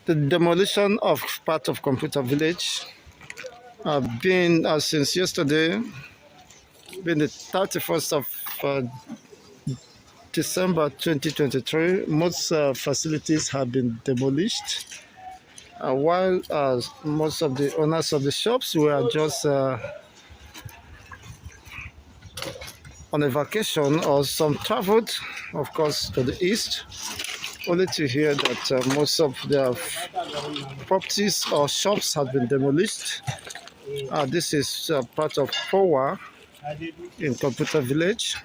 The demolition of part of Computer Village have been since yesterday, been the 31st of December 2023. Most facilities have been demolished, while most of the owners of the shops were just on a vacation, or some traveled, of course, to the east, only to hear that most of their properties or shops have been demolished. This is part of Power in Computer Village.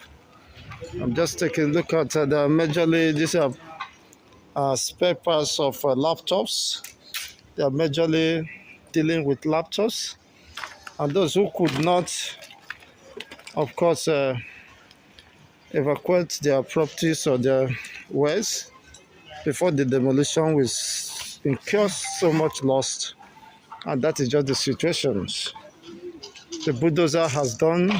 I'm just taking a look at the majorly, these are spare parts of laptops. They are majorly dealing with laptops. And those who could not, of course, evacuate their properties or their wares before the demolition, was incurred so much loss. And that is just the situation. The bulldozer has done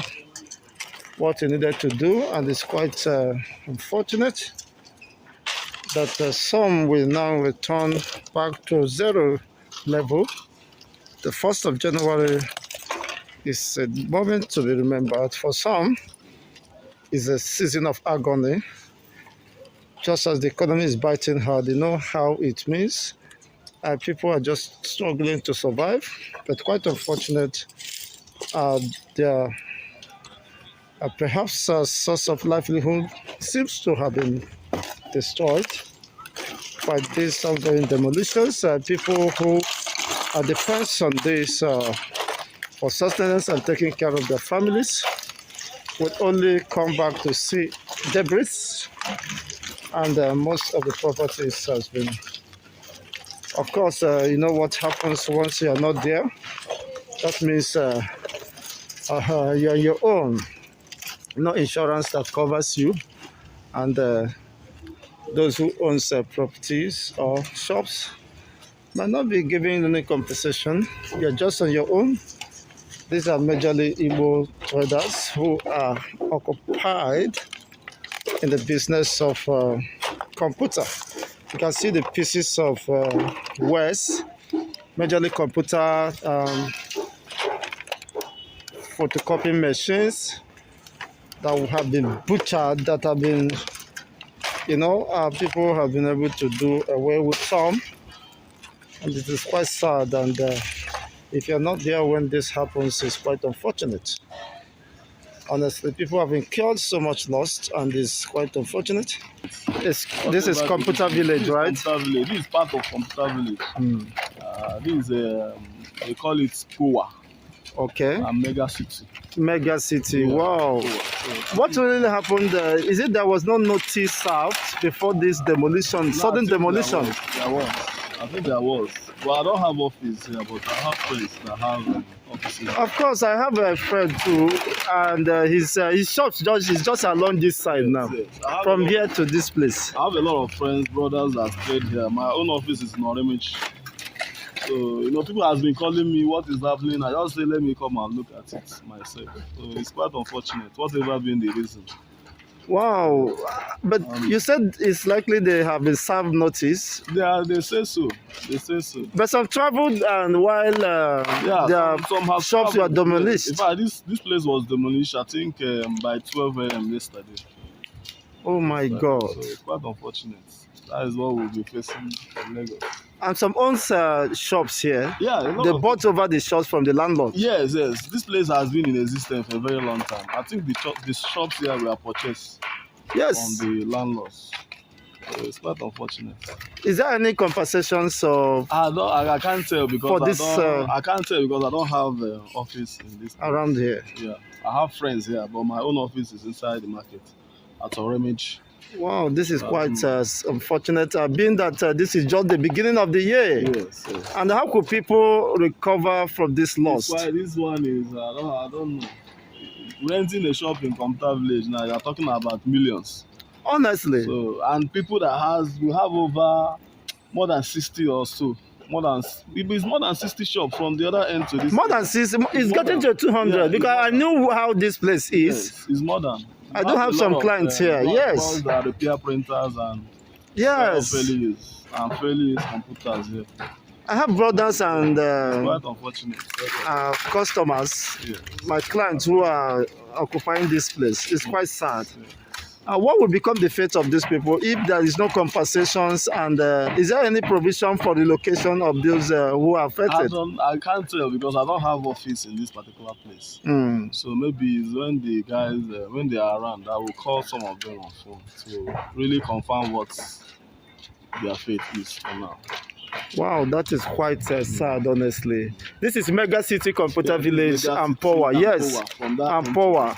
what he needed to do, and it's quite unfortunate that some will now return back to zero level. The 1st of January is a moment to be remembered. For some, it's a season of agony. Just as the economy is biting hard, you know how it means. People are just struggling to survive, but quite unfortunate. Their perhaps a source of livelihood seems to have been destroyed by these ongoing demolitions. People who are depends on this for sustenance and taking care of their families would only come back to see debris, and most of the properties has been. Of course, you know what happens once you are not there. That means you're your own. No insurance that covers you, and those who own properties or shops might not be giving any compensation. You're just on your own. These are majorly Igbo traders who are occupied in the business of computer. You can see the pieces of wares, majorly computer photocopy machines that have been butchered, that have been, people have been able to do away with some. And it is quite sad, and if you're not there when this happens, it's quite unfortunate. Honestly, people have incurred so much loss, and it's quite unfortunate. This is Computer Village, right? Computer Village. This is part of Computer Village. This is, they call it Power. Okay. A mega city. Mega city, yeah. Wow. What really happened? Is it there was no notice served before this demolition, no, sudden demolition? There was. I think there was. Well, I don't have office here, but I have friends that have offices. Of course, I have a friend too, and his shop is just along this side now, yes. From here to this place. I have a lot of friends, brothers that stayed here. My own office is in Orimich. So, people have been calling me, what is happening? I just say, let me come and look at it myself. So it's quite unfortunate, whatever been the reason. Wow, but you said it's likely they have been served notice. They say so. They say so. But some traveled, and while some have shops were demolished. In fact, this place was demolished, I think, by 12 a.m. yesterday. Oh my God. So it's quite unfortunate. That is what we'll be facing in Lagos. And some owns shops here. Yeah, they bought over the shops from the landlord. Yes. This place has been in existence for a very long time. I think the shops here were purchased. Yes. On the landlords. So it's quite unfortunate. Is there any compensations of? I can't tell because I can't tell because I don't have an office in this place. Around here. Yeah, I have friends here, but my own office is inside the market. at Oremich. Wow, this is quite unfortunate, being that this is just the beginning of the year. Yes. And how could people recover from this loss? This one is, I don't know. Renting a shop in Computer Village now, you're talking about millions. Honestly. So, and people we have over more than 60 or so. It's more than 60 shops from the other end to this. More than 60, it's getting to 200 because I knew how this place is. Yes, it's more than. I do have some clients here, yes. There are repair printers and yes, fairly use computers here. I have brothers and Quite unfortunate. Customers, Yes. my clients who are occupying this place. It's quite sad. What will become the fate of these people if there is no compensations, and is there any provision for the location of those who are affected? I can't tell because I don't have office in this particular place. So maybe it's when the guys, when they are around, I will call some of them on phone to really confirm what their fate is for now. Wow, that is quite sad, honestly. This is Mega City Computer Village and Power. Yes, and Power.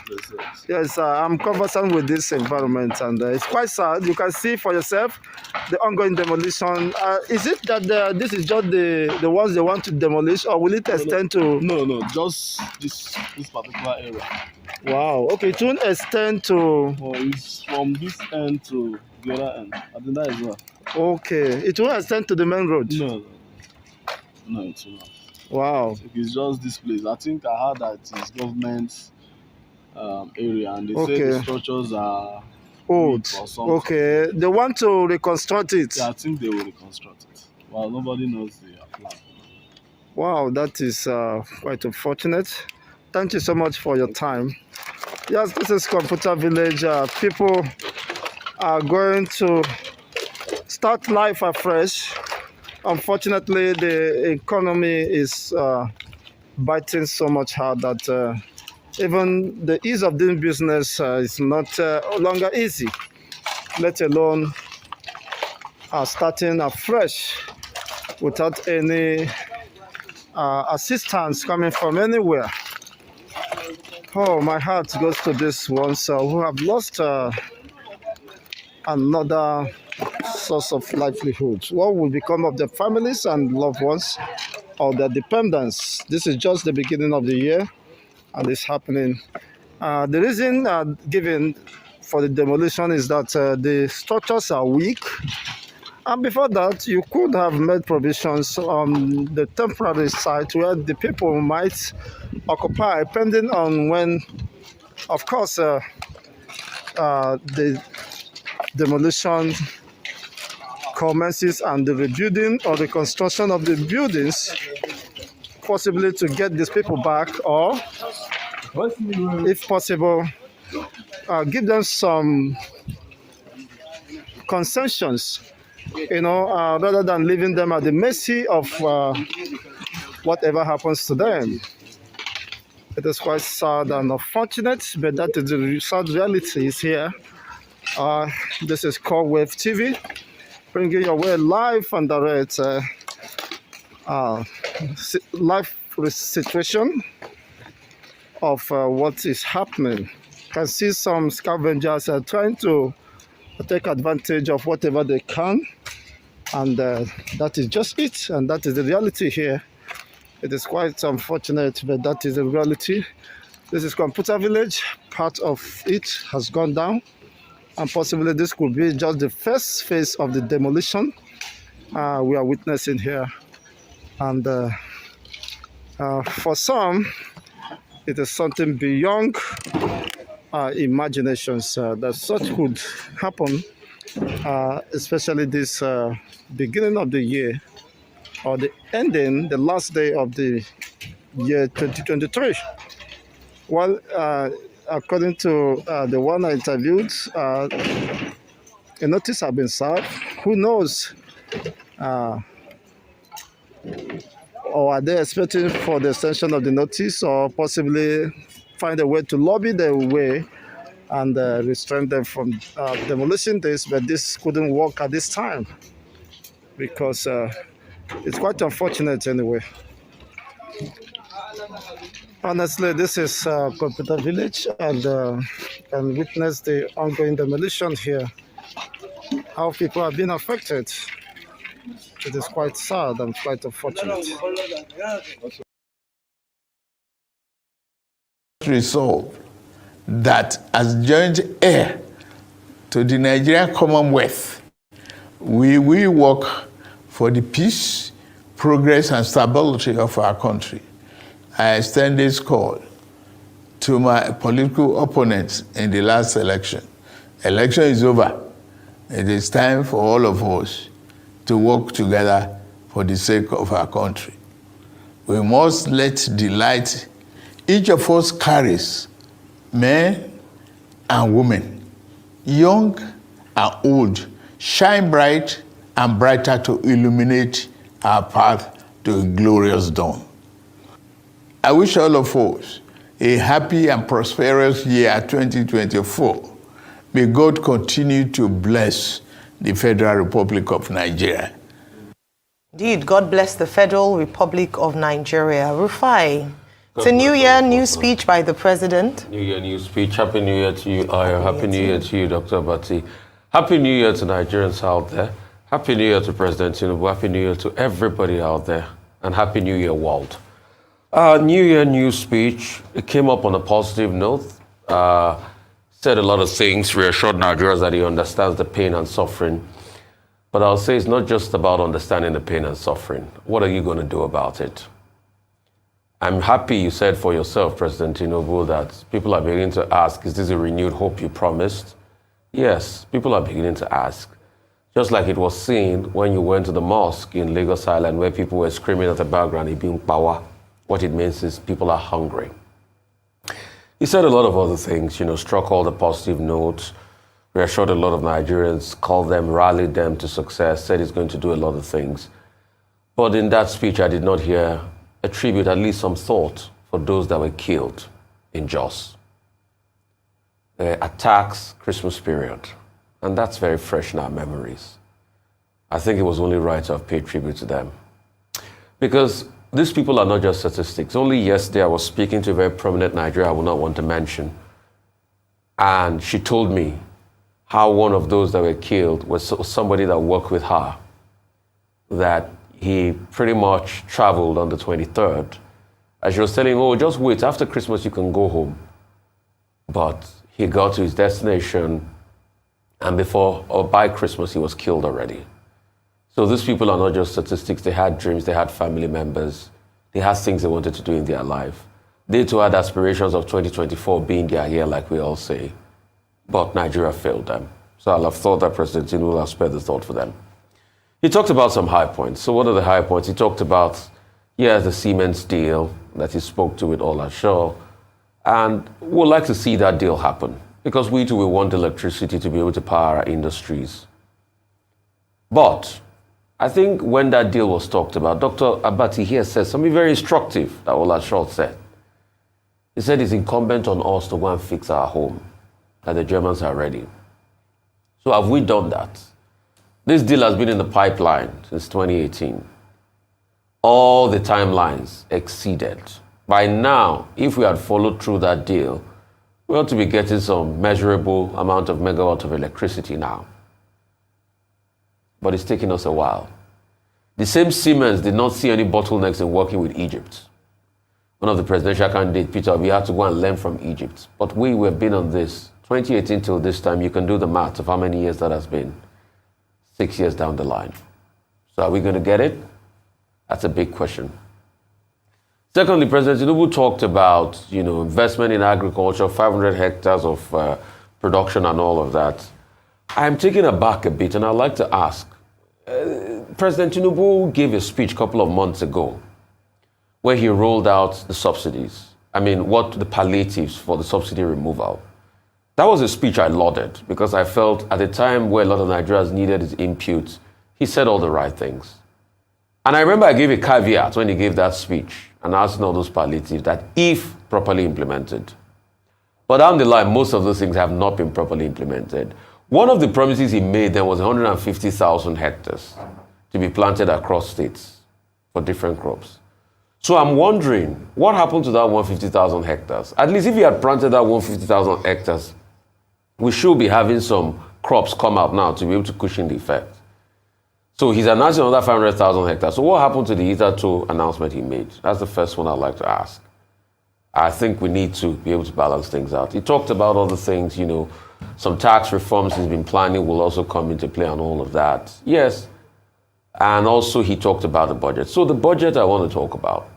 Yes, I'm conversant with this environment, and it's quite sad. You can see for yourself the ongoing demolition. Is it that this is just the ones they want to demolish, or will it extend to? No, just this particular area. Wow. Okay, it won't extend to. It's from this end to the other end. I think that is what. Okay, it won't extend to the main road. No, it's not. Wow. It's just this place. I think I heard that it's government area, and they say the structures are old. Or something. Okay, they want to reconstruct it. Yeah, I think they will reconstruct it. Well, nobody knows their plan. Wow, that is quite unfortunate. Thank you so much for your time. Yes, this is Computer Village. People are going to start life afresh. Unfortunately, the economy is biting so much hard that even the ease of doing business is not longer easy, let alone starting afresh without any assistance coming from anywhere. Oh, my heart goes to these ones who have lost another source of livelihood. What will become of their families and loved ones or their dependents? This is just the beginning of the year, and it's happening. The reason given for the demolition is that the structures are weak, and before that, you could have made provisions on the temporary site where the people might occupy, depending on when, of course, the demolition commences and the rebuilding or the construction of the buildings, possibly to get these people back, or if possible, give them some concessions, rather than leaving them at the mercy of whatever happens to them. It is quite sad and unfortunate, but that is the sad reality is here. This is Call Wave TV, bringing your way live and direct live situation of what is happening. You can see some scavengers trying to take advantage of whatever they can, and that is just it, and that is the reality here. It is quite unfortunate, but that is the reality. This is Computer Village. Part of it has gone down, and possibly this could be just the first phase of the demolition we are witnessing here. And for some, it is something beyond imaginations that such could happen, especially this beginning of the year, or the ending, the last day of the year 2023. Well, according to the one I interviewed, a notice has been served. Who knows? Or are they expecting for the extension of the notice, or possibly find a way to lobby their way and restrain them from demolition this? But this couldn't work at this time, because it's quite unfortunate anyway. Honestly, this is Computer Village, and can witness the ongoing demolition here. How people have been affected. It is quite sad and quite unfortunate. Resolve that as joint heir to the Nigerian Commonwealth, we will work for the peace, progress, and stability of our country. I extend this call to my political opponents in the last election. Election is over. It is time for all of us to work together for the sake of our country. We must let the light each of us carries, men and women, young and old, shine bright and brighter to illuminate our path to a glorious dawn. I wish all of us a happy and prosperous year 2024. May God continue to bless the Federal Republic of Nigeria. Indeed, God bless the Federal Republic of Nigeria. Rufai, it's a new year, new speech by the President. New year, new speech. Happy New Year to you, Aya. Happy New Year to you, Dr. Abati. Happy New Year to Nigerians out there. Happy New Year to President Tinubu. Happy New Year to everybody out there. And Happy New Year, world. New Year, new speech. It came up on a positive note. Said a lot of things, reassured Nigerians that he understands the pain and suffering. But I'll say it's not just about understanding the pain and suffering. What are you going to do about it? I'm happy you said for yourself, President Tinubu, that people are beginning to ask, is this a renewed hope you promised? Yes, people are beginning to ask. Just like it was seen when you went to the mosque in Lagos Island where people were screaming at the background, "Ibin power." What it means is people are hungry. He said a lot of other things, struck all the positive notes, reassured a lot of Nigerians, called them, rallied them to success, said he's going to do a lot of things. But in that speech, I did not hear a tribute, at least some thought, for those that were killed in Jos. Attacks, Christmas period. And that's very fresh in our memories. I think it was only right to have paid tribute to them. Because these people are not just statistics. Only yesterday I was speaking to a very prominent Nigerian I will not want to mention. And she told me how one of those that were killed was somebody that worked with her, that he pretty much traveled on the 23rd. And she was telling him, oh, just wait, after Christmas you can go home. But he got to his destination, and before or by Christmas he was killed already. So these people are not just statistics. They had dreams, they had family members, they had things they wanted to do in their life. They too had aspirations of 2024 being their year, like we all say. But Nigeria failed them. So I'll have thought that President Tinubu will have spared the thought for them. He talked about some high points. So what are the high points? He talked about, the Siemens deal that he spoke to with Ola Shaw. And we'd like to see that deal happen because we too will want electricity to be able to power our industries. But I think when that deal was talked about, Dr. Abati here said something very instructive that Ola Shaw said. He said it's incumbent on us to go and fix our home, that the Germans are ready. So have we done that? This deal has been in the pipeline since 2018. All the timelines exceeded. By now, if we had followed through that deal, we ought to be getting some measurable amount of megawatt of electricity now. But it's taken us a while. The same Siemens did not see any bottlenecks in working with Egypt. One of the presidential candidates, Peter, we had to go and learn from Egypt. But we have been on this. 2018 till this time, you can do the math of how many years that has been. 6 years down the line. So are we going to get it? That's a big question. Secondly, President Tinubu talked about, investment in agriculture, 500 hectares of production and all of that. I'm taken aback a bit, and I'd like to ask, President Tinubu gave a speech a couple of months ago where he rolled out the subsidies. What the palliatives for the subsidy removal. That was a speech I lauded because I felt at a time where a lot of Nigerians needed his input, he said all the right things. And I remember I gave a caveat when he gave that speech and asking all those palliatives that if properly implemented. But down the line, most of those things have not been properly implemented. One of the promises he made then was 150,000 hectares to be planted across states for different crops. So I'm wondering, what happened to that 150,000 hectares? At least if he had planted that 150,000 hectares, we should be having some crops come out now to be able to cushion the effect. So he's announcing another 500,000 hectares. So what happened to the Ether 2 announcement he made? That's the first one I'd like to ask. I think we need to be able to balance things out. He talked about other things, you know, some tax reforms he's been planning will also come into play and all of that. Yes. And also he talked about the budget. So the budget I want to talk about,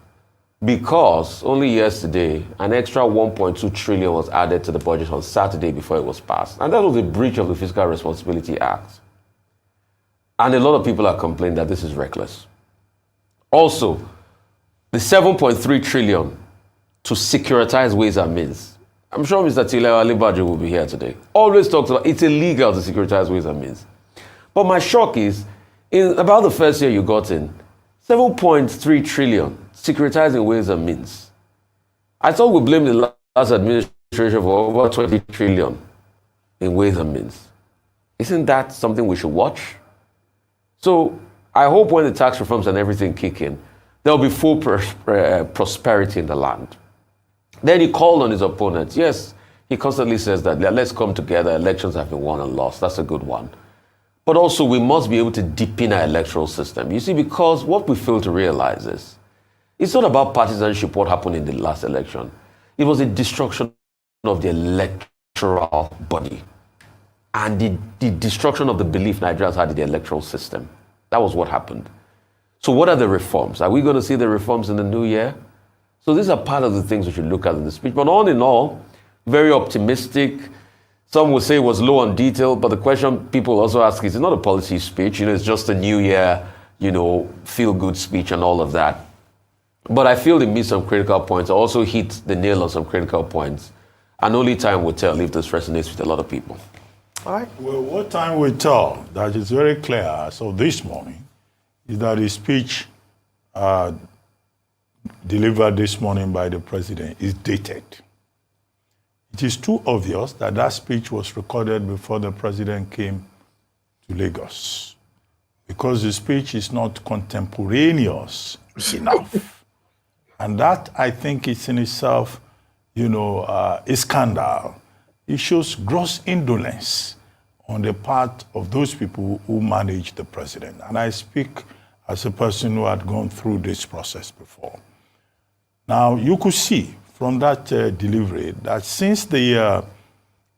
because only yesterday, an extra 1.2 trillion was added to the budget on Saturday before it was passed. And that was a breach of the Fiscal Responsibility Act. And a lot of people are complaining that this is reckless. Also, the 7.3 trillion to securitize ways and means. I'm sure Mr. Tilewa Alibajo will be here today. Always talks about it's illegal to securitize ways and means. But my shock is, in about the first year you got in, 7.3 trillion securitizing ways and means. I thought we blamed the last administration for over 20 trillion in ways and means. Isn't that something we should watch? So I hope when the tax reforms and everything kick in, there'll be full prosperity in the land. Then he called on his opponents. Yes, he constantly says that let's come together. Elections have been won and lost. That's a good one. But also we must be able to deepen our electoral system. You see, because what we fail to realize is, it's not about partisanship, what happened in the last election. It was a destruction of the electoral body and the destruction of the belief Nigerians had in the electoral system. That was what happened. So what are the reforms? Are we going to see the reforms in the new year? So these are part of the things we should look at in the speech. But all in all, very optimistic. Some would say it was low on detail, but the question people also ask is, it's not a policy speech, it's just a new year, feel-good speech and all of that. But I feel it missed some critical points. I also hit the nail on some critical points. And only time will tell if this resonates with a lot of people. All right. Well, what time will tell, that is very clear. So this morning, is that his speech delivered this morning by the president is dated. It is too obvious that that speech was recorded before the president came to Lagos, because the speech is not contemporaneous enough. And that, I think, is in itself, a scandal. It shows gross indolence on the part of those people who manage the president. And I speak as a person who had gone through this process before. Now, you could see from that delivery that since the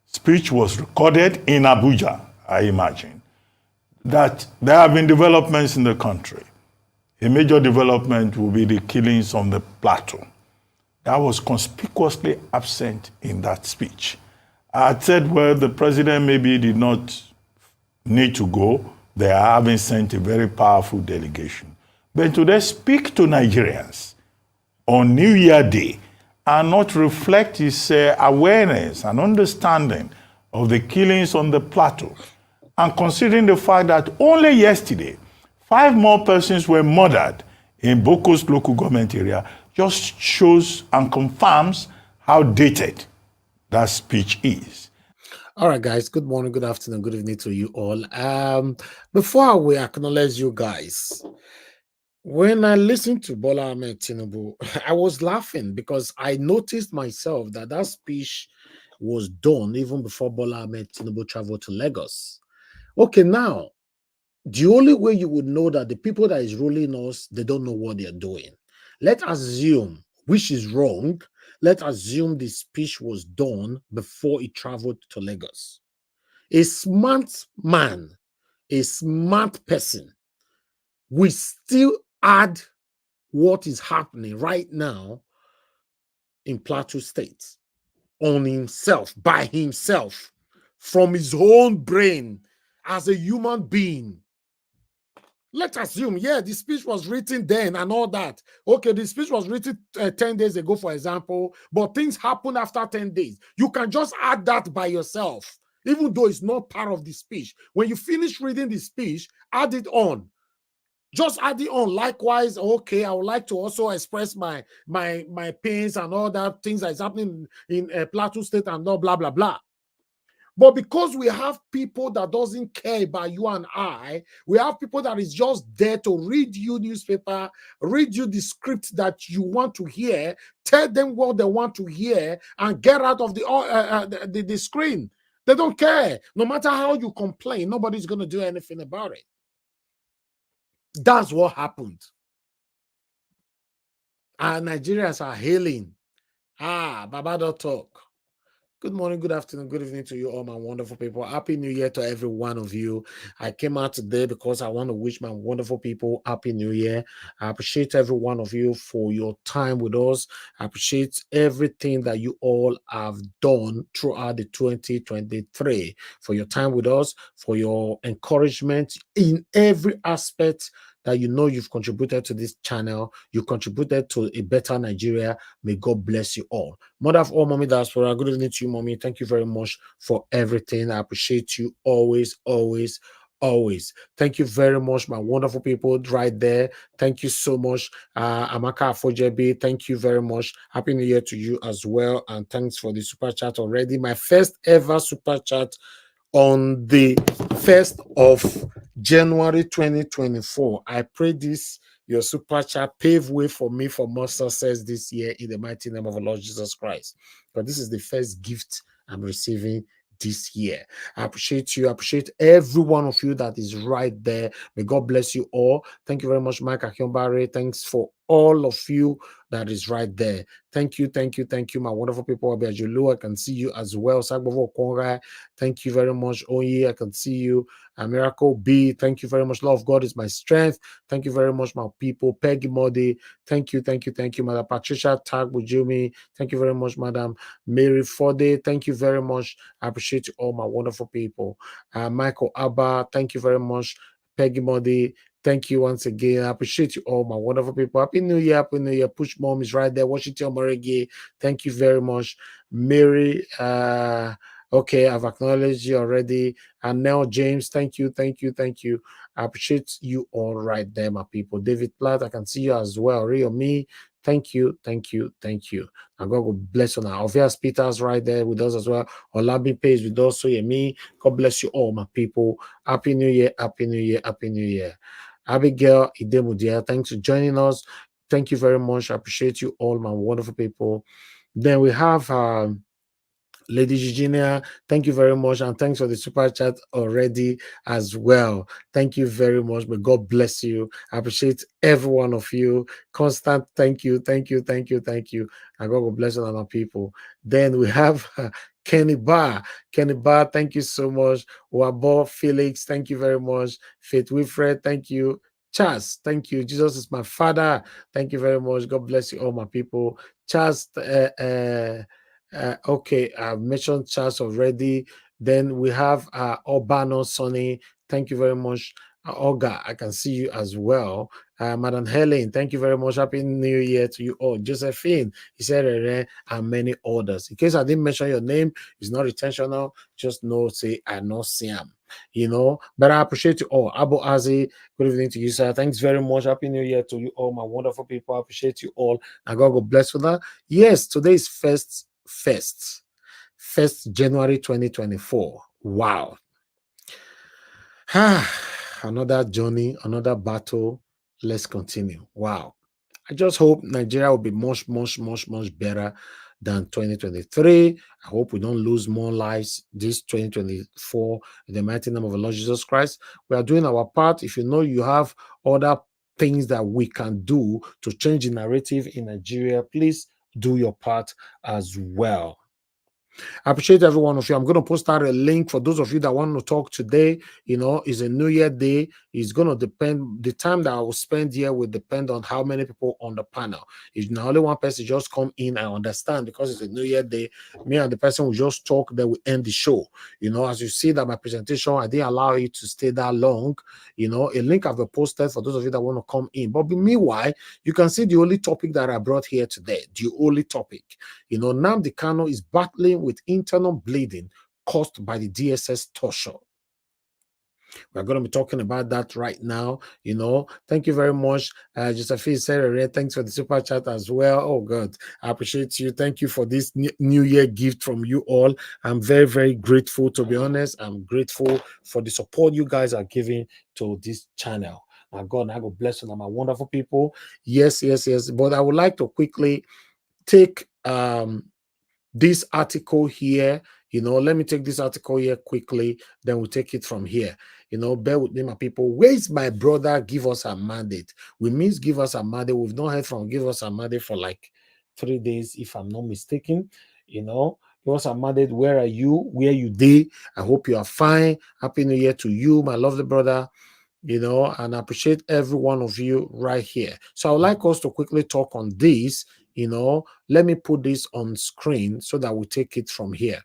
speech was recorded in Abuja, I imagine, that there have been developments in the country. A major development will be the killings on the Plateau. That was conspicuously absent in that speech. I had said, well, the president maybe did not need to go. They are having sent a very powerful delegation. But to they speak to Nigerians on New Year Day and not reflect his awareness and understanding of the killings on the Plateau, and considering the fact that only yesterday, 5 more persons were murdered in Boko's local government area, just shows and confirms how dated that speech is. All right, guys. Good morning, good afternoon, good evening to you all. Before we acknowledge you guys, when I listened to Bola Ahmed Tinubu, I was laughing because I noticed myself that that speech was done even before Bola Ahmed Tinubu traveled to Lagos. Okay, now, the only way you would know that the people that is ruling us, they don't know what they're doing. Let's assume, which is wrong, let's assume the speech was done before he traveled to Lagos. A smart man, a smart person, will still add what is happening right now in Plateau State on himself, by himself, from his own brain as a human being. Let's assume, yeah, the speech was written then and all that. Okay, the speech was written 10 days ago, for example, but things happen after 10 days. You can just add that by yourself, even though it's not part of the speech. When you finish reading the speech, add it on. Just add it on. Likewise, okay, I would like to also express my pains and all that things that is happening in Plateau State and all blah, blah, blah. But because we have people that doesn't care about you and I, we have people that is just there to read you newspaper, read you the script that you want to hear, tell them what they want to hear, and get out of the screen. They don't care. No matter how you complain, nobody's going to do anything about it. That's what happened. Our Nigerians are hailing. Baba don't talk. Good morning, good afternoon, good evening to you all, my wonderful people. Happy New Year to every one of you. I came out today because I want to wish my wonderful people Happy New Year. I appreciate every one of you for your time with us. I appreciate everything that you all have done throughout the 2023, for your time with us, for your encouragement in every aspect that you know you've contributed to this channel. You contributed to a better Nigeria. May God bless you all. Mother of all, Mommy Diaspora, good evening to you, Mommy. Thank you very much for everything. I appreciate you always, always, always. Thank you very much, my wonderful people right there. Thank you so much. Amaka Afojebi, thank you very much. Happy New Year to you as well. And thanks for the super chat already. My first ever super chat on the 1st of January 2024. I pray this, your super chat, pave way for me for more success this year in the mighty name of the Lord Jesus Christ. But this is the first gift I'm receiving this year. I appreciate you. I appreciate every one of you that is right there. May God bless you all. Thank you very much, Mike Akionbare. Thanks for all of you that is right there. Thank you, thank you, thank you, my wonderful people. Abiajulu, I can see you as well. Sagbovo Konga, thank you very much. Oye, I can see you. Miracle B, thank you very much. Love of God is my strength. Thank you very much, my people. Peggy Modi, thank you, thank you, thank you. Madam Patricia Tagbujumi, thank you very much, Madam Mary Forde, thank you very much. I appreciate you all, my wonderful people. Michael Abba, thank you very much. Peggy Modi, thank you once again. I appreciate you all, my wonderful people. Happy New Year, Happy New Year. Push Mom is right there. Washington Moregi, thank you very much. Mary, okay, I've acknowledged you already. And now, James, thank you, thank you, thank you. I appreciate you all right there, my people. David Platt, I can see you as well. Rio Me, thank you, thank you, thank you. And God will bless you now. Obvious Peters right there with us as well. Olabi Page with us. So, me. God bless you all, my people. Happy New Year, Happy New Year, Happy New Year. Abigail Idemudia, thanks for joining us. Thank you very much. I appreciate you all, my wonderful people. Then we have Lady Eugenia, thank you very much, and thanks for the super chat already as well. Thank you very much. May God bless you. I appreciate every one of you. Constant, thank you, thank you, thank you, thank you. And God will bless all our people. Then we have Kenny Barr. Kenny Barr, thank you so much. Wabo Felix, thank you very much. Faith Wilfred, thank you. Charles, thank you. Jesus is my father. Thank you very much. God bless you all, my people. Charles, okay, I've mentioned Charles already. Then we have Urbano Sonny. Thank you very much. Olga, I can see you as well. Madam Helen, thank you very much. Happy New Year to you all. Josephine, he said, and many others. In case I didn't mention your name, it's not intentional. Just know, say, I know Siam. You know, but I appreciate you all. Abu Azi, good evening to you, sir. Thanks very much. Happy New Year to you all, my wonderful people. I appreciate you all. And God will bless you that. Yes, today is first January 2024. Wow. Another journey, another battle. Let's continue. Wow. I just hope Nigeria will be much, much, much, much better than 2023. I hope we don't lose more lives this 2024 in the mighty name of the Lord Jesus Christ. We are doing our part. If you know you have other things that we can do to change the narrative in Nigeria, please do your part as well. I appreciate every one of you. I'm going to post out a link for those of you that want to talk today. You know, it's a New Year day. It's going to depend. The time that I will spend here will depend on how many people on the panel. If now only one person just come in, I understand, because it's a New Year day. Me and the person will just talk, then we end the show. You know, as you see that my presentation, I didn't allow you to stay that long. You know, a link I've posted for those of you that want to come in. But meanwhile, you can see the only topic that I brought here today. The only topic. You know, Nnamdi Kanu is battling with internal bleeding caused by the DSS torture. We're going to be talking about that right now. Thank you very much. Josephine Serere, thanks for the super chat as well. Oh, God, I appreciate you. Thank you for this New Year gift from you all. I'm very, very grateful, to be honest. I'm grateful for the support you guys are giving to this channel. My God, I go bless you, my wonderful people. Yes. But I would like to quickly take this article here. Let me take this article here quickly, then we'll take it from here. Bear with me, my people. Where is my brother? Give us a mandate. We miss Give us a mandate. We've not heard from Give us a mandate for like 3 days, if I'm not mistaken. Give us a mandate. Where are you? Where you did? I hope you are fine. Happy New Year to you, my lovely brother. And I appreciate every one of you right here. So I would like us to quickly talk on this. Let me put this on screen so that we take it from here.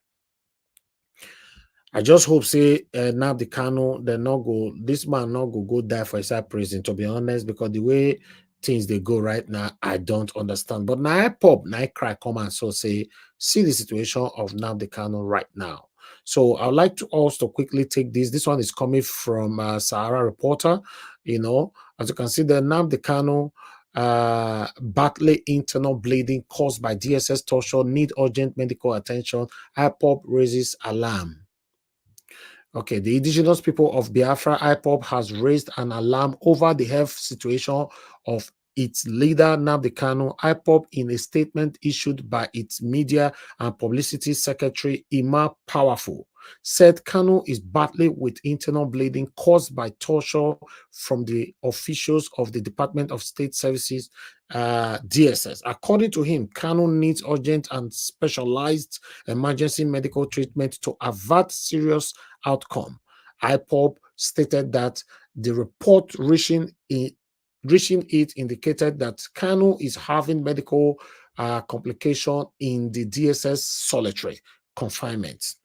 I just hope say Nnamdi Kanu, this man not go die for his prison, to be honest, because the way things they go right now, I don't understand. But now IPOB, now I cry come and so say, see the situation of Nnamdi Kanu right now. So I'd like to also quickly take this. This one is coming from Sahara Reporter. As you can see, the Nnamdi Kanu battling internal bleeding caused by DSS torture, need urgent medical attention. IPOB raises alarm. Okay, the indigenous people of Biafra, IPOB, has raised an alarm over the health situation of its leader, Nnamdi Kanu. IPOB, in a statement issued by its media and publicity secretary, Ima Powerful, said Kanu is battling with internal bleeding caused by torture from the officials of the Department of State Services, DSS. According to him, Kanu needs urgent and specialized emergency medical treatment to avert serious outcome. IPOB stated that the report reaching it indicated that Kanu is having medical complication in the DSS solitary confinement.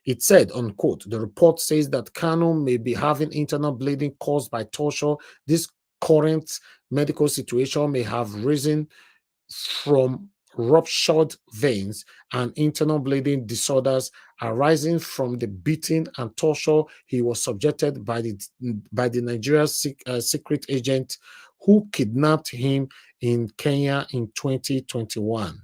It said, unquote, the report says that Kanu may be having internal bleeding caused by torture. This current medical situation may have risen from ruptured veins and internal bleeding disorders arising from the beating and torture he was subjected by the Nigerian secret agent who kidnapped him in Kenya in 2021.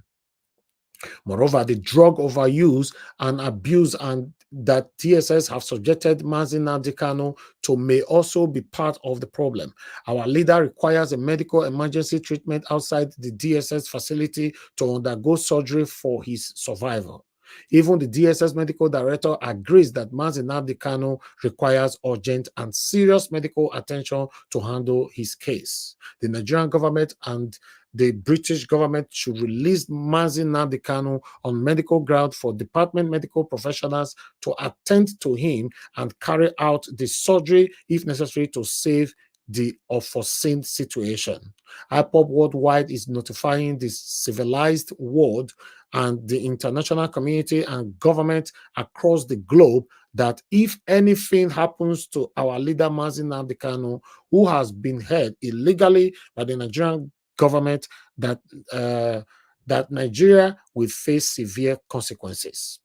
Moreover, the drug overuse and abuse and that DSS have subjected Nnamdi Kanu to may also be part of the problem. Our leader requires a medical emergency treatment outside the DSS facility to undergo surgery for his survival. Even the DSS medical director agrees that Nnamdi Kanu requires urgent and serious medical attention to handle his case. The Nigerian government and the British government should release Nnamdi Kanu on medical ground for department medical professionals to attend to him and carry out the surgery if necessary to save the unforeseen situation. IPOB worldwide is notifying the civilized world and the international community and government across the globe that if anything happens to our leader Nnamdi Kanu, who has been held illegally by the Nigerian government, that Nigeria will face severe consequences.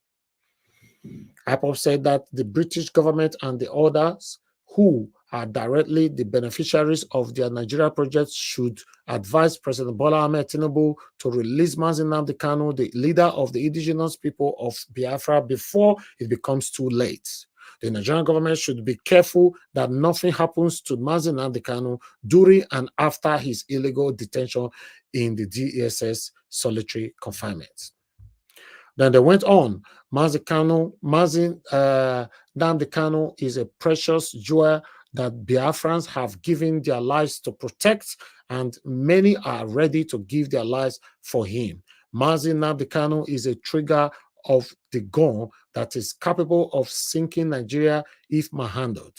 IPOB said that the British government and the others who are directly the beneficiaries of their Nigeria project should advise President Bola Ahmed Tinubu to release Nnamdi Kanu, the leader of the indigenous people of Biafra, before it becomes too late. The Nigerian government should be careful that nothing happens to Nnamdi Kanu during and after his illegal detention in the DSS solitary confinement. Then they went on. Nnamdi Kanu is a precious jewel that Biafrans have given their lives to protect, and many are ready to give their lives for him. Nnamdi Kanu is a trigger of the gun that is capable of sinking Nigeria if mishandled.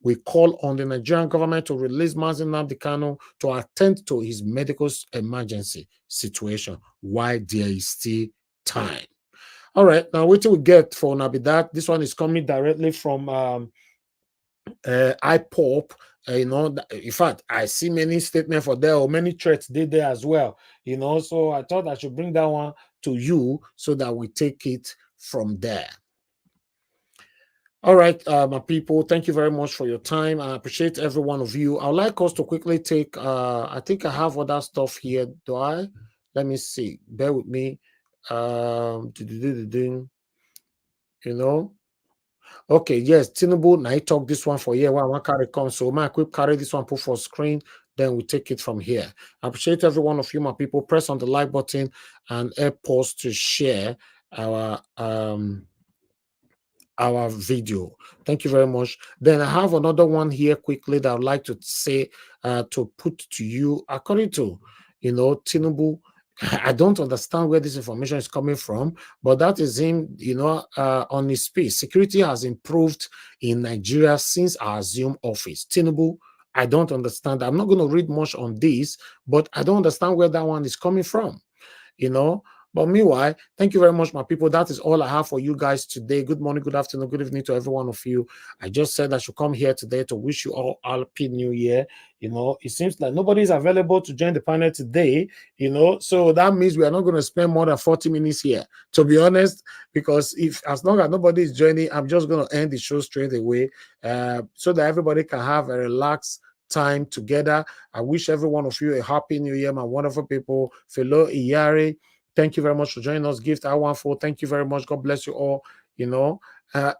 We call on the Nigerian government to release Nnamdi Kanu to attend to his medical emergency situation while there is still time. All right, now what do we get for Nabidat? This one is coming directly from IPOB. In fact, I see many statements for there, or many threats did there as well. So I thought I should bring that one to you so that we take it from there. All right, my people, thank you very much for your time. I appreciate every one of you. I'd like us to quickly take, I think I have other stuff here. Do I? Let me see. Bear with me. You know. Okay, yes, Tinubu, now I talk this one for here. One carry come. So my quick carry this one, put for screen, then we take it from here. I appreciate every one of you, my people. Press on the like button and help us to share our video. Thank you very much. Then I have another one here quickly that I'd like to say to put to you. According to Tinubu, I don't understand where this information is coming from, but that is him, on his speech. Security has improved in Nigeria since I assumed office. Tinubu, I don't understand. I'm not going to read much on this, but I don't understand where that one is coming from. But meanwhile, thank you very much, my people. That is all I have for you guys today. Good morning, good afternoon, good evening to every one of you. I just said I should come here today to wish you all happy new year. It seems like nobody is available to join the panel today, so that means we are not going to spend more than 40 minutes here, to be honest, because as long as nobody is joining, I'm just going to end the show straight away so that everybody can have a relaxed time together. I wish every one of you a happy new year, my wonderful people. Fellow Iyari, thank you very much for joining us. Gift I14, thank you very much. God bless you all.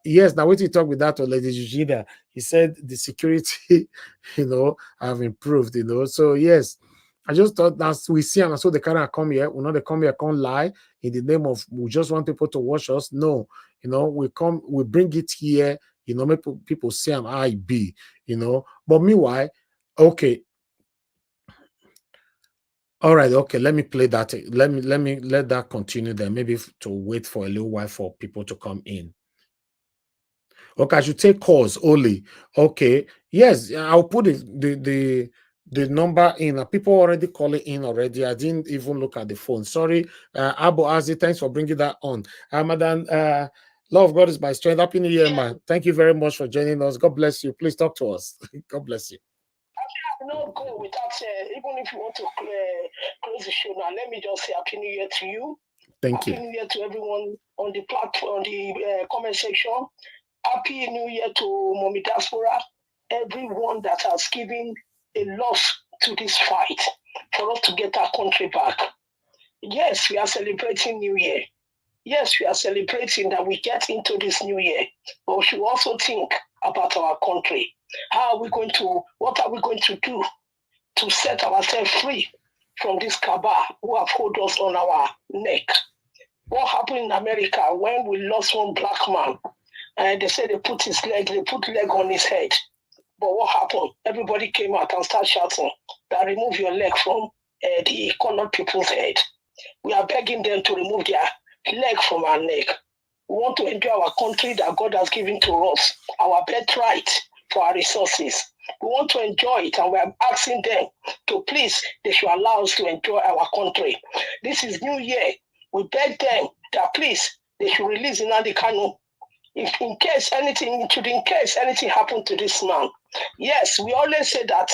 Yes, now what you talk with that, Lady Jujida, he said the security, have improved, So yes, I just thought that we see and so they cannot come here. They come here, can't lie in the name of we just want people to watch us. No, we bring it here, make people see I'm IB, But meanwhile, okay. All right, okay, let me play that. Let that continue then. Maybe to wait for a little while for people to come in. Okay, I should take calls only. Okay, yes, I'll put the number in. People already calling in already. I didn't even look at the phone. Sorry, Abu Azi, thanks for bringing that on. Madam, love of God is my strength. Happy New Year, man. Thank you very much for joining us. God bless you. Please talk to us. God bless you. Not go without even if you want to close the show now. Let me just say Happy New Year to you. Thank you. Happy New Year to everyone on the platform, on the comment section. Happy New Year to Mommy Diaspora, everyone that has given a lot to this fight for us to get our country back. Yes, we are celebrating New Year. Yes, we are celebrating that we get into this new year, but we should also think about our country. What are we going to do to set ourselves free from this cabal who have hold us on our neck? What happened in America when we lost one black man? And they said they put leg on his head. But what happened? Everybody came out and started shouting that remove your leg from the colored people's head. We are begging them to remove their leg from our neck. We want to enjoy our country that God has given to us, our birthright for our resources. We want to enjoy it, and we are asking them to please, they should allow us to enjoy our country. This is New Year. We beg them that please, they should release Nnamdi Kanu. In case anything happened to this man. Yes, we always say that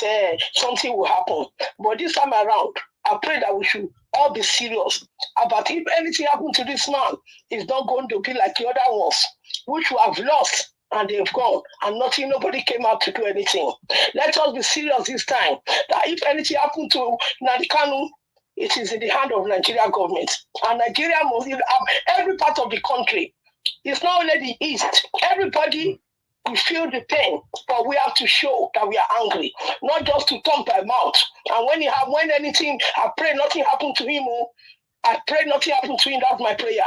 something will happen, but this time around, I pray that we should all be serious about if anything happened to this man, it's not going to be like the other ones, which we have lost and they've gone, and nobody came out to do anything. Let us be serious this time, that if anything happened to Nnamdi Kanu, it is in the hand of Nigeria government. And Nigeria must have every part of the country. It's not only the East. Everybody will feel the pain, but we have to show that we are angry, not just to talk by mouth. And when anything, I pray nothing happened to him. I pray nothing happened to him. That's my prayer.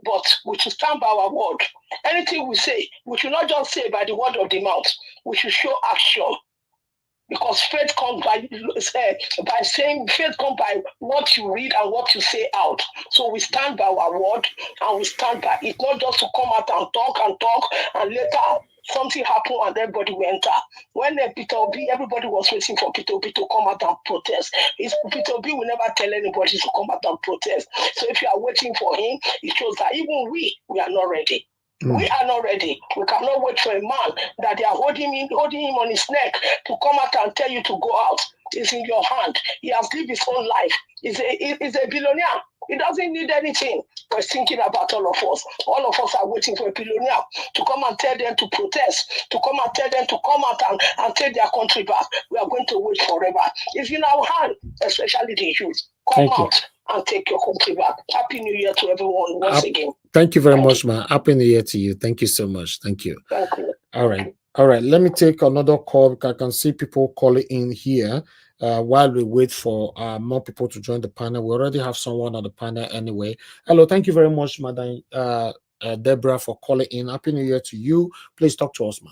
But we should stand by our word. Anything we say, we should not just say by the word of the mouth. We should show action. Because faith comes by saying, faith comes by what you read and what you say out. So we stand by our word and we stand by it, not just to come out and talk and later something happened and everybody will enter. When Peter Obi, everybody was waiting for Peter Obi to come out and protest. Peter Obi will never tell anybody to come out and protest. So if you are waiting for him, it shows that even we are not ready. We are not ready. We cannot wait for a man that they are holding him on his neck to come out and tell you to go out. It's in your hand. He has lived his own life. He's a billionaire. He doesn't need anything. He's thinking about all of us. All of us are waiting for a billionaire to come and tell them to protest, to come and tell them to come out and take their country back. We are going to wait forever. It's in our hand, especially the youth. Come Thank you. out and take your country back. Happy New Year to everyone once again. Thank you very much, ma. Happy New Year to you. Thank you so much. Thank you. Thank you. All right. All right. Let me take another call. I can see people calling in here while we wait for more people to join the panel. We already have someone on the panel anyway. Hello. Thank you very much, Madam Deborah, for calling in. Happy New Year to you. Please talk to us, ma.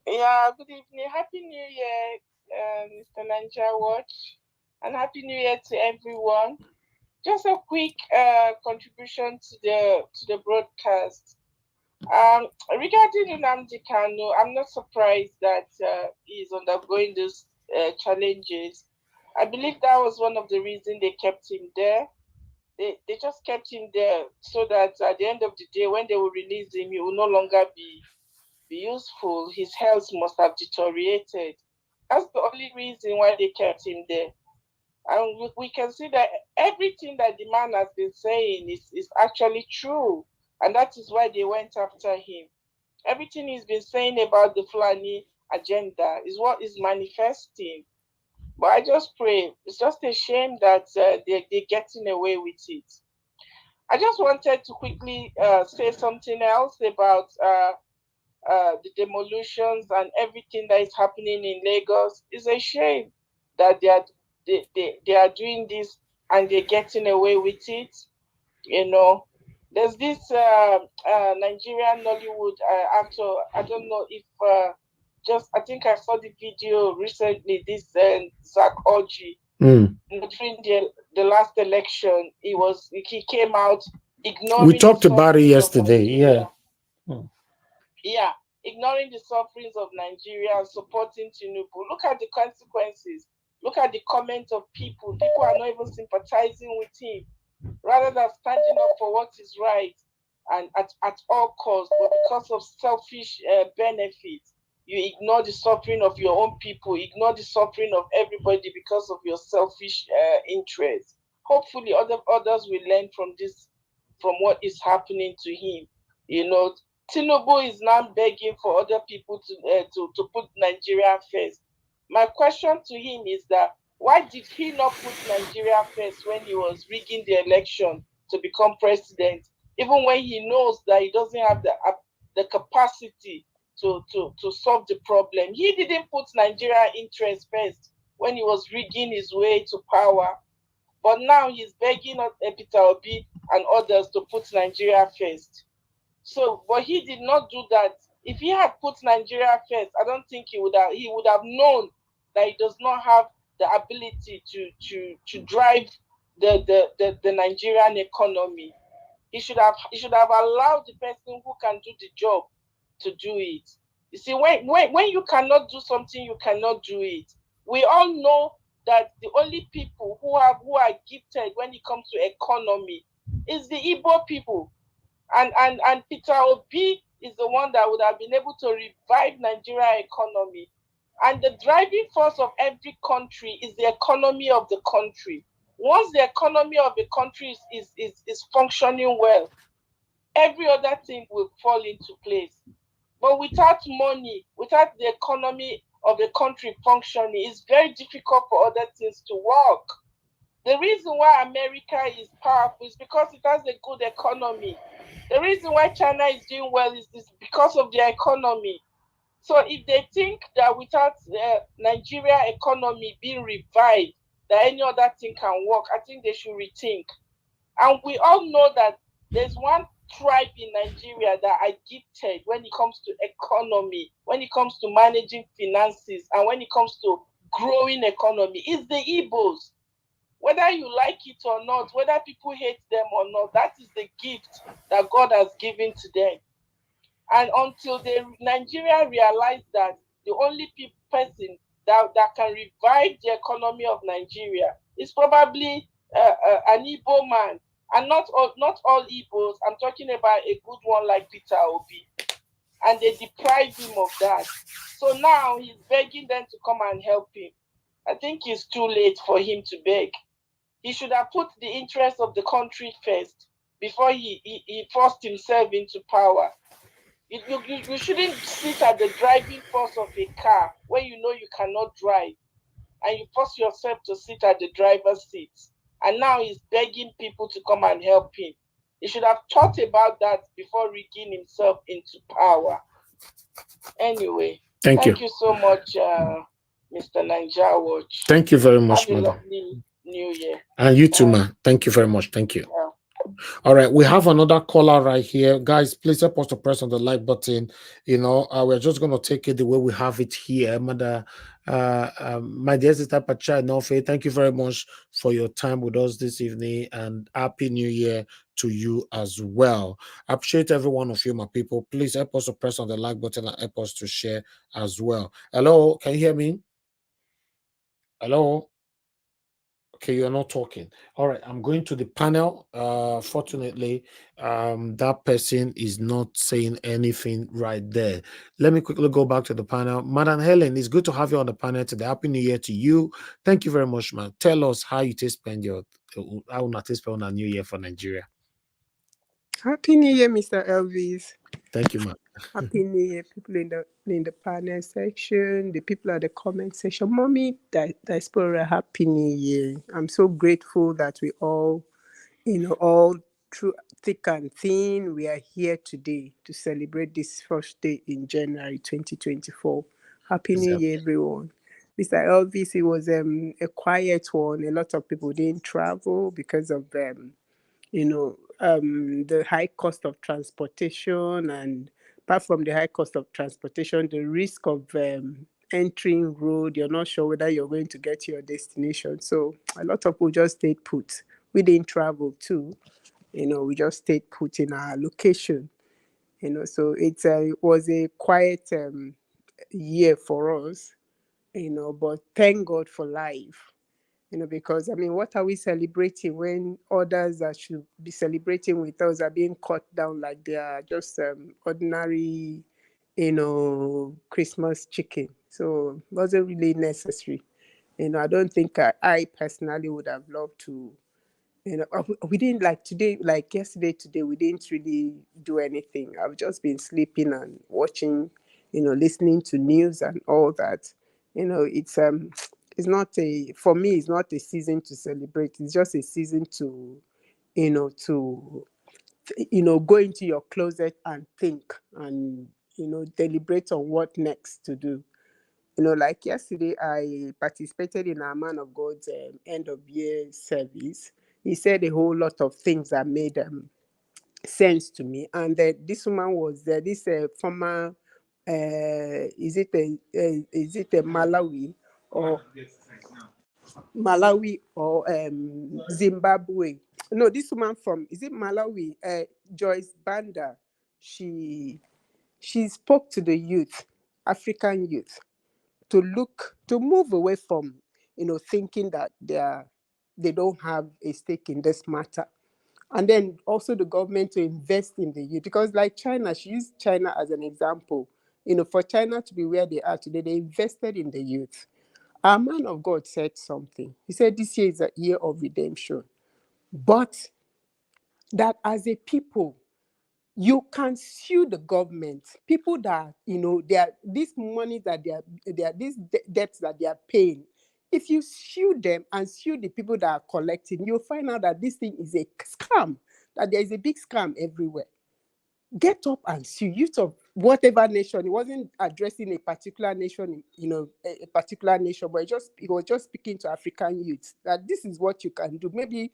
Yeah, good evening. Happy New Year, Mr. Nigeria Watch, and Happy New Year to everyone. Just a quick contribution to the broadcast. Regarding Nnamdi Kanu, I'm not surprised that he's undergoing these challenges. I believe that was one of the reasons they kept him there. They just kept him there so that at the end of the day, when they will release him, he will no longer be useful. His health must have deteriorated. That's the only reason why they kept him there. And we can see that everything that the man has been saying is actually true. And that is why they went after him. Everything he's been saying about the Fulani agenda is what is manifesting. But I just pray, it's just a shame that they're getting away with it. I just wanted to quickly say something else about the demolitions and everything that is happening in Lagos. It's a shame that they are doing this and they're getting away with it. You know, there's this Nigerian Nollywood actor. I don't know if I think I saw the video recently. This Zach Orji during the last election. He came out ignoring. We talked about it yesterday. Yeah. Yeah, ignoring the sufferings of Nigeria and supporting Tinubu. Look at the consequences. Look at the comments of people. People are not even sympathizing with him. Rather than standing up for what is right and at all costs, but because of selfish benefits, you ignore the suffering of your own people, ignore the suffering of everybody because of your selfish interests. Hopefully others will learn from this, from what is happening to him. You know, Tinubu is now begging for other people to put Nigeria first. My question to him is that why did he not put Nigeria first when he was rigging the election to become president, even when he knows that he doesn't have the capacity to solve the problem? He didn't put Nigeria interest first when he was rigging his way to power, but now he's begging Peter Obi and others to put Nigeria first. So, but he did not do that. If he had put Nigeria first, I don't think he would have known that he does not have the ability to drive the Nigerian economy. He should have allowed the person who can do the job to do it. You see, when you cannot do something, you cannot do it. We all know that the only people who are gifted when it comes to economy is the Igbo people. And Peter Obi is the one that would have been able to revive Nigeria economy. And the driving force of every country is the economy of the country. Once the economy of the country is functioning well, every other thing will fall into place. But without money, without the economy of the country functioning, it's very difficult for other things to work. The reason why America is powerful is because it has a good economy. The reason why China is doing well is because of their economy. So if they think that without Nigeria economy being revived, that any other thing can work, I think they should rethink. And we all know that there's one tribe in Nigeria that are gifted when it comes to economy, when it comes to managing finances, and when it comes to growing economy. It's the Igbos. Whether you like it or not, whether people hate them or not, that is the gift that God has given to them. And until Nigeria realize that the only person that can revive the economy of Nigeria is probably an Igbo man. And not all Igbos. I'm talking about a good one like Peter Obi. And they deprive him of that. So now he's begging them to come and help him. I think it's too late for him to beg. He should have put the interest of the country first before he forced himself into power. You shouldn't sit at the driving force of a car when you know you cannot drive, and you force yourself to sit at the driver's seat. And now he's begging people to come and help him. He should have thought about that before rigging himself into power. Anyway, Thank you. thank you so much, Mr. Niger Watch. Thank you very much, Have a madam. lovely New Year. And you too, ma. Thank you very much. Thank you. Yeah. All right, we have another caller right here. Guys, please help us to press on the like button. We're just going to take it the way we have it here. My dear sister Pacha Nofe, thank you very much for your time with us this evening, and Happy New Year to you as well. I appreciate every one of you, my people. Please help us to press on the like button and help us to share as well. Hello, can you hear me? Hello? Okay, you're not talking. All right, I'm going to the panel. Fortunately, that person is not saying anything right there. Let me quickly go back to the panel. Madam Helen, it's good to have you on the panel today. Happy New Year to you. Thank you very much, man. Tell us how you spend spend a New Year for Nigeria. Happy New Year, Mr. Elvis. Thank you, man. Happy New Year, people in the panel section, the people at the comment section. Mommy, Diaspora, Happy New Year. I'm so grateful that we all through thick and thin, we are here today to celebrate this first day in January 2024. Happy New Year, everyone. Mr. Elvis, it was a quiet one. A lot of people didn't travel because of the high cost of transportation, and apart from the high cost of transportation, the risk of entering road, you're not sure whether you're going to get to your destination. So a lot of people just stayed put. We didn't travel too. We just stayed put in our location. So it was a quiet year for us, but thank God for life. Because what are we celebrating when others that should be celebrating with us are being cut down like they are just ordinary, Christmas chicken? So it wasn't really necessary. I don't think I personally would have loved to, we didn't like today, like yesterday, today, we didn't really do anything. I've just been sleeping and watching, listening to news and all that. It's not for me, it's not a season to celebrate. It's just a season to go into your closet and think and deliberate on what next to do. Like yesterday, I participated in our Man of God's end of year service. He said a whole lot of things that made sense to me, and this woman was there. This former is it a Malawi or Zimbabwe? No, this woman from, is it Malawi? Joyce Banda. She spoke to the youth, African youth, to move away from thinking that they don't have a stake in this matter, and then also the government to invest in the youth, because like China, she used China as an example. For China to be where they are today, they invested in the youth. Our man of God said something. He said this year is a year of redemption, but that as a people, you can sue the government. People that they are this money that they are these debts that they are paying. If you sue them and sue the people that are collecting, you'll find out that this thing is a scam. That there is a big scam everywhere. Get up and sue. Youth of whatever nation. It wasn't addressing a particular nation, a particular nation, but it was just speaking to African youths that this is what you can do. Maybe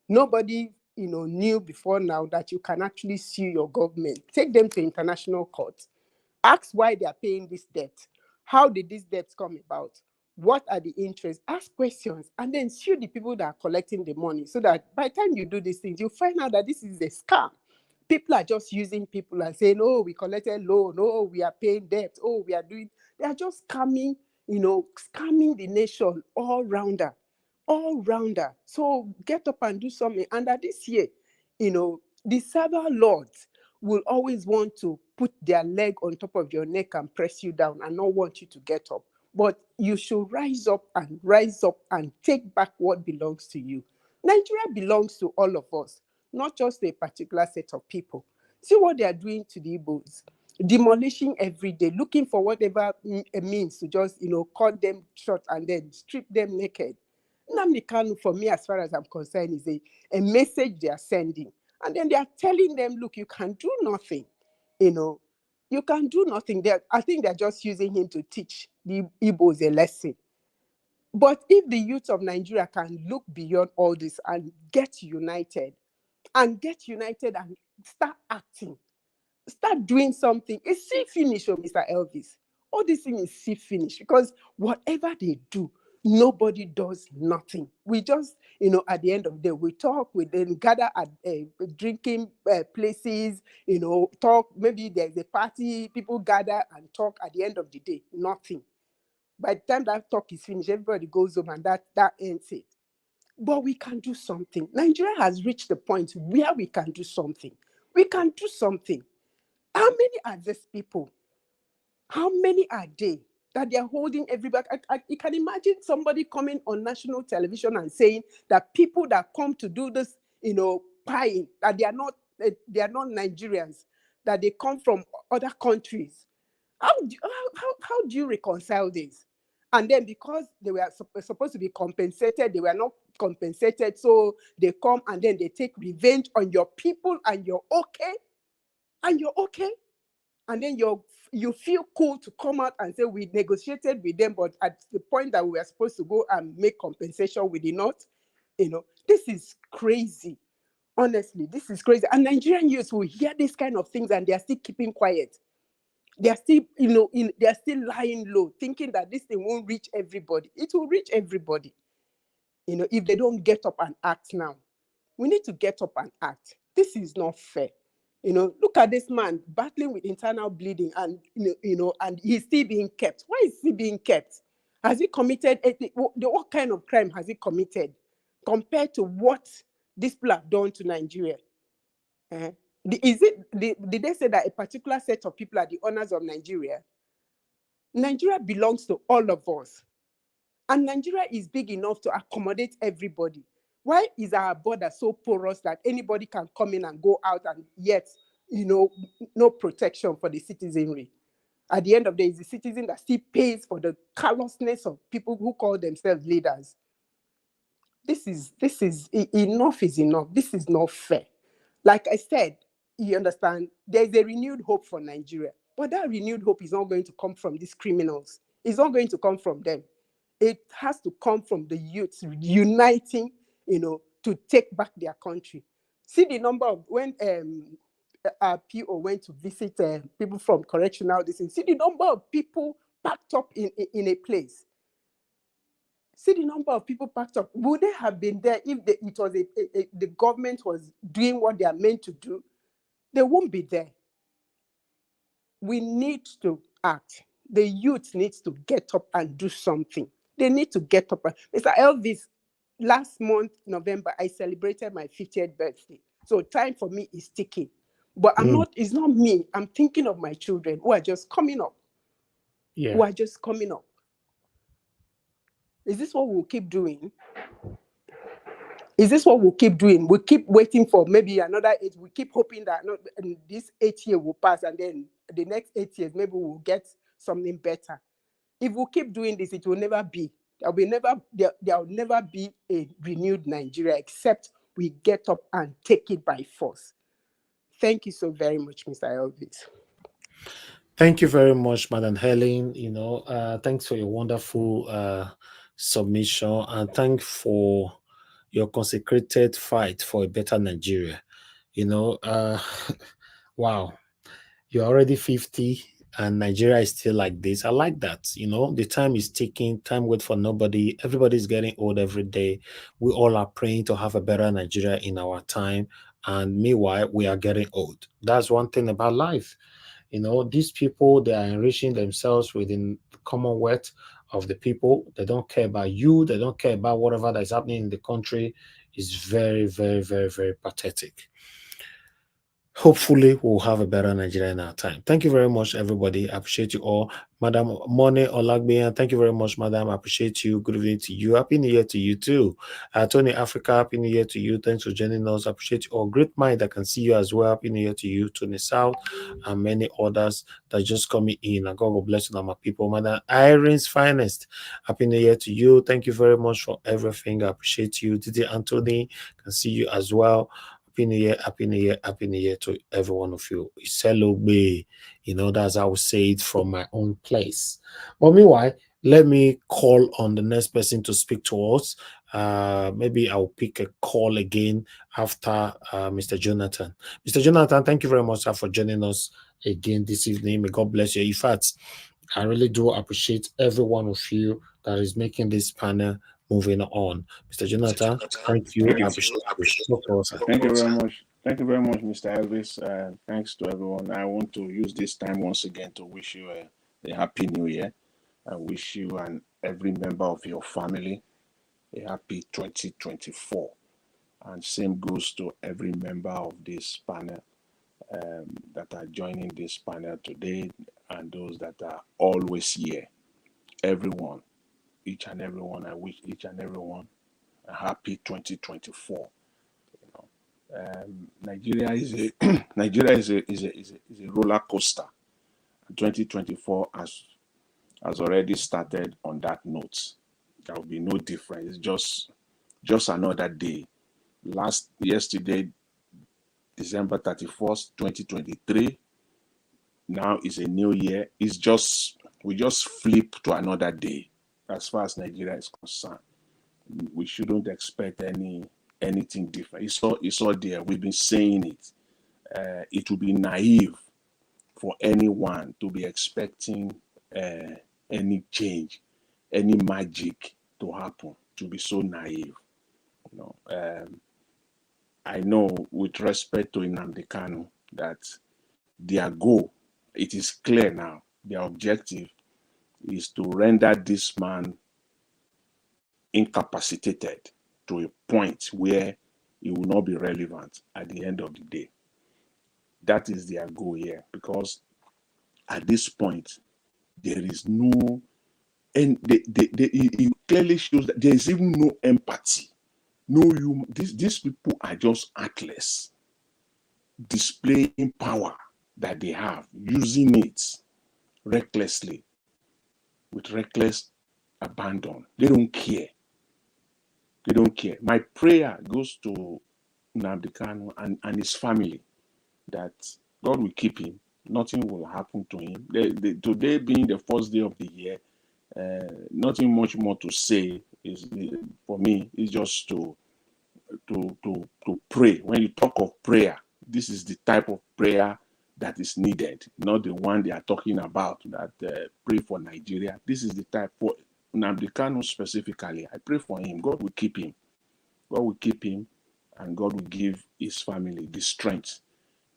nobody knew before now that you can actually sue your government. Take them to international court. Ask why they are paying this debt. How did these debts come about? What are the interests? Ask questions, and then sue the people that are collecting the money, so that by the time you do these things, you find out that this is a scam. People are just using people and saying, oh, we collected loan, oh, we are paying debt, oh, we are doing. They are just scamming, scamming the nation all rounder. So get up and do something. And that this year, the server lords will always want to put their leg on top of your neck and press you down and not want you to get up. But you should rise up and take back what belongs to you. Nigeria belongs to all of us, not just a particular set of people. See what they are doing to the Igbos. Demolishing every day, looking for whatever means to just, cut them short and then strip them naked. Nnamdi Kanu, for me, as far as I'm concerned, is a message they are sending. And then they are telling them, look, you can do nothing. You can do nothing. I think they're just using him to teach the Igbos a lesson. But if the youth of Nigeria can look beyond all this and get united and start acting, start doing something, it's see finish, Mr. Elvis. All this thing is see finish, because whatever they do, nobody does nothing. We just, at the end of the day, we talk, we then gather at drinking places, talk, maybe there's a party, people gather and talk. At the end of the day, nothing. By the time that talk is finished, everybody goes home and that ends it. But we can do something. Nigeria has reached the point where we can do something. We can do something. How many are these people? How many are they that they are holding everybody? You can imagine somebody coming on national television and saying that people that come to do this, buying, that they are not Nigerians, that they come from other countries. How do you reconcile this? And then because they were supposed to be compensated, they were not compensated, so they come and then they take revenge on your people, and you're okay? And then you feel cool to come out and say we negotiated with them, but at the point that we were supposed to go and make compensation, we did not. This is crazy. Honestly, this is crazy. And Nigerian youths will hear these kind of things and they are still keeping quiet. They are still, they are still lying low, thinking that this thing won't reach everybody. It will reach everybody. If they don't get up and act now. We need to get up and act. This is not fair. Look at this man battling with internal bleeding, and and he's still being kept. Why is he being kept? Has he committed what kind of crime has he committed compared to what these people have done to Nigeria? Did they say that a particular set of people are the owners of Nigeria? Nigeria belongs to all of us. And Nigeria is big enough to accommodate everybody. Why is our border so porous that anybody can come in and go out, and yet, no protection for the citizenry? At the end of the day, it's the citizen that still pays for the callousness of people who call themselves leaders. This is enough is enough. This is not fair. Like I said, you understand, there's a renewed hope for Nigeria. But that renewed hope is not going to come from these criminals. It's not going to come from them. It has to come from the youths uniting, to take back their country. See the number of, when our PO went to visit people from correctional, see the number of people packed up in a place. See the number of people packed up. Would they have been there if it was the government was doing what they are meant to do? They won't be there. We need to act. The youth needs to get up and do something. They need to get up. Mr. Elvis, last month, November, I celebrated my 50th birthday. So time for me is ticking. But it's not me. I'm thinking of my children who are just coming up. Yeah. Who are just coming up. Is this what we'll keep doing? Is this what we'll keep doing? We keep waiting for maybe another 8. We keep hoping that this 8 year will pass, and then the next 8 years, maybe we'll get something better. If we keep doing this, it will never be. There will never be a renewed Nigeria, except we get up and take it by force. Thank you so very much, Mr. Elvis. Thank you very much, Madam Helen. Thanks for your wonderful submission, and thanks for your consecrated fight for a better Nigeria. Wow, you're already 50 and Nigeria is still like this. I like that. The time is ticking, time waits for nobody. Everybody's getting old every day. We all are praying to have a better Nigeria in our time. And meanwhile, we are getting old. That's one thing about life. These people, they are enriching themselves within the commonwealth of the people. They don't care about you. They don't care about whatever that is happening in the country. It's very, very, very, very pathetic. hopefully we'll have a better Nigeria in our time. Thank you very much, everybody. I appreciate you all. Madam Mone Olagbiyan, thank you very much, Madam. I appreciate you. Good evening to you. Happy New Year to you too. Tony Africa, Happy New Year to you. Thanks for joining us. I appreciate you all. Great mind. I can see you as well. Happy New Year to you, Tony South, and many others that just coming in. And God will bless you, my people. Madam Irene's finest. Happy New Year to you. Thank you very much for everything. I appreciate you. Didi Anthony, can see you as well. Happy New Year, Happy New Year, Happy New Year to every one of you. Iselogbe, that's how I would say it from my own place. But meanwhile, let me call on the next person to speak to us. Maybe I'll pick a call again after Mr. Jonathan. Mr. Jonathan, thank you very much, sir, for joining us again this evening. May God bless you. In fact, I really do appreciate every one of you that is making this panel moving on. Mr. Jonathan, thank you. I appreciate you. Thank you very much. Thank you very much, Mr. Elvis. Thanks to everyone. I want to use this time once again to wish you a happy new year. I wish you and every member of your family a happy 2024. And same goes to every member of this panel that are joining this panel today and those that are always here. Everyone, each and every one, I wish each and every one a happy 2024. Nigeria is a roller coaster. 2024 has already started on that note. There will be no difference. It's just another day. Yesterday, December 31st, 2023. Now is a new year. We just flip to another day as far as Nigeria is concerned. We shouldn't expect anything different. It's all there. We've been saying it. It would be naive for anyone to be expecting any change, any magic to happen. To be so naive. I know with respect to Nnamdi Kanu that their goal, it is clear now, their objective is to render this man incapacitated to a point where he will not be relevant at the end of the day. That is their goal here, because at this point, there is no, and it clearly shows that there is even no empathy. No human. These people are just heartless, displaying power that they have, using it recklessly, with reckless abandon. They don't care. They don't care. My prayer goes to Nnamdi Kanu and his family, that God will keep him. Nothing will happen to him. Today being the first day of the year, nothing much more to say. Is for me is just to pray. When you talk of prayer, this is the type of prayer that is needed, not the one they are talking about, that pray for Nigeria. This is the type for Nnamdi Kanu specifically. I pray for him. God will keep him. God will keep him, and God will give his family the strength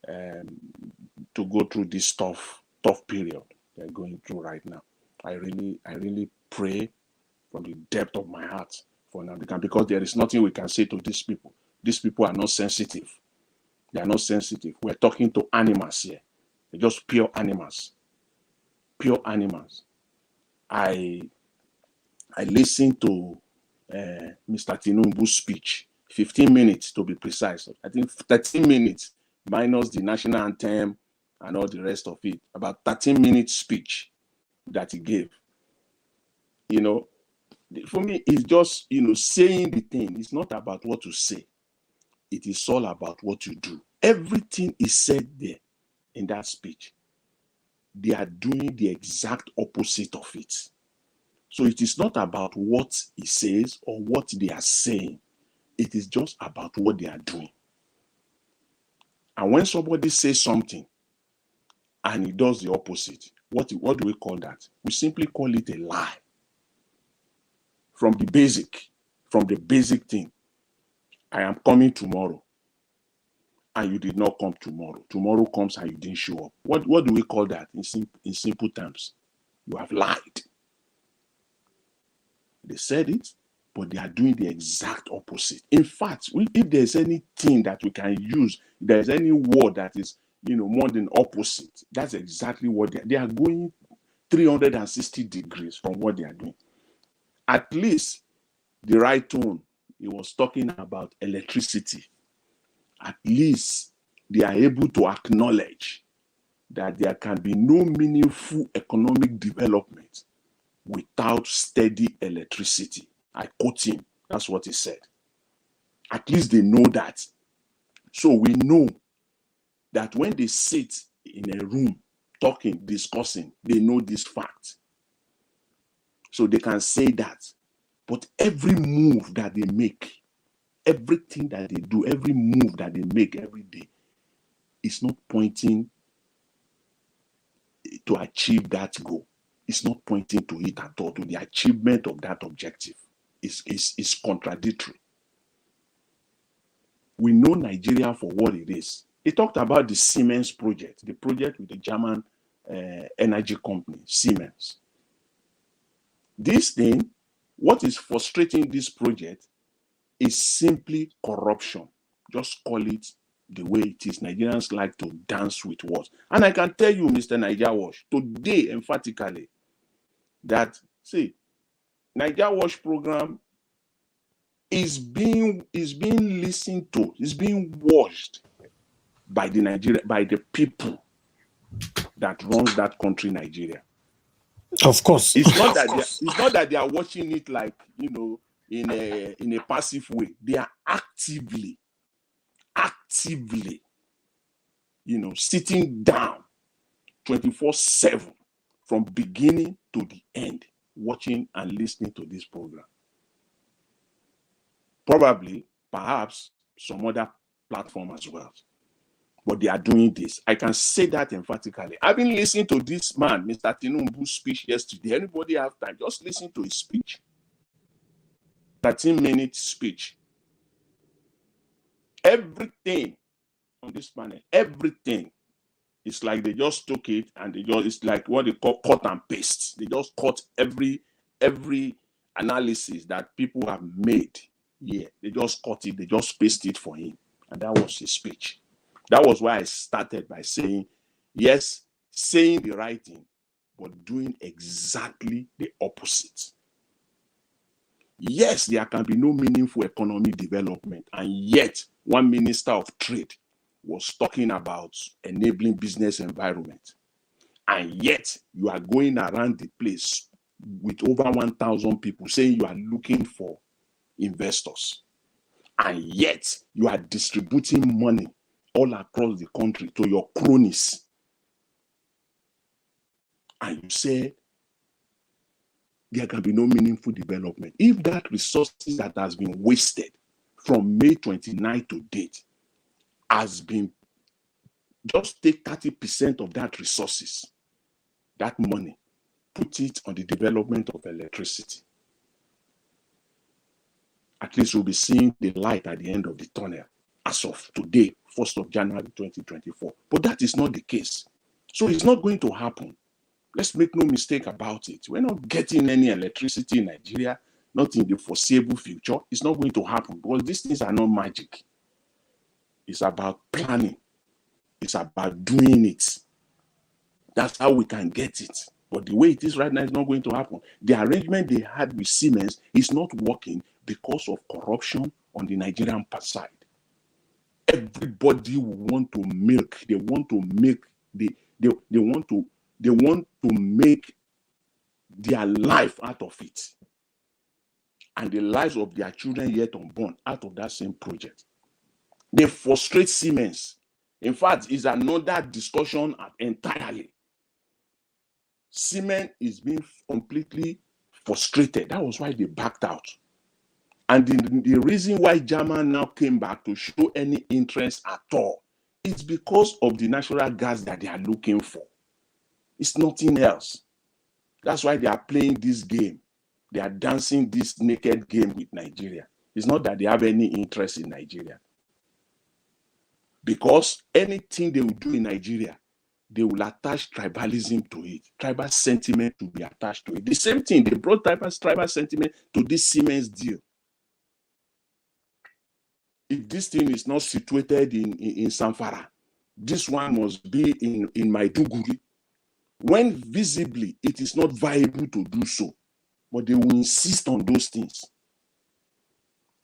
to go through this tough period they're going through right now. I really pray from the depth of my heart for Nnamdi Kanu, because there is nothing we can say to these people. These people are not sensitive. They are not sensitive. We're talking to animals here. They're just pure animals. Pure animals. I listened to Mr. Tinubu's speech, 15 minutes to be precise. I think 13 minutes minus the national anthem and all the rest of it. About 13-minute speech that he gave. For me, it's just, saying the thing. It's not about what to say. It is all about what you do. Everything is said there in that speech. They are doing the exact opposite of it. So it is not about what he says or what they are saying. It is just about what they are doing. And when somebody says something and he does the opposite, what do we call that? We simply call it a lie. From the basic thing. I am coming tomorrow, and you did not come tomorrow. Tomorrow comes and you didn't show up. What do we call that in simple terms? You have lied. They said it, but they are doing the exact opposite. In fact, if there's anything that we can use, there's any word that is, more than opposite, that's exactly what they are going 360 degrees from what they are doing. At least the right tone, he was talking about electricity. At least they are able to acknowledge that there can be no meaningful economic development without steady electricity. I quote him. That's what he said. At least they know that. So we know that when they sit in a room talking, discussing, they know this fact. So they can say that. But every move that they make, everything that they do, every move that they make every day is not pointing to achieve that goal. It's not pointing to it at all, to the achievement of that objective. It's contradictory. We know Nigeria for what it is. He talked about the Siemens project, the project with the German energy company, Siemens. This thing, what is frustrating this project is simply corruption. Just call it the way it is. Nigerians like to dance with words. And I can tell you, Mr. Niger Watch, today emphatically, that, see, Niger Watch program is being listened to, is being watched by the people that runs that country, Nigeria. Of course. It's not that they are watching it like, in a passive way. They are actively, sitting down 24/7 from beginning to the end, watching and listening to this program. Probably, perhaps, some other platform as well. But they are doing this. I can say that emphatically. I've been listening to this man, Mr. Tinubu's speech yesterday. Anybody have time? Just listen to his speech. 13-minute speech. Everything on this planet, everything, it's like they just took it and it's like what they call cut and paste. They just cut every analysis that people have made. Yeah, they just cut it, they just pasted it for him. And that was his speech. That was why I started by saying, yes, saying the right thing, but doing exactly the opposite. Yes, there can be no meaningful economic development, and yet one minister of trade was talking about enabling business environment. And yet you are going around the place with over 1,000 people saying you are looking for investors. And yet you are distributing money all across the country to your cronies. And you say there can be no meaningful development. If that resources that has been wasted from May 29 to date has been, just take 30% of that resources, that money, put it on the development of electricity. At least we'll be seeing the light at the end of the tunnel as of today, 1st of January 2024. But that is not the case. So it's not going to happen. Let's make no mistake about it. We're not getting any electricity in Nigeria, not in the foreseeable future. It's not going to happen because these things are not magic. It's about planning. It's about doing it. That's how we can get it. But the way it is right now is not going to happen. The arrangement they had with Siemens is not working because of corruption on the Nigerian side. Everybody will want to milk. They want to make they want to make their life out of it, and the lives of their children yet unborn out of that same project. They frustrate Siemens. In fact, it's another discussion entirely. Siemens is being completely frustrated. That was why they backed out. And the reason why German now came back to show any interest at all is because of the natural gas that they are looking for. It's nothing else. That's why they are playing this game. They are dancing this naked game with Nigeria. It's not that they have any interest in Nigeria. Because anything they will do in Nigeria, they will attach tribalism to it. Tribal sentiment to be attached to it. The same thing, they brought tribal sentiment to this Siemens deal. if this thing is not situated in Samfara, this one must be in Maiduguri, when visibly it is not viable to do so. But they will insist on those things.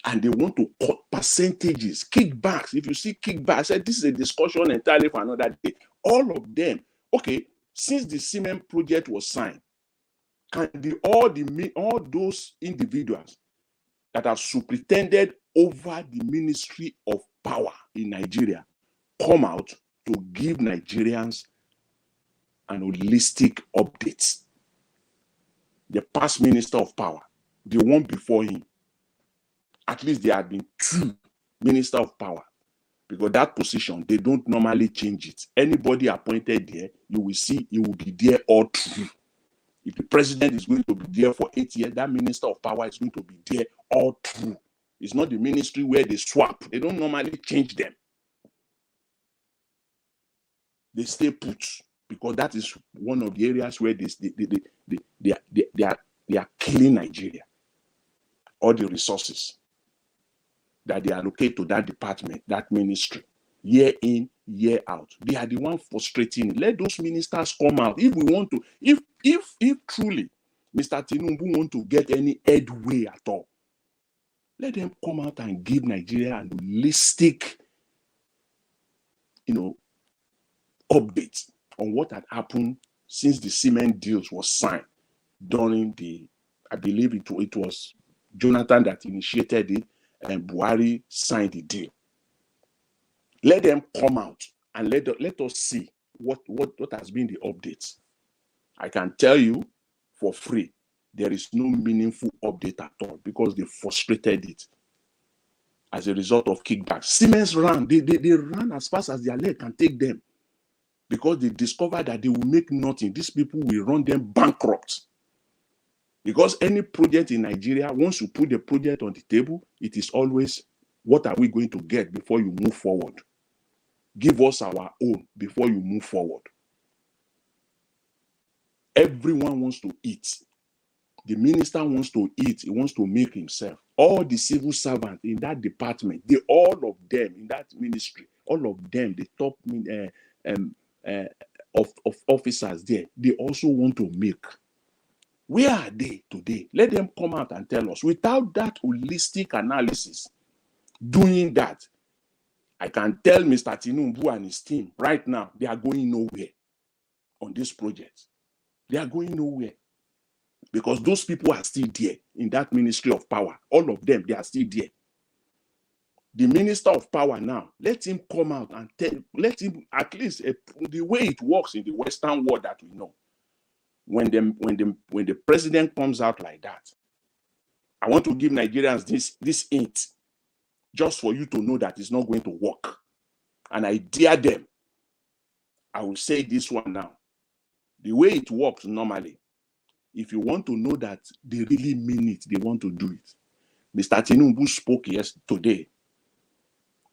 And they want to cut percentages, kickbacks. If you see kickbacks, I said this is a discussion entirely for another day. All of them, okay, since the cement project was signed, can all those individuals that are superintended over the Ministry of Power in Nigeria come out to give Nigerians an holistic update? The past Minister of Power, the one before him, at least there had been 2 Minister of Power, because that position, they don't normally change it. Anybody appointed there, you will see it will be there all through. If the president is going to be there for 8 years, that Minister of Power is going to be there all through. It's not the ministry where they swap. They don't normally change them. They stay put, because that is one of the areas where they are killing Nigeria. All the resources that they allocate to that department, that ministry, year in, year out. They are the ones frustrating. Let those ministers come out. If we want to, if truly Mr. Tinubu want to get any headway at all, let them come out and give Nigeria an holistic, update on what had happened since the cement deals was signed during I believe it was Jonathan that initiated it, and Buhari signed the deal. Let them come out and let us see what has been the updates. I can tell you for free, there is no meaningful update at all, because they frustrated it as a result of kickbacks. Siemens ran, they ran as fast as their leg can take them, because they discovered that they will make nothing. These people will run them bankrupt. Because any project in Nigeria, once you put the project on the table, it is always, what are we going to get before you move forward? Give us our own before you move forward. Everyone wants to eat. The minister wants to eat. He wants to make himself. All the civil servants in that department, all of them in that ministry, all of them, the top of officers there, they also want to make. Where are they today? Let them come out and tell us. Without that holistic analysis, doing that, I can tell Mr. Tinubu and his team right now, they are going nowhere on this project. They are going nowhere, because those people are still there in that Ministry of Power. All of them, they are still there. The Minister of Power now, let him come out and let him, at least the way it works in the Western world that we know. When the president comes out like that, I want to give Nigerians this hint, just for you to know that it's not going to work. And I dare them. I will say this one now. The way it works normally, if you want to know that they really mean it, they want to do it. Mr. Tinubu spoke yesterday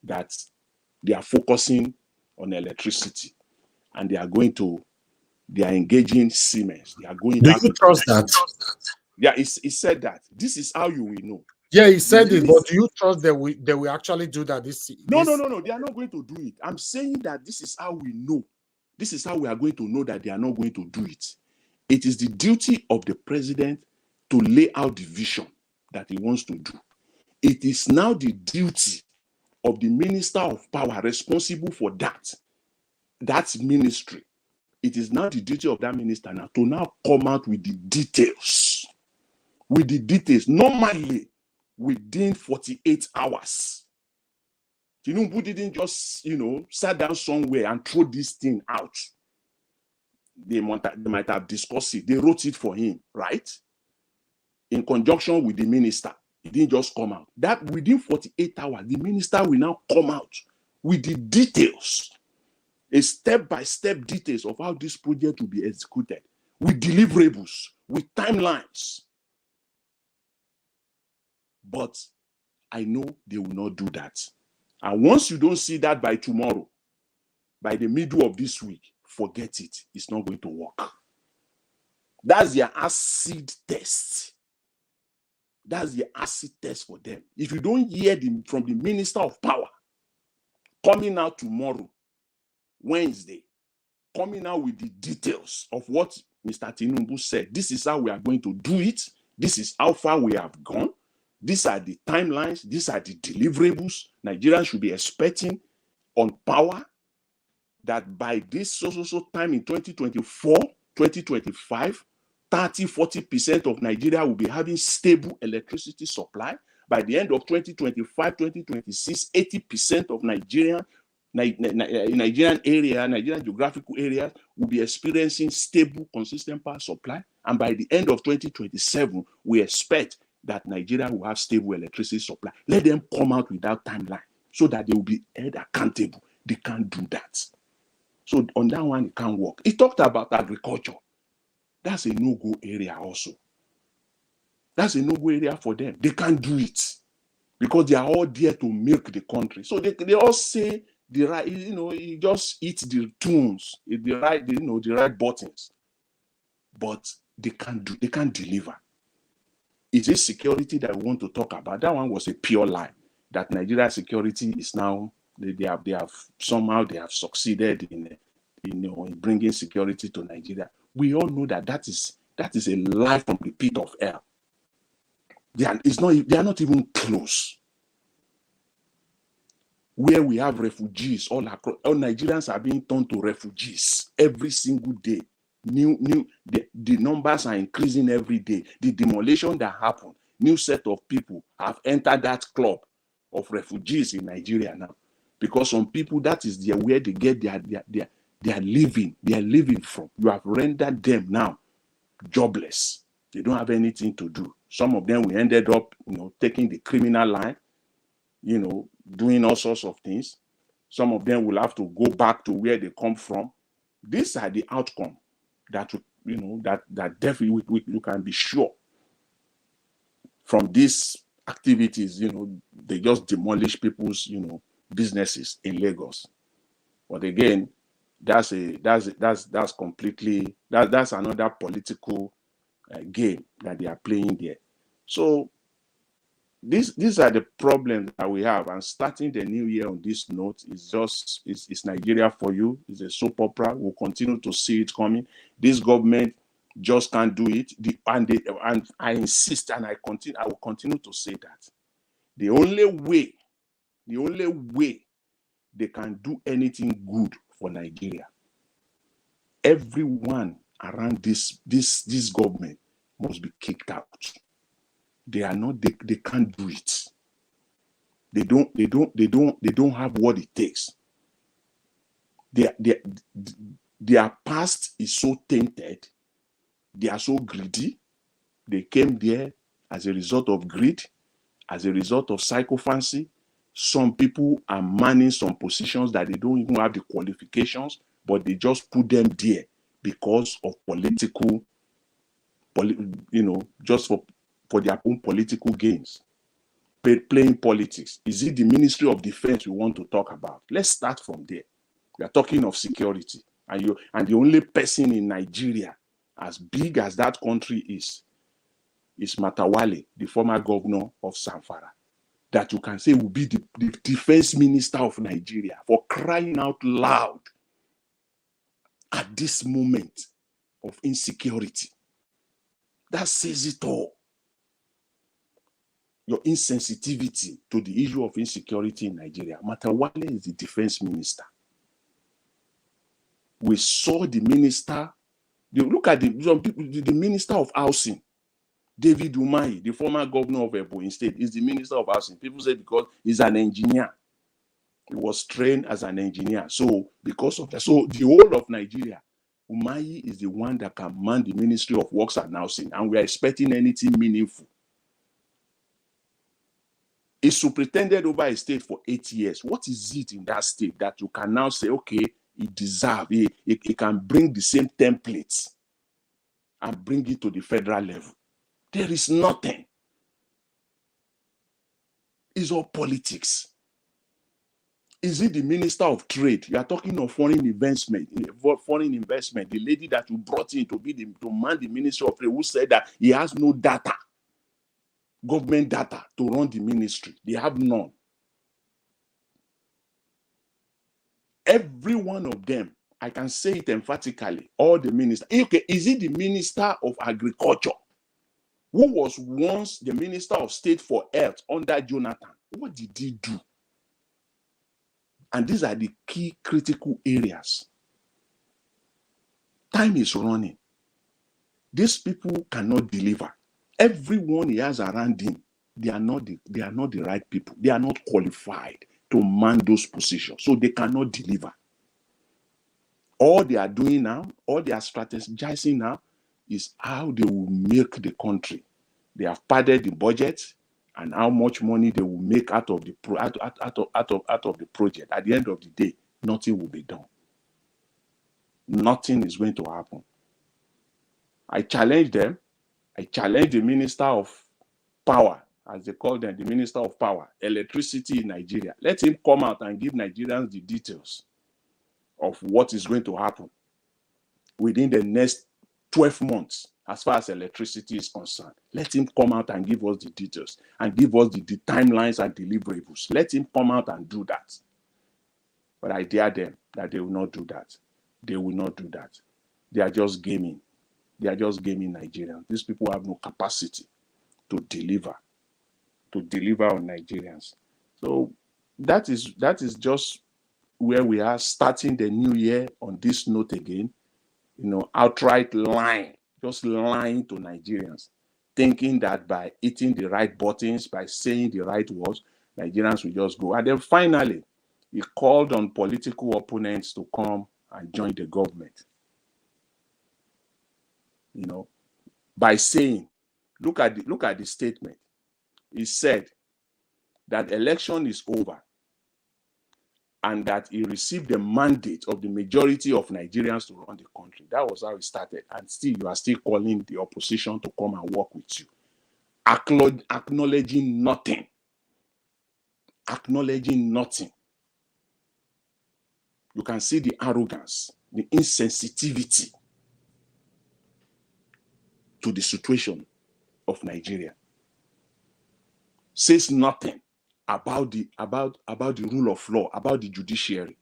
that they are focusing on electricity, and they are engaging Siemens. They are going Do back. you trust that? Yeah, he said that. This is how you will know. Yeah, he said it, but do you trust that they will actually do that? No. They are not going to do it. I'm saying that this is how we know. This is how we are going to know that they are not going to do it. It is the duty of the president to lay out the vision that he wants to do. It is now the duty of the Minister of Power responsible for that ministry. It is now the duty of that minister now to now come out with the details. With the details, normally within 48 hours. Tinubu didn't just, sit down somewhere and throw this thing out. They might have discussed it. They wrote it for him, right? In conjunction with the minister. It didn't just come out. That within 48 hours, the minister will now come out with the details, a step-by-step details of how this project will be executed, with deliverables, with timelines. But I know they will not do that. And once you don't see that by tomorrow, by the middle of this week, forget it. It's not going to work. That's their acid test. That's the acid test for them. If you don't hear from the Minister of Power coming out tomorrow, Wednesday, coming out with the details of what Mr. Tinubu said, this is how we are going to do it. This is how far we have gone. These are the timelines. These are the deliverables Nigerians should be expecting on power, that by this so time in 2024, 2025, 30-40% of Nigeria will be having stable electricity supply. By the end of 2025, 2026, 80% of Nigerian geographical areas will be experiencing stable, consistent power supply. And by the end of 2027, we expect that Nigeria will have stable electricity supply. Let them come out with that timeline so that they will be held accountable. They can't do that. So on that one, it can't work. He talked about agriculture. That's a no-go area also. That's a no-go area for them. They can't do it because they are all there to milk the country. So they all say the right, you just eat the tunes, the right buttons. But they can't deliver. Is it security that we want to talk about? That one was a pure lie. That Nigeria security is now, they have succeeded in bringing security to Nigeria. We all know that is a lie from the pit of hell. They are not even close. Where we have refugees all across, all Nigerians are being turned to refugees every single day. The numbers are increasing every day. The demolition that happened, new set of people have entered that club of refugees in Nigeria now, because some people, that is where they get their living from. You have rendered them now jobless. They don't have anything to do. Some of them, we ended up taking the criminal line, doing all sorts of things. Some of them will have to go back to where they come from. These are the outcome that that definitely we can be sure from these activities. They just demolish people's businesses in Lagos. But again, that's completely that's another political game that they are playing there. So these are the problems that we have. And starting the new year on this note is Nigeria for you. It's a soap opera. We'll continue to see it coming. This government just can't do it. And I insist, and I will continue to say that the only way they can do anything good for Nigeria, everyone around this government must be kicked out. They can't do it. They don't have what it takes. Their past is so tainted. They are so greedy. They came there as a result of greed, as a result of sycophancy. Some people are manning some positions that they don't even have the qualifications, but they just put them there because of political, just for their own political gains. Playing politics. Is it the Ministry of Defense we want to talk about? Let's start from there. We are talking of security. And the only person in Nigeria, as big as that country is Matawale, the former governor of Zamfara, that you can say will be the defense minister of Nigeria, for crying out loud at this moment of insecurity. That says it all. Your insensitivity to the issue of insecurity in Nigeria. Matawale is the defense minister. We saw the minister. Look at the minister of housing, David Umahi, the former governor of Ebonyi State, is the minister of housing. People say because he's an engineer. He was trained as an engineer. So because of that, so the whole of Nigeria, Umahi is the one that can man the Ministry of Works and Housing, and we are expecting anything meaningful. He superintended over a state for 8 years. What is it in that state that you can now say, okay, he deserves, he can bring the same templates and bring it to the federal level? There is nothing. It's all politics. Is it the Minister of Trade? You are talking of foreign investment. The lady that you brought in to man the Minister of Trade, who said that he has no data. government data to run the ministry. They have none. Every one of them, I can say it emphatically, all the ministers. Okay, is it the Minister of Agriculture, who was once the Minister of State for Health under Jonathan? What did he do? And these are the key critical areas. Time is running. These people cannot deliver. Everyone he has around him, they are not the right people. They are not qualified to man those positions. So they cannot deliver. All they are doing now, all they are strategizing now, is how they will make the country. They have padded the budget and how much money they will make out of the project. At the end of the day, nothing will be done. Nothing is going to happen. I challenge them. I challenge the Minister of Power, as they call them, the Minister of Power, Electricity in Nigeria. Let him come out and give Nigerians the details of what is going to happen within the next 12 months as far as electricity is concerned. Let him come out and give us the details and give us the timelines and deliverables. Let him come out and do that. But I dare them that they will not do that. They will not do that. They are just gaming. They are just gaming Nigerians. These people have no capacity to deliver on Nigerians. So that is just where we are starting the new year on this note again. Outright lying, just lying to Nigerians, thinking that by hitting the right buttons, by saying the right words, Nigerians will just go. And then finally, he called on political opponents to come and join the government. By saying, look at the statement. He said that election is over and that he received the mandate of the majority of Nigerians to run the country. That was how it started. And still, you are still calling the opposition to come and work with you. Acknowledging nothing. Acknowledging nothing. You can see the arrogance, the insensitivity to the situation of Nigeria. Says nothing about the rule of law, about the judiciary.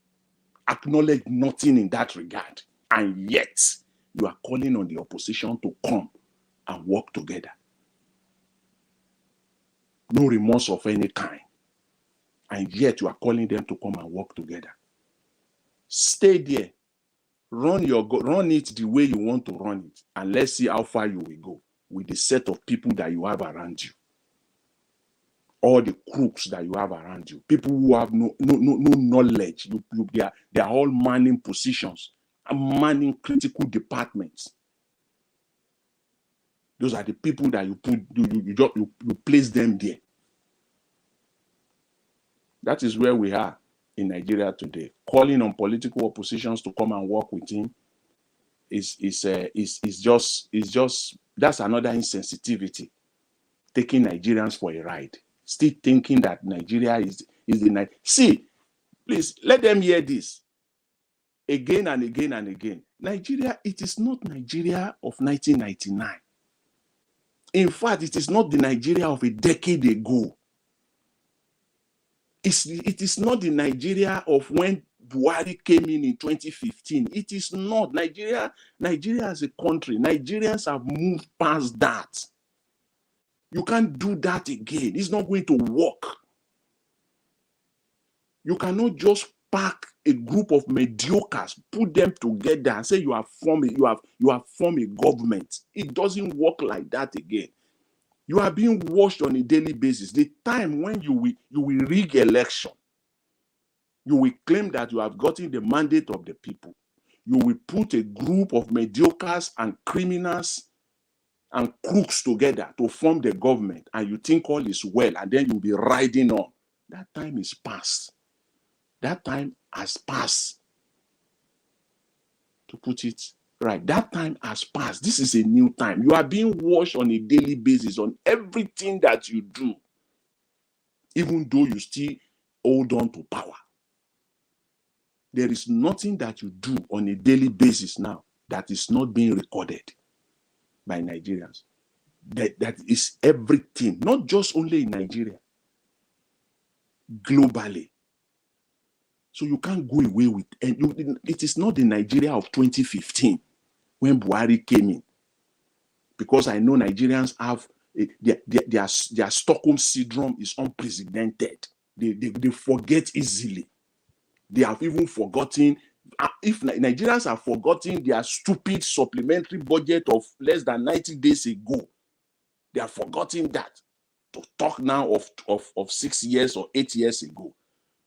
Acknowledge nothing in that regard. And yet, you are calling on the opposition to come and work together. No remorse of any kind. And yet, you are calling them to come and work together. Stay there. Run it the way you want to run it. And let's see how far you will go with the set of people that you have around you. All the crooks that you have around you, people who have no knowledge, they are all manning positions and manning critical departments. Those are the people that you place them there. That is where we are in Nigeria today. Calling on political oppositions to come and work with him is just that's another insensitivity. Taking Nigerians for a ride. Still thinking that Nigeria is the night. See, please let them hear this again and again and again. Nigeria, it is not Nigeria of 1999. In fact, it is not the Nigeria of a decade ago. It is not the Nigeria of when Buhari came in 2015. It is not. Nigeria as a country, Nigerians have moved past that. You can't do that again. It's not going to work. You cannot just pack a group of mediocres, put them together and say you have formed a government. It doesn't work like that again. You are being watched on a daily basis. The time when you will rig election, you will claim that you have gotten the mandate of the people. You will put a group of mediocres and criminals and crooks together to form the government, and you think all is well, and then you'll be riding on. That time is past. That time has passed. To put it right, that time has passed. This is a new time. You are being watched on a daily basis on everything that you do, even though you still hold on to power. There is nothing that you do on a daily basis now that is not being recorded by Nigerians. that is everything, not just only in Nigeria, globally. So you can't go away with, and it is not the Nigeria of 2015 when Buhari came in, because I know Nigerians have their Stockholm syndrome is unprecedented. They forget easily. They have even forgotten. If Nigerians have forgotten their stupid supplementary budget of less than 90 days ago, they have forgotten that. To talk now of 6 years or 8 years ago,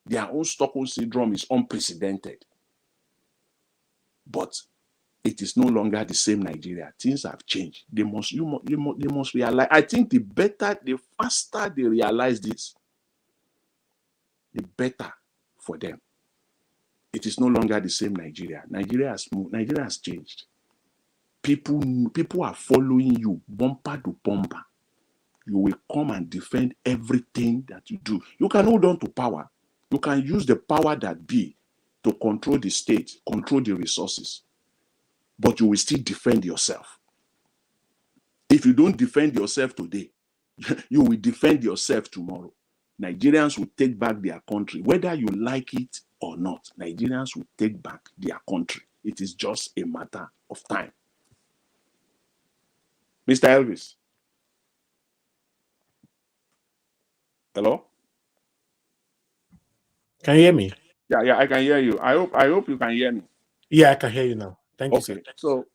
their own Stockholm syndrome is unprecedented. But it is no longer the same Nigeria. Things have changed. They must realize. I think the faster they realize this, the better for them. It is no longer the same Nigeria. Nigeria has moved. Nigeria has changed. People are following you, bumper to bumper. You will come and defend everything that you do. You can hold on to power. You can use the power that be to control the state, control the resources. But you will still defend yourself. If you don't defend yourself today, you will defend yourself tomorrow. Nigerians will take back their country. Whether you like it or not, Nigerians will take back their country. It is just a matter of time. Mr. Elvis. Hello? Can you hear me? Yeah, I can hear you. I hope you can hear me. Yeah, I can hear you now. Thank you, sir. So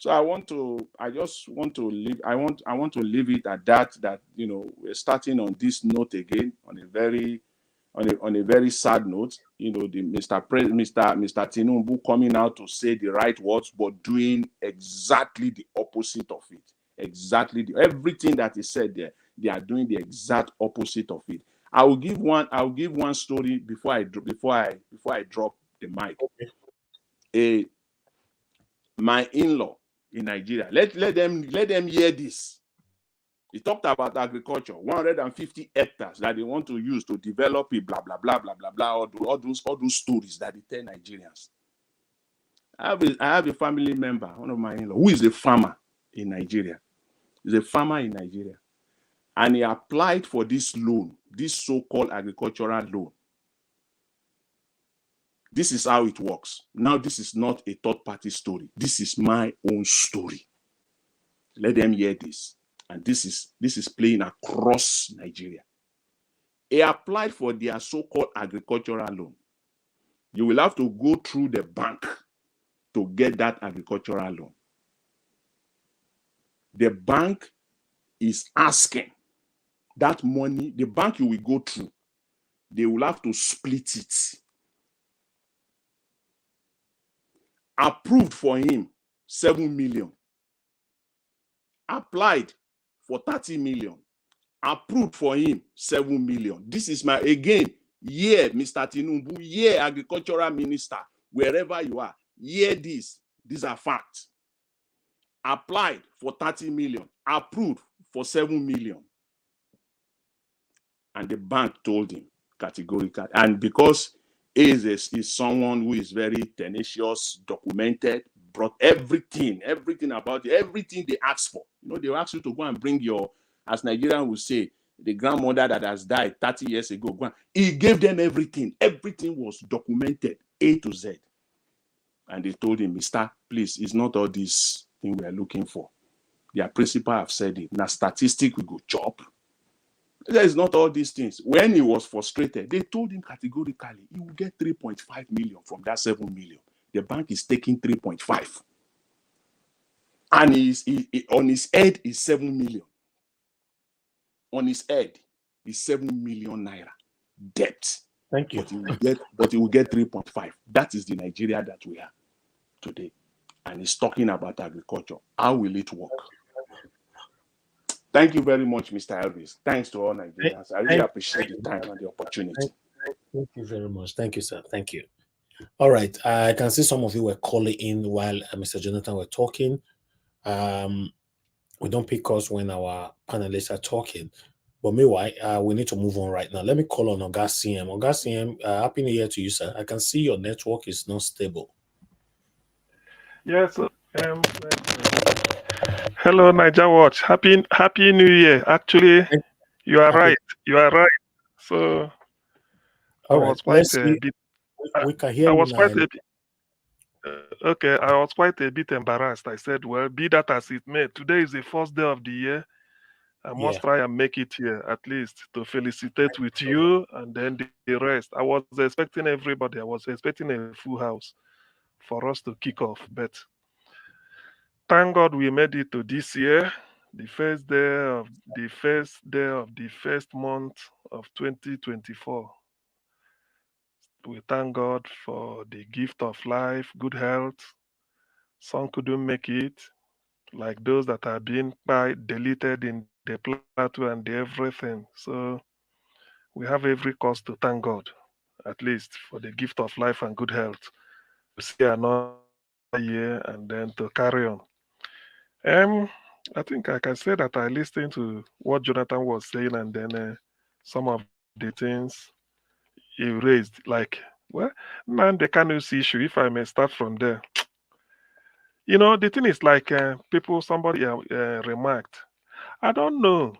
I just want to leave. I want to leave it at that. That we're starting on this note again on a very sad note. The Mr. Tinubu coming out to say the right words, but doing exactly the opposite of it. Exactly everything that is said there, they are doing the exact opposite of it. I'll give one story before I drop the mic. Okay. My in-law in Nigeria. Let them hear this. He talked about agriculture, 150 hectares that they want to use to develop it, blah blah blah blah blah blah. All those stories that they tell Nigerians. I have a family member, one of my in-law, who is a farmer in Nigeria. He's a farmer in Nigeria, and he applied for this loan, this so-called agricultural loan. This is how it works. Now, this is not a third-party story. This is my own story. Let them hear this. And this is playing across Nigeria. He applied for their so-called agricultural loan. You will have to go through the bank to get that agricultural loan. The bank is asking that money, the bank you will go through, they will have to split it. Approved for him 7 million. Applied for 30 million. Approved for him 7 million. This is Mr. Tinubu, agricultural minister, wherever you are, this. These are facts. Applied for 30 million. Approved for 7 million. And the bank told him categorically. And because he is someone who is very tenacious, documented, brought everything about it, everything they asked for. They ask you to go and bring your, as Nigerian would say, the grandmother that has died 30 years ago. He gave them everything. Everything was documented, A to Z. And they told him, Mister, please, it's not all this thing we are looking for. Their principal have said it. Now, statistic we go chop. There is not all these things. When he was frustrated, they told him categorically he will get 3.5 million from that 7 million. The bank is taking 3.5. And on his head is 7 million. On his head is 7 million naira debt. Thank you. But he will get 3.5. That is the Nigeria that we are today. And he's talking about agriculture. How will it work? Thank you very much, Mr. Elvis. Thanks to all Nigerians. I really appreciate the time and the opportunity. Thank you very much. Thank you, sir. Thank you. All right. I can see some of you were calling in while Mr. Jonathan were talking. We don't pick calls when our panelists are talking. But meanwhile, we need to move on right now. Let me call on Oga CM. Oga CM, happy New Year to you, sir. I can see your network is not stable. Yes. Hello, Niger Watch. Happy New Year. Actually, you are Happy. right. You are right. So I All right. was quite Let's a see. bit. We can I hear you was now. quite a bit. Okay, I was quite a bit embarrassed. I said, "Well, be that as it may, today is the first day of the year. I must Yeah. try and make it here at least to felicitate with you and then the rest." I was expecting everybody. I was expecting a full house for us to kick off, but thank God we made it to this year, the first month of 2024. We thank God for the gift of life, good health. Some couldn't make it, like those that are being deleted in the Plateau and the everything. So we have every cause to thank God, at least for the gift of life and good health, to see another year and then to carry on. Um, I think I can say that I listened to what Jonathan was saying, and then some of the things he raised, like, well, man, the Kanu's issue. If I may start from there, the thing is like somebody remarked. I don't know.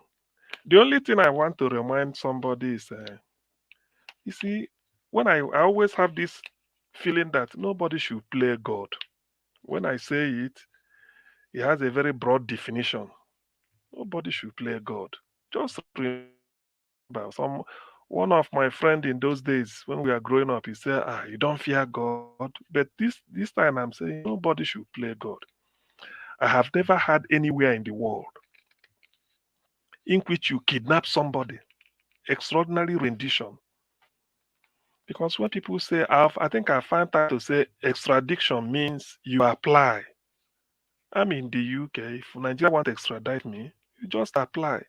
The only thing I want to remind somebody is, you see, when I always have this feeling that nobody should play God. When I say it has a very broad definition. Nobody should play God. Just remember, one of my friend in those days when we are growing up, he said, "You don't fear God." But this time I'm saying nobody should play God. I have never had anywhere in the world in which you kidnap somebody, extraordinary rendition. Because when people say, I think I find out to say extradition means you apply. I'm in the UK. If Nigeria want to extradite me, you just apply.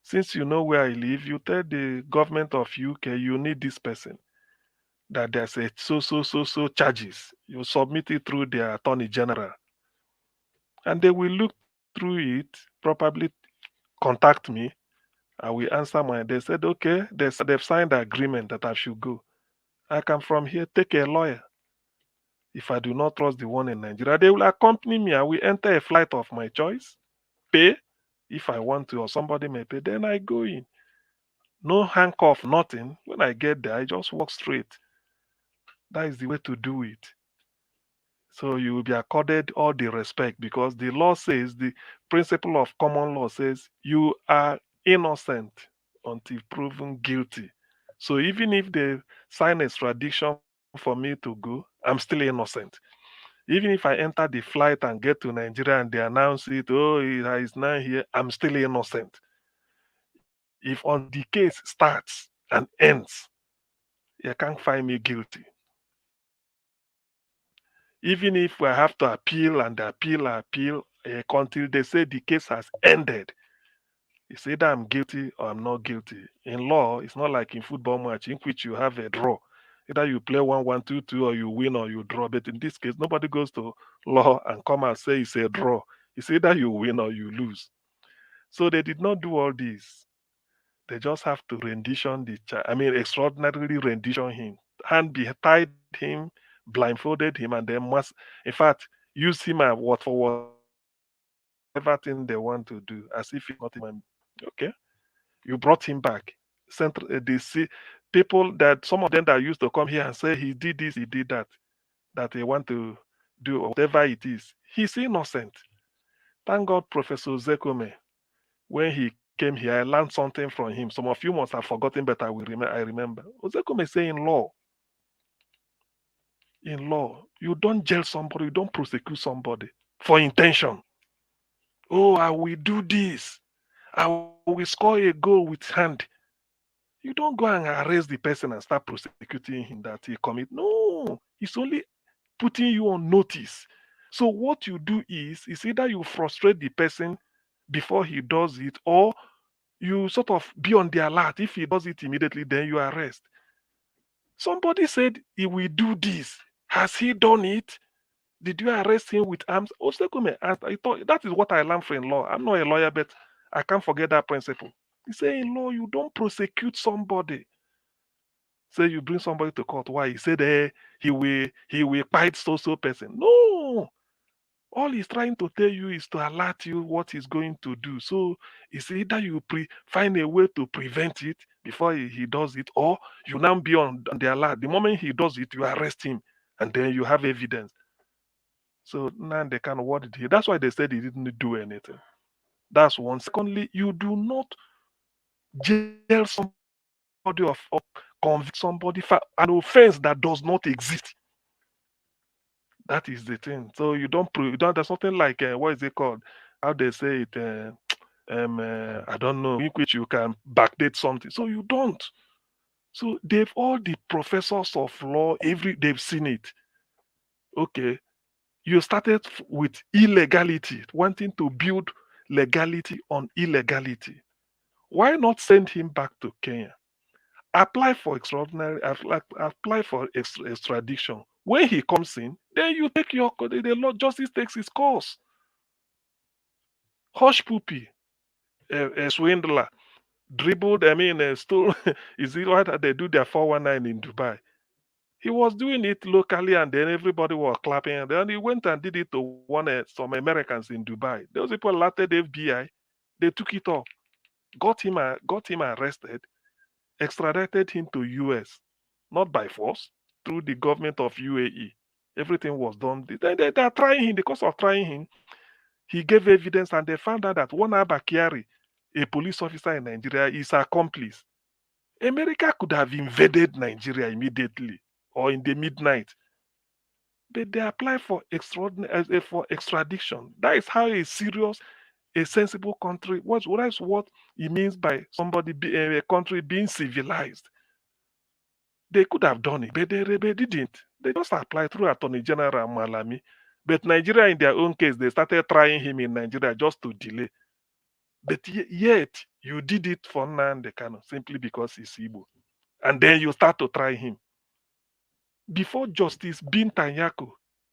Since you know where I live, you tell the government of UK you need this person. That there's a so charges. You submit it through the Attorney General. And they will look through it, probably contact me. I will answer they said, okay, they've signed the agreement that I should go. I can from here take a lawyer. If I do not trust the one in Nigeria, they will accompany me. I will enter a flight of my choice, pay if I want to, or somebody may pay, then I go in. No handcuff, nothing. When I get there, I just walk straight. That is the way to do it. So you will be accorded all the respect because the law says, the principle of common law says, you are innocent until proven guilty. So even if they sign extradition for me to go, I'm still innocent. Even if I enter the flight and get to Nigeria and they announce it, oh, he is now here, I'm still innocent. If on the case starts and ends, you can't find me guilty. Even if I have to appeal and appeal until they say the case has ended, it's either I'm guilty or I'm not guilty. In law, it's not like in football match in which you have a draw. Either you play 1-1, 2-2, or you win or you draw. But in this case, nobody goes to law and come and say it's a draw. It's either you win or you lose. So they did not do all this. They just have to rendition extraordinarily rendition him. Hand be tied him, blindfolded him, and then in fact, use him for whatever thing they want to do, as if he's not even okay. You brought him back. People that some of them that used to come here and say he did this, he did that, that they want to do whatever it is. He's innocent. Thank God, Professor Zekome. When he came here, I learned something from him. Some of you must have forgotten, but I remember. Zekome say in law, you don't jail somebody, you don't prosecute somebody for intention. Oh, I will do this. I will score a goal with hand. You don't go and arrest the person and start prosecuting him that he commit. No, it's only putting you on notice. So what you do is either you frustrate the person before he does it, or you sort of be on the alert. If he does it immediately, then you arrest. Somebody said he will do this. Has he done it? Did you arrest him with arms? Osekume asked. I thought that is what I learned from law. I'm not a lawyer, but I can't forget that principle. He said in law, you don't prosecute somebody. Say you bring somebody to court. Why? He said he will fight so person. No. All he's trying to tell you is to alert you what he's going to do. So it's either you find a way to prevent it before he does it, or you now be on the alert. The moment he does it, you arrest him, and then you have evidence. So now they can what did he? That's why they said he didn't do anything. That's one. Secondly, you do not jail somebody or convict somebody for an offense that does not exist. That is the thing. So you don't prove. There's something like what is it called? How they say it? I don't know. In which you can backdate something. So you don't. So they've all the professors of law. They've seen it. Okay, you started with illegality, wanting to build legality on illegality. Why not send him back to Kenya? Apply for extradition. When he comes in, then you take the law. Justice takes its course. Hush puppy, a swindler, dribbled. Stole. Is it what they do their 419 in Dubai? He was doing it locally, and then everybody was clapping. And then he went and did it to some Americans in Dubai. Those people alerted the FBI. They took it off, got him arrested, extradited him to US, not by force, through the government of UAE. Everything was done. They are trying him. Because of trying him, he gave evidence, and they found out that one Abakiari, a police officer in Nigeria, is accomplice. America could have invaded Nigeria immediately or in the midnight, but they apply for extradition. That is how a serious, a sensible country. That's what it means by a country being civilized. They could have done it, but they didn't. They just applied through Attorney General Malami. But Nigeria, in their own case, they started trying him in Nigeria just to delay. But yet, you did it for Nnamdi Kanu simply because he's Igbo. And then you start to try him. Before Justice Bintanyako,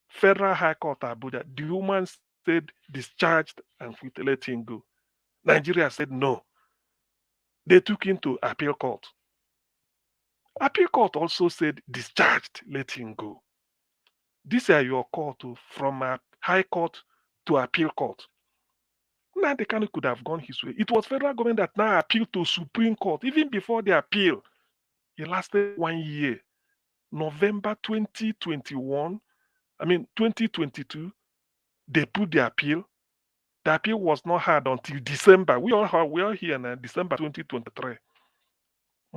Federal High Court Abuja, the woman said discharged and let him go. Nigeria said no. They took him to appeal court. Appeal court also said discharged, let him go. These are your court from a high court to appeal court. Nnamdi Kanu could have gone his way. It was federal government that now appealed to Supreme Court. Even before the appeal, it lasted 1 year. November 2021, 2022, they put the appeal. The appeal was not heard until December. We are here now, December 2023.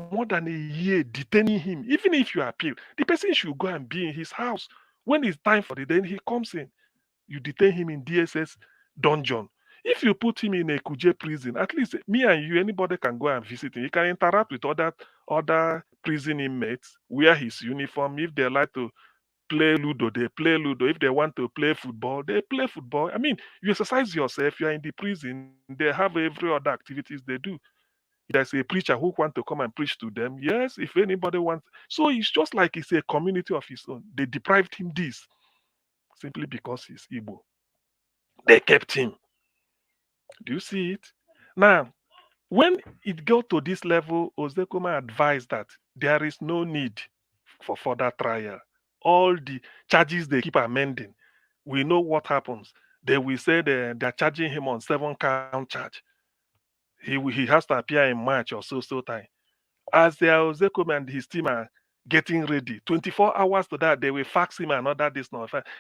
More than a year detaining him. Even if you appeal, the person should go and be in his house. When it's time for it, then he comes in. You detain him in DSS dungeon. If you put him in a Kuje prison, at least me and you, anybody can go and visit him. He can interact with other prison inmates, wear his uniform. If they like to play Ludo, they play Ludo. If they want to play football, they play football. You exercise yourself. You are in the prison. They have every other activities they do. There's a preacher who want to come and preach to them. Yes, if anybody wants. So it's just like it's a community of his own. They deprived him this simply because he's Igbo. They kept him. Do you see it? Now, when it got to this level, Ozekoma advised that there is no need for further trial. All the charges they keep amending, we know what happens. They will say they're charging him on 7-count charge. He has to appear in March or so time. As Ozekoma and his team are getting ready, 24 hours to that, they will fax him another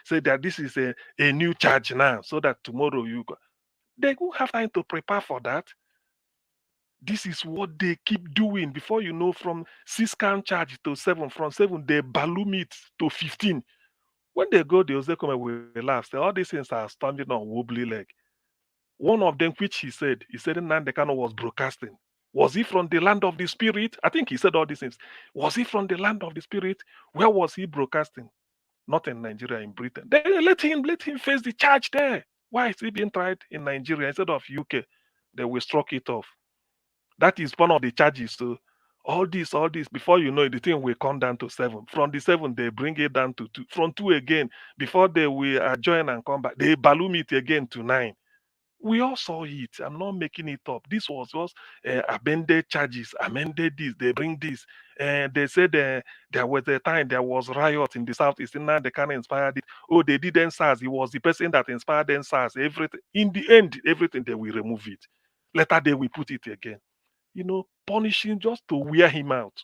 say that this is a new charge now, so that tomorrow you go. They won't have time to prepare for that. This is what they keep doing. Before you know, from 6-count charge to 7, from 7, they balloon it to 15. When they go, the Ozekome will laugh. Say, all these things are standing on wobbly leg. One of them, which he said Nnamdi Kanu was broadcasting. Was he from the land of the spirit? I think he said all these things. Was he from the land of the spirit? Where was he broadcasting? Not in Nigeria, in Britain. They let him face the charge there. Why is he being tried in Nigeria instead of UK? They will struck it off. That is one of the charges. So all this, before you know it, the thing will come down to 7. From the 7, they bring it down to 2. From 2 again, before they will adjourn and come back, they balloon it again to 9. We all saw it. I'm not making it up. This was just amended charges, amended this. They bring this, and they said there was a time there was riot in the southeast. Now they kind of inspired it. Oh, they did SARS. It was the person that inspired SARS. Everything in the end, everything they will remove it. Later they will put it again. Punishing just to wear him out.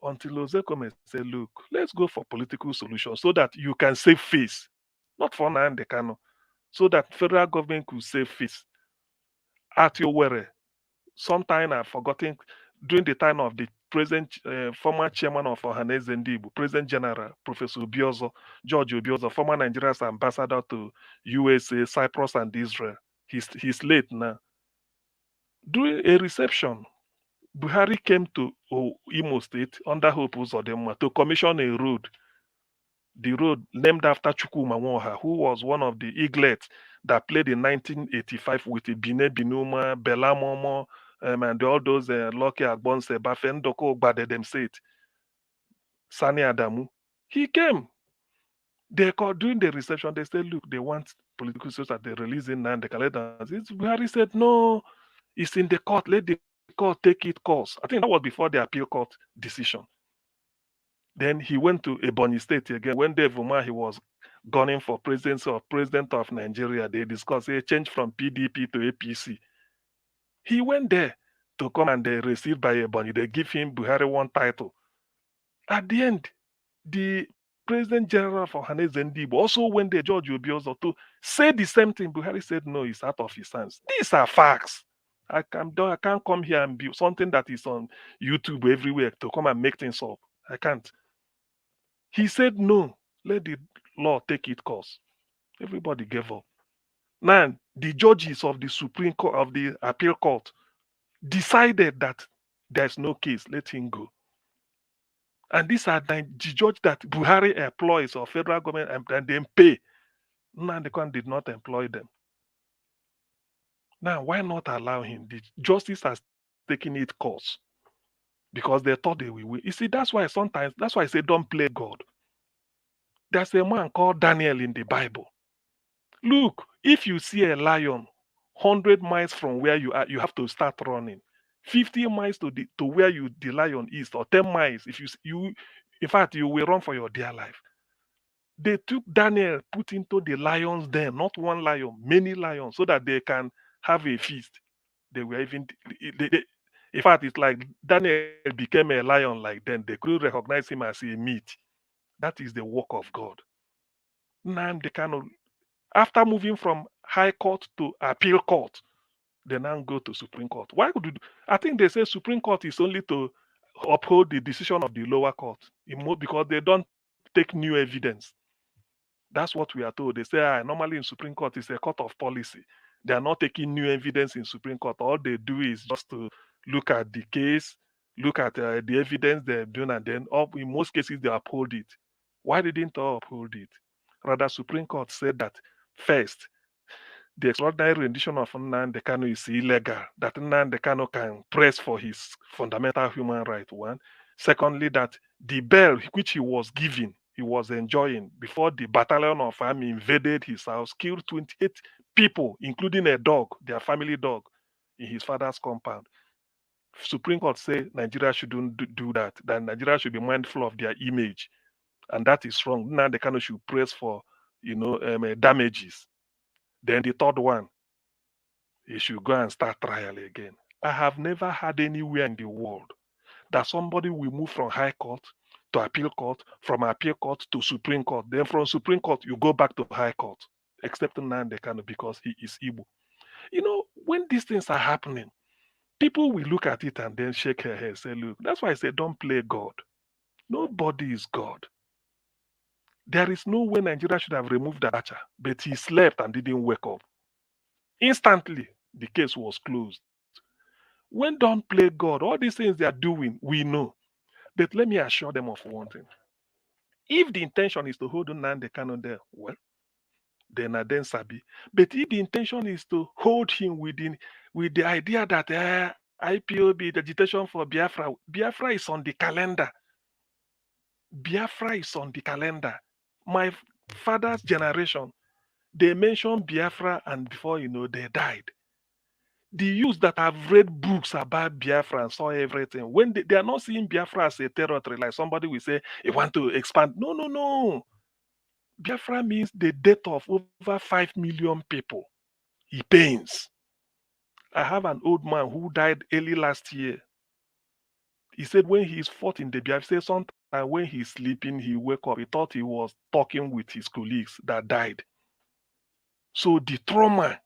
Until Ozekome said, look, let's go for political solutions so that you can save face, not for Nnamdi Kanu, so that federal government could save face. At your worry, sometime I've forgotten, during the time of the former chairman of Ohaneze Ndigbo, President General Professor George Obiozo, former Nigeria's ambassador to USA, Cyprus, and Israel. He's late now. During a reception, Buhari came to Imo State under Hope Uzodinma to commission a road, the road named after Chukwuma Nwoha, who was one of the eaglets that played in 1985 with Bine Binuma, Bella Momo, and all those Lucky Agbonse, Bafendoko, Badedem State, Sani Adamu. He came. They called during the reception. They said, look, they want political solutions that they release in and the calendar. Buhari said, no, it's in the court. Let the court take it course. I think that was before the appeal court decision. Then he went to Ebonyi State again. When Dave Umahi was gunning for president of Nigeria, they discussed a change from PDP to APC. He went there to come and they received by Ebonyi. They give him Buhari one title. At the end, the President General for Ohaneze Ndigbo also went there, George Obiozo, to say the same thing. Buhari said, no, it's out of his hands. These are facts. I can't come here and be something that is on YouTube everywhere to come and make things up. I can't. He said, no, let the law take its course. Everybody gave up. Now, the judges of the Supreme Court, of the Appeal Court, decided that there's no case, let him go. And these are the judges that Buhari employs or federal government and then pay. Nnamdi Kanu did not employ them. Now, why not allow him? The justice has taken its course because they thought they will win. You see, that's why I say don't play God. There's a man called Daniel in the Bible. Look, if you see a lion 100 miles from where you are, you have to start running. 50 miles to where the lion is, or 10 miles, if you in fact, you will run for your dear life. They took Daniel, put into the lion's den, not one lion, many lions, so that they can have a feast. They were even, in fact, it's like Daniel became a lion like them. They couldn't recognize him as a meat. That is the work of God. Nnamdi Kanu, after moving from High Court to Appeal Court, they now go to Supreme Court. Why would you I think they say Supreme Court is only to uphold the decision of the lower court, because they don't take new evidence. That's what we are told. They say normally in Supreme Court it's a court of policy. They are not taking new evidence in Supreme Court. All they do is just to look at the case, look at the evidence they're doing, and then in most cases they uphold it. Why didn't they uphold it? Rather, Supreme Court said that first, the extraordinary rendition of Nnamdi Kanu is illegal, that Nnamdi Kanu can press for his fundamental human right, one. Secondly, that the bail which he was given, he was enjoying before the battalion of army invaded his house, killed 28 people, including a dog, their family dog, in his father's compound. Supreme Court say Nigeria shouldn't do that Nigeria should be mindful of their image, and that is wrong. Nnamdi Kanu should press for, damages. Then the third one, he should go and start trial again. I have never had anywhere in the world that somebody will move from High Court to Appeal Court, from Appeal Court to Supreme Court. Then from Supreme Court, you go back to High Court, except Nnamdi Kanu because he is Igbo. When these things are happening, people will look at it and then shake their head, say, look, that's why I say don't play God. Nobody is God. There is no way Nigeria should have removed Abacha, but he slept and didn't wake up. Instantly, the case was closed. When don't play God, all these things they are doing, we know. But let me assure them of one thing. If the intention is to hold Nnamdi Kanu there, well, then sabi. But if the intention is to hold him with the idea that IPOB, the agitation for Biafra is on the calendar. Biafra is on the calendar. My father's generation, They mentioned Biafra, and before you know, they died. The youths that have read books about Biafra and saw everything, when they are not seeing Biafra as a territory, like somebody will say, they want to expand. No, no, no. Biafra means the death of over 5 million people. It pains. I have an old man who died early last year. He said when he's fought in the Biafra, he said sometimes when he's sleeping, he wake up. He thought he was talking with his colleagues that died. So the trauma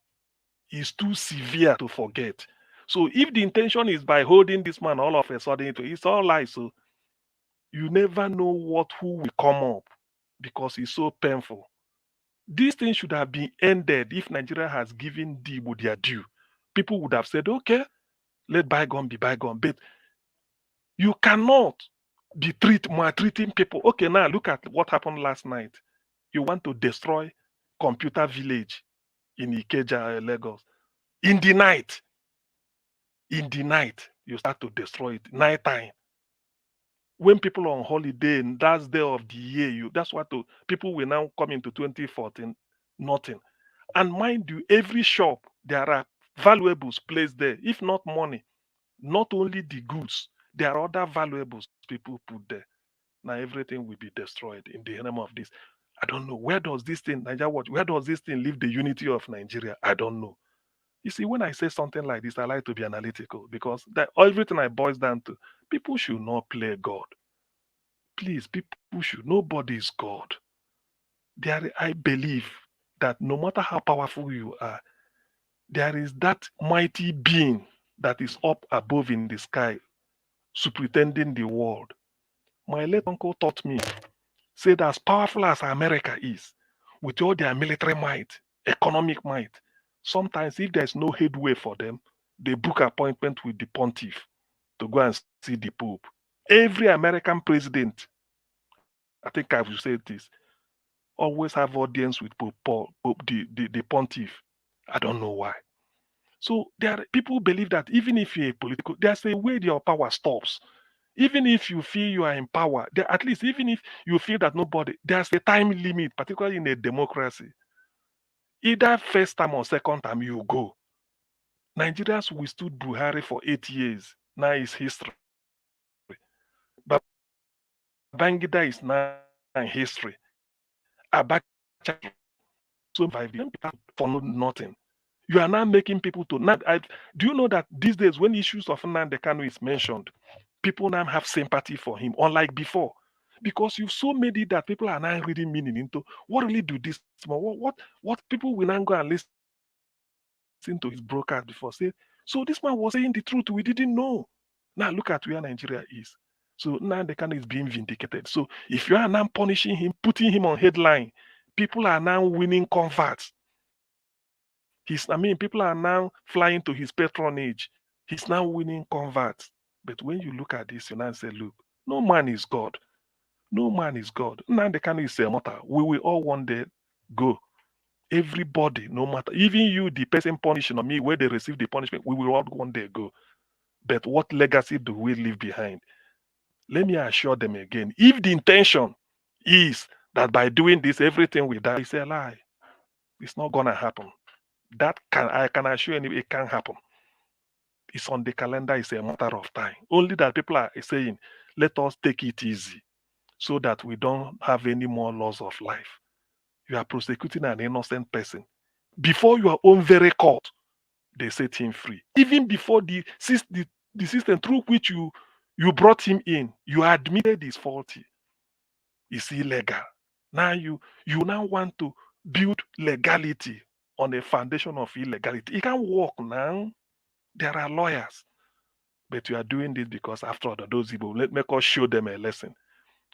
is too severe to forget. So if the intention is by holding this man all of a sudden, it's all lies. So you never know who will come up because it's so painful. This thing should have been ended if Nigeria has given Igbo their due. People would have said, okay, let bygone be bygone. But you cannot be maltreating people. Okay, now look at what happened last night. You want to destroy Computer Village in Ikeja, Lagos. In the night, you start to destroy it. Nighttime. When people are on holiday, and that's day of the year, that's what people will now come into 2014, nothing. And mind you, every shop, there are valuables placed there. If not money, not only the goods, there are other valuables people put there. Now everything will be destroyed in the name of this. I don't know. Where does this thing, where does this thing leave the unity of Nigeria? I don't know. You see, when I say something like this, I like to be analytical because everything I boils down to, people should not play God. Please, people should. Nobody is God. I believe that no matter how powerful you are, there is that mighty being that is up above in the sky, superintending the world. My late uncle taught me, said as powerful as America is, with all their military might, economic might, sometimes if there's no headway for them, they book appointment with the pontiff to go and see the Pope. Every American president, I think I've said this, always have audience with the pontiff. I don't know why. So people believe that even if you're a political, there's a way your power stops. Even if you feel you are in power, at least even if you feel that there's a time limit, particularly in a democracy. Either first time or second time you go. Nigerians withstood Buhari for 8 years. Now it's history. But Babangida is now in history. Abacha so for nothing. You are now making people to do you know that these days when issues of Nnamdi Kanu is mentioned, people now have sympathy for him, unlike before. Because you've so made it that people are now reading meaning into what really do this what people will now go and listen to his broadcast before say, so this man was saying the truth, we didn't know. Now look at where Nigeria is. So Nnamdi Kanu is being vindicated. So if you are now punishing him, putting him on headline, people are now winning converts. People are now flying to his patronage. He's now winning converts. But when you look at this, you now say, look, no man is God. No man is God. Nnamdi Kanu is a mortal. We will all one day go. Everybody, no matter, even you, the person punishing on me, where they receive the punishment, we will all one day go. But what legacy do we leave behind? Let me assure them again. If the intention is that by doing this, everything will die, it's a lie. It's not going to happen. I can assure you it can't happen. It's on the calendar, it's a matter of time. Only that people are saying, let us take it easy so that we don't have any more loss of life. You are prosecuting an innocent person. Before your own very court, they set him free. Even before the system through which you brought him in, you admitted he's faulty. It's illegal. Now you now want to build legality on a foundation of illegality. It can't work now. There are lawyers. But you are doing this because after all, those people, make us show them a lesson.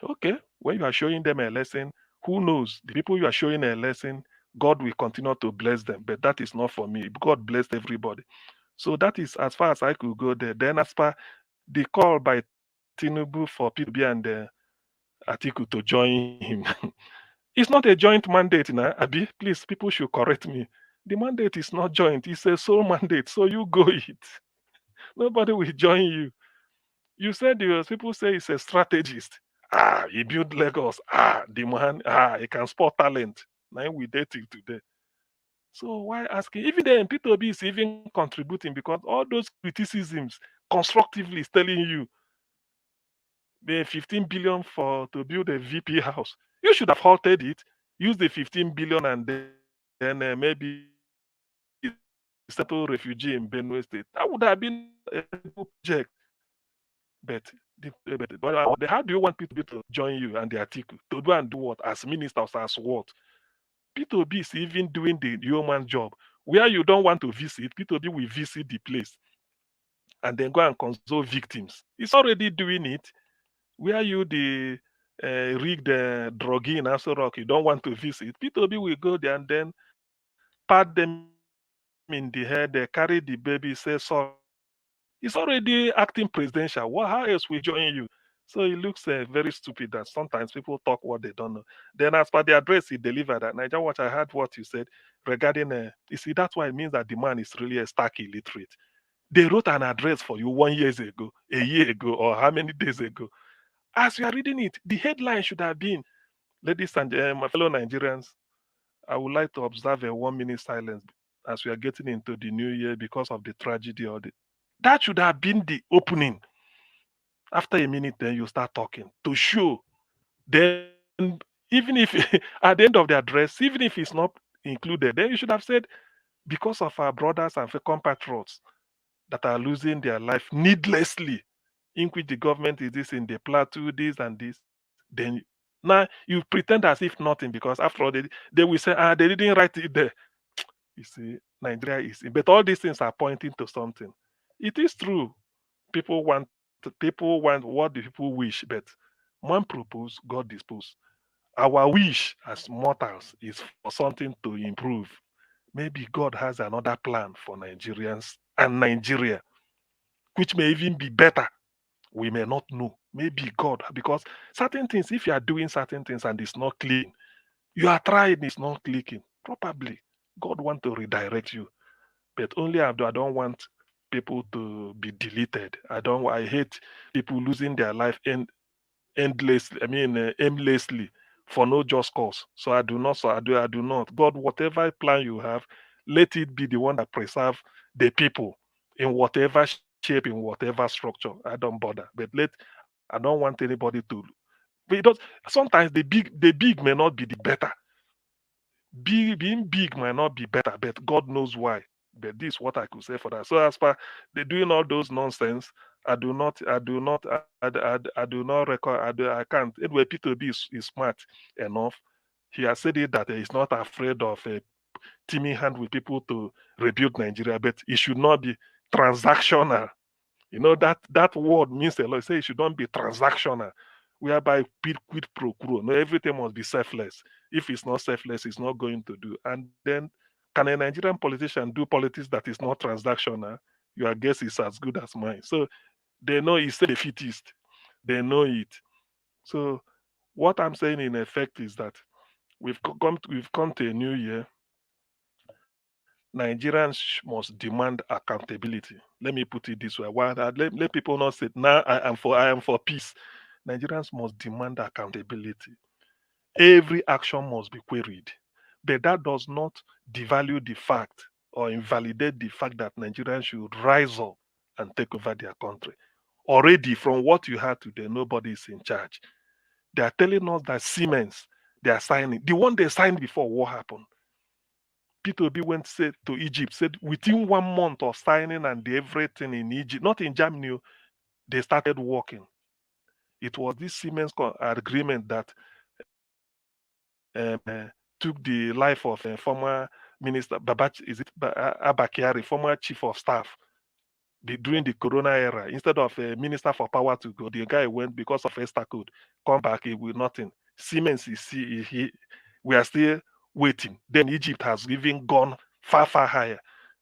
Okay, when you are showing them a lesson, who knows? The people you are showing a lesson, God will continue to bless them. But that is not for me. God blessed everybody. So that is as far as I could go there. Then as far the call by Tinubu for PB and Atiku to join him. It's not a joint mandate now, Abi. Please, people should correct me. The mandate is not joint, it's a sole mandate. So you go it. Nobody will join you. You said people say he's a strategist. He built Lagos. The man, he can spot talent. Now we date it today. So why asking? Even then, P2B is even contributing because all those criticisms constructively is telling you the 15 billion for to build a VP house. You should have halted it, use the 15 billion, and then maybe settle refugee in Benue State. That would have been a good project. But, how do you want people to join you and the article to do and do what as ministers as what? P2B is even doing the human job where you don't want to visit. P2B will visit the place and then go and console victims. It's already doing it. Where you the rigged drug in Aso Rock, you don't want to visit. P2B will go there and then pat them in the head, they carry the baby, say sorry. It's already acting presidential. What? How else will join you? So it looks very stupid that sometimes people talk what they don't know. Then as per the address he delivered at Niger Watch, I heard what you said regarding, you see, that's why it means that the man is really a stark illiterate. They wrote an address for you 1 year ago, a year ago, or how many days ago. As you are reading it, the headline should have been, ladies and my fellow Nigerians, I would like to observe a 1 minute silence as we are getting into the new year because of the tragedy of the. That should have been the opening. After a minute, then you start talking to show. Then, even if at the end of the address, even if it's not included, then you should have said, because of our brothers and compatriots that are losing their life needlessly, in which the government is this in the Plateau, this and this, then now you pretend as if nothing, because after all, they will say, they didn't write it there. You see, Nigeria is, but all these things are pointing to something. It is true. People want what the people wish, but man propose, God dispose. Our wish as mortals is for something to improve. Maybe God has another plan for Nigerians and Nigeria, which may even be better. We may not know. Maybe God, because certain things, if you are doing certain things and it's not clean, you are trying, it's not clicking. Probably God want to redirect you. But only I don't want people to be deleted. I hate people losing their life endlessly. Aimlessly for no just cause. So I do not. I do not. God, whatever plan you have, let it be the one that preserve the people in whatever shape, in whatever structure. I don't bother. But I don't want anybody to. Because sometimes the big may not be the better. Being big might not be better, but God knows why. But this is what I could say for that. So as far they doing all those nonsense, I do not record. I can't. Anyway, P2B is smart enough. He has said it that he's not afraid of a teaming hand with people to rebuild Nigeria, but it should not be transactional. You know that word means a lot. Say it should not be transactional, whereby quid pro quo. No, everything must be selfless. If it's not selfless, it's not going to do. And then, can a Nigerian politician do politics that is not transactional? Your guess is as good as mine. So they know he's a defeatist. They know it. So what I'm saying in effect is that we've come to a new year. Nigerians must demand accountability. Let me put it this way. Let people not say now I am for peace. Nigerians must demand accountability. Every action must be queried. But that does not devalue the fact or invalidate the fact that Nigerians should rise up and take over their country. Already, from what you heard today, nobody is in charge. They are telling us that Siemens, they are signing. The one they signed before, what happened? P2B went to Egypt, said within 1 month of signing and everything in Egypt, not in Germany, they started working. It was this Siemens agreement that took the life of former minister Abakari, former chief of staff, during the Corona era. Instead of a minister for power to go, the guy went because of Esther code, come back with nothing. Siemens we are still waiting. Then Egypt has even gone far higher.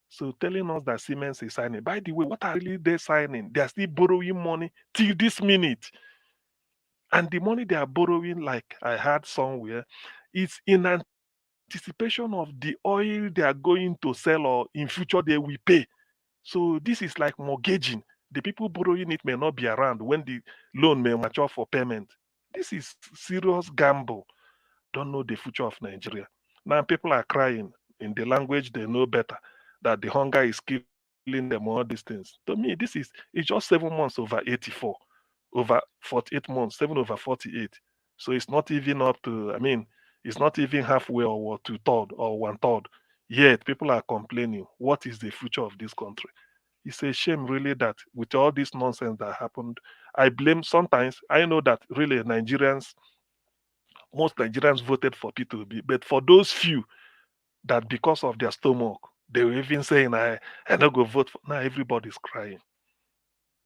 So telling us that Siemens is signing. By the way, what are really they signing? They are still borrowing money till this minute. And the money they are borrowing, like I heard somewhere, is in anticipation of the oil they are going to sell or in future they will pay. So this is like mortgaging. The people borrowing it may not be around when the loan may mature for payment. This is serious gamble. Don't know the future of Nigeria. Now people are crying. in the language they know better, that the hunger is killing them, all these things. To me, it's just 7 months over 84, over 48 months, 7 over 48. So it's not even up to, I mean, it's not even halfway or two-third or one-third. Yet people are complaining. What is the future of this country? It's a shame, really, that with all this nonsense that happened, I blame sometimes. I know that really most Nigerians voted for P2B, but for those few that because of their stomach, they were even saying, I don't go vote for. Now everybody's crying.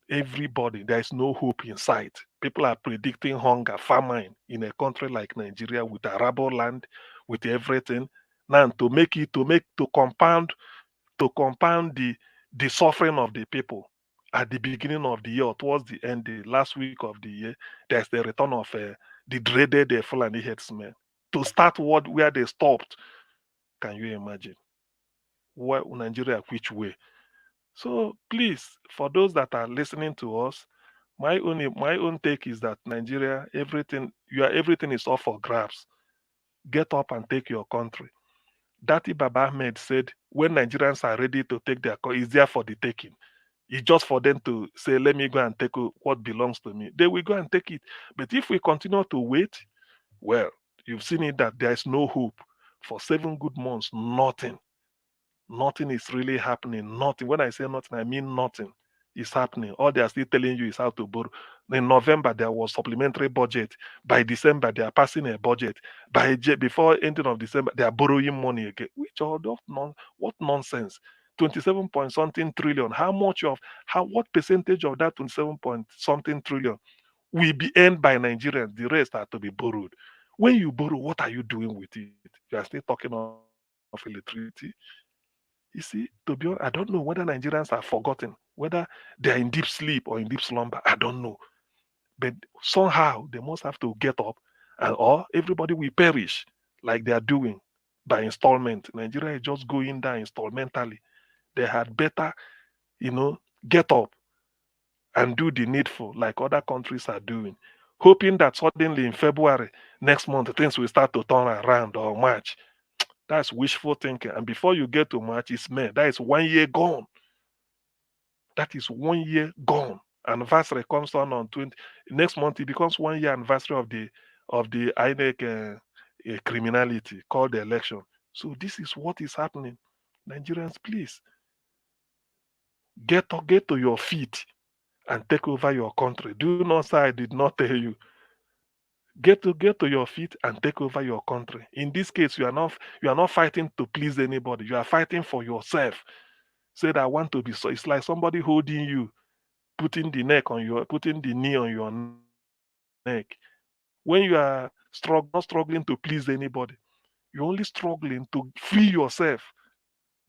Everybody, there is no hope in sight. People are predicting hunger, famine in a country like Nigeria with arable land, with everything. Now to compound the suffering of the people at the beginning of the year, towards the end, the last week of the year, there's the return of the dreaded Fulani headsmen to start where they stopped. Can you imagine? Where Nigeria, which way? So please, for those that are listening to us, my own take is that Nigeria, everything is up for grabs. Get up and take your country. Dati Baba Ahmed said, when Nigerians are ready to take their country, it's there for the taking. It's just for them to say, let me go and take what belongs to me. They will go and take it. But if we continue to wait, well, you've seen it that there is no hope. For 7 good months, nothing. Nothing is really happening. Nothing. When I say nothing, I mean nothing is happening. All they are still telling you is how to borrow. In November, there was supplementary budget. By December, they are passing a budget. Before ending of December, they are borrowing money again. Which all what nonsense? 27 point something trillion. What percentage of that 27 point something trillion will be earned by Nigerians? The rest are to be borrowed. When you borrow, what are you doing with it? You are still talking of electricity. You see, to be honest, I don't know whether Nigerians are forgotten, whether they are in deep sleep or in deep slumber. I don't know. But somehow they must have to get up, or everybody will perish like they are doing by installment. Nigeria is just going down installmentally. They had better, get up and do the needful like other countries are doing, hoping that suddenly in February next month things will start to turn around, or March. That's wishful thinking. And before you get to March, it's May. That is 1 year gone. That is 1 year gone. Anniversary comes on 20. Next month, it becomes 1 year anniversary of the INEC criminality called the election. So this is what is happening. Nigerians, please get to your feet and take over your country. Do not say I did not tell you. Get to your feet and take over your country. In this case, you are not fighting to please anybody. You are fighting for yourself. Say that I want to be so. It's like somebody holding you, putting the knee on your neck. When you are not struggling to please anybody, you're only struggling to free yourself.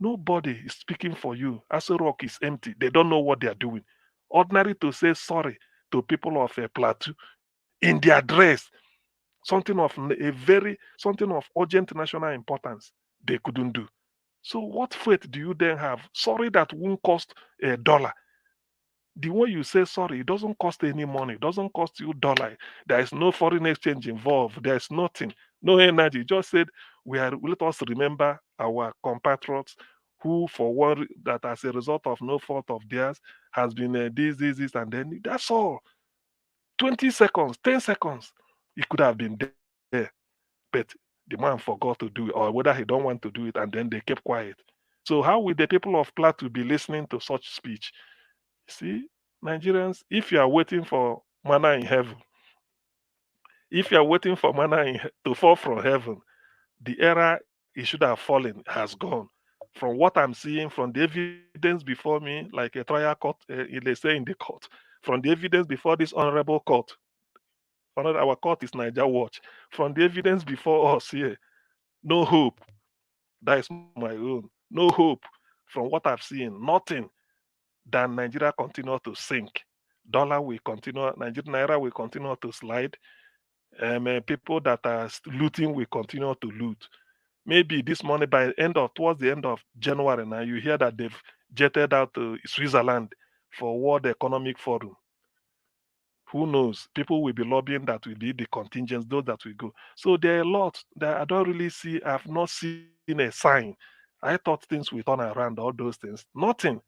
Nobody is speaking for you. As a rock is empty. They don't know what they are doing. Ordinary to say sorry to people of a Plateau in their dress, something of urgent national importance, they couldn't do. So what faith do you then have? Sorry that won't cost $1. The way you say sorry, it doesn't cost any money. It doesn't cost you $1. There is no foreign exchange involved. There is nothing, no energy. Just said let us remember our compatriots who, for one, that as a result of no fault of theirs, has been this, and then that's all. 20 seconds, 10 seconds, he could have been there, but the man forgot to do it, or whether he don't want to do it, and then they kept quiet. So how will the people of Plateau be listening to such speech? See, Nigerians, if you are waiting for manna in heaven, if you are waiting for to fall from heaven, the era it should have fallen has gone. From what I'm seeing, from the evidence before me, like a trial court, they say in the court, from the evidence before this honorable court, our court is Niger Watch. From the evidence before us here, no hope. That is my own. No hope. From what I've seen, nothing. Than Nigeria continue to sink. Dollar will continue, Nigerian naira will continue to slide. People that are looting will continue to loot. Maybe this money towards the end of January now, you hear that they've jetted out to Switzerland for World Economic Forum. Who knows? People will be lobbying that will be the contingents, those that will go. So there are a lot that I don't really see. I've not seen a sign. I thought things will turn around, all those things. Nothing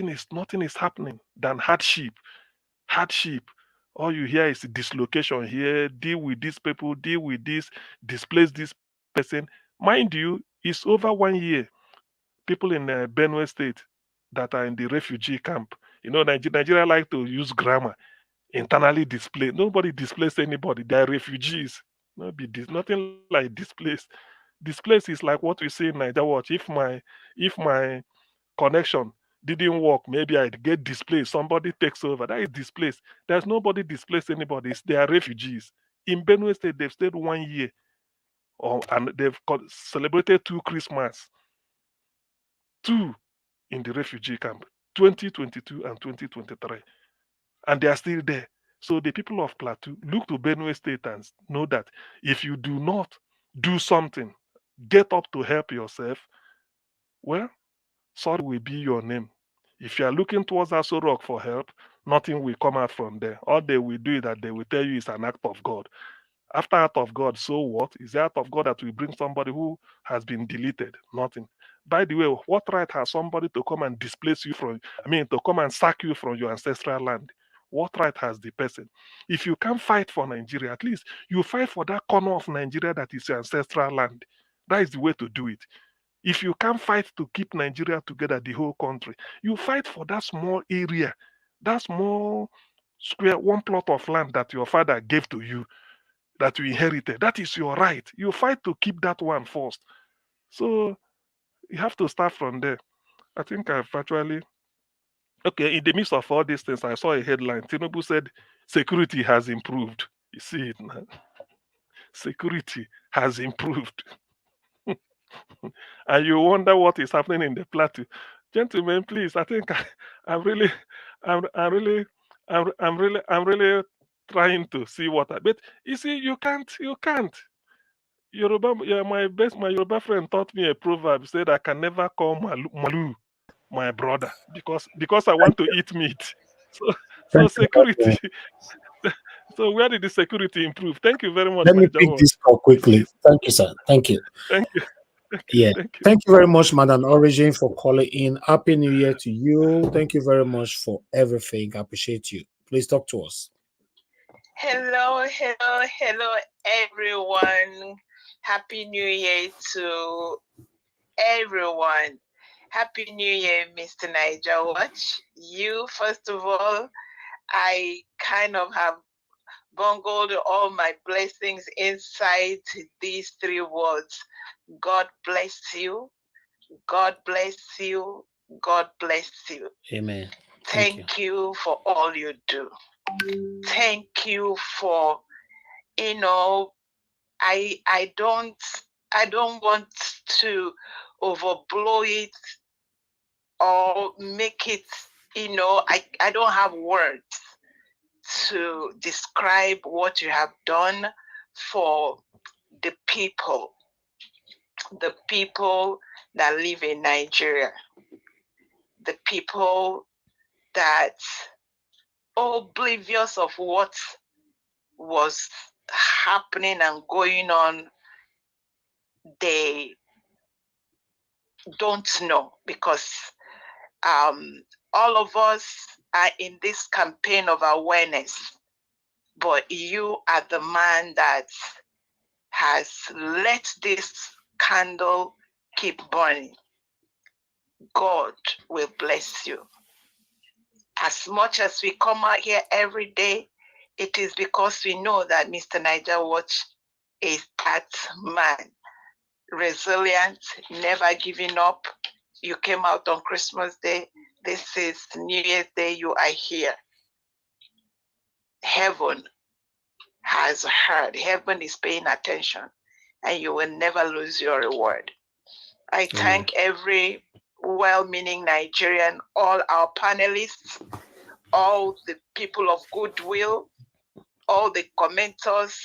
is happening than hardship. Hardship. All you hear is dislocation here. Deal with these people. Deal with this. Displace this person. Mind you, it's over 1 year. People in Benue State that are in the refugee camp. You know, Nigeria like to use grammar. Internally displaced. Nobody displaced anybody. They are refugees. Nothing like displaced. Displaced is like what we say in Nigeria Watch. If my connection didn't work, maybe I'd get displaced. Somebody takes over. That is displaced. There's nobody displaced anybody. They are refugees. In Benue State, they've stayed 1 year, and they've celebrated 2 Christmas, 2 in the refugee camp, 2022 and 2023, and they are still there. So the people of Plateau look to Benue State and know that if you do not do something, get up to help yourself, well, sorry will be your name. If you are looking towards Aso Rock for help, nothing will come out from there. All they will do is that they will tell you it's an act of God. After act of God, so what? Is the act of God that will bring somebody who has been deleted? Nothing. By the way, what right has somebody to come and displace you to come and sack you from your ancestral land? What right has the person? If you can't fight for Nigeria, at least you fight for that corner of Nigeria that is your ancestral land. That is the way to do it. If you can't fight to keep Nigeria together, the whole country, you fight for that small area, that small square, one plot of land that your father gave to you, that you inherited. That is your right. You fight to keep that one first. So you have to start from there. I think I've actually, okay, in the midst of all these things, I saw a headline. Tinubu said security has improved. You see it now. Security has improved. And you wonder what is happening in the plateau. Gentlemen, please, I think I'm really, I'm really, I'm really trying to see but you see, you can't. Yoruba, yeah, my Yoruba friend taught me a proverb, said I can never call Malu my brother because I want to eat meat. So, so Thank you, security. Admiral. So where did the security improve? Thank you very much, Let me Niger pick this Watch. call quickly. Please, Thank you, sir. Thank you. thank you, thank you, Yeah. thank you. Thank you very much, Madam Origin, for calling in. Happy New Year to you. Thank you very much for everything. I appreciate you. Please talk to us. Hello, everyone. Happy New Year to everyone. Happy New Year, Mr. Niger Watch. You, first of all, I kind of have bungled all my blessings inside these 3 words. God bless you. God bless you. God bless you. Amen. Thank you for all you do. Thank you for, I don't want to overblow it or make it, I don't have words to describe what you have done for the people that live in Nigeria, the people that oblivious of what was happening and going on, they don't know because all of us are in this campaign of awareness, but you are the man that has let this candle keep burning. God will bless you. As much as we come out here every day, it is because we know that Mr. Niger Watch is that man. Resilient, never giving up. You came out on Christmas Day. This is New Year's Day. You are here. Heaven has heard. Heaven is paying attention, and you will never lose your reward. I thank every well-meaning Nigerian, all our panelists, all the people of goodwill, all the commenters,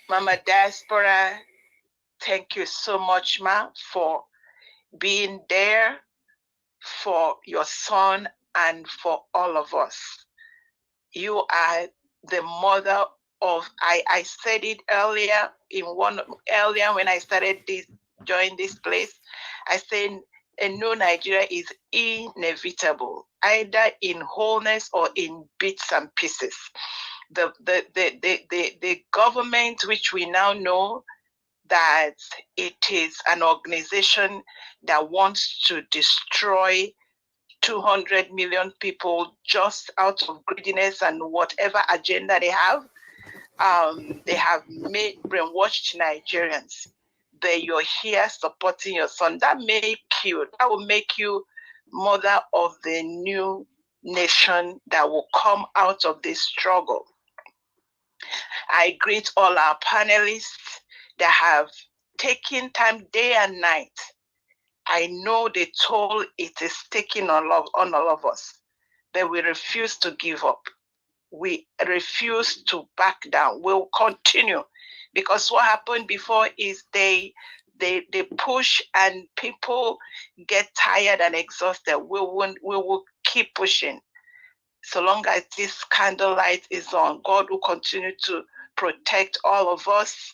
Mama Diaspora. Thank you so much, Ma, for being there for your son and for all of us. You are the mother of, I said it earlier when I started join this place. I said a new Nigeria is inevitable, either in wholeness or in bits and pieces. The government, which we now know that it is an organization that wants to destroy 200 million people just out of greediness and whatever agenda they have brainwashed Nigerians. That you're here supporting your son. That will make you mother of the new nation that will come out of this struggle. I greet all our panelists that have taken time day and night. I know the toll it is taking on all of us, but we refuse to give up. We refuse to back down. We'll continue, because what happened before is they push and people get tired and exhausted. We will keep pushing. So long as this candlelight is on, God will continue to protect all of us.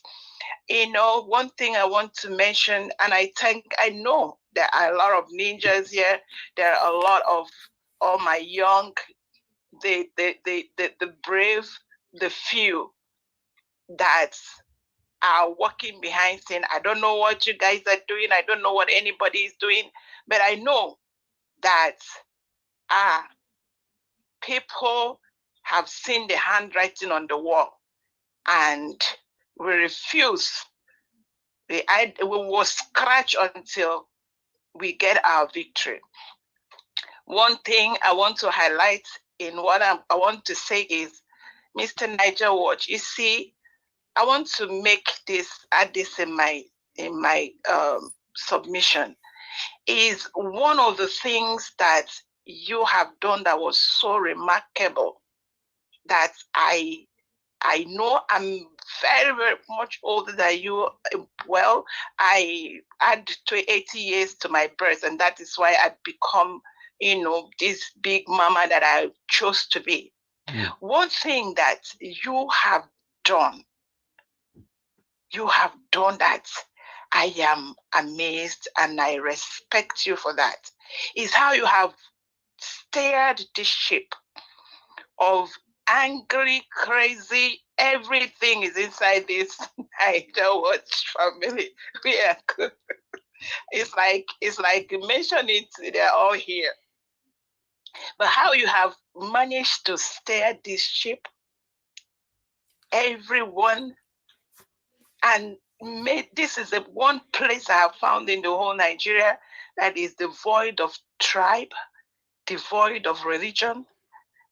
You know, one thing I want to mention, and I know there are a lot of ninjas here. There are a lot of all my young, the brave, the few that are working behind scene. I don't know what you guys are doing. I don't know what anybody is doing, but I know that people have seen the handwriting on the wall, and we refuse. We will scratch until we get our victory. One thing I want to highlight in what I want to say is, Mr. Niger Watch, you see, I want to add this in my submission, is one of the things that you have done that was so remarkable that I know I'm very, very much older than you. Well, I add 80 years to my birth, and that is why I've become, this big mama that I chose to be. Mm. One thing that you have done that I am amazed and I respect you for that, is how you have steered the ship of angry, crazy, everything is inside this Niger Watch family. We are good. It's like you mention it, they're all here. But how you have managed to steer this ship, everyone, and this is the one place I have found in the whole Nigeria that is devoid of tribe, devoid of religion,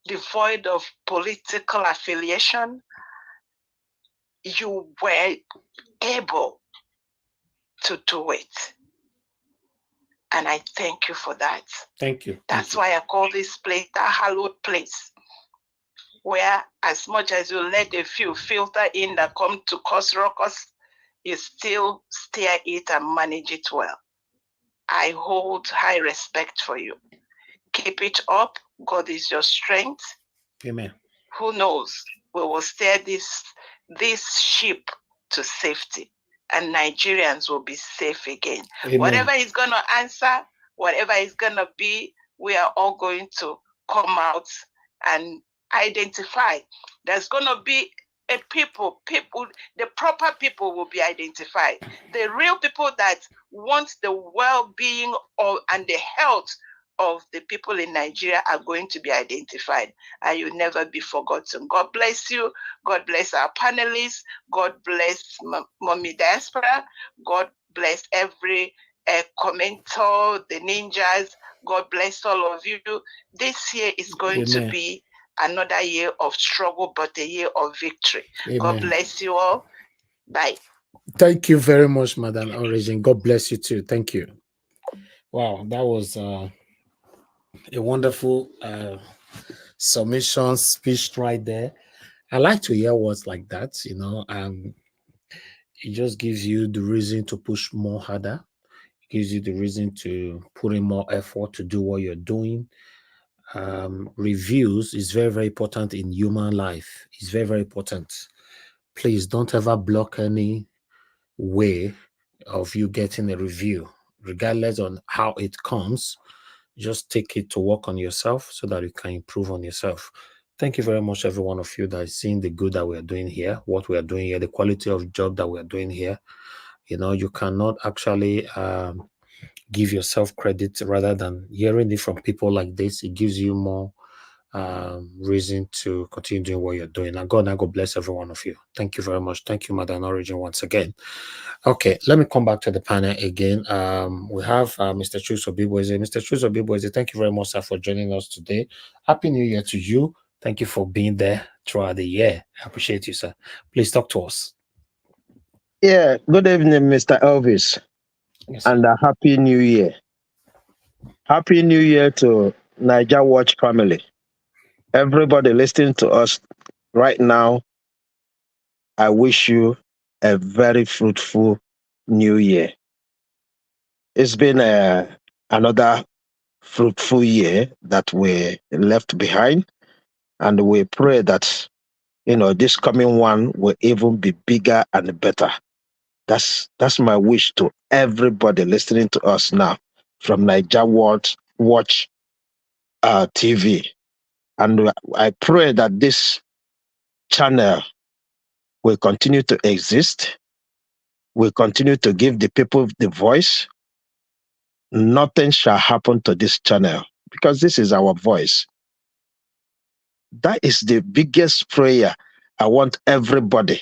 devoid of political affiliation. You were able to do it. And I thank you for that. Thank you. That's why I call this place that hallowed place, where as much as you let a few filter in that come to cause ruckus, you still steer it and manage it well. I hold high respect for you. Keep it up. God is your strength. Amen. Who knows? We will steer this ship to safety, and Nigerians will be safe again. Amen. Whatever is going to answer, whatever is going to be, we are all going to come out and identify. There's going to be a people, the proper people will be identified. The real people that want the well-being and the health of the people in Nigeria are going to be identified, and you'll never be forgotten. God bless you. God bless our panelists. God bless Mommy Diaspora. God bless every commentator, the ninjas. God bless all of you. This year is going Amen. To be another year of struggle, but a year of victory. Amen. God bless you all. Bye. Thank you very much, Madam Origin. God bless you too. Thank you. Wow, that was a wonderful submission speech right there. I like to hear words like that. It just gives you the reason to push more harder. It gives you the reason to put in more effort to do what you're doing. reviews is very, very important in human life. It's very, very important. Please don't ever block any way of you getting a review, regardless on how it comes. Just take it to work on yourself so that you can improve on yourself. Thank you very much, every one of you that is seeing the good that we are doing here, what we are doing here, the quality of job that we are doing here. You know, you cannot actually give yourself credit rather than hearing it from people like this. It gives you more reason to continue doing what you're doing. And God bless every one of you. Thank you very much. Thank you, Madam Origin, once again. Okay, let me come back to the panel again. We have Mr. Chuso Bibweze. Mr. Chuso Bibweze, thank you very much, sir, for joining us today. Happy New Year to you. Thank you for being there throughout the year. I appreciate you, sir. Please talk to us. Yeah, good evening, Mr. Elvis, Yes, and a happy New Year. Happy New Year to Niger Watch family. Everybody listening to us right now, I wish you a very fruitful New Year. It's been another fruitful year that we left behind, and we pray that this coming one will even be bigger and better. That's my wish to everybody listening to us now from Niger Watch TV. And I pray that this channel will continue to exist, will continue to give the people the voice. Nothing shall happen to this channel because this is our voice. That is the biggest prayer I want everybody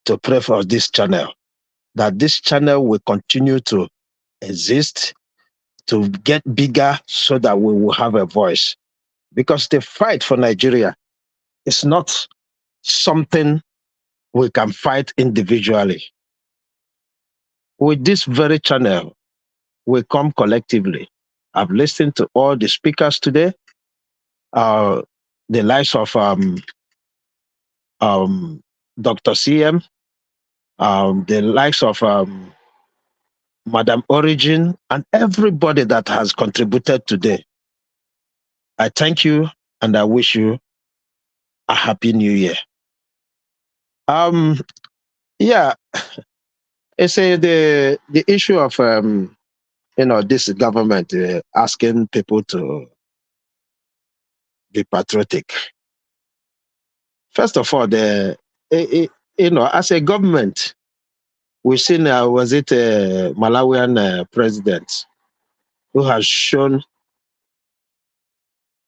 to pray for this channel, that this channel will continue to exist, to get bigger so that we will have a voice. Because the fight for Nigeria is not something we can fight individually. With this very channel, we come collectively. I've listened to all the speakers today, the likes of Dr. CM, the likes of Madam Origin, and everybody that has contributed today. I thank you and I wish you a happy new year. Yeah, it's the issue of this government asking people to be patriotic. First of all, as a government, we've seen was it a Malawian president who has shown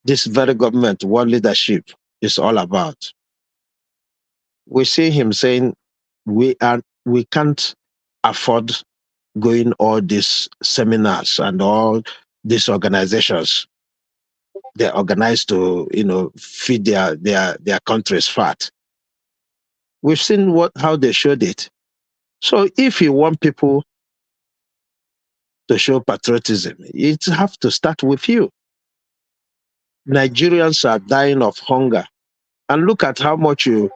this very government what leadership is all about. We see him saying we can't afford going all these seminars and all these organizations. They're organized to feed their countries fat. We've seen how they showed it. So if you want people to show patriotism, it have to start with you. Nigerians are dying of hunger. And look at how much you're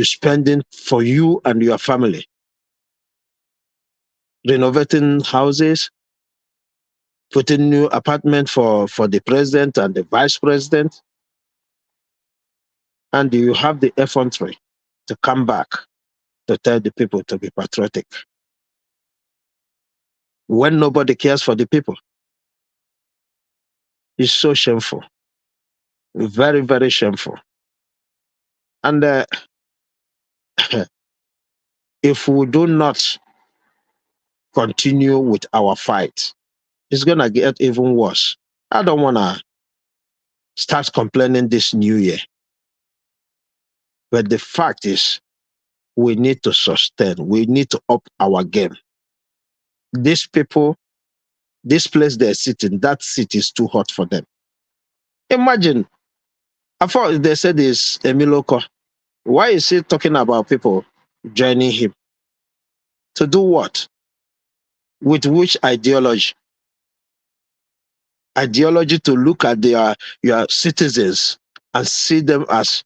spending for you and your family. Renovating houses, putting new apartment for the president and the vice president. And you have the effrontery to come back to tell the people to be patriotic when nobody cares for the people. It's so shameful. Very, very shameful. And if we do not continue with our fight, it's going to get even worse. I don't want to start complaining this new year. But the fact is, we need to sustain. We need to up our game. These people, this place they're sitting, that seat is too hot for them. Imagine, I thought they said it's Emiloko. Why is he talking about people joining him? To do what? With which ideology? Ideology to look at your citizens and see them as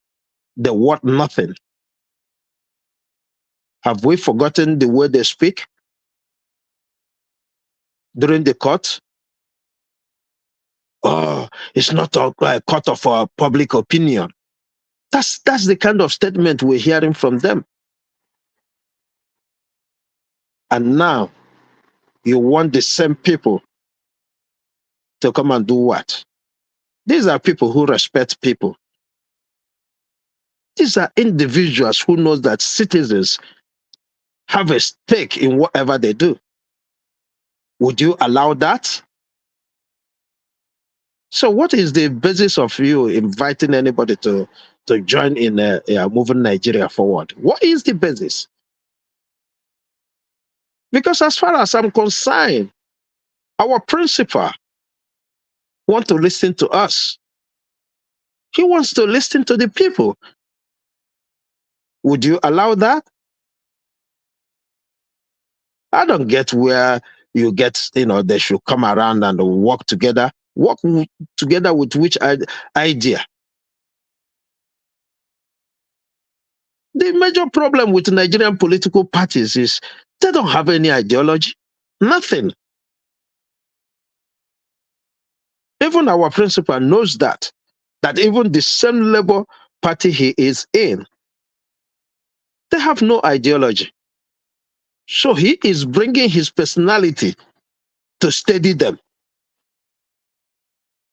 the what nothing. Have we forgotten the way they speak during the court? Oh, it's not a court of public opinion. That's the kind of statement we're hearing from them. And now you want the same people to come and do what? These are people who respect people. These are individuals who know that citizens have a stake in whatever they do. Would you allow that? So what is the basis of you inviting anybody to join in moving Nigeria forward? What is the basis? Because as far as I'm concerned, our principal wants to listen to us. He wants to listen to the people. Would you allow that? I don't get where you get, they should come around and work together. Work together with which idea? The major problem with Nigerian political parties is they don't have any ideology. Nothing. Even our principal knows that even the same Labour Party he is in, they have no ideology. So he is bringing his personality to steady them.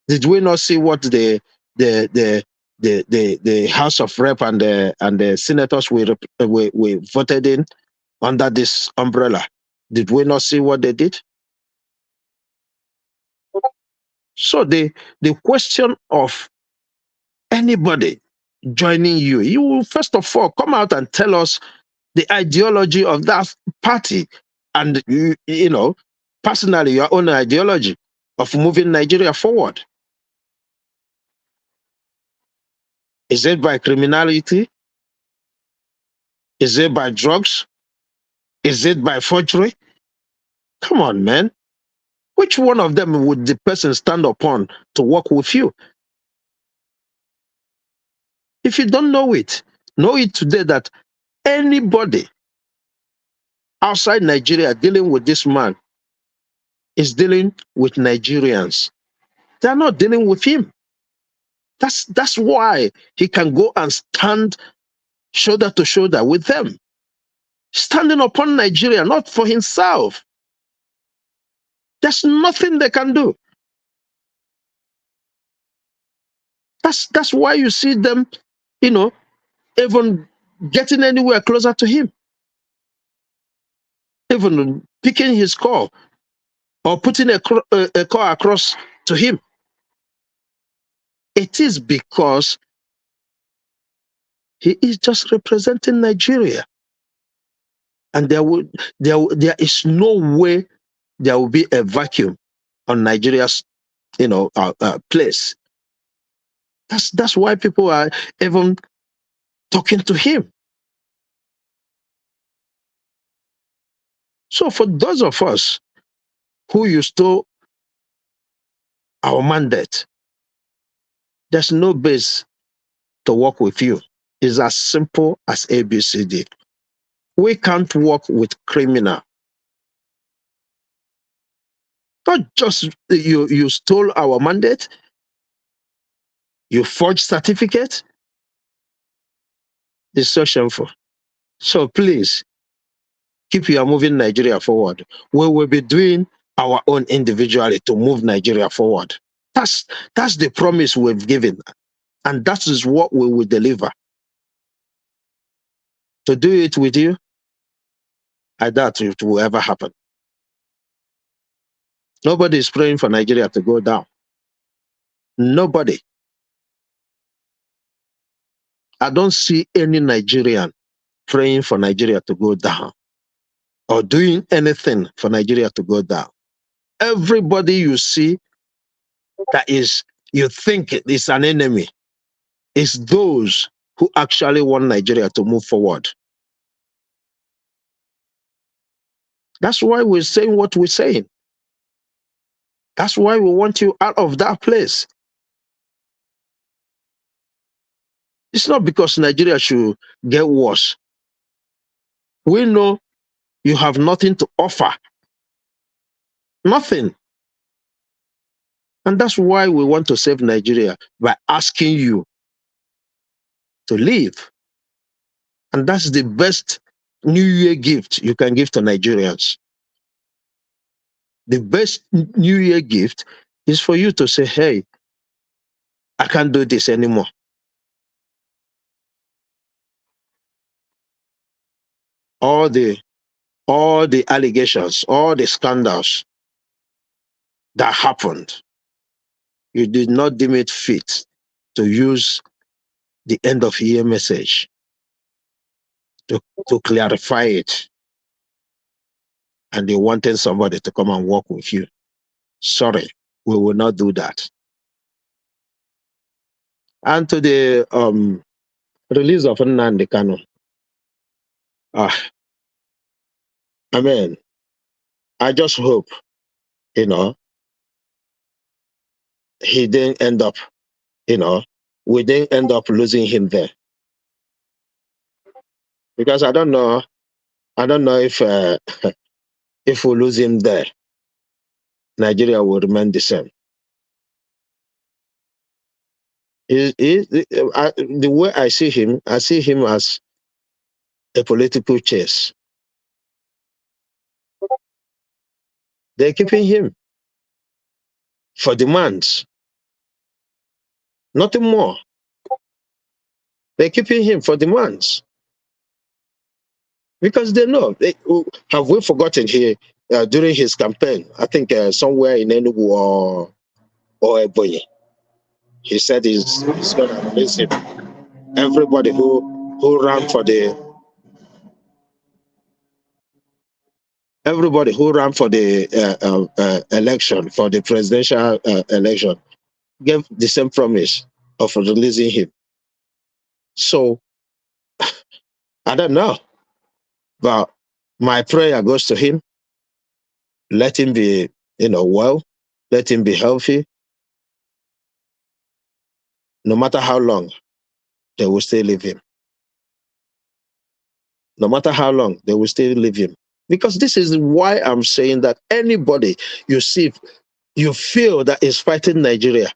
Did we not see what the House of Rep and the senators we voted in under this umbrella? Did we not see what they did? So the question of anybody joining you, you will first of all come out and tell us the ideology of that party and, personally your own ideology of moving Nigeria forward. Is it by criminality? Is it by drugs? Is it by forgery? Come on, man. Which one of them would the person stand upon to work with you? If you don't know it today that anybody outside Nigeria dealing with this man is dealing with Nigerians. They're not dealing with him. That's why he can go and stand shoulder to shoulder with them. Standing upon Nigeria, not for himself. There's nothing they can do. That's why you see them, even getting anywhere closer to him. Even picking his call or putting a call across to him. It is because he is just representing Nigeria. And there is no way there will be a vacuum on Nigeria's, place. That's why people are even talking to him. So for those of us who used to our mandate, there's no base to work with you. It's as simple as ABCD. We can't work with criminal. Not just you stole our mandate, you forged certificate. It's so shameful. So please, keep your moving Nigeria forward. We will be doing our own individually to move Nigeria forward. That's the promise we've given. And that is what we will deliver. To do it with you, I doubt it will ever happen. Nobody is praying for Nigeria to go down. Nobody. I don't see any Nigerian praying for Nigeria to go down or doing anything for Nigeria to go down. Everybody you see that you think is an enemy is those who actually want Nigeria to move forward. That's why we're saying what we're saying. That's why we want you out of that place. It's not because Nigeria should get worse. We know you have nothing to offer. Nothing. And that's why we want to save Nigeria by asking you to leave. And that's the best New Year gift you can give to Nigerians. The best New Year gift is for you to say, hey, I can't do this anymore. All the allegations, all the scandals that happened, you did not deem it fit to use the end of year message to clarify it. And they wanted somebody to come and work with you. Sorry, we will not do that. And to the release of Nnamdi Kanu, I mean, I just hope, he didn't end up, we didn't end up losing him there. Because I don't know if if we lose him there, Nigeria will remain the same. The way I see him as a political chess. They're keeping him for demands, nothing more. They're keeping him for demands because they know. Have we forgotten here during his campaign? I think somewhere in Enugu or Ebonyi, he said he's going to release him. Everybody who ran for the election, for the presidential election, gave the same promise of releasing him. So I don't know, but my prayer goes to him. Let him be, well. Let him be healthy. No matter how long, they will still leave him. No matter how long, they will still leave him. Because this is why I'm saying that anybody you see, you feel that is fighting Nigeria,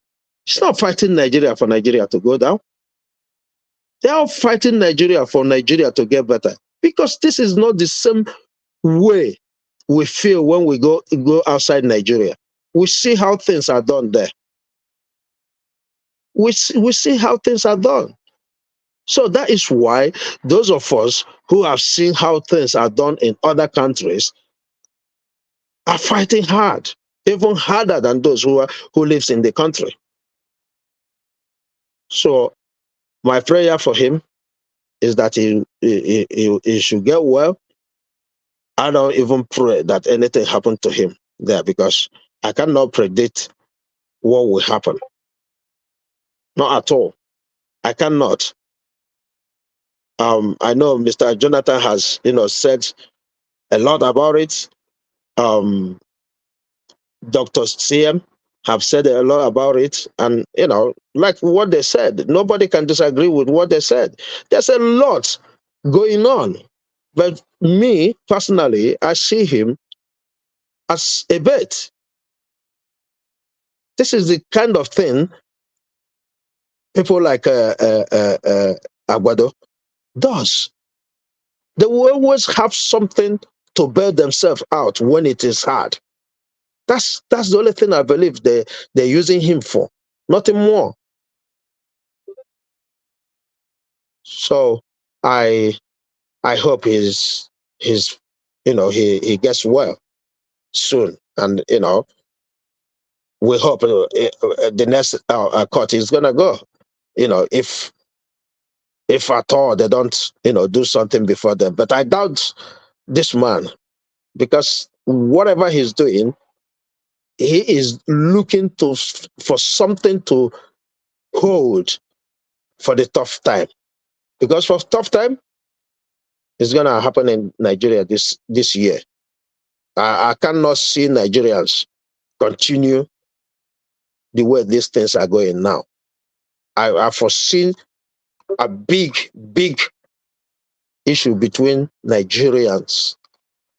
it's not fighting Nigeria for Nigeria to go down. They are fighting Nigeria for Nigeria to get better. Because this is not the same way we feel when we go outside Nigeria. We see how things are done there. We see how things are done. So that is why those of us who have seen how things are done in other countries are fighting hard, even harder than those who lives in the country. So my prayer for him is that he should get well. I don't even pray that anything happened to him there because I cannot predict what will happen. Not at all. I cannot. I know Mr. Jonathan has, said a lot about it. Dr. CM have said a lot about it. And, like what they said, nobody can disagree with what they said. There's a lot going on. But me, personally, I see him as a bait. This is the kind of thing people like Aguado does. They will always have something to bail themselves out when it is hard. That's the only thing I believe they're using him for. Nothing more. So I hope he gets well soon, and we hope the next court is gonna go. If at all they don't do something before them, but I doubt this man, because whatever he's doing, he is looking for something to hold for the tough time, because for tough time it's gonna happen in Nigeria this year. I cannot see Nigerians continue the way these things are going now. I foresee a big issue between Nigerians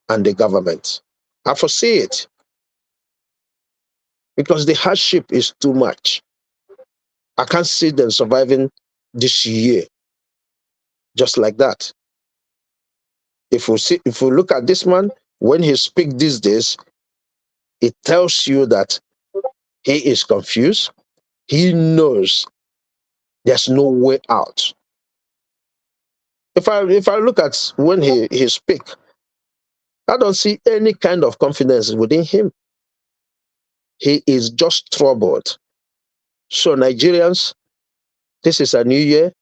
and the government. I foresee it. because the hardship is too much. I can't see them surviving this year just like that. If we look at this man, when he speaks these days, it tells you that he is confused. He knows there's no way out. If I look at when he speak, I don't see any kind of confidence within him. He is just troubled. So Nigerians, this is a new year.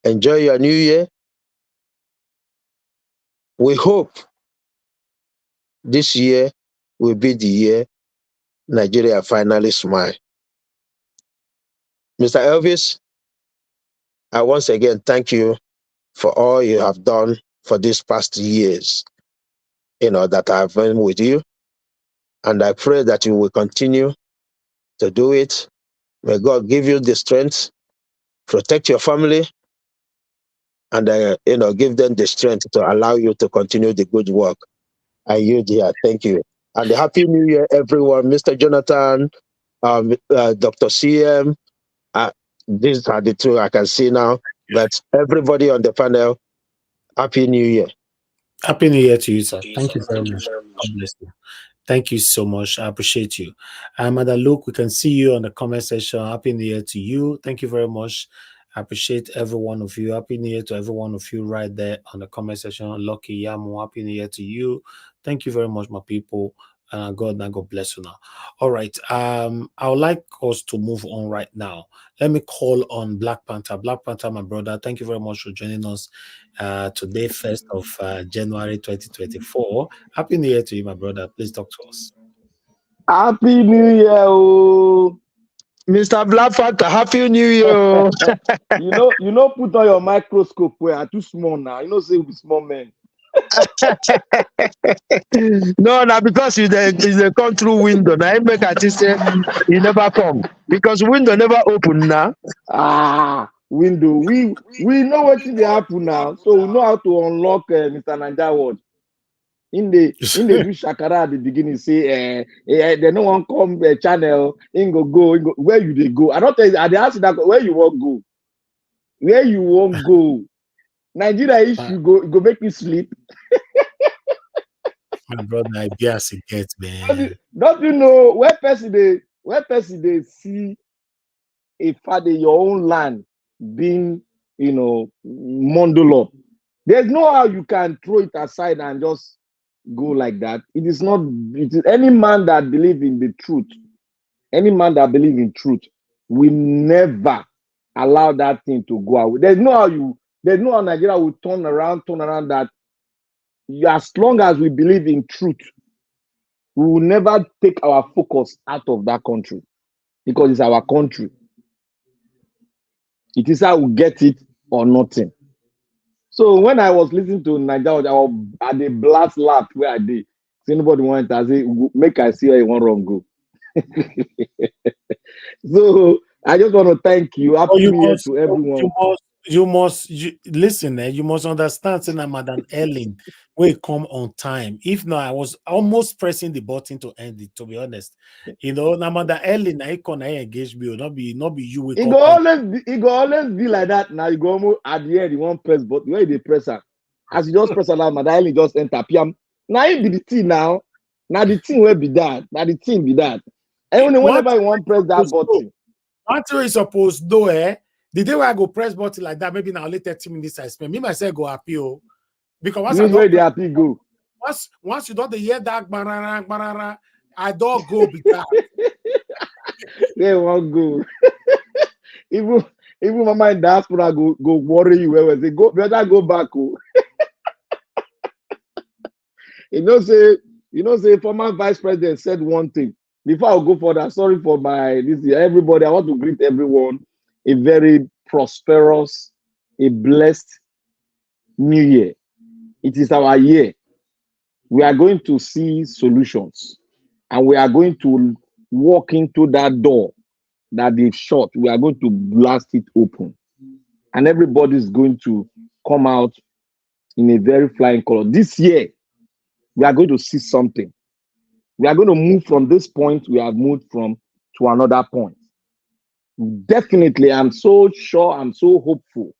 Enjoy your new year. We hope this year will be the year Nigeria finally smile. Mr. Elvis, I once again thank you for all you have done for these past years, that I've been with you. And I pray that you will continue to do it. May God give you the strength, protect your family, and give them the strength to allow you to continue the good work. And you, dear, thank you. And Happy New Year, everyone. Mr. Jonathan, Dr. CM, these are the two I can see now. But everybody on the panel, Happy New Year. Happy New Year to you, sir. Thank you very much. God bless you. Thank you so much. I appreciate you. Mother Luke, we can see you on the comment section. Happy New Year to you. Thank you very much. I appreciate every one of you. Happy New Year to every one of you right there on the comment section. Lucky Yamu, Happy New Year to you. Thank you very much, my people. God bless you now. All right. I would like us to move on right now. Let me call on Black Panther. Black Panther, my brother, thank you very much for joining us today, 1st of January 2024. Happy New Year to you, my brother. Please talk to us. Happy New Year, oh. Mr. Black Panther, Happy New Year. you know, put on your microscope where are too small now. Say we be small men. No, because they come through window. Now I make a say he never come because window never open now. Window. We know what they happen now, so we know how to unlock Mr. Naija word. In the do shakara at the beginning, say they no one come channel. Go. Where you they go? I don't tell you. I ask you that where you won't go. Where you won't go. Nigeria issue go make me sleep. My brother, I guess it gets, man. Don't you know where person they see a father your own land being, mondoled up. There's no how you can throw it aside and just go like that. It is not. It is any man that believes in the truth. Any man that believes in truth will never allow that thing to go out. There's no how Nigeria will turn around that. As long as we believe in truth, we will never take our focus out of that country because it's our country. It is how we get it or nothing. So when I was listening to Nigeria, I was at the blast laugh where I did. So anybody want to say, make I see where you want wrong go. So I just want to thank you. Happy New Year to everyone. You must listen. You must understand. Saying that Madam Ellen will come on time. If not, I was almost pressing the button to end it. To be honest, now Madam Ellen, I can engage me. Not be you. It go always be like that. Now you go almost at the end. You want press button. Where the presser? As you just press allow, Madam Ellen just enter. Piam. Now it be the thing now. Now the thing will be that. Now the thing be that. And whenever you want press that button. One thing is supposed though, the day where I go press button like that, maybe now only 30 minutes I spend. Me myself go happy, because once where the happy go. Once you don't hear that barara, I don't go because they won't go. even my mind diaspora go worry you where they go better go back. Say former vice president said one thing. Before I go further, sorry for this year. Everybody, I want to greet everyone a very prosperous, a blessed new year. It is our year. We are going to see solutions, and we are going to walk into that door that they've shut. We are going to blast it open, and everybody is going to come out in a very flying color. This year, we are going to see something. We are going to move from this point we have moved from to another point. Definitely, I'm so sure, I'm so hopeful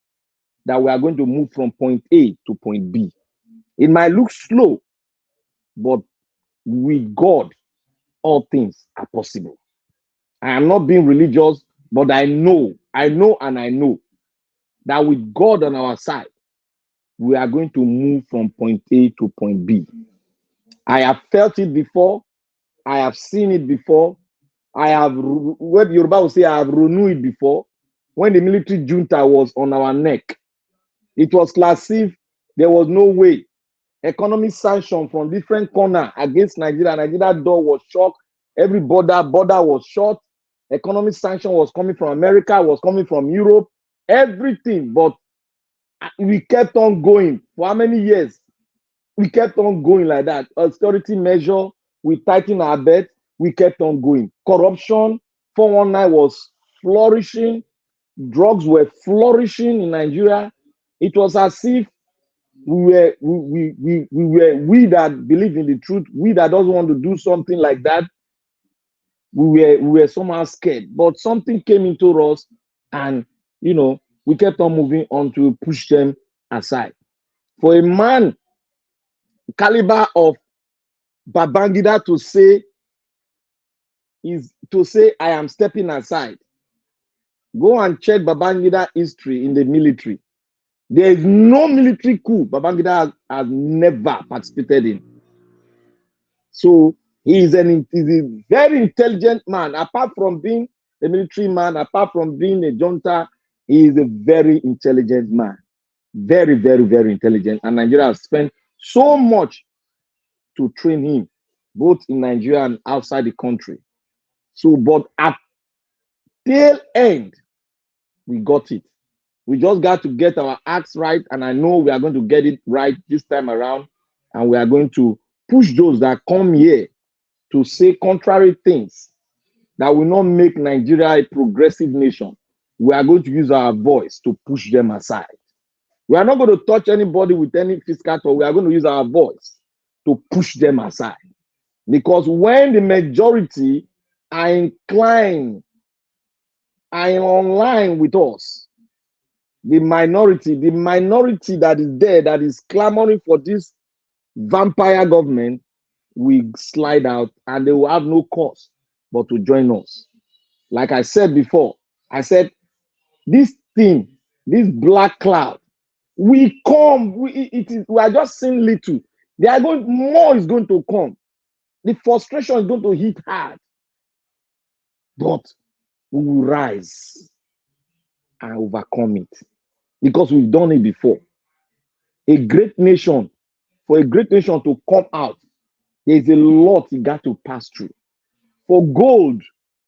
that we are going to move from point A to point B. It might look slow, but with God, all things are possible. I am not being religious, but I know that with God on our side, we are going to move from point A to point B. I have felt it before. I have seen it before. I have, what Yoruba will say, I have renewed it before. When the military junta was on our neck, it was as if there was no way. Economic sanction from different corners against Nigeria. Nigeria door was shut. Every border was shut. Economic sanction was coming from America, was coming from Europe, everything. But we kept on going. For how many years? We kept on going like that. Austerity measure, we tightened our belt, we kept on going. Corruption, 419 was flourishing. Drugs were flourishing in Nigeria. It was as if we that believe in the truth, we that doesn't want to do something like that, we were somehow scared. But something came into us, and we kept on moving on to push them aside. For a man caliber of Babangida to say I am stepping aside. Go and check Babangida history in the military. There is no military coup Babangida has never participated in. So he is a very intelligent man. Apart from being a military man, apart from being a junta, he is a very intelligent man. Very, very, very intelligent. And Nigeria has spent so much to train him, both in Nigeria and outside the country. So, but at tail end, we got it. We just got to get our acts right, and I know we are going to get it right this time around, and we are going to push those that come here to say contrary things that will not make Nigeria a progressive nation. We are going to use our voice to push them aside. We are not going to touch anybody with any fiscal talk. We are going to use our voice to push them aside. Because when the majority are inclined, are in line with us, the minority that is there, that is clamoring for this vampire government, we slide out, and they will have no cause but to join us. Like I said before, I said, this thing, this black cloud, we come, we are just seeing little. More is going to come. The frustration is going to hit hard. But we will rise and overcome it because we've done it before. For a great nation to come out, there's a lot you got to pass through. For gold,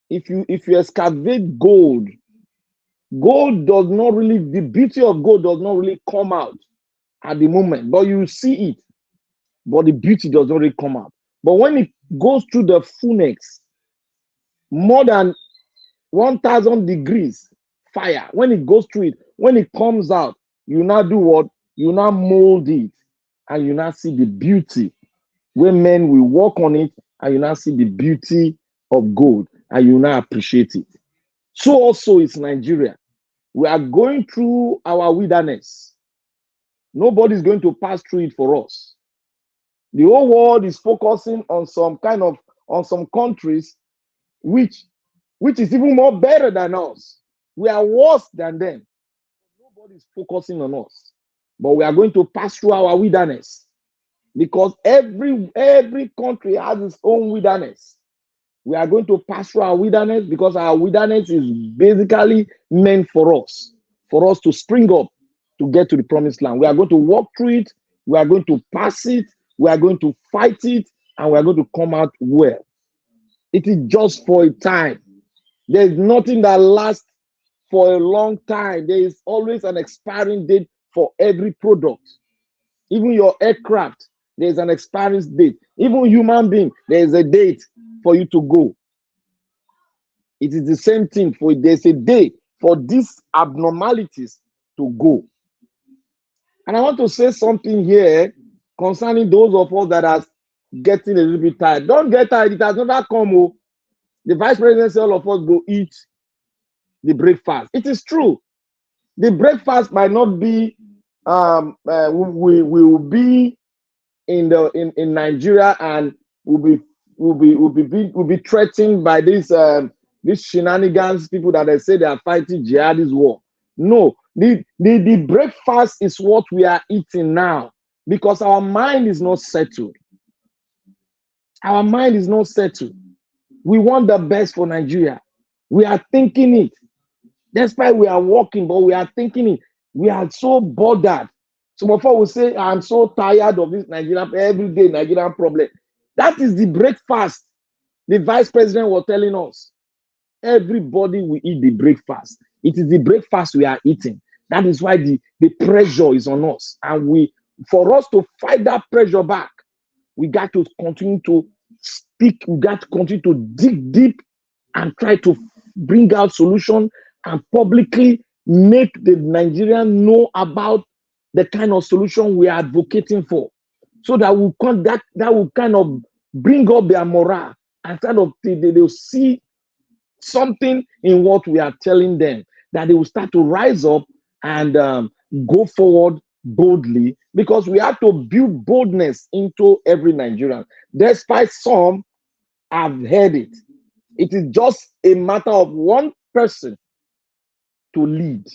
if you excavate gold does not really, the beauty of gold does not really come out at the moment, but you see it, but the beauty does not really come out. But when it goes through the furnace, more than 1,000 degrees fire, when it goes through it, when it comes out, you now do what? You now mold it, and you now see the beauty. When men will work on it, and you now see the beauty of gold, and you now appreciate it. So also is Nigeria. We are going through our wilderness. Nobody's going to pass through it for us. The whole world is focusing on some countries which is even more better than us. We are worse than them. Nobody's focusing on us. But we are going to pass through our wilderness, because every country has its own wilderness. We are going to pass through our wilderness because our wilderness is basically meant for us to spring up to get to the promised land. We are going to walk through it. We are going to pass it. We are going to fight it, and we are going to come out well. It is just for a time. There's nothing that lasts for a long time. There is always an expiring date for every product. Even your aircraft, there's an expiring date. Even human being, there's a date for you to go. It is the same thing. There's a day for these abnormalities to go. And I want to say something here concerning those of us that are getting a little bit tired. Don't get tired. It has never come. Oh. The vice president said all of us go eat the breakfast. It is true. The breakfast might not be. We will be in Nigeria, and will be threatened by these shenanigans, people that they say they are fighting jihadist war. No, the breakfast is what we are eating now, because our mind is not settled. Our mind is not settled. We want the best for Nigeria. We are thinking it. Despite we are working, but we are thinking it. We are so bothered. So before we say, I'm so tired of this Nigerian, everyday Nigerian problem. That is the breakfast the vice president was telling us. Everybody will eat the breakfast. It is the breakfast we are eating. That is why the pressure is on us. And for us to fight that pressure back, we got to continue to speak. We got to continue to dig deep and try to bring out solution and publicly make the Nigerian know about the kind of solution we are advocating for, so that that will kind of bring up their morale, and kind of they'll see something in what we are telling them, that they will start to rise up and go forward boldly, because we have to build boldness into every Nigerian. Despite some have heard it, it is just a matter of one person to lead,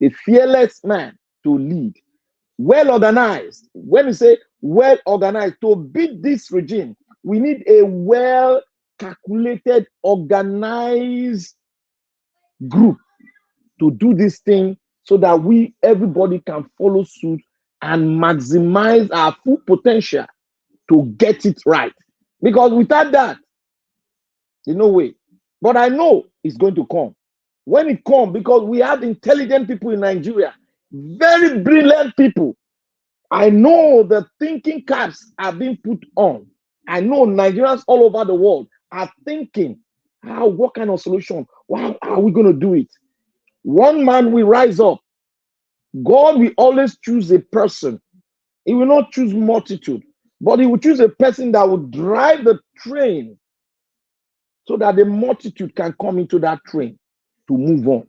a fearless man to lead, well organized. When we say well organized, to beat this regime, we need a well calculated, organized group to do this thing, so that everybody can follow suit and maximize our full potential to get it right. Because without that, there's no way. But I know it's going to come. When it comes, because we have intelligent people in Nigeria, very brilliant people. I know the thinking caps are being put on. I know Nigerians all over the world are thinking, what kind of solution? How are we going to do it? One man will rise up. God will always choose a person. He will not choose multitude, but he will choose a person that will drive the train, so that the multitude can come into that train to move on.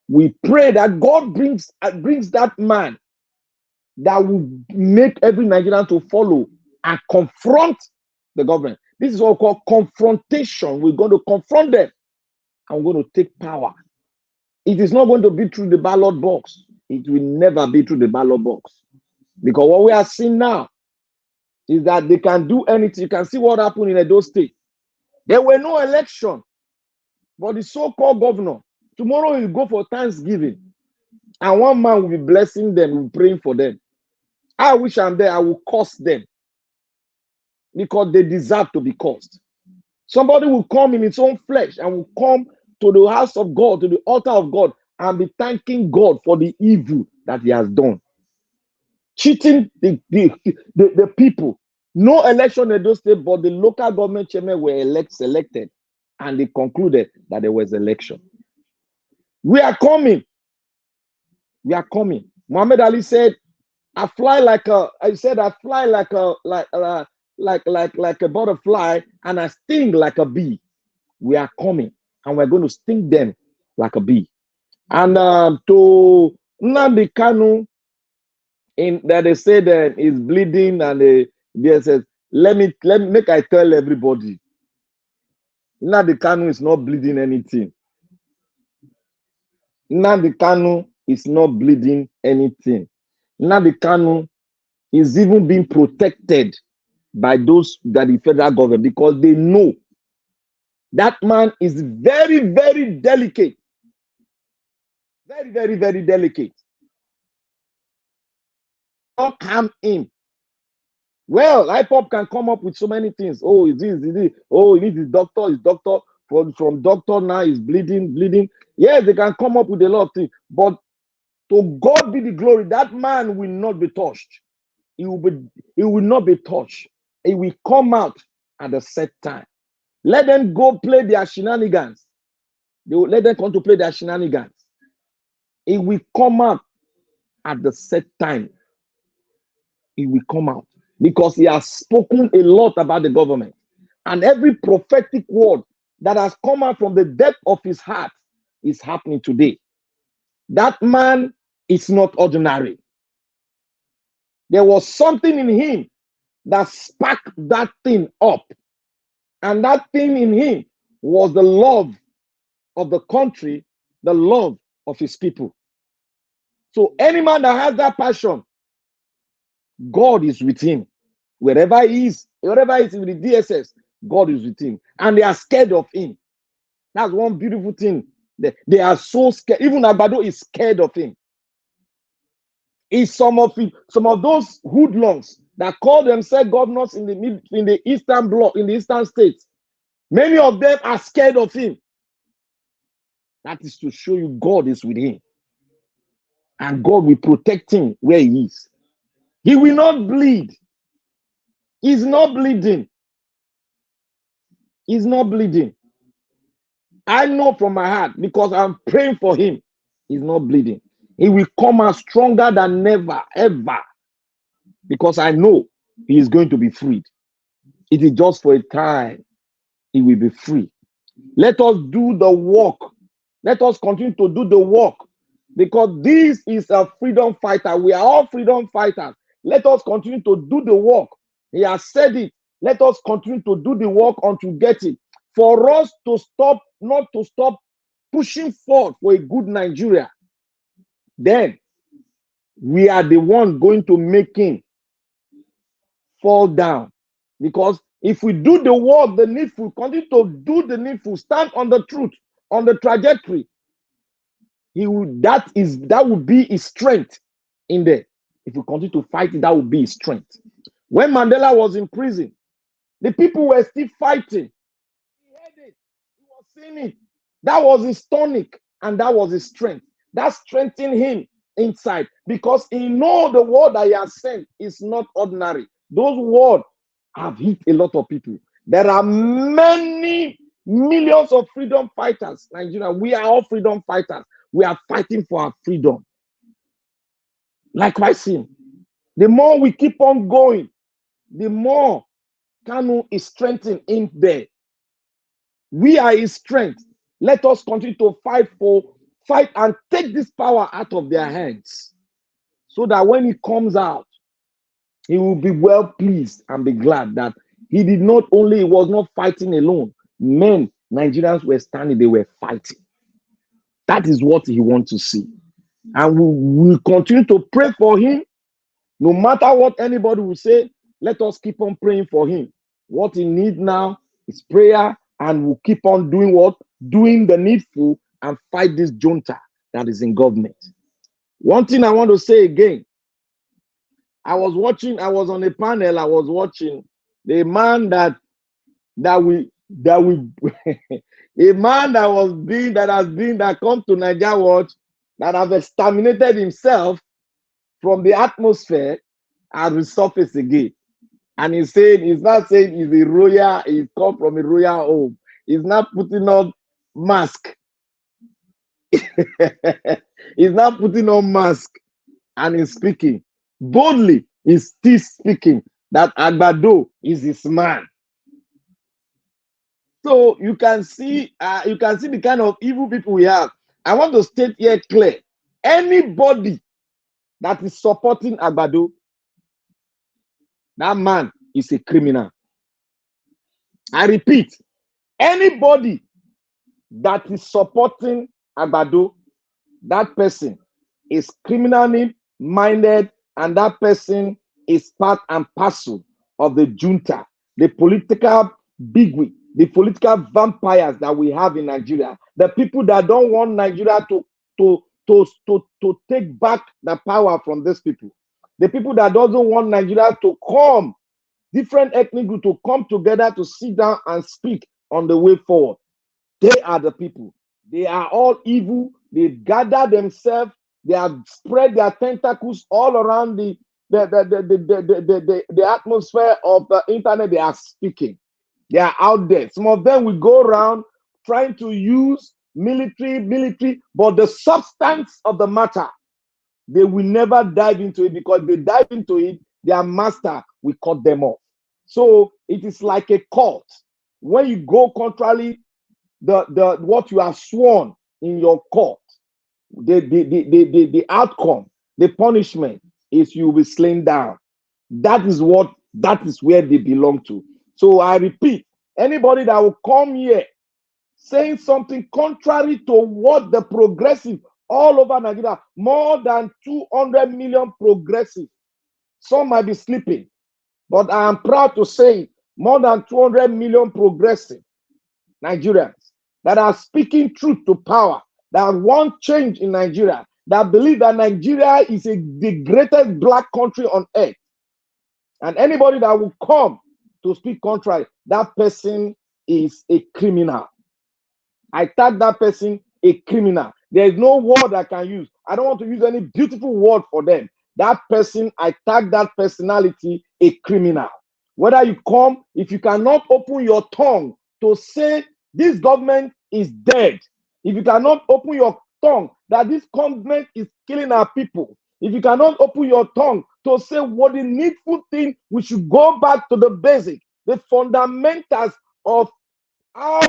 We pray that God brings that man that will make every Nigerian to follow and confront the government. This is what we call confrontation. We're going to confront them, and we're going to take power. It is not going to be through the ballot box. It will never be through the ballot box. Because what we are seeing now is that they can do anything. You can see what happened in Edo State. There were no election, but the so-called governor, tomorrow he'll go for Thanksgiving, and one man will be blessing them, will be praying for them. I wish I'm there, I will curse them, because they deserve to be cursed. Somebody will come in his own flesh and will come to the house of God, to the altar of God, and be thanking God for the evil that he has done. Cheating the people. No election in those states, but the local government chairmen were selected, and they concluded that there was election. We are coming. We are coming. Muhammad Ali said, I fly like a butterfly, and I sting like a bee. We are coming, and we're going to sting them like a bee. And to Nnamdi Kanu, in that they say that he's bleeding, and the DSS, let me make I tell everybody, Nnamdi Kanu is not bleeding anything. Nnamdi Kanu is not bleeding anything. Nnamdi Kanu is even being protected by those that the federal government, because they know that man is very, very delicate. Very, very, very delicate. Don't harm him. Well, IPOB can come up with so many things. Oh, is this? Oh, he needs his doctor. His doctor from doctor now is bleeding. Yes, they can come up with a lot of things. But to God be the glory. That man will not be touched. He will not be touched. He will come out at the set time. Let them go play their shenanigans. They will let them come to play their shenanigans. He will come out at the set time. He will come out. because he has spoken a lot about the government. And every prophetic word that has come out from the depth of his heart is happening today. That man is not ordinary. There was something in him that sparked that thing up. And that thing in him was the love of the country, the love of his people. So any man that has that passion, God is with him. Wherever he is with the DSS, God is with him. And they are scared of him. That's one beautiful thing. They are so scared. Even Agbado is scared of him. It's some of those hoodlums that call themselves governors in the eastern bloc, in the eastern states. Many of them are scared of him. That is to show you God is with him. And God will protect him where he is. He will not bleed. He's not bleeding. He's not bleeding. I know from my heart because I'm praying for him. He's not bleeding. He will come out stronger than ever, ever. Because I know he is going to be freed. It is just for a time. He will be free. Let us do the work. Let us continue to do the work. Because this is a freedom fighter. We are all freedom fighters. Let us continue to do the work. He has said it. Let us continue to do the work until we get it. For us to stop, not to stop pushing forward for a good Nigeria, then we are the one going to make him fall down. Because if we do the work, the needful, continue to do the needful, stand on the truth, on the trajectory, that would be his strength in there. If we continue to fight it, that would be his strength. When Mandela was in prison, the people were still fighting. He heard it. He was seeing it. That was his tonic, and that was his strength. That strengthened him inside because he knows the word that he has sent is not ordinary. Those words have hit a lot of people. There are many millions of freedom fighters. Nigeria, we are all freedom fighters. We are fighting for our freedom. Likewise, him. The more we keep on going, the more Kanu is strengthened in there. We are his strength. Let us continue to fight and take this power out of their hands, so that when he comes out, he will be well pleased and be glad that he was not fighting alone. Men, Nigerians were standing, they were fighting. That is what he wants to see. And we will continue to pray for him. No matter what anybody will say, let us keep on praying for him. What he needs now is prayer, and we'll keep on doing what? Doing the needful and fight this junta that is in government. One thing I want to say again, I was on a panel, I was watching the man that come to Nigeria Watch, that has exterminated himself from the atmosphere and resurface again. And he's not saying he's a royal, he's come from a royal home. He's not putting on mask. He's not putting on mask, and he's speaking boldly. He's still speaking that Agbado is his man. So you can see the kind of evil people we have. I want to state here clear: anybody that is supporting Agbado, that man is a criminal. I repeat, anybody that is supporting Agbado, that person is criminally minded, and that person is part and parcel of the junta, the political bigwig, the political vampires that we have in Nigeria, the people that don't want Nigeria to take back the power from these people, the people that doesn't want Nigeria to come, different ethnic groups to come together to sit down and speak on the way forward. They are the people. They are all evil. They gather themselves. They have spread their tentacles all around the atmosphere of the internet. They are speaking. They are out there. Some of them will go around trying to use military, but the substance of the matter, they will never dive into it, because if they dive into it, their master will cut them off. So it is like a cult. When you go contrary the what you have sworn in your court, the outcome, the punishment is you will be slain down. That is where they belong to. So I repeat, anybody that will come here saying something contrary to what the progressive all over Nigeria, more than 200 million progressive, some might be sleeping, but I am proud to say more than 200 million progressive Nigerians that are speaking truth to power, that want change in Nigeria, that believe that Nigeria is the greatest black country on earth. And anybody that will come to speak contrary, that person is a criminal. I tag that person a criminal. There is no word I can use. I don't want to use any beautiful word for them. That person, I tag that personality a criminal. Whether you come, if you cannot open your tongue to say this government is dead, if you cannot open your tongue that this government is killing our people, if you cannot open your tongue to say what the needful thing, we should go back to the basic, the fundamentals of how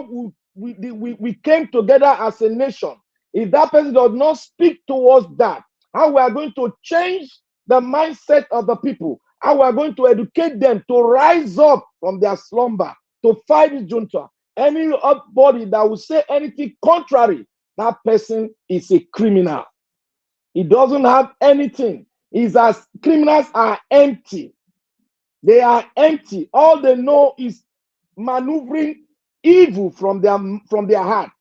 we came together as a nation. If that person does not speak towards that, how we are going to change the mindset of the people, how we are going to educate them to rise up from their slumber, to fight this junta. Anybody that will say anything contrary, that person is a criminal. He doesn't have anything. Criminals are empty. They are empty. All they know is maneuvering evil from their heart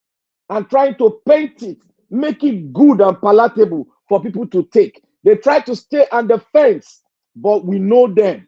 and trying to paint it, make it good and palatable for people to take. They try to stay on the fence, but we know them.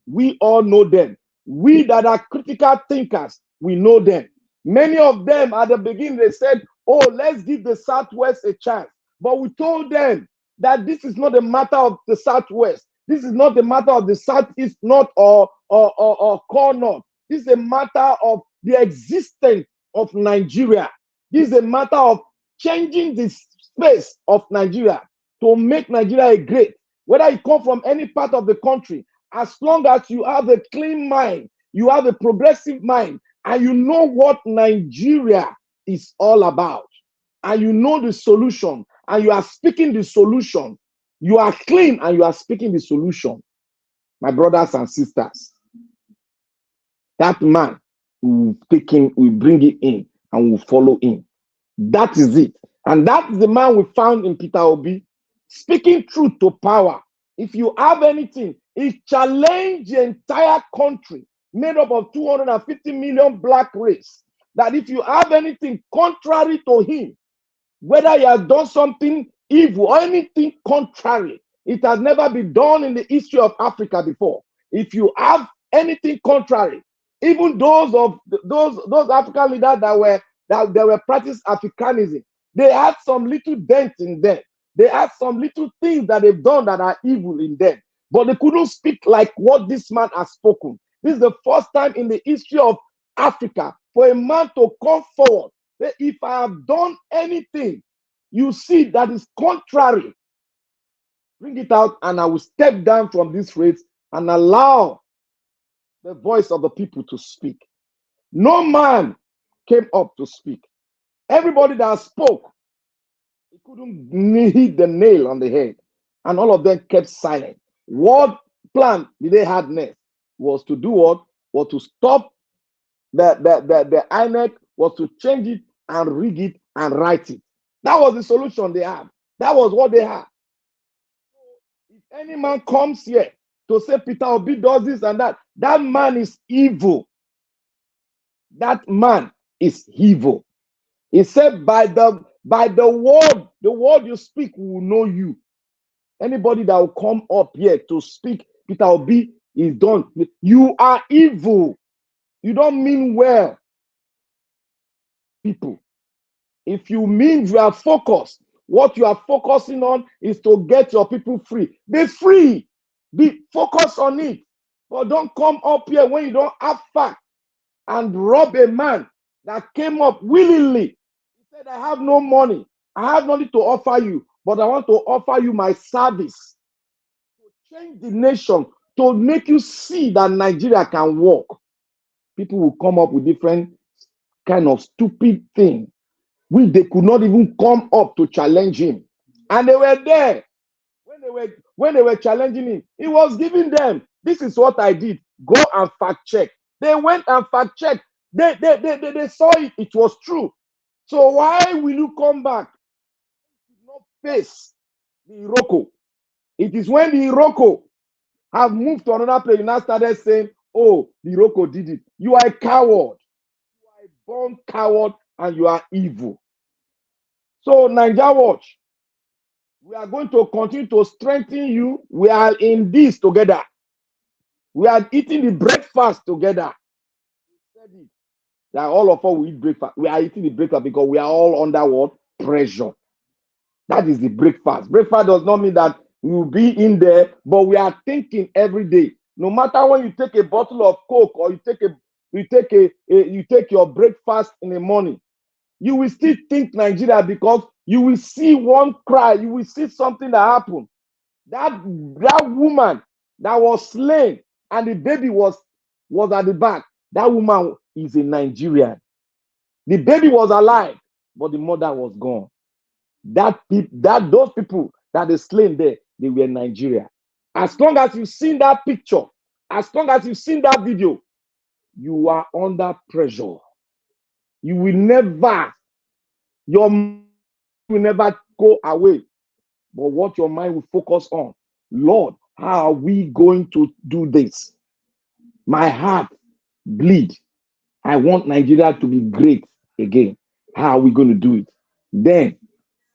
We all know them. We that are critical thinkers, we know them. Many of them at the beginning, they said, oh, let's give the Southwest a chance. But we told them that this is not a matter of the Southwest. This is not a matter of the Southeast North or Core North. This is a matter of the existence of Nigeria. This is a matter of changing the space of Nigeria to make Nigeria great. Whether you come from any part of the country, as long as you have a clean mind, you have a progressive mind, and you know what Nigeria is all about, and you know the solution, and you are speaking the solution, you are clean and you are speaking the solution, my brothers and sisters, that man will take him, will bring it in, and will follow him. That is it. And that is the man we found in Peter Obi, speaking truth to power. If you have anything, he challenged the entire country made up of 250 million black race, that if you have anything contrary to him, whether he has done something evil or anything contrary, it has never been done in the history of Africa before. If you have anything contrary, even those African leaders that were practicing Africanism, they had some little dent in them. They had some little things that they've done that are evil in them, but they couldn't speak like what this man has spoken. This is the first time in the history of Africa for a man to come forward. If I have done anything you see that is contrary, bring it out and I will step down from this race and allow the voice of the people to speak. No man came up to speak. Everybody that spoke, he couldn't hit the nail on the head, and all of them kept silent. What plan did they have next? Was to do what? Was to stop the INEC, was to change it and rig it and write it. That was the solution they had. That was what they had. If any man comes here to say Peter Obi does this and that, that man is evil. That man is evil. He said, by the word you speak, we will know you. Anybody that will come up here to speak, Peter Obi is done. You are evil. You don't mean well. People, if you mean you are focused, what you are focusing on is to get your people free. Be free. Be focused on it. But don't come up here when you don't have facts and rob a man that came up willingly. He said, I have no money. I have nothing to offer you, but I want to offer you my service to change the nation, to make you see that Nigeria can work, people will come up with different kind of stupid thing, which they could not even come up to challenge him. And they were there. When they were challenging him, he was giving them, this is what I did. Go and fact check. They went and fact checked. They saw it. It was true. So why will you come back? Not face the Iroko. It is when the Iroko have moved to another place, you now started saying, oh, the Iroko did it. You are a coward. You are a born coward and you are evil. So Naija Watch, we are going to continue to strengthen you. We are in this together. We are eating the breakfast together. That all of us will eat breakfast. We are eating the breakfast because we are all under what? Pressure. That is the breakfast. Breakfast does not mean that we will be in there, but we are thinking every day. No matter when you take a bottle of Coke or you take your breakfast in the morning, you will still think Nigeria, because you will see one cry, you will see something that happened. That woman that was slain and the baby was at the back, that woman is a Nigerian. The baby was alive, but the mother was gone. Those people that they slain there, they were Nigeria. As long as you've seen that picture, as long as you've seen that video, you are under pressure. You will never, your mind will never go away. But what your mind will focus on, Lord, how are we going to do this? My heart bleed. I want Nigeria to be great again. How are we going to do it? Then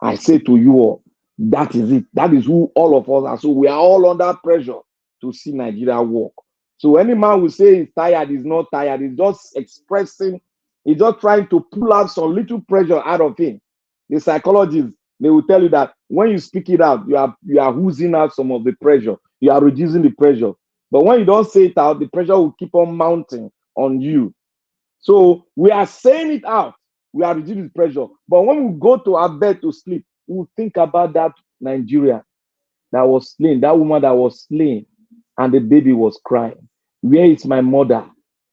I say to you all, that is it. That is who all of us are. So we are all under pressure to see Nigeria work. So any man will say he's tired, he's not tired. He's just expressing, he's just trying to pull out some little pressure out of him. The psychologists, they will tell you that when you speak it out, you are oozing out some of the pressure. You are reducing the pressure. But when you don't say it out, the pressure will keep on mounting on you. So we are saying it out. We are reducing the pressure. But when we go to our bed to sleep, we will think about that Nigerian that was slain, that woman that was slain, and the baby was crying. Where is my mother?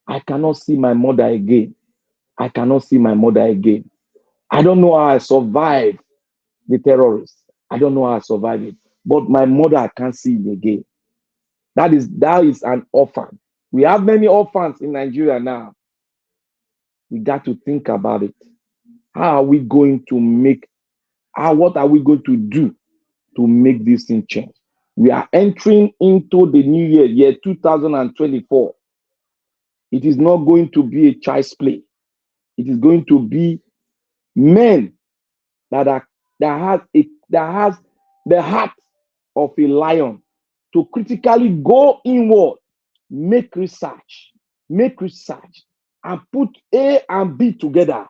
I cannot see my mother again. I cannot see my mother again. I don't know how I survived the terrorists. I don't know how I survived it. But my mother, I can't see it again. That is an orphan. We have many orphans in Nigeria now. We got to think about it. How are we going to what are we going to do to make this thing change? We are entering into the new year 2024. It is not going to be a child's play. It is going to be men that has the heart of a lion to critically go inward, make research, and put A and B together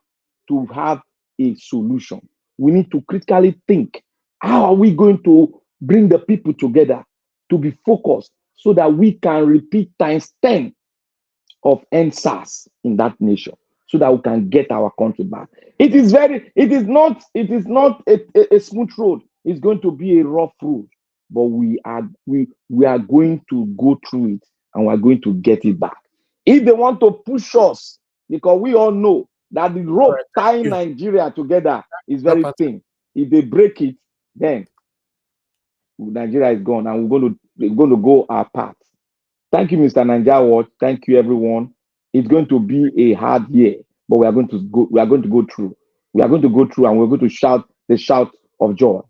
to have a solution. We need to critically think, how are we going to bring the people together to be focused so that we can repeat times 10 of NSAS in that nation, so that we can get our country back. It is not a smooth road. It's going to be a rough road, but we are going to go through it, and we're going to get it back. If they want to push us, because we all know that the rope tying Nigeria together is very thin. If they break it, then Nigeria is gone, and we're going to go our path. Thank you, Mr. Naija Watch. Thank you, everyone. It's going to be a hard year, but we are going to go through. We are going to go through, and we're going to shout the shout of joy.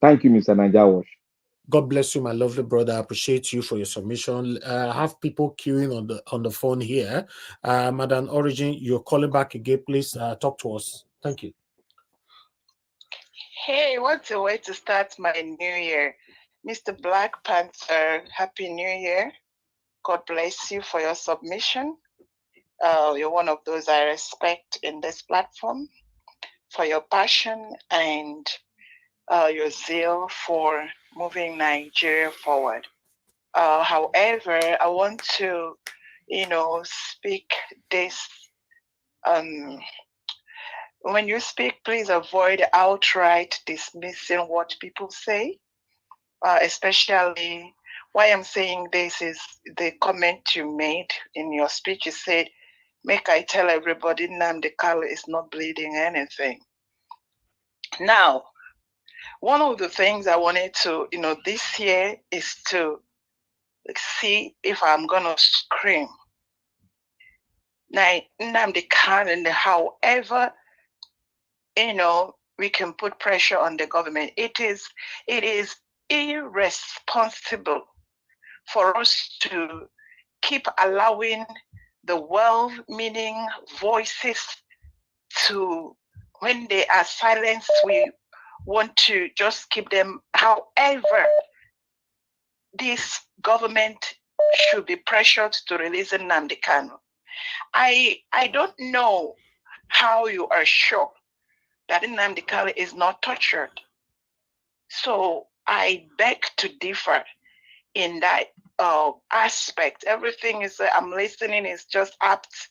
Thank you, Mr. Naija Watch. God bless you, my lovely brother. I appreciate you for your submission. I have people queuing on the phone here. Madam Origin, you're calling back again. Please talk to us. Thank you. Hey, what a way to start my new year. Mr. Black Panther, Happy New Year. God bless you for your submission. You're one of those I respect in this platform for your passion and your zeal for moving Nigeria forward. However, I want to, speak this. When you speak, please avoid outright dismissing what people say, especially Why I'm saying this is the comment you made in your speech. You said, make I tell everybody Nnamdi Kanu is not bleeding anything. Now, one of the things I wanted to, this year is to see if I'm going to scream. Now, Nnamdi Kanu, however, we can put pressure on the government. It is irresponsible for us to keep allowing the well-meaning voices to, when they are silenced, we want to just keep them. However, this government should be pressured to release Nnamdi Kanu. I don't know how you are sure that Nnamdi Kanu is not tortured. So I beg to differ in that aspect. Everything is, I'm listening, is just apt.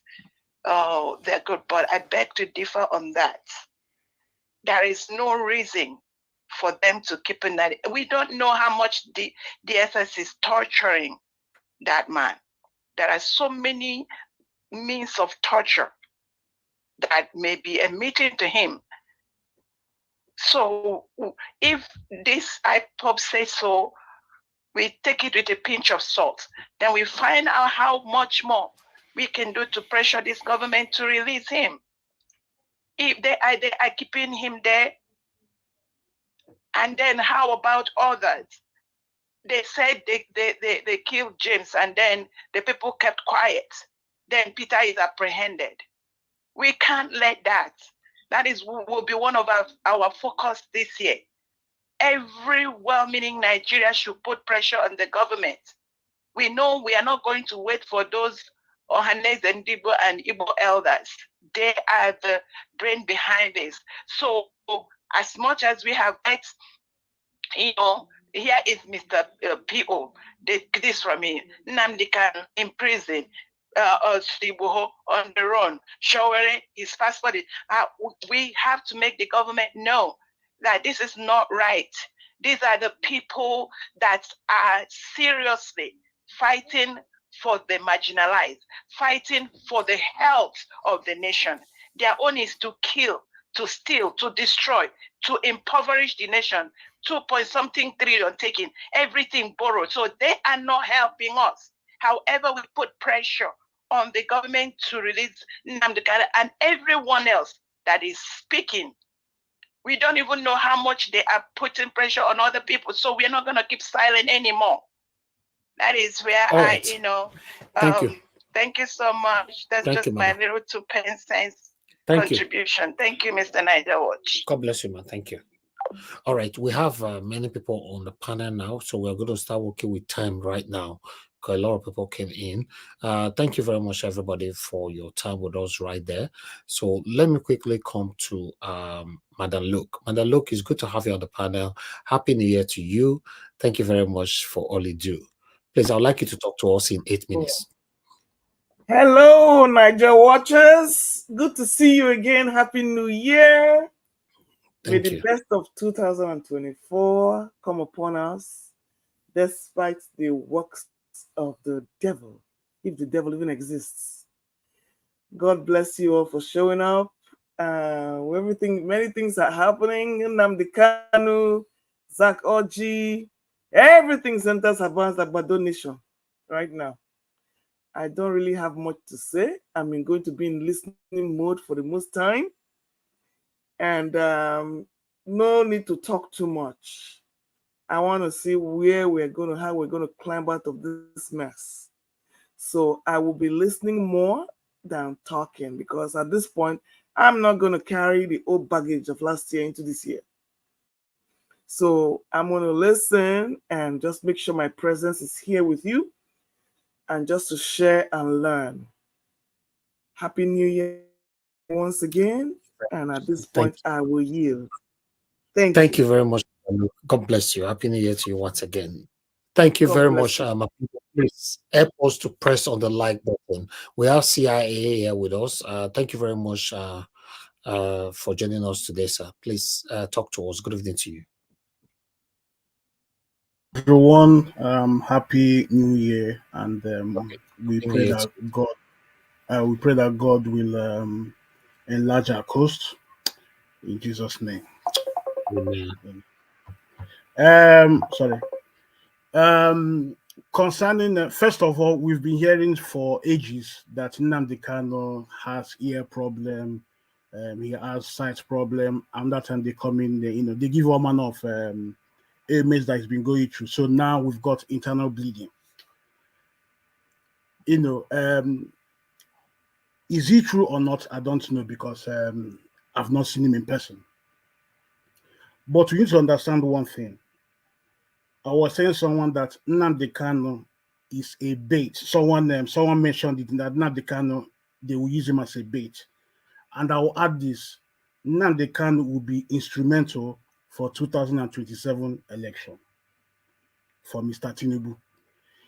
They're good, but I beg to differ on that. There is no reason for them to keep in that. We don't know how much the DSS is torturing that man. There are so many means of torture that may be admitted to him. So if this IPOB says so, we take it with a pinch of salt. Then we find out how much more we can do to pressure this government to release him. If they are keeping him there, and then how about others? They said they killed James, and then the people kept quiet. Then Peter is apprehended. We can't let that. That will be one of our focus this year. Every well-meaning Nigeria should put pressure on the government. We know we are not going to wait for those Ohanes and Igbo elders. They are the brain behind this. So as much as we have here is Mr. P.O. This from me, Nnamdi Kanu in prison, Sibuho on the run, Showere is fast-forwarded. We have to make the government know that this is not right. These are the people that are seriously fighting for the marginalized, fighting for the health of the nation. Their own is to kill, to steal, to destroy, to impoverish the nation. 2.something trillion taken, everything borrowed. So they are not helping us. However, we put pressure on the government to release Nnamdi Kanu and everyone else that is speaking. We don't even know how much they are putting pressure on other people. So we're not going to keep silent anymore. That is where right. Thank you. Thank you so much. That's Thank just you, my little 2 cents Thank contribution. You. Thank you, Mr. Niger Watch. God bless you, man. Thank you. All right, we have many people on the panel now, so we're going to start working with time right now because a lot of people came in. Thank you very much, everybody, for your time with us right there. So let me quickly come to Madam Luke. Madam Luke, it's good to have you on the panel. Happy New Year to you. Thank you very much for all you do. Please, I'd like you to talk to us in 8 minutes. Hello, Niger Watchers. Good to see you again. Happy New Year. May the best of 2024 come upon us, despite the works of the devil, if the devil even exists. God bless you all for showing up. Many things are happening. Nnamdi Kanu, Zach Oji, everything centers about the donation right now. I don't really have much to say. I'm going to be in listening mode for the most time. And no need to talk too much. I want to see how we're going to climb out of this mess. So I will be listening more than talking, because at this point, I'm not going to carry the old baggage of last year into this year. So I'm going to listen and just make sure my presence is here with you and just to share and learn. Happy New Year once again. And at this point, I will yield. Thank you very much. God bless you. Happy New Year to you once again. Thank you very much. Please help us to press on the like button. We have CIA here with us. Thank you very much for joining us today, sir. Please talk to us. Good evening to you. everyone. Happy New Year, and Okay. we Happy New pray Year that to God will enlarge our coast in Jesus' name. you. Amen. Sorry. Um, Concerning first of all, we've been hearing for ages that Nnamdi Kanu has ear problem, he has sight problem, and that time they come in, they give all manner of ailments that he's been going through. So now we've got internal bleeding. Is he true or not? I don't know because I've not seen him in person. But we need to understand one thing. I was saying someone that Nnamdi Kanu is a bait. Someone mentioned it that Nnamdi Kanu, they will use him as a bait. And I will add this: Nnamdi Kanu will be instrumental for 2027 election for Mr. Tinubu.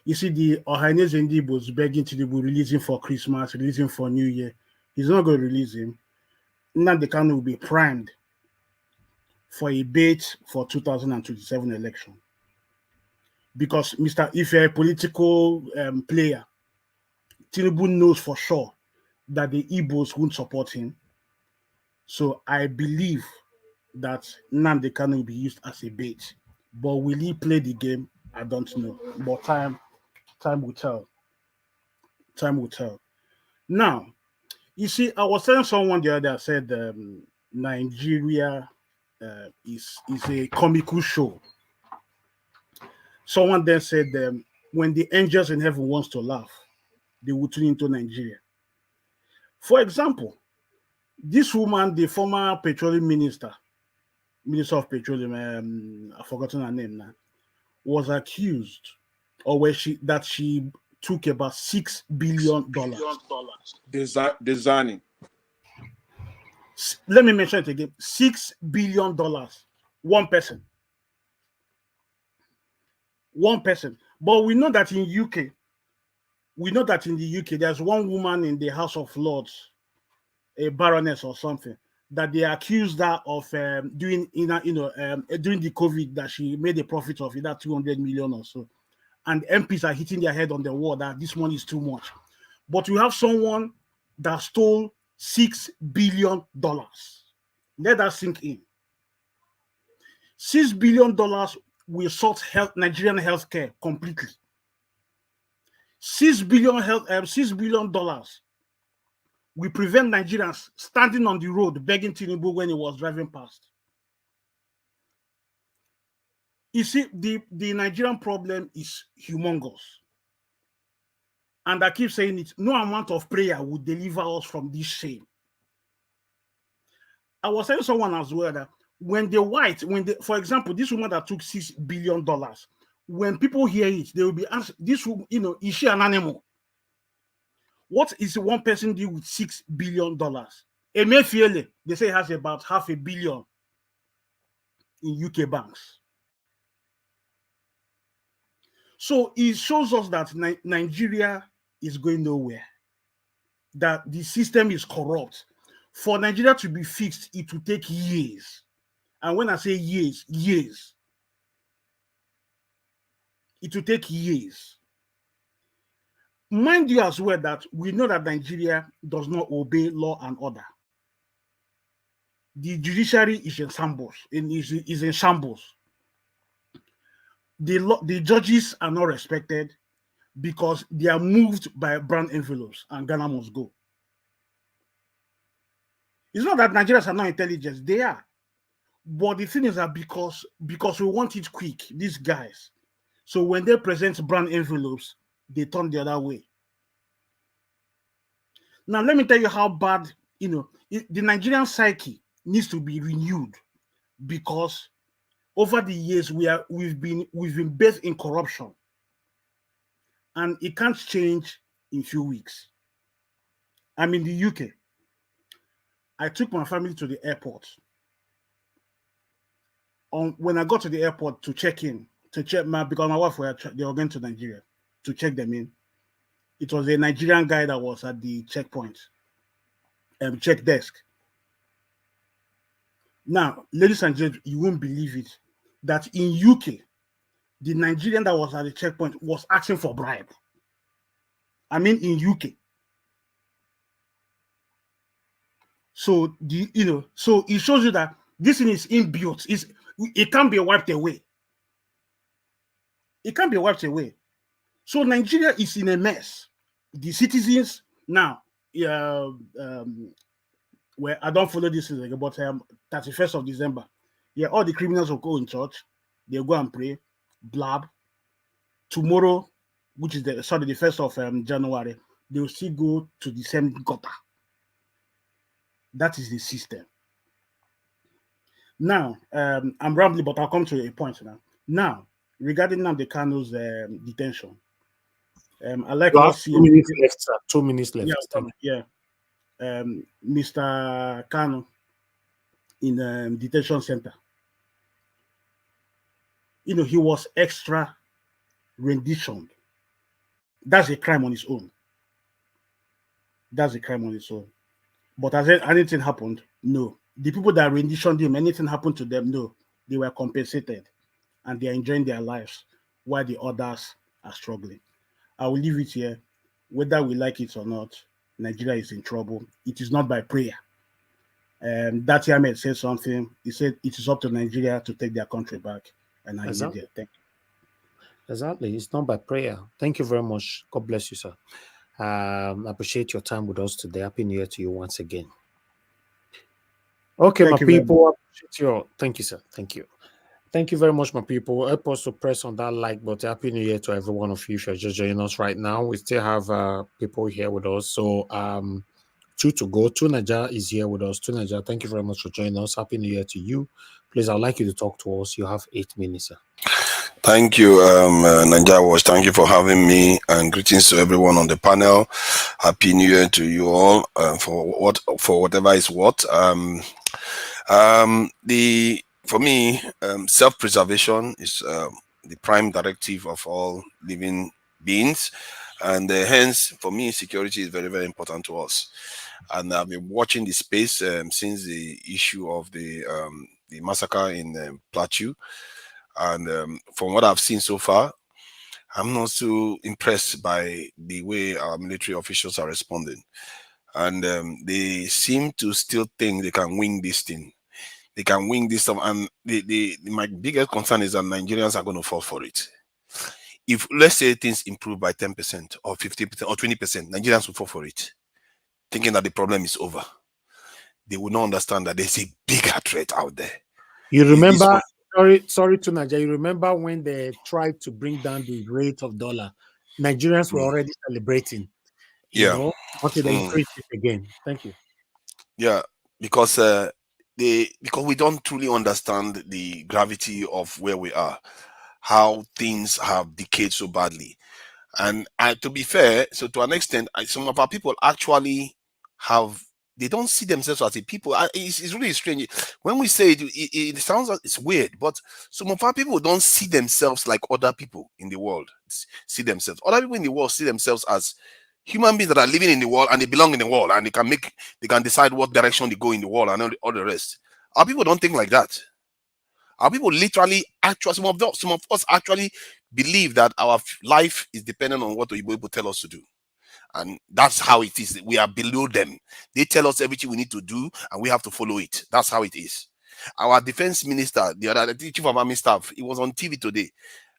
You see, the Ohanese Ndigbo's begging Tinubu, release him for Christmas, release him for New Year. He's not going to release him. Nnamdi Kanu will be primed for a bait for 2027 election. Because if you're a political player, Tinubu knows for sure that the Igbos won't support him. So I believe that Nnamdi Kanu will be used as a bait. But will he play the game? I don't know. But time will tell. Time will tell. Now, you see, I was telling someone the other day, I said Nigeria is a comical show. Someone then said when the angels in heaven wants to laugh, they will tune into Nigeria. For example, this woman, the former petroleum minister of petroleum, I've forgotten her name now, was accused, or she took about $6 billion. Designing. Let me mention it again: $6 billion. One person. But we know that in the UK, there's one woman in the House of Lords, a baroness or something, that they accused her of during the COVID, that she made a profit of either 200 million or so, and MPs are hitting their head on the wall that this money is too much. But we have someone that stole $6 billion. Let that sink in. $6 billion will sort Nigerian healthcare completely. $6 billion will prevent Nigerians standing on the road begging Tinubu when he was driving past. You see, the Nigerian problem is humongous. And I keep saying it, no amount of prayer will deliver us from this shame. I was telling someone as well that for example, this woman that took $6 billion, when people hear it, they will be asked, is she an animal? What is one person do with $6 billion? Emefiele, they say, has about $500 million in UK banks. So it shows us that Nigeria is going nowhere, that the system is corrupt. For Nigeria to be fixed, it will take years. And when I say years, it will take years. Mind you as well that we know that Nigeria does not obey law and order. The judiciary is in shambles. The judges are not respected because they are moved by brown envelopes, and Ghana must go. It's not that Nigerians are not intelligent, they are. But the thing is that because we want it quick, these guys, so when they present brown envelopes, they turn the other way. Now, let me tell you how bad, the Nigerian psyche needs to be renewed, because over the years we've been bathed in corruption, and it can't change in a few weeks. I'm in the UK. I took my family to the airport. When I got to the airport to check in, because my wife they were going to Nigeria to check them in. It was a Nigerian guy that was at the checkpoint, check desk. Now, ladies and gentlemen, you won't believe it, that in UK, the Nigerian that was at the checkpoint was asking for bribe. I mean, in UK. So so it shows you that this thing is inbuilt. It can't be wiped away. It can't be wiped away. So Nigeria is in a mess. The citizens now, well, I don't follow this thing, but 31st of December, all the criminals will go in church. They'll go and pray, blab. Tomorrow, which is the 1st of January, they will still go to the same gutter. That is the system. Now, I'm rambling, but I'll come to a point now. Now, regarding Nnamdi Kanu's detention, I like what 2 minutes left, sir. 2 minutes left. Mr. Kanu in detention center. He was extra renditioned. That's a crime on its own. That's a crime on its own. But has anything happened? No. The people that renditioned him, anything happened to them? No. They were compensated and they are enjoying their lives while the others are struggling. I will leave it here. Whether we like it or not, Nigeria is in trouble. It is not by prayer. That Ahmed said something. He said it is up to Nigeria to take their country back. And I Exactly. there. Thank you. Exactly. It's not by prayer. Thank you very much. God bless you, sir. I appreciate your time with us today. Happy New Year to you once again. Okay, my people. Thank you, sir. Thank you. Thank you very much, my people. Help us to press on that like button. Happy New Year to every one of you if you're just joining us right now. We still have people here with us. So 2 to go. Tunaja is here with us. Tunaja, thank you very much for joining us. Happy New Year to you. Please, I'd like you to talk to us. You have 8 minutes, sir. Thank you, Naija Watch. Thank you for having me, and greetings to everyone on the panel. Happy New Year to you all. For whatever is what. For me, self-preservation is the prime directive of all living beings, and hence, for me, security is very, very important to us. And I've been watching the space since the issue of the massacre in Plateau. And from what I've seen so far, I'm not so impressed by the way our military officials are responding. And they seem to still think they can win this thing. They can win this stuff. And my biggest concern is that Nigerians are going to fall for it. If, let's say, things improve by 10% or 50% or 20%, Nigerians will fall for it, thinking that the problem is over. They will not understand that there's a bigger threat out there. You remember... Sorry, Tunaja. You remember when they tried to bring down the rate of dollar? Nigerians were already celebrating. You know, until they increased it again. Thank you. Yeah, because we don't truly understand the gravity of where we are, how things have decayed so badly, and to be fair, so to an extent, some of our people actually they don't see themselves as a people. It's really strange. When we say it sounds like it's weird, but some of our people don't see themselves like other people in the world see themselves. Other people in the world see themselves as human beings that are living in the world, and they belong in the world, and they can decide what direction they go in the world and all the rest. Our people don't think like that. Our people literally, some of us actually believe that our life is dependent on what the people tell us to do. And that's how it is. We are below them. They tell us everything we need to do, and we have to follow it. That's how it is. Our defense minister, the chief of army staff, he was on TV today,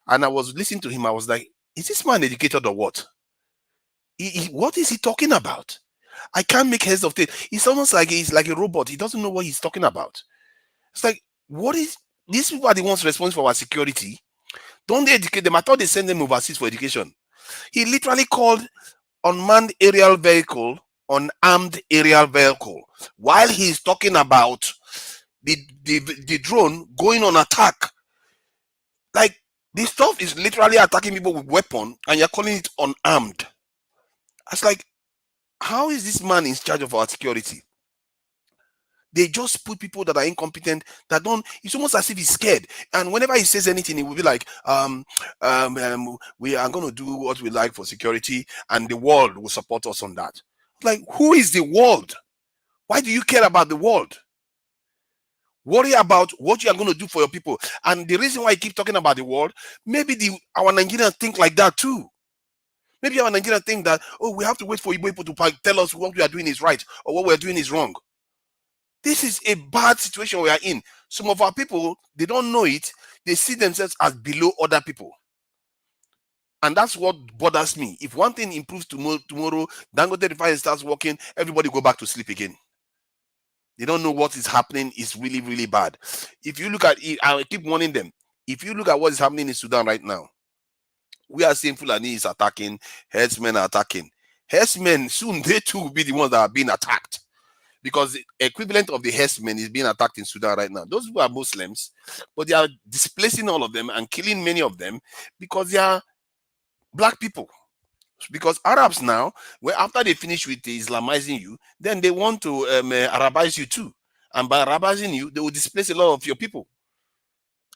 and I was listening to him. I was like, is this man educated or what? What is he talking about? I can't make heads of it. It's almost like he's like a robot. He doesn't know what he's talking about. It's like, what is... These people are the ones responsible for our security. Don't they educate them? I thought they send them overseas for education. He literally called unmanned aerial vehicle, unarmed aerial vehicle, while he's talking about the drone going on attack. Like, this stuff is literally attacking people with weapon, and you're calling it unarmed. It's like, how is this man in charge of our security? They just put people that are incompetent, that don't... It's almost as if he's scared. And whenever he says anything, he will be like, we are going to do what we like for security, and the world will support us on that. Like, who is the world? Why do you care about the world? Worry about what you are going to do for your people. And the reason why I keep talking about the world, maybe our Nigerians think like that too. Maybe our Nigerians think that, oh, we have to wait for Igbo people to tell us what we are doing is right or what we are doing is wrong. This is a bad situation we are in. Some of our people, they don't know it. They see themselves as below other people. And that's what bothers me. If one thing improves tomorrow, Dangote Refinery starts working, everybody go back to sleep again. They don't know what is happening is really, really bad. If you look at it, I keep warning them. If you look at what is happening in Sudan right now, we are seeing Fulani is attacking, herdsmen are attacking. Herdsmen, soon they too will be the ones that are being attacked. Because the equivalent of the herdsmen is being attacked in Sudan right now. Those who are Muslims, but they are displacing all of them and killing many of them because they are black people. Because Arabs now, after they finish with Islamizing you, then they want to Arabize you too. And by Arabizing you, they will displace a lot of your people.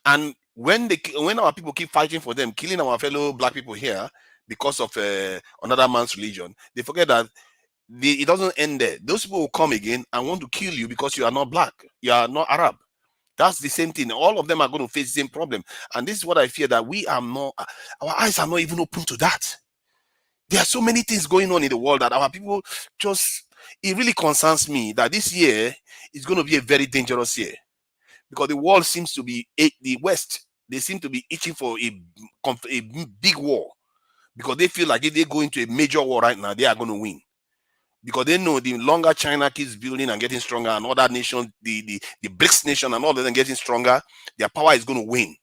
And when our people keep fighting for them, killing our fellow black people here because of another man's religion, they forget that it doesn't end there. Those people will come again and want to kill you because you are not black, you are not Arab. That's the same thing. All of them are going to face the same problem. And this is what I fear, that our eyes are not even open to that. There are so many things going on in the world that our people it really concerns me that this year is going to be a very dangerous year, because the world seems to be, the West, they seem to be itching for a big war, because they feel like if they go into a major war right now, they are going to win. Because they know the longer China keeps building and getting stronger, and other nations, the BRICS nation and all of them getting stronger, their power is going to win.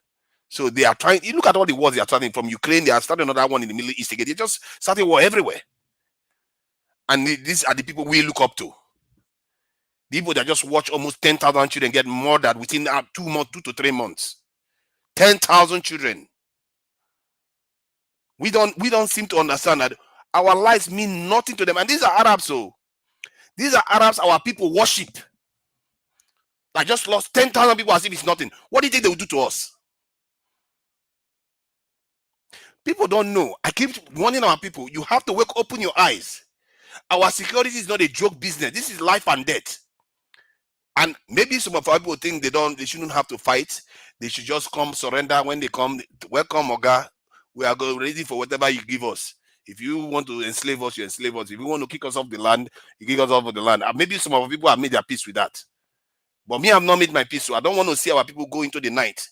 So they are trying. You look at all the wars they are starting from Ukraine. They are starting another one in the Middle East again. They just started war everywhere. And these are the people we look up to. The people that just watch almost 10,000 children get murdered within 2 to 3 months. 10,000 children. We don't seem to understand that our lives mean nothing to them. And these are Arabs, so these are Arabs our people worship. I just lost 10,000 people as if it's nothing. What do you think they will do to us? People don't know. I keep warning our people, you have to open your eyes. Our security is not a joke business. This is life and death. And maybe some of our people think they shouldn't have to fight. They should just come, surrender. When they come, welcome, Oga. We are ready for whatever you give us. If you want to enslave us, you enslave us. If you want to kick us off the land, you kick us off of the land. And maybe some of our people have made their peace with that. But me, I have not made my peace. So I don't want to see our people go into the night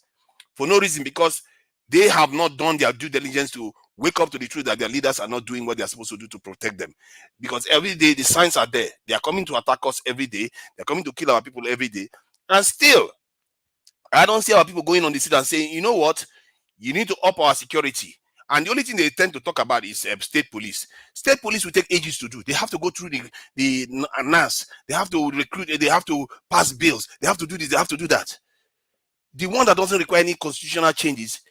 for no reason, because they have not done their due diligence to wake up to the truth that their leaders are not doing what they're supposed to do to protect them. Because every day the signs are there. They are coming to attack us every day. They're coming to kill our people every day. And still, I don't see our people going on the street and saying, you know what, you need to up our security. And the only thing they tend to talk about is state police. State police will take ages to do. They have to go through the NAS. They have to recruit. They have to pass bills. They have to do this. They have to do that. The one that doesn't require any constitutional changes,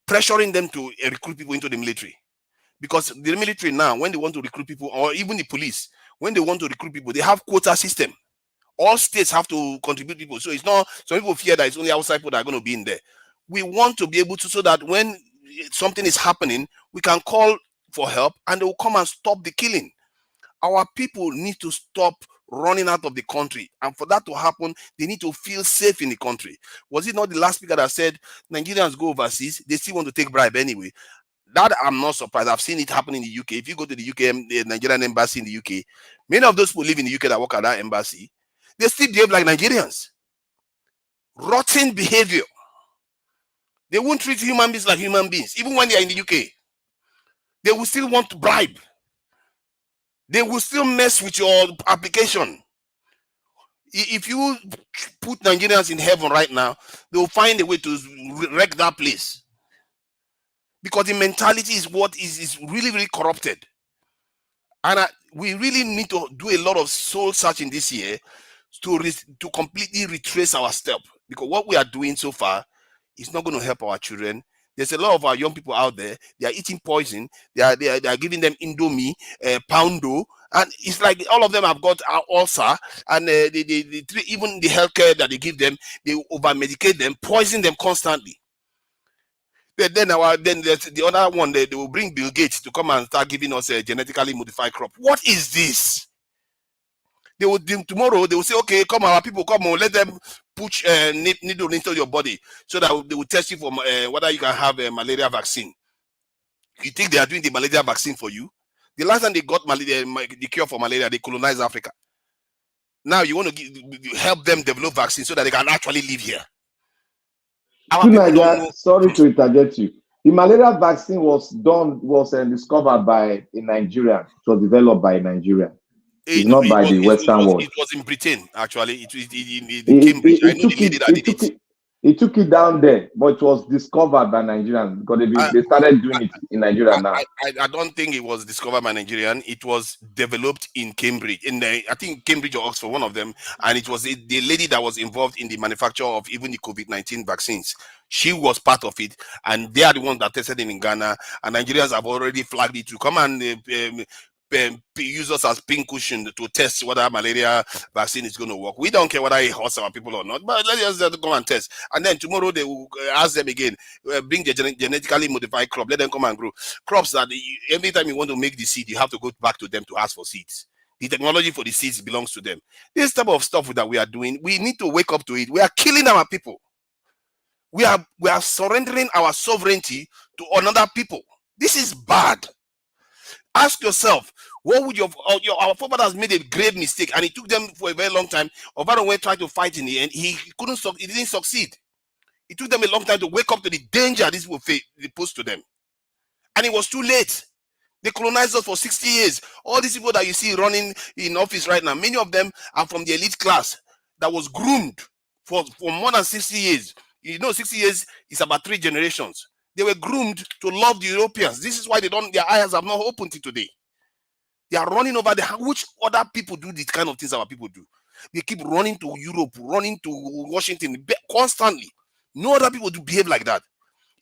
pressuring them to recruit people into the military. Because the military now, when they want to recruit people, or even the police, when they want to recruit people, they have quota system. All states have to contribute people. So it's not, some people fear that it's only outside people that are going to be in there. We want to be able to, so that when something is happening, we can call for help and they will come and stop the killing. Our people need to stop running out of the country, and for that to happen, they need to feel safe in the country. Was it not the last speaker that said Nigerians go overseas, they still want to take bribe anyway? That I'm not surprised. I've seen it happen in the UK. If you go to the UK, the Nigerian embassy in the UK, many of those people live in the UK that work at that embassy, they still behave like Nigerians. Rotten behavior. They won't treat human beings like human beings. Even when they are in the UK, they will still want to bribe. They will still mess with your application. If you put Nigerians in heaven right now, they will find a way to wreck that place. Because the mentality is what is really, really corrupted. And we really need to do a lot of soul searching this year to completely retrace our step. Because what we are doing so far is not going to help our children. There's a lot of our young people out there. They are eating poison. They are giving them Indomie, Poundo, and it's like all of them have got ulcer. And even the healthcare that they give them, they over medicate them, poison them constantly. Then there's the other one. They will bring Bill Gates to come and start giving us a genetically modified crop. What is this? Tomorrow they will say, okay, come our people, come on, let them push needle into your body so that they will test you for whether you can have a malaria vaccine. You think they are doing the malaria vaccine for you? The last time they got malaria, the cure for malaria, they colonized Africa. Now you want to help them develop vaccines so that they can actually live here. Our people don't know. Sorry to interject you. The malaria vaccine was discovered by a Nigerian. It was developed by a Nigerian. It's not by the Western world. It was in Britain, actually. In Cambridge. I know the lady that did it. He took it down there, but it was discovered by Nigerians because they started doing it in Nigeria now. I don't think it was discovered by Nigerian. It was developed in Cambridge, I think Cambridge or Oxford, one of them. And it was the lady that was involved in the manufacture of even the COVID-19 vaccines. She was part of it, and they are the ones that tested it in Ghana. And Nigerians have already flagged it to come and use us as pin cushion to test whether malaria vaccine is going to work. We don't care whether it hurts our people or not, but let us go and test. And then tomorrow they will ask them again, bring the genetically modified crop, let them come and grow. Crops that every time you want to make the seed, you have to go back to them to ask for seeds. The technology for the seeds belongs to them. This type of stuff that we are doing, we need to wake up to it. We are killing our people. We are surrendering our sovereignty to another people. This is bad. Ask yourself, what would our forefathers made a grave mistake, and it took them for a very long time. Obasanjo tried to fight in the end. He didn't succeed. It took them a long time to wake up to the danger this will pose to them. And it was too late. They colonized us for 60 years. All these people that you see running in office right now, many of them are from the elite class that was groomed for more than 60 years. 60 years is about 3 generations. They were groomed to love the Europeans. This is why their eyes have not opened till today. They are running over which other people do these kind of things our people do. They keep running to Europe, running to Washington constantly. No other people do behave like that.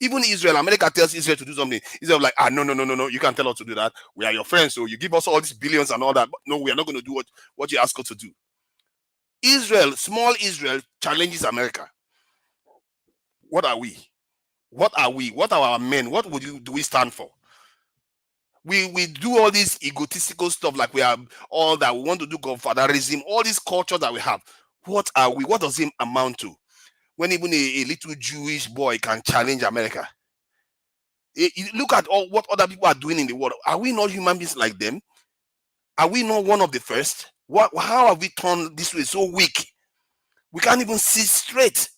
Even Israel, America tells Israel to do something. Israel like, no, you can't tell us to do that. We are your friends, so you give us all these billions and all that. But no, we are not going to do what you ask us to do. Small Israel challenges America. What are we? What are we? What are our men? What do we stand for? We do all this egotistical stuff like we are all that. We want to do godfatherism, all this culture that we have. What are we? What does it amount to? When even a little Jewish boy can challenge America. Look at what other people are doing in the world. Are we not human beings like them? Are we not one of the first? How have we turned this way so weak? We can't even see straight.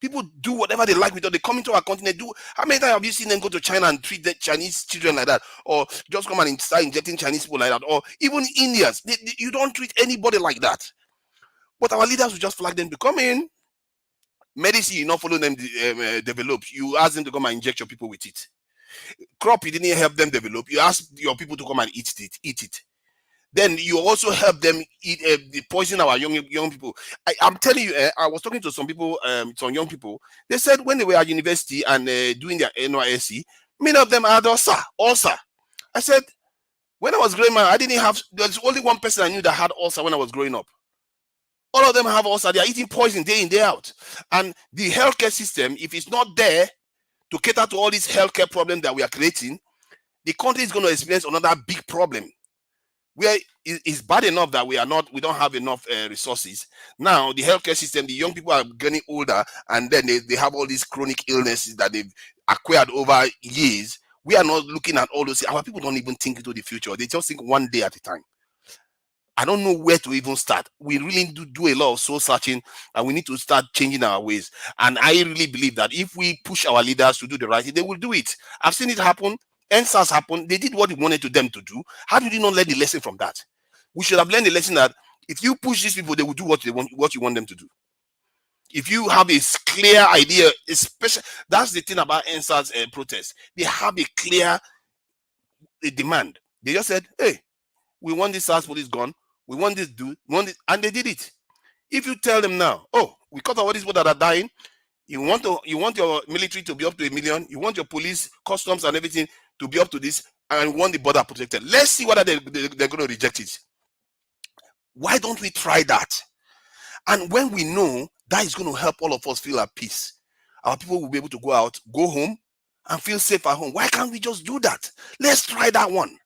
People do whatever they like with us. They come into our continent. How many times have you seen them go to China and treat the Chinese children like that? Or just come and start injecting Chinese people like that? Or even Indians. You don't treat anybody like that. But our leaders will just flag them to come in. Medicine, you not follow them develop. You ask them to come and inject your people with it. Crop, you didn't help them develop. You ask your people to come and eat it. Then you also help them poison our young people. I'm telling you, I was talking to some people, some young people. They said when they were at university and doing their NYSC, many of them had ulcer. I said, when I was growing up, there's only one person I knew that had ulcer when I was growing up. All of them have ulcer. They are eating poison day in, day out. And the healthcare system, if it's not there to cater to all these healthcare problems that we are creating, the country is going to experience another big problem. It's bad enough that we don't have enough resources. Now the healthcare system, the young people are getting older, and then they have all these chronic illnesses that they've acquired over years. We are not looking at all those. Our people don't even think into the future. They just think one day at a time. I don't know where to even start. We really do a lot of soul searching, and we need to start changing our ways. And I really believe that if we push our leaders to do the right thing, they will do it. I've seen it happen. NSAS happened. They did what we wanted them to do. How did you not learn the lesson from that? We should have learned the lesson that if you push these people, they will do what you want them to do. If you have a clear idea, especially that's the thing about NSAS protest. They have a clear demand. They just said, "Hey, we want this SARS police gone. We want this dude. We want this," and they did it. If you tell them now, "Oh, we cut all these people that are dying. You want your military to be up to 1 million. You want your police, customs, and everything to be up to this, and want the border protected. Let's see whether they're going to reject it." Why don't we try that? And when we know that is going to help all of us feel at peace, our people will be able to go out, go home, and feel safe at home. Why can't we just do that? Let's try that one.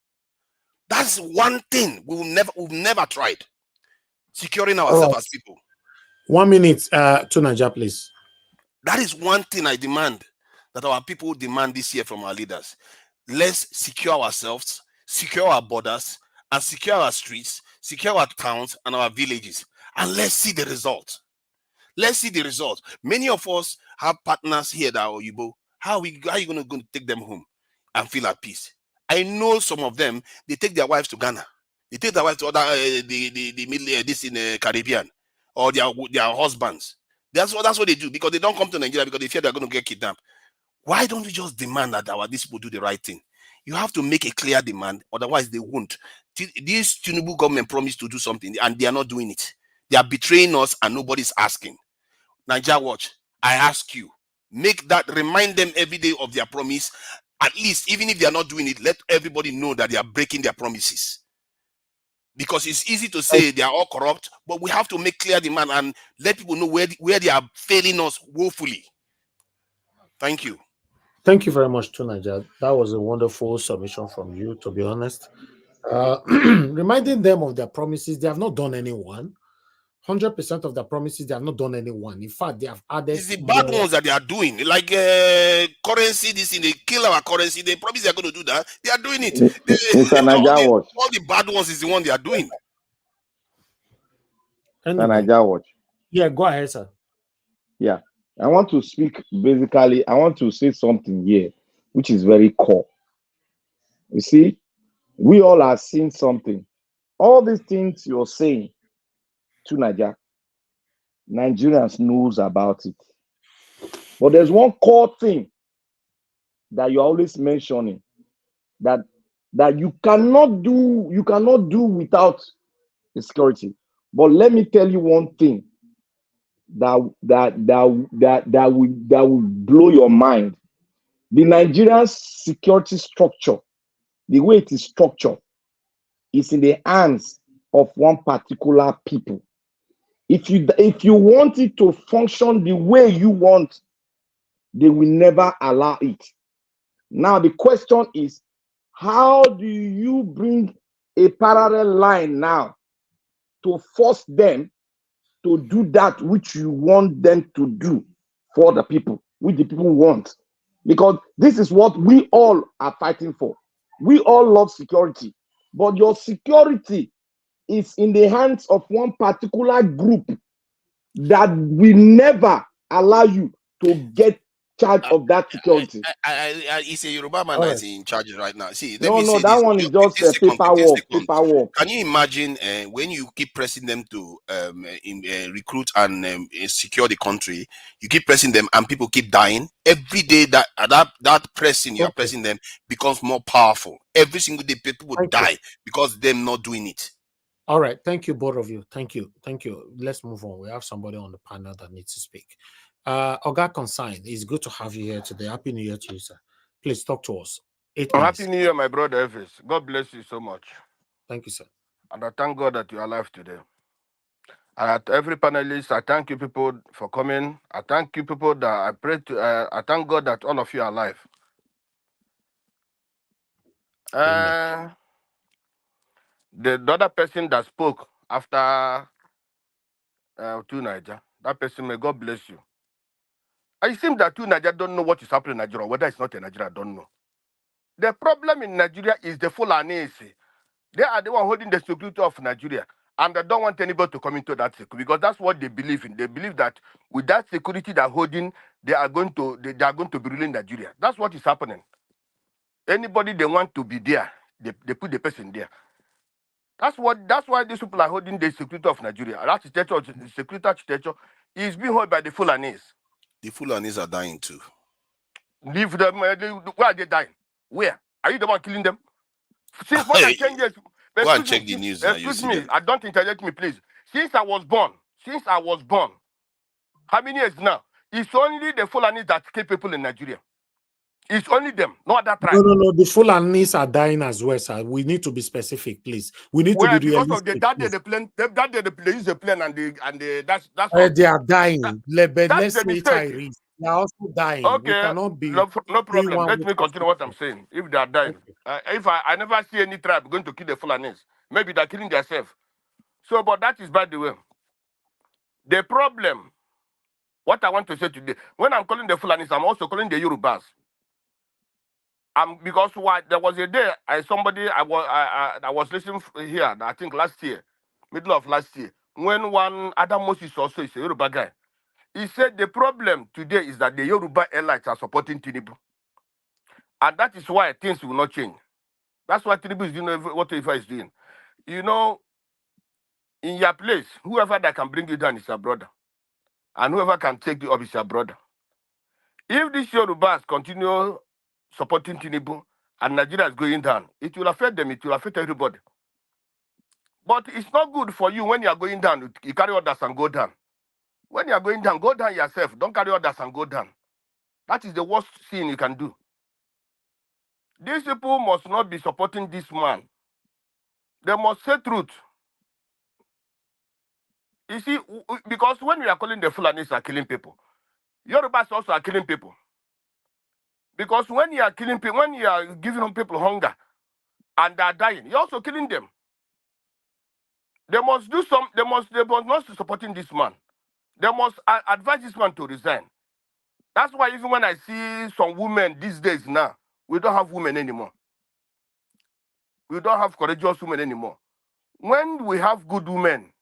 That's one thing we've never tried. Securing ourselves as people. 1 minute to Nigeria, please. That is one thing I demand, that our people demand this year from our leaders. Let's secure ourselves, secure our borders, and secure our streets, secure our towns and our villages. And let's see the result. Let's see the result. Many of us have partners here that are Oyibo. How are you going to take them home and feel at peace? I know some of them, they take their wives to Ghana. They take their wives to other this in the Caribbean, or their husbands. That's what they do, because they don't come to Nigeria because they fear they're going to get kidnapped. Why don't we just demand that these people do the right thing? You have to make a clear demand, otherwise they won't. This Tinubu government promised to do something, and they are not doing it. They are betraying us, and nobody's asking. Nigeria Watch, I ask you, remind them every day of their promise. At least, even if they are not doing it, let everybody know that they are breaking their promises. Because it's easy to say they are all corrupt, but we have to make clear demand and let people know where they are failing us woefully. Thank you. Thank you very much, Tunaja. That was a wonderful submission from you, to be honest. Reminding them of their promises, they have not done any one. 100% of the promises, they have not done any one. In fact, they have added. It's the bad ones that they are doing, like currency. They kill our currency. They promise they are going to do that. They are doing it. All the bad ones is the one they are doing. Anyway, Watch. Yeah, go ahead, sir. Yeah, I want to speak. Basically, I want to say something here, which is very core. You see, we all are seeing something. All these things you're saying to Nigeria, Nigerians knows about it. But there's one core thing that you're always mentioning, that you cannot do without the security. But let me tell you one thing that will blow your mind. The Nigerian security structure, the way it is structured, is in the hands of one particular people. If you want it to function the way you want, they will never allow it. Now the question is, how do you bring a parallel line now to force them to do that which you want them to do for the people, which the people want? Because this is what we all are fighting for. We all love security, but your security is in the hands of one particular group that will never allow you to get charge of that security. It's a Yoruba man that's in charge right now. See, that one is just paperwork. Can you imagine when you keep pressing them to recruit and secure the country? You keep pressing them, and people keep dying every day. That pressing you are pressing them becomes more powerful. Every single day, people die because them not doing it. All right, thank you, both of you. Thank you. Let's move on. We have somebody on the panel that needs to speak. Oga Consign, it's good to have you here today. Happy New Year to you, sir. Please talk to us. Happy New Year, my brother Elvis. God bless you so much. Thank you, sir. And I thank God that you are alive today. And at every panelist, I thank you people for coming. I thank you people that I pray to. I thank God that all of you are alive. The other person that spoke after to Niger, that person, may God bless you. It seems that two Nigeria don't know what is happening in Nigeria, whether it's not in Nigeria, I don't know. The problem in Nigeria is the Fulani. They are the one holding the security of Nigeria, and they don't want anybody to come into that security because that's what they believe in. They believe that with that security they're holding, they are going to be ruling Nigeria. That's what is happening. Anybody they want to be there, they put the person there. That's why these people are holding the security of Nigeria. That the security architecture is being held by the Fulanis. The Fulanis are dying too. Leave them. Where are they dying? Where? Are you the one killing them? Since more than 10 years. Go and check the news. Excuse me. I don't interject me, please. Since I was born, how many years now? It's only the Fulanis that kill people in Nigeria. It's only them, no other tribe. No. The Fulanis are dying as well, sir. We need to be specific, please. We need to be realistic. Because of they use the plane and that's they are dying. Let's say it. They are also dying. Okay, we cannot be no problem. Let me continue what I'm saying. If they are dying, if I never see any tribe going to kill the Fulanis, maybe they're killing themselves. So, but that is by the way. The problem, what I want to say today, when I'm calling the Fulanis, I'm also calling the Yorubas. Because why? There was a day I was listening here, I think last year, middle of last year, when one Adam Moses also is a Yoruba guy. He said the problem today is that the Yoruba elites are supporting Tinubu. And that is why things will not change. That's why Tinubu is doing whatever he's doing. You know, in your place, whoever that can bring you down is your brother. And whoever can take you up is your brother. If these Yorubas continue supporting Tinubu and Nigeria is going down, it will affect them, it will affect everybody. But it's not good for you when you are going down, you carry others and go down. When you are going down, go down yourself. Don't carry others and go down. That is the worst thing you can do. These people must not be supporting this man. They must say truth. You see, because when we are calling the Fulanis are killing people, Yorubas also are killing people. Because when you are killing people, when you are giving people hunger and they are dying, you're also killing them. They must do some, they must not be supporting this man. They must advise this man to resign. That's why even when I see some women these days now, we don't have women anymore. We don't have courageous women anymore. When we have good women,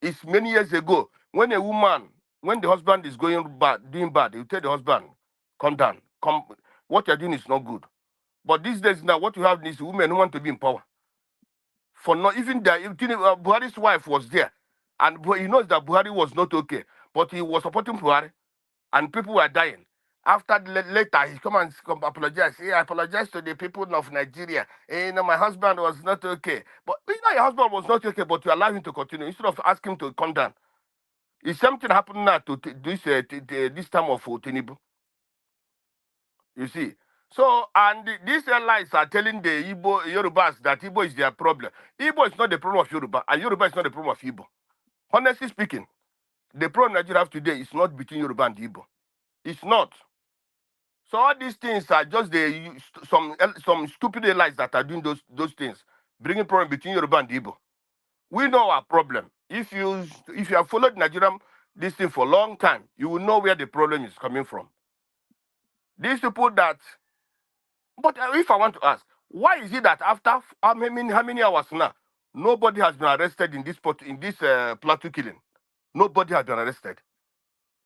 it's many years ago, when a woman, when the husband is doing bad, you tell the husband, come down, come, what you're doing is not good. But these days now, what you have is women who want to be in power. For not even that, Buhari's wife was there, and he knows that Buhari was not okay, but he was supporting Buhari, and people were dying. After later, he come apologize. Hey, I apologize to the people of Nigeria. Hey, my husband was not okay. But your husband was not okay, but you allow him to continue instead of asking him to come down. Is something happening now to this time of Tinubu? You see. So, and these allies are telling the Yorubas that Igbo is their problem. Igbo is not the problem of Yoruba, and Yoruba is not the problem of Igbo. Honestly speaking, the problem Nigeria have today is not between Yoruba and Igbo. It's not. So all these things are just some stupid allies that are doing those things, bringing problem between Yoruba and Igbo. We know our problem. If you have followed Nigerian this thing for a long time, you will know where the problem is coming from. These people that, but if I want to ask, why is it that after how many hours now, nobody has been arrested in this Plateau killing? Nobody has been arrested,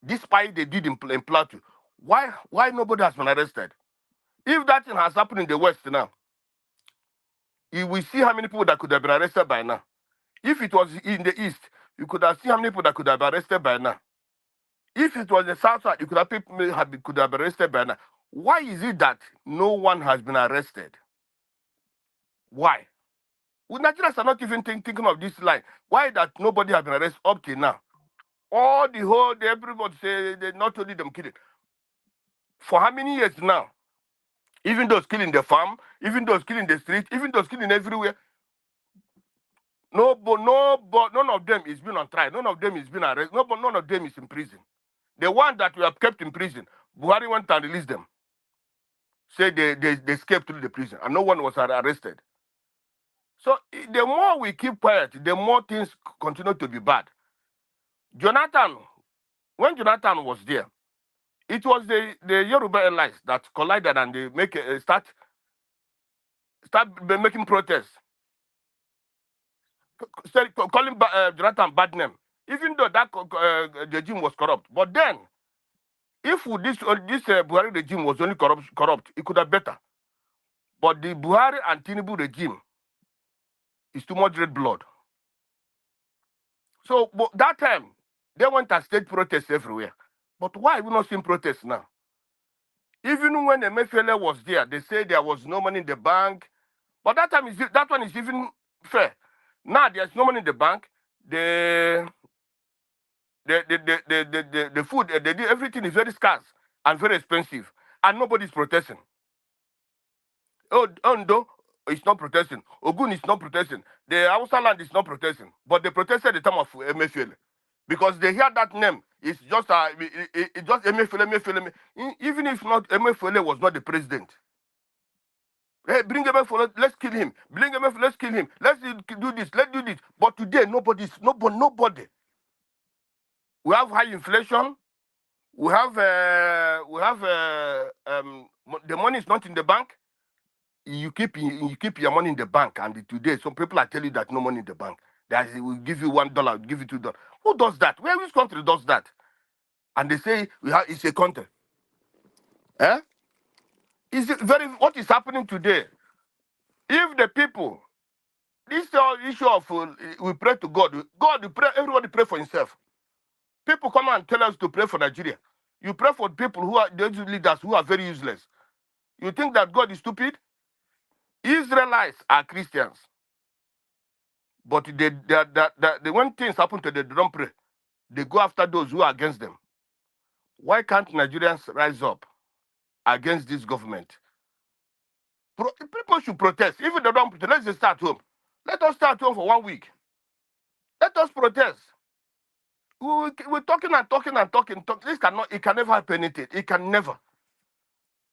despite they did in Plateau. Why nobody has been arrested? If that thing has happened in the West now, you will see how many people that could have been arrested by now. If it was in the East, you could have seen how many people that could have been arrested by now. If it was the South side, you could have could have been arrested by now. Why is it that no one has been arrested? Why? Well, Nigerians are not even thinking of this line. Why that nobody has been arrested up till now? All everybody say they not only them killing. For how many years now? Even those killing the farm, even those killing the street, even those killing everywhere. None of them is been on trial. None of them is been arrested. None of them is in prison. The one that we have kept in prison, Buhari went and released them. Say they escaped through the prison, and no one was arrested. So the more we keep quiet, the more things continue to be bad. Jonathan, when Jonathan was there, it was the Yoruba allies that collided and they start making protests, calling Jonathan bad name, even though that regime was corrupt. But then, if this Buhari regime was only corrupt, it could have better. But the Buhari and Tinubu regime is too much red blood. So that time, they went and stage protests everywhere. But why are we not seeing protests now? Even when Emefiele was there, they say there was no money in the bank. But that one is even fair. Now there's no money in the bank. The food, everything is very scarce and very expensive, and nobody's protesting. Ondo is not protesting. Ogun is not protesting. The Hausa land is not protesting. But they protested at the time of Emefiele. Because they hear that name, it's just Emefiele. Even if not, Emefiele was not the president. Hey, bring Emefiele, let's kill him. Bring Emefiele, let's kill him. Let's do this, let's do this. But today, nobody. We have high inflation. We have the money is not in the bank. You keep your money in the bank, and today some people are telling you that no money in the bank. That will give you $1, will give you $2. Who does that? Which country does that? And they say it's a country. Eh? Is it very what is happening today? If the people, this issue of we pray to God, God, we pray, everybody pray for himself. People come and tell us to pray for Nigeria. You pray for people who are those leaders who are very useless. You think that God is stupid? Israelites are Christians, but when things happen to them, they don't pray. They go after those who are against them. Why can't Nigerians rise up against this government? People should protest. Even they don't protest, let's just start home. Let us start home for 1 week. Let us protest. We're talking and talking and talking. This cannot. It can never happen anything. It can never.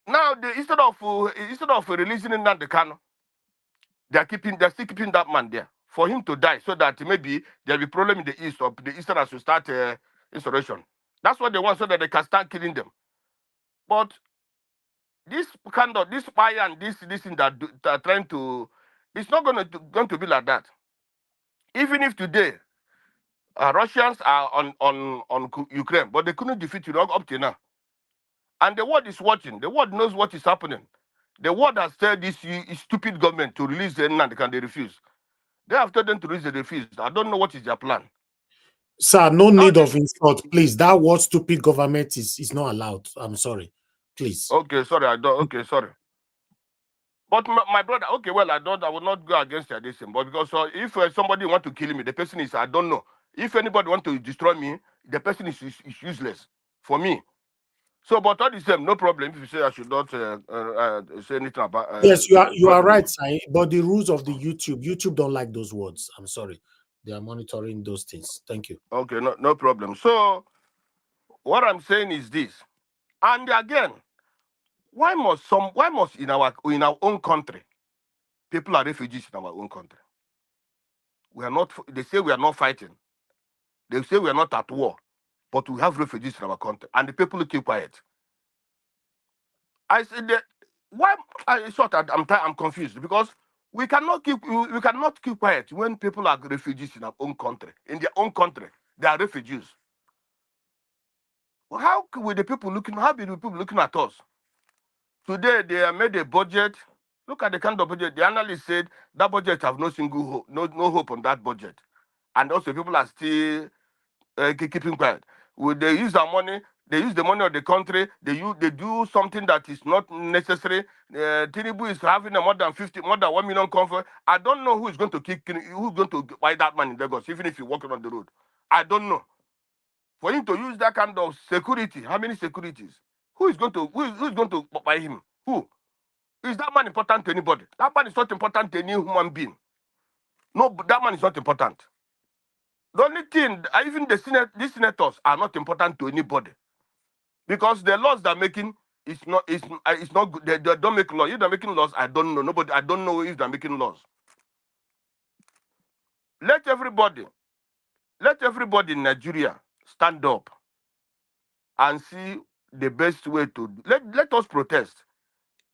Now, instead of releasing Nnamdi Kanu, they're still keeping that man there for him to die, so that maybe there'll be problem in the east, or the Easterners will start insurrection. That's what they want, so that they can start killing them. But this fire and this thing that are trying to, it's not going to be like that. Even if today Russians are on Ukraine, but they couldn't defeat Iraq up to now. And the world is watching. The world knows what is happening. The world has told this stupid government to release the Nnamdi, and they refuse. They have told them to release, they refuse. I don't know what is their plan. Sir, no need of insult, please. That word stupid government is not allowed. I'm sorry. Please. Okay, sorry, okay, sorry. But my brother, okay, well, I will not go against their decision. But because if somebody want to kill me, the person is, I don't know. If anybody want to destroy me, the person is useless for me. So, but all the same, no problem. If you say I should not say anything about. Yes, you are right, Sai. But the rules of the YouTube don't like those words. I'm sorry. They are monitoring those things. Thank you. Okay, no problem. So, what I'm saying is this, and again, why must in our own country, people are refugees in our own country? We are not. They say we are not fighting. They say we are not at war, but we have refugees in our country, and the people keep quiet. I said that why? I'm confused, because we cannot keep quiet when people are refugees in our own country. In their own country, they are refugees. Well, how will the people looking? How will the people looking at us? Today they have made a budget. Look at the kind of budget. The analyst said that budget have no single hope, no hope on that budget, and also people are still keeping quiet. Will they use our money? They use the money of the country. They do something that is not necessary. Tinubu is having more than 1 million comfort. I don't know who's going to buy that man in Lagos, even if you're walking on the road. I don't know. For him to use that kind of security, how many securities? Who's going to buy him? Who? Is that man important to anybody? That man is not important to any human being. No, that man is not important. The only thing, even these senators are not important to anybody, because the laws they're making is not good. They don't make laws. If they're making laws, I don't know. I don't know if they're making laws. Let everybody in Nigeria stand up and see the best way to let us protest.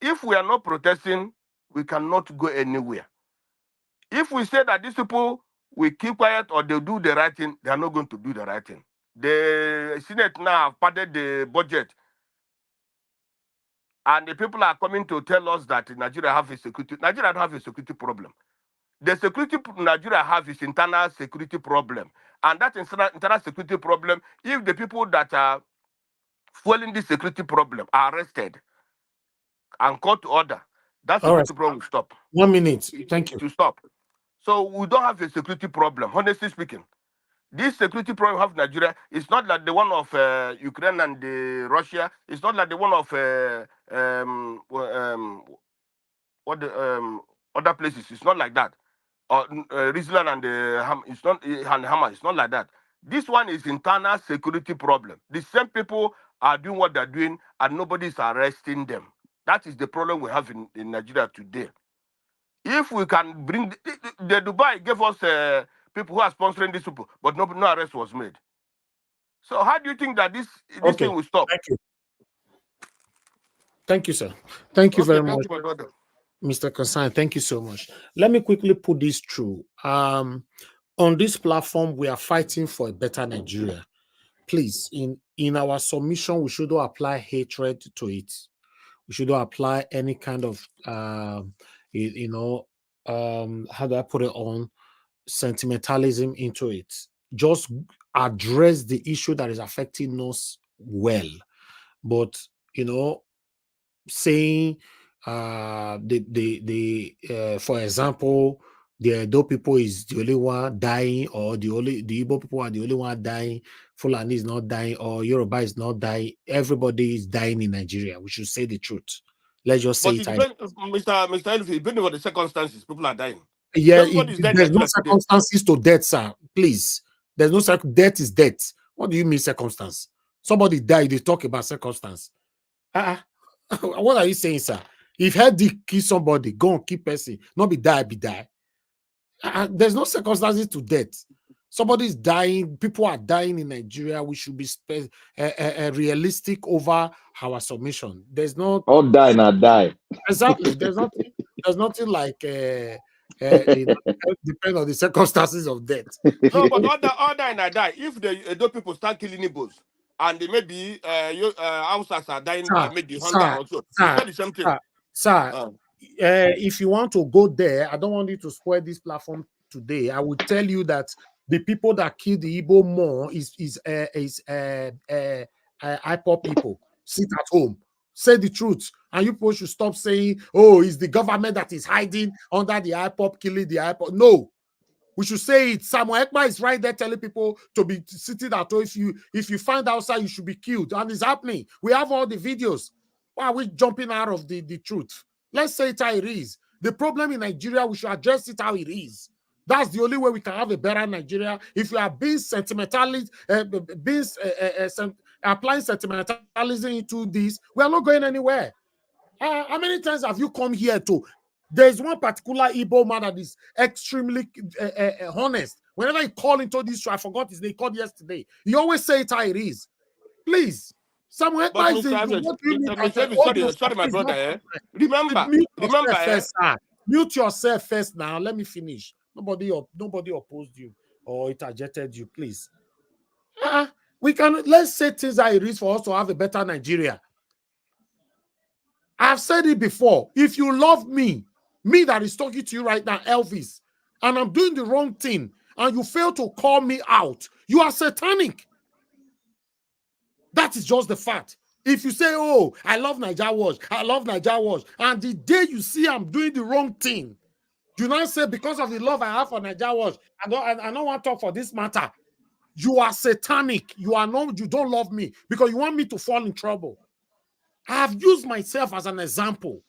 If we are not protesting, we cannot go anywhere. If we say that these people will keep quiet or they'll do the right thing, they are not going to do the right thing. The Senate now have padded the budget, and the people are coming to tell us that Nigeria have a security. Nigeria don't have a security problem. The security Nigeria have is internal security problem, and that internal security problem, if the people that are fueling this security problem are arrested and called to order, that security problem will stop. 1 minute. Thank you. To stop. So we don't have a security problem, honestly speaking. This security problem we have in Nigeria is not like the one of Ukraine and Russia. It's not like the one of other places. It's not like that. Or Rizlan and it's not and Hamas. It's not like that. This one is internal security problem. The same people are doing what they're doing, and nobody is arresting them. That is the problem we have in Nigeria today. If we can bring the Dubai gave us people who are sponsoring these people, but no arrest was made. So how do you think that this thing will stop? Thank you. Thank you, sir. Thank you very Thank much, you, my brother. Mr. Consign. Thank you so much. Let me quickly put this through. On this platform, we are fighting for a better Nigeria. Please, in our submission, we shouldn't apply hatred to it. We shouldn't apply any kind of how do I put it on, sentimentalism into it. Just address the issue that is affecting us well. But saying for example, the Edo people is the only one dying, or the Igbo people are the only one dying, Fulani is not dying, or Yoruba is not dying. Everybody is dying in Nigeria. We should say the truth. Let's just say But it. it depends, Mr. Elvis, depending on the circumstances, people are dying. Yeah, Everybody is dead in there's no Nigeria today. circumstances to death, sir. Please. There's no death is death. What do you mean circumstance? Somebody died, they talk about circumstance. What are you saying, sir? If Heidi kill somebody, go and kill person, not be die, be die. There's no circumstances to death. Somebody is dying, people are dying in Nigeria. We should be realistic over our submission. There's no all die not die. exactly. There's nothing like depend on the circumstances of death. No, but all die and I die. If the Edo people start killing Igbos, and they maybe Hausas are dying by maybe hunger also, it's not the same thing. Sir, if you want to go there, I don't want you to spoil this platform today. I will tell you that the people that kill the Igbo more is IPOB people. Sit at home, say the truth, and you people should stop saying, "Oh, it's the government that is hiding under the IPOB, killing the IPOB." No. We should say it. Samuel Ekpa is right there telling people to be sitting at home. If you find outside, you should be killed. And it's happening. We have all the videos. Why are we jumping out of the truth? Let's say it how it is. The problem in Nigeria, we should address it how it is. That's the only way we can have a better Nigeria. If you are being sentimentalist, applying sentimentalism into this, we are not going anywhere. How many times have you come here to? There's one particular Igbo man that is extremely honest. Whenever he called into this show, I forgot his name, he called yesterday. He always say it how it is. Please. Samuel Ekpa is sorry, my brother. Remember, first, sir. Mute yourself first now. Let me finish. Nobody opposed you or interjected you, please. Let's say things how it is for us to have a better Nigeria. I've said it before. If you love me that is talking to you right now, Elvis, and I'm doing the wrong thing, and you fail to call me out, you are satanic. That is just the fact. If you say, "Oh, I love Naija Watch, I love Naija Watch," and the day you see I'm doing the wrong thing, do not say, because of the love I have for Naija Watch, I don't want to talk for this matter. You are satanic. You don't love me because you want me to fall in trouble. I have used myself as an example.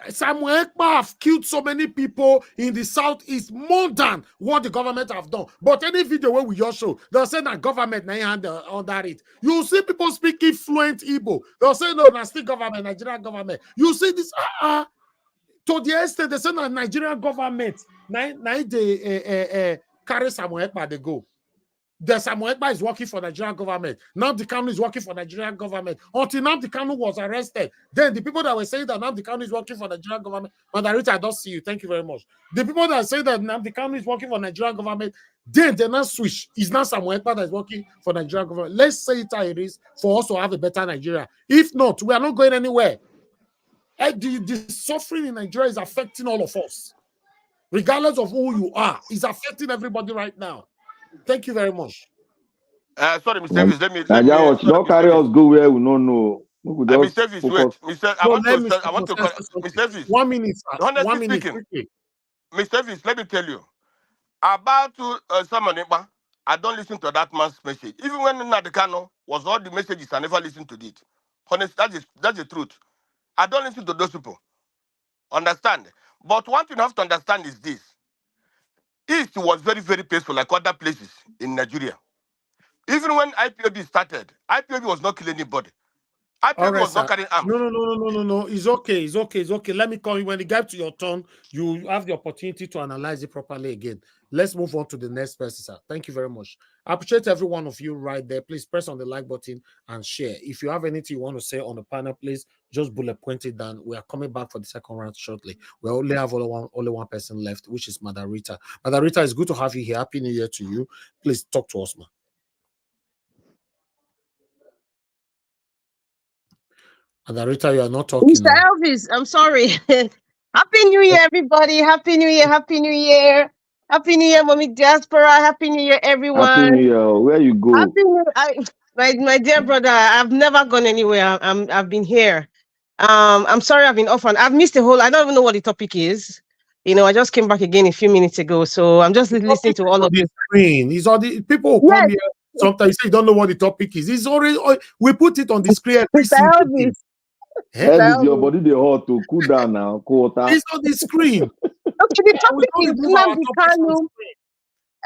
Samuel Ekpa have killed so many people in the southeast more than what the government have done. But any video where we just show, they'll say that government under it. You see people speaking fluent Igbo. They'll say no, that's still government, Nigerian government. You see this to the extent they say that Nigerian government they carry Samuel Ekpa, they go. The Samuel Ekpa is working for the Nigerian government. Nnamdi Kanu is working for the Nigerian government. Until Nnamdi Kanu was arrested, then the people that were saying that Nnamdi Kanu is working for the Nigerian government, Madarita, I don't see you. Thank you very much. The people that say that Nnamdi Kanu is working for the Nigerian government, then they now switch. It's not Samuel Ekpa that is working for the Nigerian government. Let's say it how it is for us to have a better Nigeria. If not, we are not going anywhere. The suffering in Nigeria is affecting all of us. Regardless of who you are, it's affecting everybody right now. Thank you very much. Sorry, Mr. Davis, let me don't carry us go where we don't know. Mr. Davis, wait. I want to Mr. Davis. 1 minute. Honestly 1 minute. speaking, Mr. Davis, let me tell you about Samuel Ekpa. I don't listen to that man's message. Even when Nnamdi Kanu was all the messages, I never listened to it. Honestly, that's the truth. I don't listen to those people. Understand? But one thing you have to understand is this. East was very, very peaceful like other places in Nigeria. Even when IPOB started, IPOB was not killing anybody. All IPOB right, was not sir. carrying arms. No. It's okay. It's okay. It's okay. Let me call you when it gets to your turn. You have the opportunity to analyze it properly again. Let's move on to the next person, sir. Thank you very much. I appreciate every one of you right there. Please press on the like button and share. If you have anything you want to say on the panel, please just bullet point it down. We are coming back for the second round shortly. We only have only one person left, which is Madarita. Madarita, it's good to have you here. Happy New Year to you. Please talk to us, man. Madarita, you are not talking Mr. now. Elvis, I'm sorry. Happy New Year, everybody. Happy New Year. Happy New Year. Happy New Year, Mommy Diaspora. Happy New Year, Happy everyone. New Year. Where you go? Happy New my dear brother, I've never gone anywhere. I've been here. I'm sorry I've been off and I've missed the whole. I don't even know what the topic is. You know, I just came back again a few minutes ago, so I'm just listening to all of the you. screen. It's on the people who come here. Sometimes you say you don't know what the topic is. It's already we put it on the screen every single day. Elvis, your body they hot to cool down now. Quarter. It's on the screen. Okay, the topic is Nnamdi Kanu.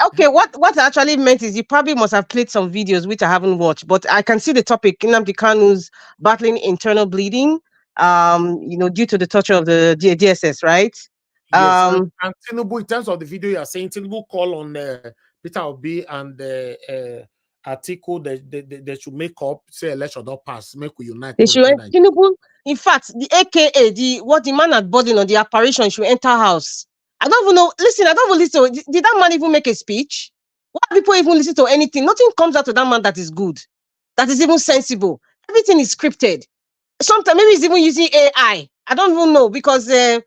Okay, what I actually meant is you probably must have played some videos which I haven't watched, but I can see the topic, Nnamdi Kanu's battling internal bleeding, you know, due to the torture of the DSS, right? Yes, and Tinubu, in terms of the video you are saying, Tinubu call on Peter Obi and article that they should make up, say election not pass, make we unite. They should Tinubu, in fact, the AKA, what the man had burden on the apparition should enter house. I don't even know. Listen, I don't even listen. Did that man even make a speech? Why people even listen to anything? Nothing comes out of that man that is good, that is even sensible. Everything is scripted. Sometimes maybe he's even using AI. I don't even know because I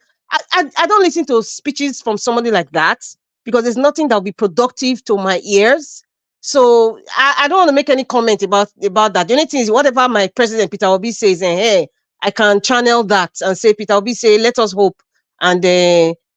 don't listen to speeches from somebody like that because there's nothing that will be productive to my ears. So I don't want to make any comment about that. The only thing is whatever my president Peter Obi says, and hey, I can channel that and say Peter Obi say, let us hope and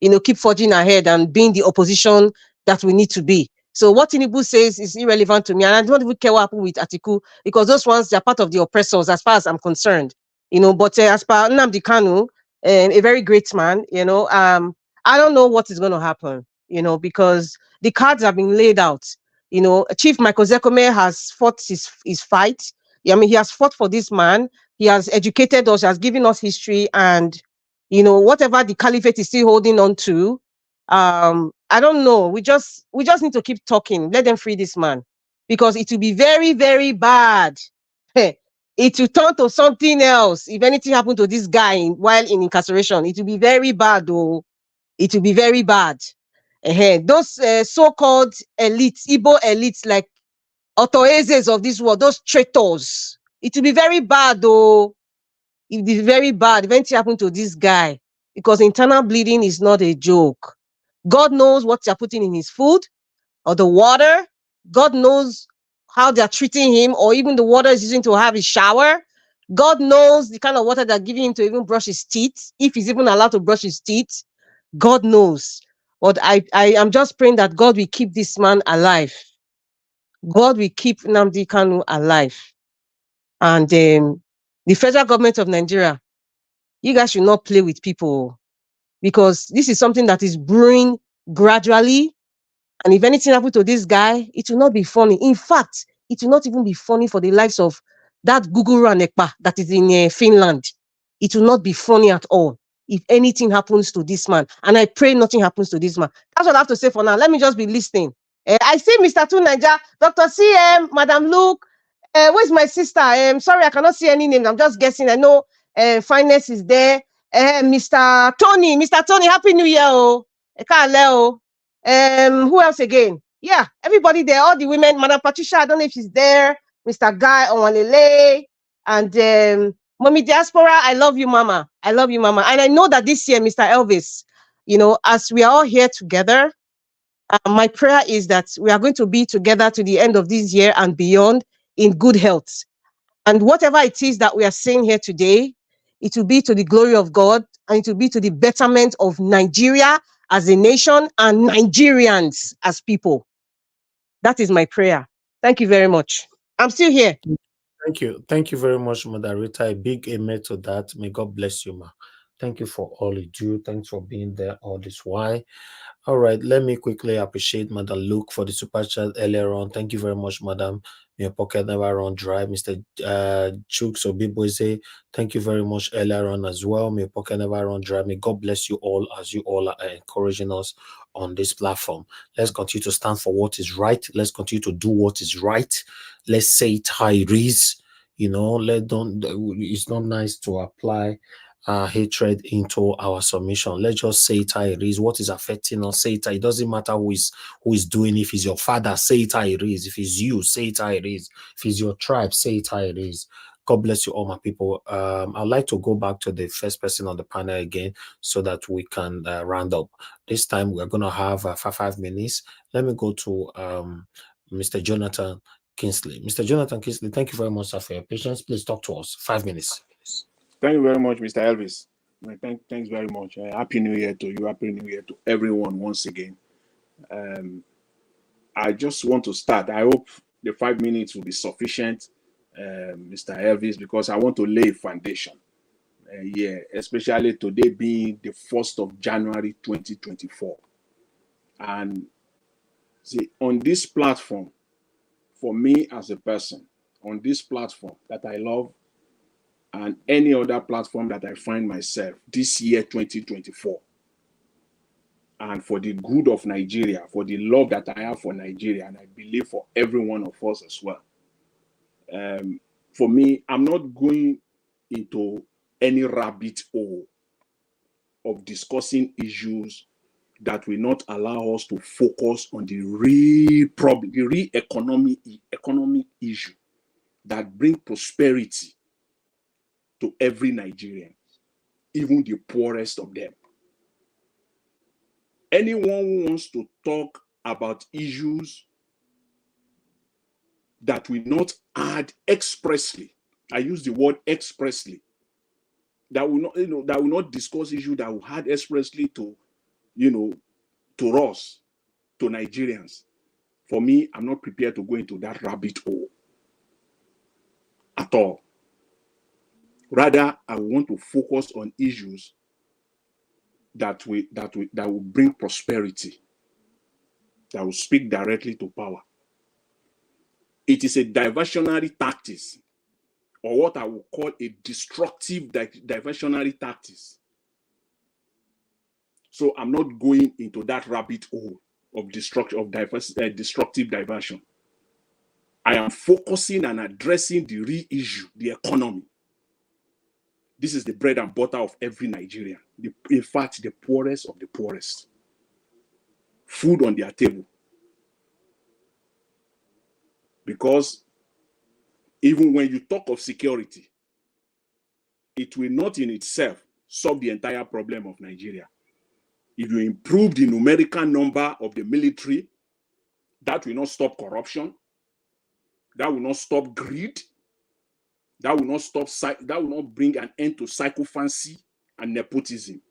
you know, keep forging ahead and being the opposition that we need to be. So what Tinubu says is irrelevant to me, and I don't even care what happened with Atiku because those ones they're part of the oppressors, as far as I'm concerned. You know, but as per Nnamdi Kanu, a very great man, you know, I don't know what is going to happen, you know, because the cards have been laid out. You know, Chief Michael Zekome has fought his fight. I mean, he has fought for this man. He has educated us, has given us history, and you know, whatever the caliphate is still holding on to, I don't know. We just need to keep talking. Let them free this man, because it will be very, very bad. It will turn to something else if anything happened to this guy while in incarceration. It will be very bad, though. It will be very bad. Those so-called elites, Igbo elites like Otoezes of this world, those traitors, it will be very bad, though. It will be very bad if anything happened to this guy, because internal bleeding is not a joke. God knows what you're putting in his food or the water. God knows how they're treating him, or even the water is using to have his shower. God knows the kind of water they're giving him to even brush his teeth, if he's even allowed to brush his teeth. God knows. But I am just praying that God will keep this man alive. God will keep Nnamdi Kanu alive. And the federal government of Nigeria, you guys should not play with people, because this is something that is brewing gradually. And if anything happened to this guy, it will not be funny. In fact, it will not even be funny for the likes of that Guguru and Ekpa that is in Finland. It will not be funny at all if anything happens to this man. And I pray nothing happens to this man. That's what I have to say for now. Let me just be listening. I see Mr. Tunaja, Dr. CM, Madam Luke. Where's my sister? Sorry, I cannot see any names. I'm just guessing. I know Finance is there. Mr. Tony, Happy New Year. Oh. Who else again? Yeah, everybody there, all the women. Madam Patricia, I don't know if she's there. Mr. Guy Onwalele, and Mommy Diaspora, I love you, Mama. I love you, Mama. And I know that this year, Mr. Elvis, you know, as we are all here together, my prayer is that we are going to be together to the end of this year and beyond in good health. And whatever it is that we are saying here today, it will be to the glory of God, and it will be to the betterment of Nigeria as a nation and Nigerians as people. That is my prayer. Thank you very much. I'm still here. Thank you. Thank you very much, Madarita. A big amen to that. May God bless you, ma. Thank you for all you do. Thanks for being there all this while. All right, let me quickly appreciate Madam Luke for the super chat earlier on. Thank you very much, Madam. Your pocket never run dry. Mr. Chooks Obiboise, thank you very much earlier on as well. May your pocket never run dry. May God bless you all as you all are encouraging us on this platform. Let's continue to stand for what is right. Let's continue to do what is right. Let's say it how it is. You know, it's not nice to apply hatred into our submission. Let's just say it how it is. What is affecting us, say it. It doesn't matter who is doing. If it's your father, say it how it is. If it's you, say it how it is. If it's your tribe, say it how it is. God bless you all, my people. I'd like to go back to the first person on the panel again so that we can round up. This time we're going to have 5 minutes. Let me go to Mr. Jonathan Kingsley. Mr. Jonathan Kingsley, thank you very much, sir, for your patience. Please talk to us. 5 minutes. Thank you very much, Mr. Elvis. Thanks very much. Happy New Year to you. Happy New Year to everyone once again. I just want to start. I hope the 5 minutes will be sufficient, Mr. Elvis, because I want to lay a foundation. Especially today being the 1st of January 2024. And see, on this platform, for me as a person, on this platform that I love, and any other platform that I find myself this year 2024, and for the good of Nigeria, for the love that I have for Nigeria, and I believe for every one of us as well. For me, I'm not going into any rabbit hole of discussing issues that will not allow us to focus on the real problem, the real economic issue that bring prosperity to every Nigerian, even the poorest of them. Anyone who wants to talk about issues that will not add expressly, I use the word expressly, that will not, that will not discuss issues that will add expressly to, to us, to Nigerians. For me, I'm not prepared to go into that rabbit hole at all. Rather, I want to focus on issues that will bring prosperity, that will speak directly to power. It is a diversionary tactics, or what I will call a destructive diversionary tactics. So I'm not going into that rabbit hole of destructive diversion. I am focusing and addressing the real issue, the economy. This is the bread and butter of every Nigerian. In fact, the poorest of the poorest. Food on their table. Because even when you talk of security, it will not in itself solve the entire problem of Nigeria. If you improve the numerical number of the military, that will not stop corruption. That will not stop greed. That will not bring an end to sycophancy and nepotism.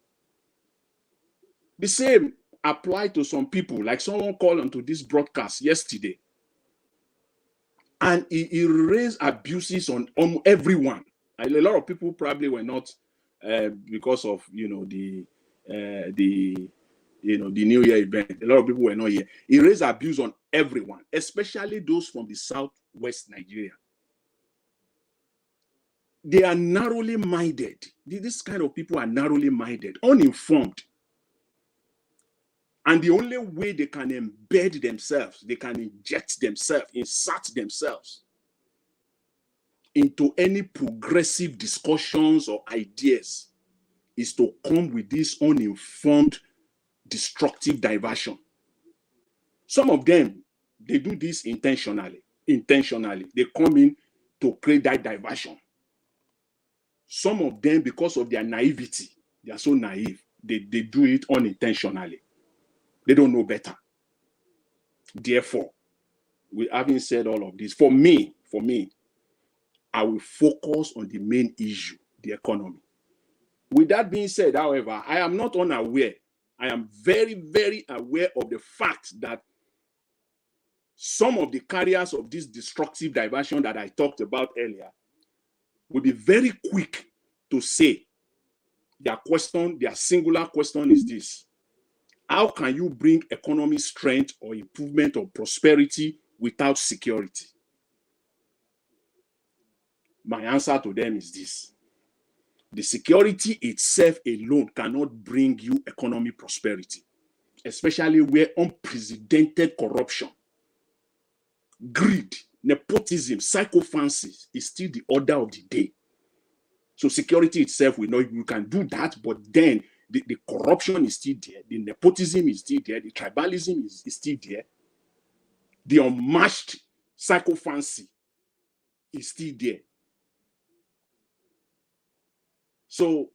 The same apply to some people, like someone called onto this broadcast yesterday, and he raised abuses on everyone. A lot of people probably were not because of the New Year event. A lot of people were not here. He raised abuse on everyone, especially those from the southwest Nigeria. They are narrowly minded. This kind of people are narrowly minded, uninformed. And the only way they can embed themselves, they can insert themselves into any progressive discussions or ideas is to come with this uninformed, destructive diversion. Some of them, they do this intentionally. They come in to create that diversion. Some of them, because of their naivety, they are so naive, they do it unintentionally. They don't know better. Therefore, having said all of this, for me, I will focus on the main issue, the economy. With that being said, however, I am not unaware. I am very, very aware of the fact that some of the carriers of this destructive diversion that I talked about earlier will be very quick to say their singular question is this: how can you bring economic strength or improvement or prosperity without security? My answer to them is this: the security itself alone cannot bring you economic prosperity, especially where unprecedented corruption, greed, nepotism, sycophancy is still the order of the day. So security itself, we know you can do that, but then the corruption is still there, the nepotism is still there, the tribalism is still there, the unmatched sycophancy is still there. So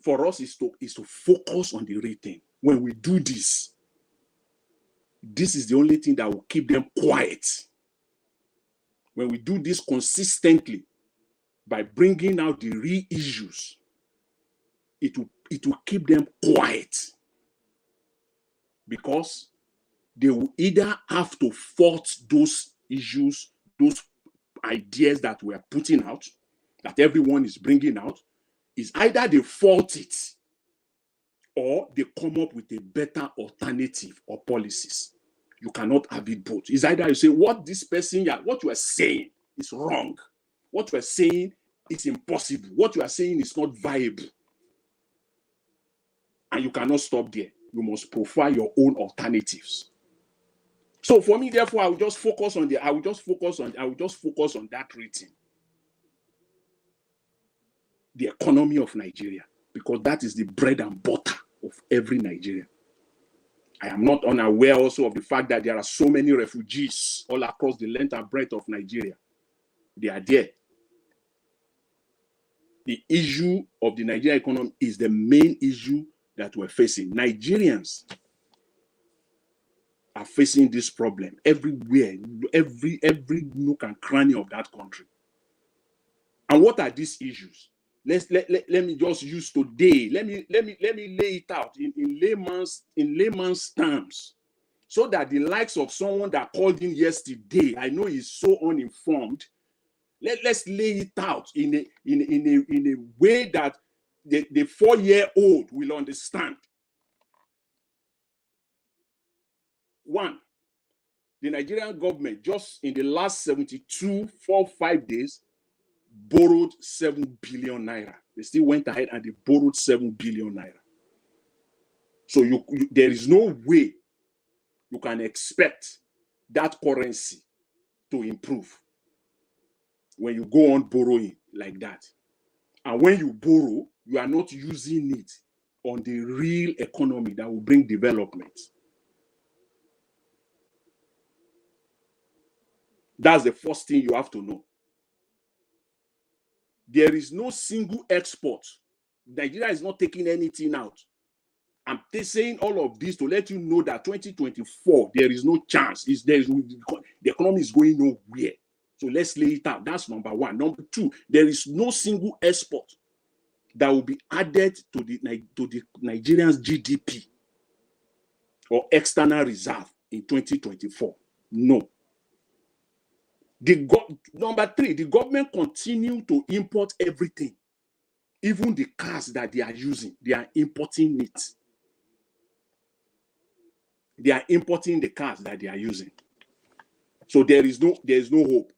for us is to focus on the real thing. When we do this, this is the only thing that will keep them quiet. When we do this consistently, by bringing out the real issues, it will keep them quiet, because they will either have to fault those issues, those ideas that we are putting out, that everyone is bringing out, is either they fault it or they come up with a better alternative or policies. You cannot have it both. It's either you say what this person, what you are saying is wrong, what you are saying is impossible, what you are saying is not viable, and you cannot stop there. You must provide your own alternatives. So for me, therefore, I will just focus on that rating. The economy of Nigeria, because that is the bread and butter of every Nigerian. I am not unaware also of the fact that there are so many refugees all across the length and breadth of Nigeria. They are there. The issue of the Nigerian economy is the main issue that we're facing. Nigerians are facing this problem everywhere, every nook and cranny of that country. And what are these issues? Let me just use today. Let me lay it out in layman's terms, so that the likes of someone that called in yesterday, I know he's so uninformed. Let's lay it out in a way that the 4-year-old will understand. One, the Nigerian government just in the last 5 days borrowed 7 billion naira. They still went ahead and they borrowed 7 billion naira. So there is no way you can expect that currency to improve when you go on borrowing like that. And when you borrow, you are not using it on the real economy that will bring development. That's the first thing you have to know. There is no single export. Nigeria is not taking anything out. I'm saying all of this to let you know that 2024, there is no chance. The economy is going nowhere. So let's lay it out. That's number one. Number two, there is no single export that will be added to the Nigerians' GDP or external reserve in 2024. No. Number three, the government continue to import everything. Even the cars that they are using, they are importing it. They are importing the cars that they are using. So there is no hope.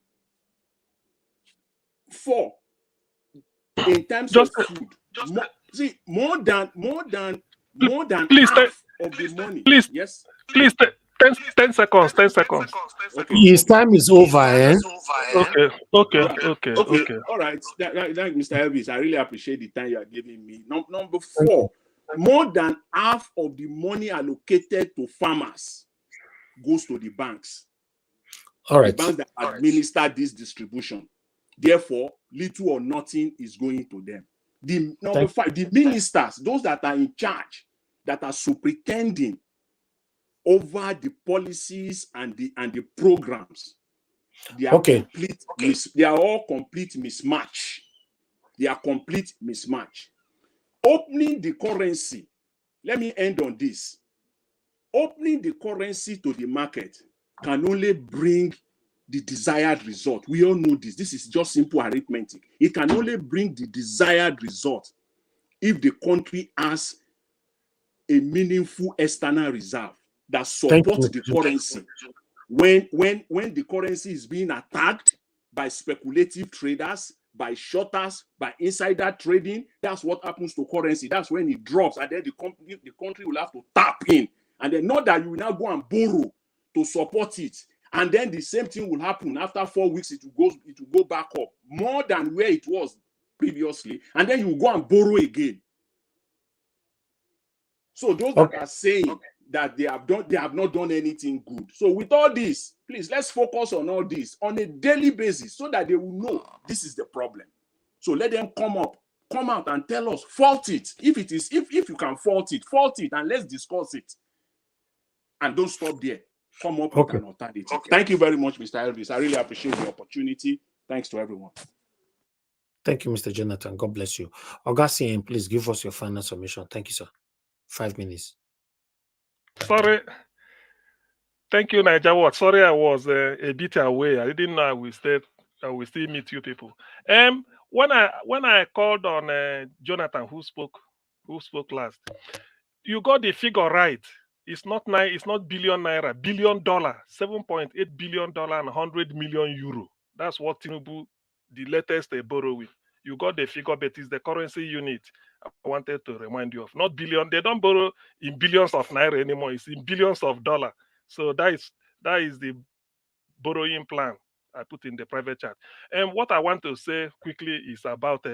4, in terms of food, more than half of the money. Yes. Please, 10 seconds. 10 seconds. Okay. His time is over, eh? Okay. All right. Thank Mr. Elvis. I really appreciate the time you are giving me. Number 4, more than half of the money allocated to farmers goes to the banks. All right. The banks that administer this distribution. Therefore, little or nothing is going to them. Number 5, the ministers, those that are in charge, that are superintending over the policies and the programs, they are they are all complete mismatch. They are complete mismatch. Opening the currency, let me end on this. Opening the currency to the market can only bring the desired result. We all know this. This is just simple arithmetic. It can only bring the desired result if the country has a meaningful external reserve that supports the currency. When the currency is being attacked by speculative traders, by shorters, by insider trading, that's what happens to currency. That's when it drops, and then the country will have to tap in. And then not that you will now go and borrow to support it. And then the same thing will happen after 4 weeks, it will go back up more than where it was previously, and then you will go and borrow again. So those that are saying that they have not done anything good. So with all this, please, let's focus on all this on a daily basis so that they will know this is the problem. So let them come out and tell us, fault it. If you can fault it, and let's discuss it. And don't stop there. Come up with an alternative. Thank you very much, Mr. Elvis. I really appreciate the opportunity. Thanks to everyone. Thank you, Mr. Jonathan. God bless you. Augustine, please give us your final submission. Thank you, sir. 5 minutes. Sorry. Thank you, Niger Watch. Sorry, I was a bit away. I didn't know I will still meet you people. When I called on Jonathan, who spoke last, you got the figure right. It's not billion naira, $1 billion, $7.8 billion and 100 million euro. That's what Tinubu, the latest they borrow with. You got the figure, but it's the currency unit I wanted to remind you of. Not billion. They don't borrow in billions of naira anymore. It's in billions of dollars. So that is the borrowing plan I put in the private chat. And what I want to say quickly is about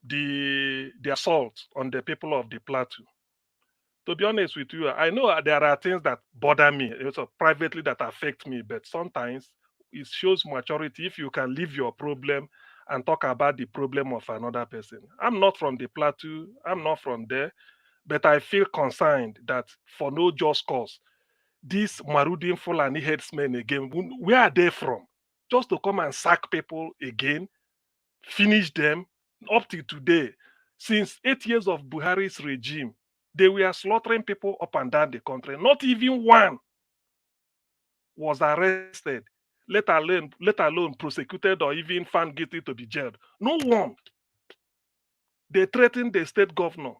the assault on the people of the Plateau. To be honest with you, I know there are things that bother me, also privately, that affect me, but sometimes it shows maturity if you can leave your problem and talk about the problem of another person. I'm not from the Plateau, I'm not from there, but I feel concerned that for no just cause, these marauding Fulani headsmen again, where are they from? Just to come and sack people again, finish them up till today. Since 8 years of Buhari's regime, they were slaughtering people up and down the country. Not even one was arrested, let alone prosecuted or even found guilty to be jailed. No one. They threatened the state governor,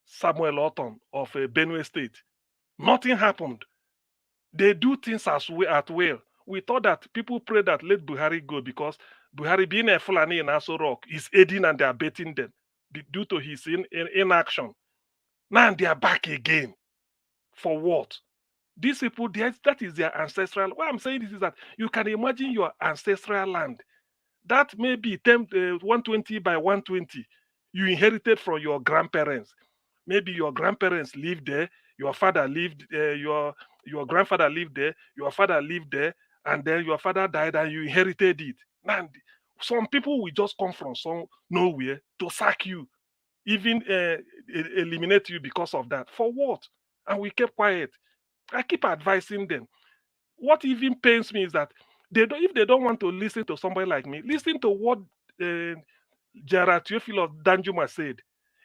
Samuel Orton of Benue State. Nothing happened. They do things at will. We thought that people pray that let Buhari go because Buhari, being a Fulani in Aso Rock, is aiding and they are betting them due to his inaction. Now they are back again. For what? These people, that is their ancestral. What I'm saying is that you can imagine your ancestral land. That may be 120 by 120 you inherited from your grandparents. Maybe your grandparents lived there, your father lived there, your grandfather lived there, your father lived there, and then your father died and you inherited it. Now, some people will just come from nowhere to sack you, even eliminate you because of that. For what? And we kept quiet. I keep advising them. What even pains me is that if they don't want to listen to somebody like me, listen to what Gerard Theophilus Danjuma said.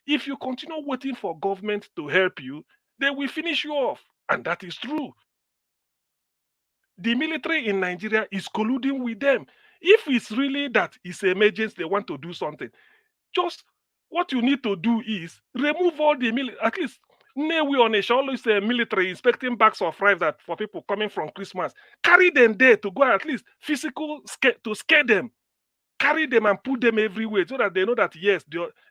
If you continue waiting for government to help you, they will finish you off. And that is true. The military in Nigeria is colluding with them. If it's really that it's an emergency, they want to do something, just what you need to do is remove all the military. At least, we on a show, always say military inspecting bags of rice that for people coming from Christmas. Carry them there to go at least physical to scare them. Carry them and put them everywhere so that they know that yes,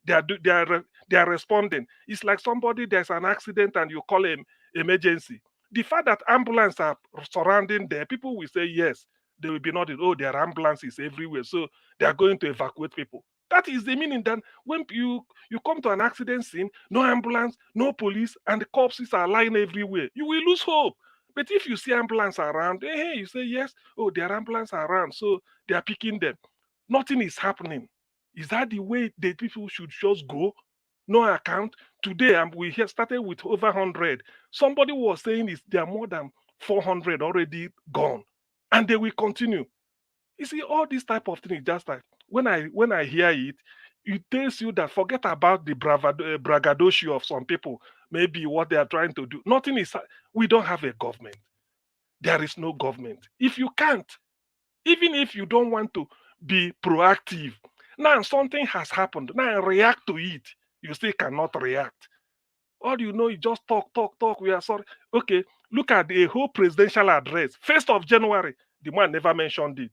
they are responding. It's like somebody, there's an accident and you call him emergency. The fact that ambulances are surrounding there, people will say yes, they will be nodding. Oh, there are ambulances everywhere, so they are going to evacuate people. That is the meaning that when you come to an accident scene, no ambulance, no police, and the corpses are lying everywhere, you will lose hope. But if you see ambulance around, hey, you say yes, oh, there are ambulance around, so they are picking them. Nothing is happening. Is that the way the people should just go? No account. Today, we have started with over 100. Somebody was saying there are more than 400 already gone, and they will continue. You see, all this type of thing is just like when I hear it, it tells you that forget about the braggadocio of some people. Maybe what they are trying to do. Nothing is. We don't have a government. There is no government. If you can't Even if you don't want to be proactive, now something has happened. Now react to it. You still cannot react. All you know is just talk, talk, talk. We are sorry. Okay, look at the whole presidential address. 1st of January, the man never mentioned it.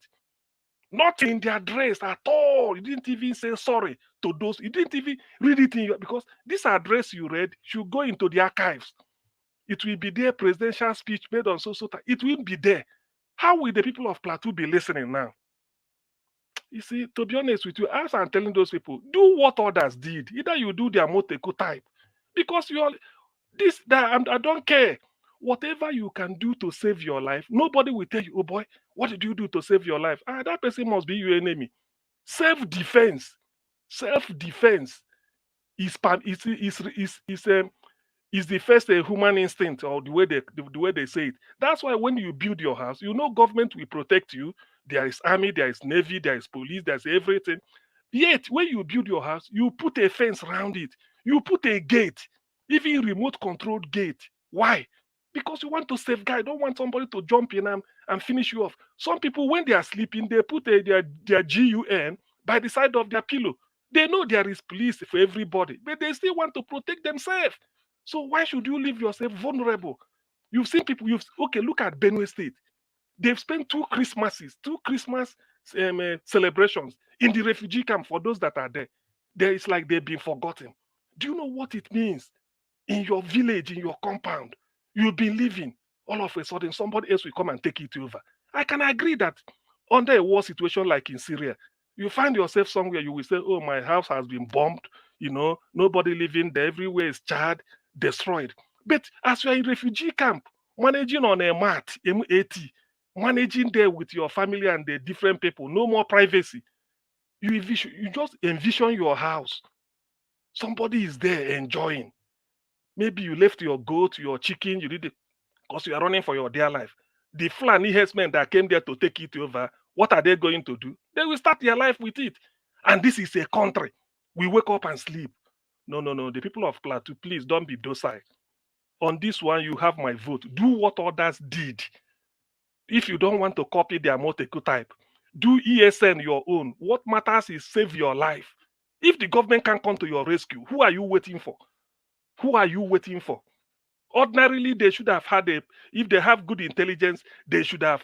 Not in the address at all. He didn't even say sorry to those. He didn't even read it in your, because this address you read should go into the archives. It will be there, presidential speech made on so time. It will be there. How will the people of Plateau be listening now? You see, to be honest with you, as I'm telling those people, do what others did. Either you do their Moteko type, because you are this that I don't care. Whatever you can do to save your life, nobody will tell you, oh boy, what did you do to save your life? That person must be your enemy. Self-defense. Self-defense is the first human instinct, or the way they say it. That's why when you build your house, you know government will protect you. There is army, there is navy, there is police, there's everything. Yet when you build your house, you put a fence around it. You put a gate, even remote controlled gate. Why? Because you want to safeguard. You don't want somebody to jump in and finish you off. Some people, when they are sleeping, they put their GUN by the side of their pillow. They know there is police for everybody, but they still want to protect themselves. So why should you leave yourself vulnerable? You've seen people. Okay. Look at Benue State. They've spent two Christmas celebrations in the refugee camp for those that are there. It's like they've been forgotten. Do you know what it means? In your village, in your compound, you'll be living. All of a sudden, somebody else will come and take it over. I can agree that under a war situation like in Syria, you find yourself somewhere, you will say, oh, my house has been bombed. Nobody living there. Everywhere is charred, destroyed. But as you are in refugee camp, managing on a mat, MAT, managing there with your family and the different people, no more privacy. You just envision your house. Somebody is there enjoying. Maybe you left your goat, your chicken, you did it because you are running for your dear life. The Fulani herdsmen that came there to take it over, what are they going to do? They will start their life with it. And this is a country. We wake up and sleep. No. The people of Plateau, please don't be docile. On this one, you have my vote. Do what others did. If you don't want to copy their Moteko type, do ESN your own. What matters is save your life. If the government can't come to your rescue, who are you waiting for? Who are you waiting for? Ordinarily, they should have if they have good intelligence, they should have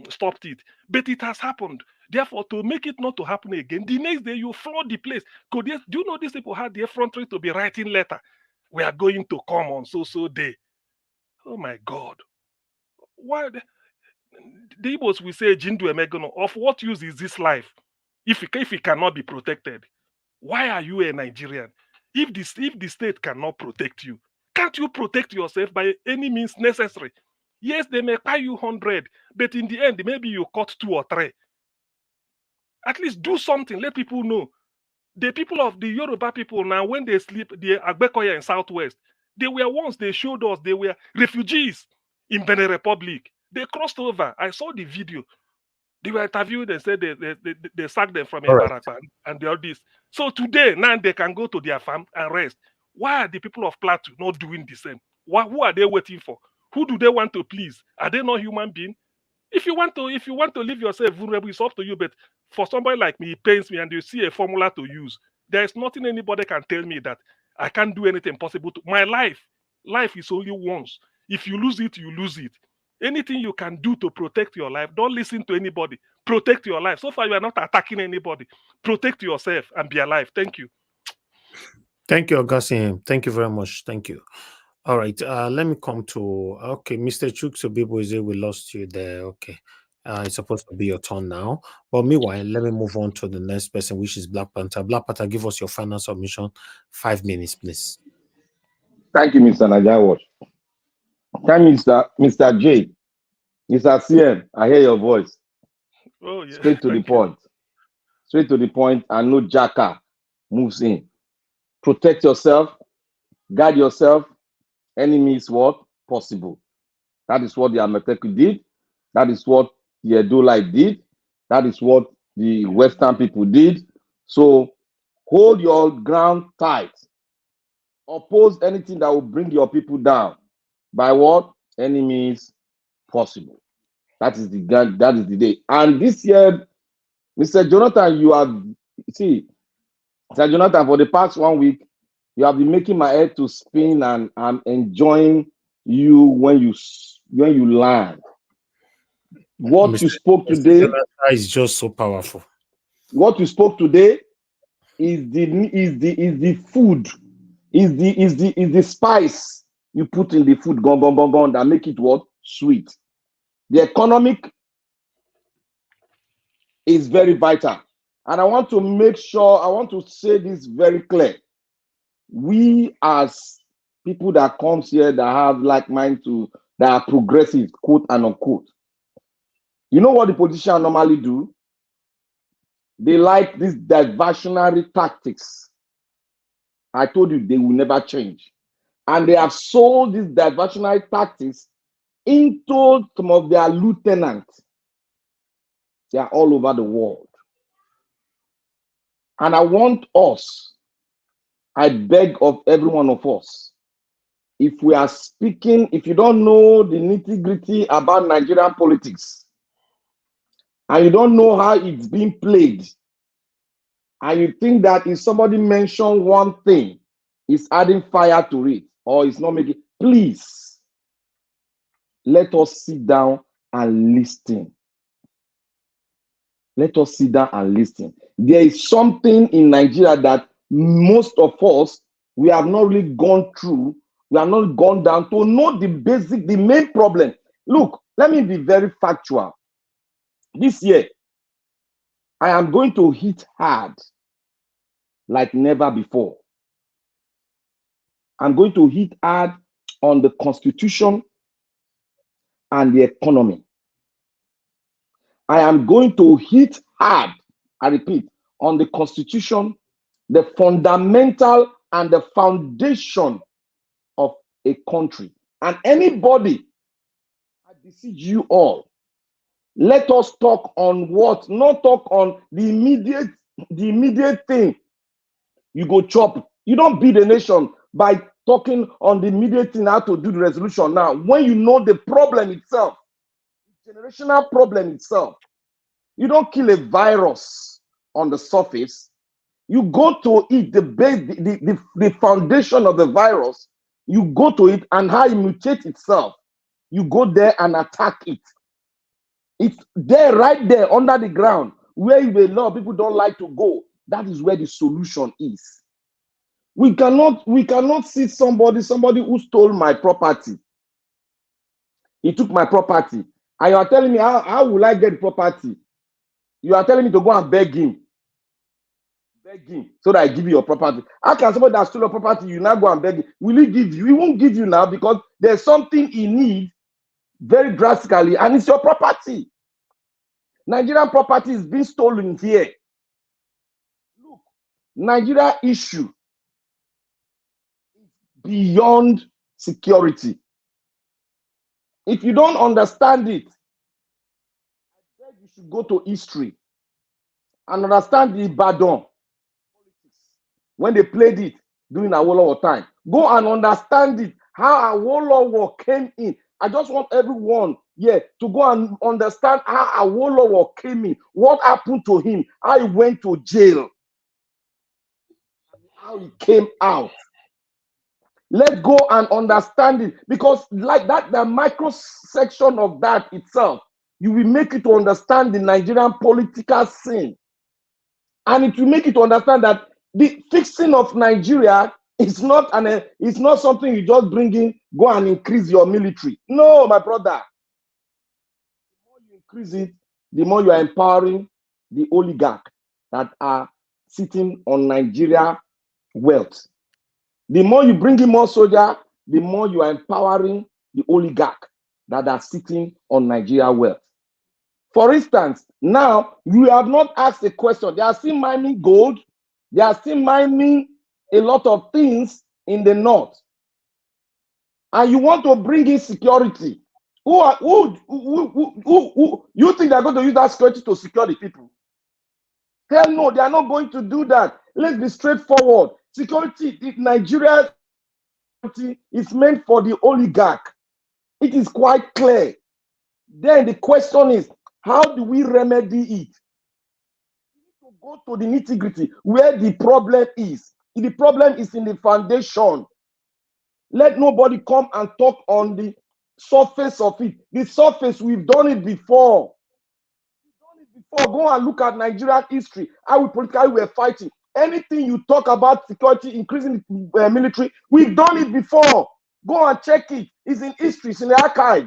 stopped it. But it has happened. Therefore, to make it not to happen again, the next day you flood the place. Do you know these people had the effrontery to be writing letter? We are going to come on so day. Oh my God. Why? The Igbos will say, Jindu Emegono, of what use is this life if it cannot be protected? Why are you a Nigerian? If the state cannot protect you, can't you protect yourself by any means necessary? Yes, they may pay you 100, but in the end, maybe you cut 2 or 3. At least do something. Let people know. The people of the Yoruba people now, when they sleep, the Agbekoya in Southwest, they showed us they were refugees in Benin Republic. They crossed over. I saw the video. They were interviewed and said they sacked them from a barrack and all this. So today, now they can go to their farm and rest. Why are the people of Plateau not doing the same? Who are they waiting for? Who do they want to please? Are they not human beings? If you want to leave yourself vulnerable, it's up to you. But for somebody like me, it pains me, and you see a formula to use. There is nothing anybody can tell me that I can't do anything possible to my life. Life is only once. If you lose it, you lose it. Anything you can do to protect your life, don't listen to anybody. Protect your life. So far, you are not attacking anybody. Protect yourself and be alive. Thank you. Thank you, Augustine. Thank you very much. Thank you. All right. Let me come to Mr. Chuksobiboze, we lost you there. Okay. It's supposed to be your turn now. But meanwhile, let me move on to the next person, which is Black Panther. Black Panther, give us your final submission. 5 minutes, please. Thank you, Mr. Najawat. Thank you, Mr. J. Mr. CM, I hear your voice. Oh, yeah. Straight to the point. Straight to the point, and no jacker moves in. Protect yourself, guard yourself. Enemy is what? Possible. That is what the Ameteku did. That is what the Edolite did. That is what the Western people did. So hold your ground tight. Oppose anything that will bring your people down. By what? Enemies possible. That is the day. And this year, Mr. Jonathan, Mr. Jonathan, for the past 1 week, you have been making my head to spin, and I'm enjoying you when you land. What you spoke today is just so powerful. What you spoke today is the food, is the spice you put in the food, gone, that make it what? Sweet. The economic is very vital. And I want to say this very clear. We as people that comes here that have like mind that are progressive, quote and unquote. You know what the politicians normally do? They like these diversionary tactics. I told you they will never change. And they have sold these diversionary tactics into some of their lieutenants. They are all over the world. And I want us, I beg of every one of us, if we are speaking, if you don't know the nitty-gritty about Nigerian politics, and you don't know how it's being played, and you think that if somebody mentions one thing, it's adding fire to it, or it's not making, please, let us sit down and listen. Let us sit down and listen. There is something in Nigeria that most of us, we have not really gone through, we have not gone down to know the main problem. Look, let me be very factual. This year, I am going to hit hard like never before. I'm going to hit hard on the constitution and the economy. I am going to hit hard, I repeat, on the constitution, the fundamental and the foundation of a country. And anybody, I beseech you all, let us talk on what? Not talk on the immediate thing. You go chop. You don't build a nation by talking on the immediate thing, how to do the resolution now. When you know the problem itself, the generational problem itself, you don't kill a virus on the surface. You go to it, the base, the foundation of the virus. You go to it and how it mutates itself. You go there and attack it. It's there, right there under the ground, where a lot of people don't like to go. That is where the solution is. We cannot see somebody who stole my property. He took my property. And you are telling me, how will I get the property? You are telling me to go and beg him. Beg him so that I give you your property. How can somebody that stole your property, you now go and beg him? Will he give you? He won't give you now because there's something he needs very drastically, and it's your property. Nigerian property is being stolen here. Look, Nigeria issue is beyond security. If you don't understand it, I beg you should go to history and understand the Ibadan politics when they played it during Awolowo time. Go and understand it, how Awolowo came in. I just want everyone here to go and understand how Awolowo came in, what happened to him, how he went to jail, how he came out. Let's go and understand it, because like that, the micro section of that itself, you will make it to understand the Nigerian political scene. And it will make it to understand that the fixing of Nigeria is not it's not something you just bring in, go and increase your military. No, my brother. The more you increase it, the more you are empowering the oligarch that are sitting on Nigeria wealth. The more you bring in more soldiers, the more you are empowering the oligarch that are sitting on Nigeria wealth. For instance, now you have not asked a question. They are still mining gold. They are still mining a lot of things in the north. And you want to bring in security. Who you think they're going to use that security to secure the people? Hell no, they are not going to do that. Let's be straightforward. Security, Nigeria is meant for the oligarch. It is quite clear. Then the question is, how do we remedy it? We need to go to the nitty-gritty where the problem is. The problem is in the foundation. Let nobody come and talk on the surface of it. The surface, we've done it before. Go and look at Nigerian history, how we politically were fighting. Anything you talk about security, increasing the military, we've done it before. Go and check it. It's in history, it's in the archive.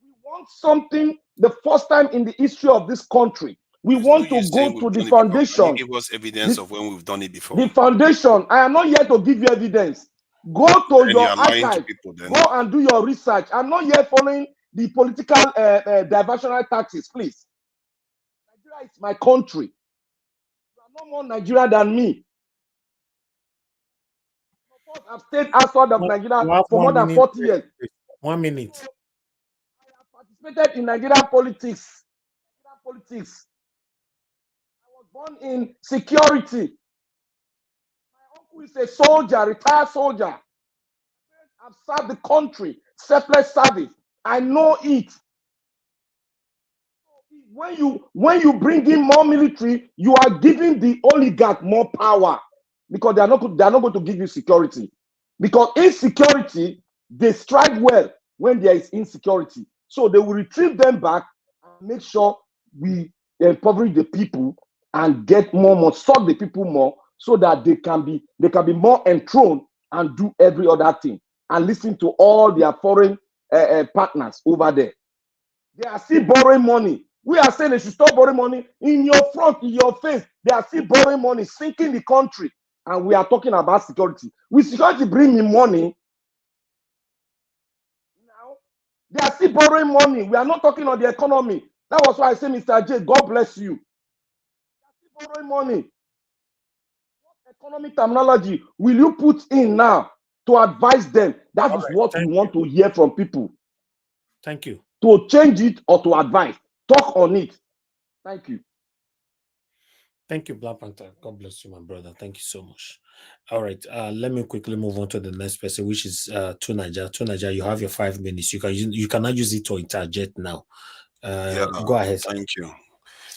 We want something the first time in the history of this country. We want to go to the foundation. Give us evidence of when we've done it before. The foundation. I am not here to give you evidence. Go to And your you are lying to archive. people then. Go and do your research. I'm not here following the political diversionary tactics, please. Nigeria is my country. You are no more Nigerian than me. I've stayed outside of Nigeria for more than 40 years. 1 minute. I have participated in Nigerian politics. I was born in security. My uncle is a soldier, retired soldier. I've served the country, selfless service. I know it. When you bring in more military, you are giving the oligarch more power because they are not going to give you security. Because insecurity, they strike well when there is insecurity. So they will retrieve them back and make sure we impoverish the people and get more, suck the people more, so that they can be more enthroned and do every other thing and listen to all their foreign partners over there. They are still borrowing money. We are saying they should stop borrowing money in your front, in your face. They are still borrowing money, sinking the country. And we are talking about security. With security bringing money, now they are still borrowing money. We are not talking on the economy. That was why I say, Mr. J, God bless you. They are still borrowing money. What economic terminology will you put in now to advise them? That is what we want to hear from people. Thank you. To change it or to advise. Talk on it. Thank you. Thank you, Black Panther. God bless you, my brother. Thank you so much. All right. Let me quickly move on to the next person, which is Tunaja. Tunaja, you have your 5 minutes. You cannot use it to interject now. Go ahead. Thank you.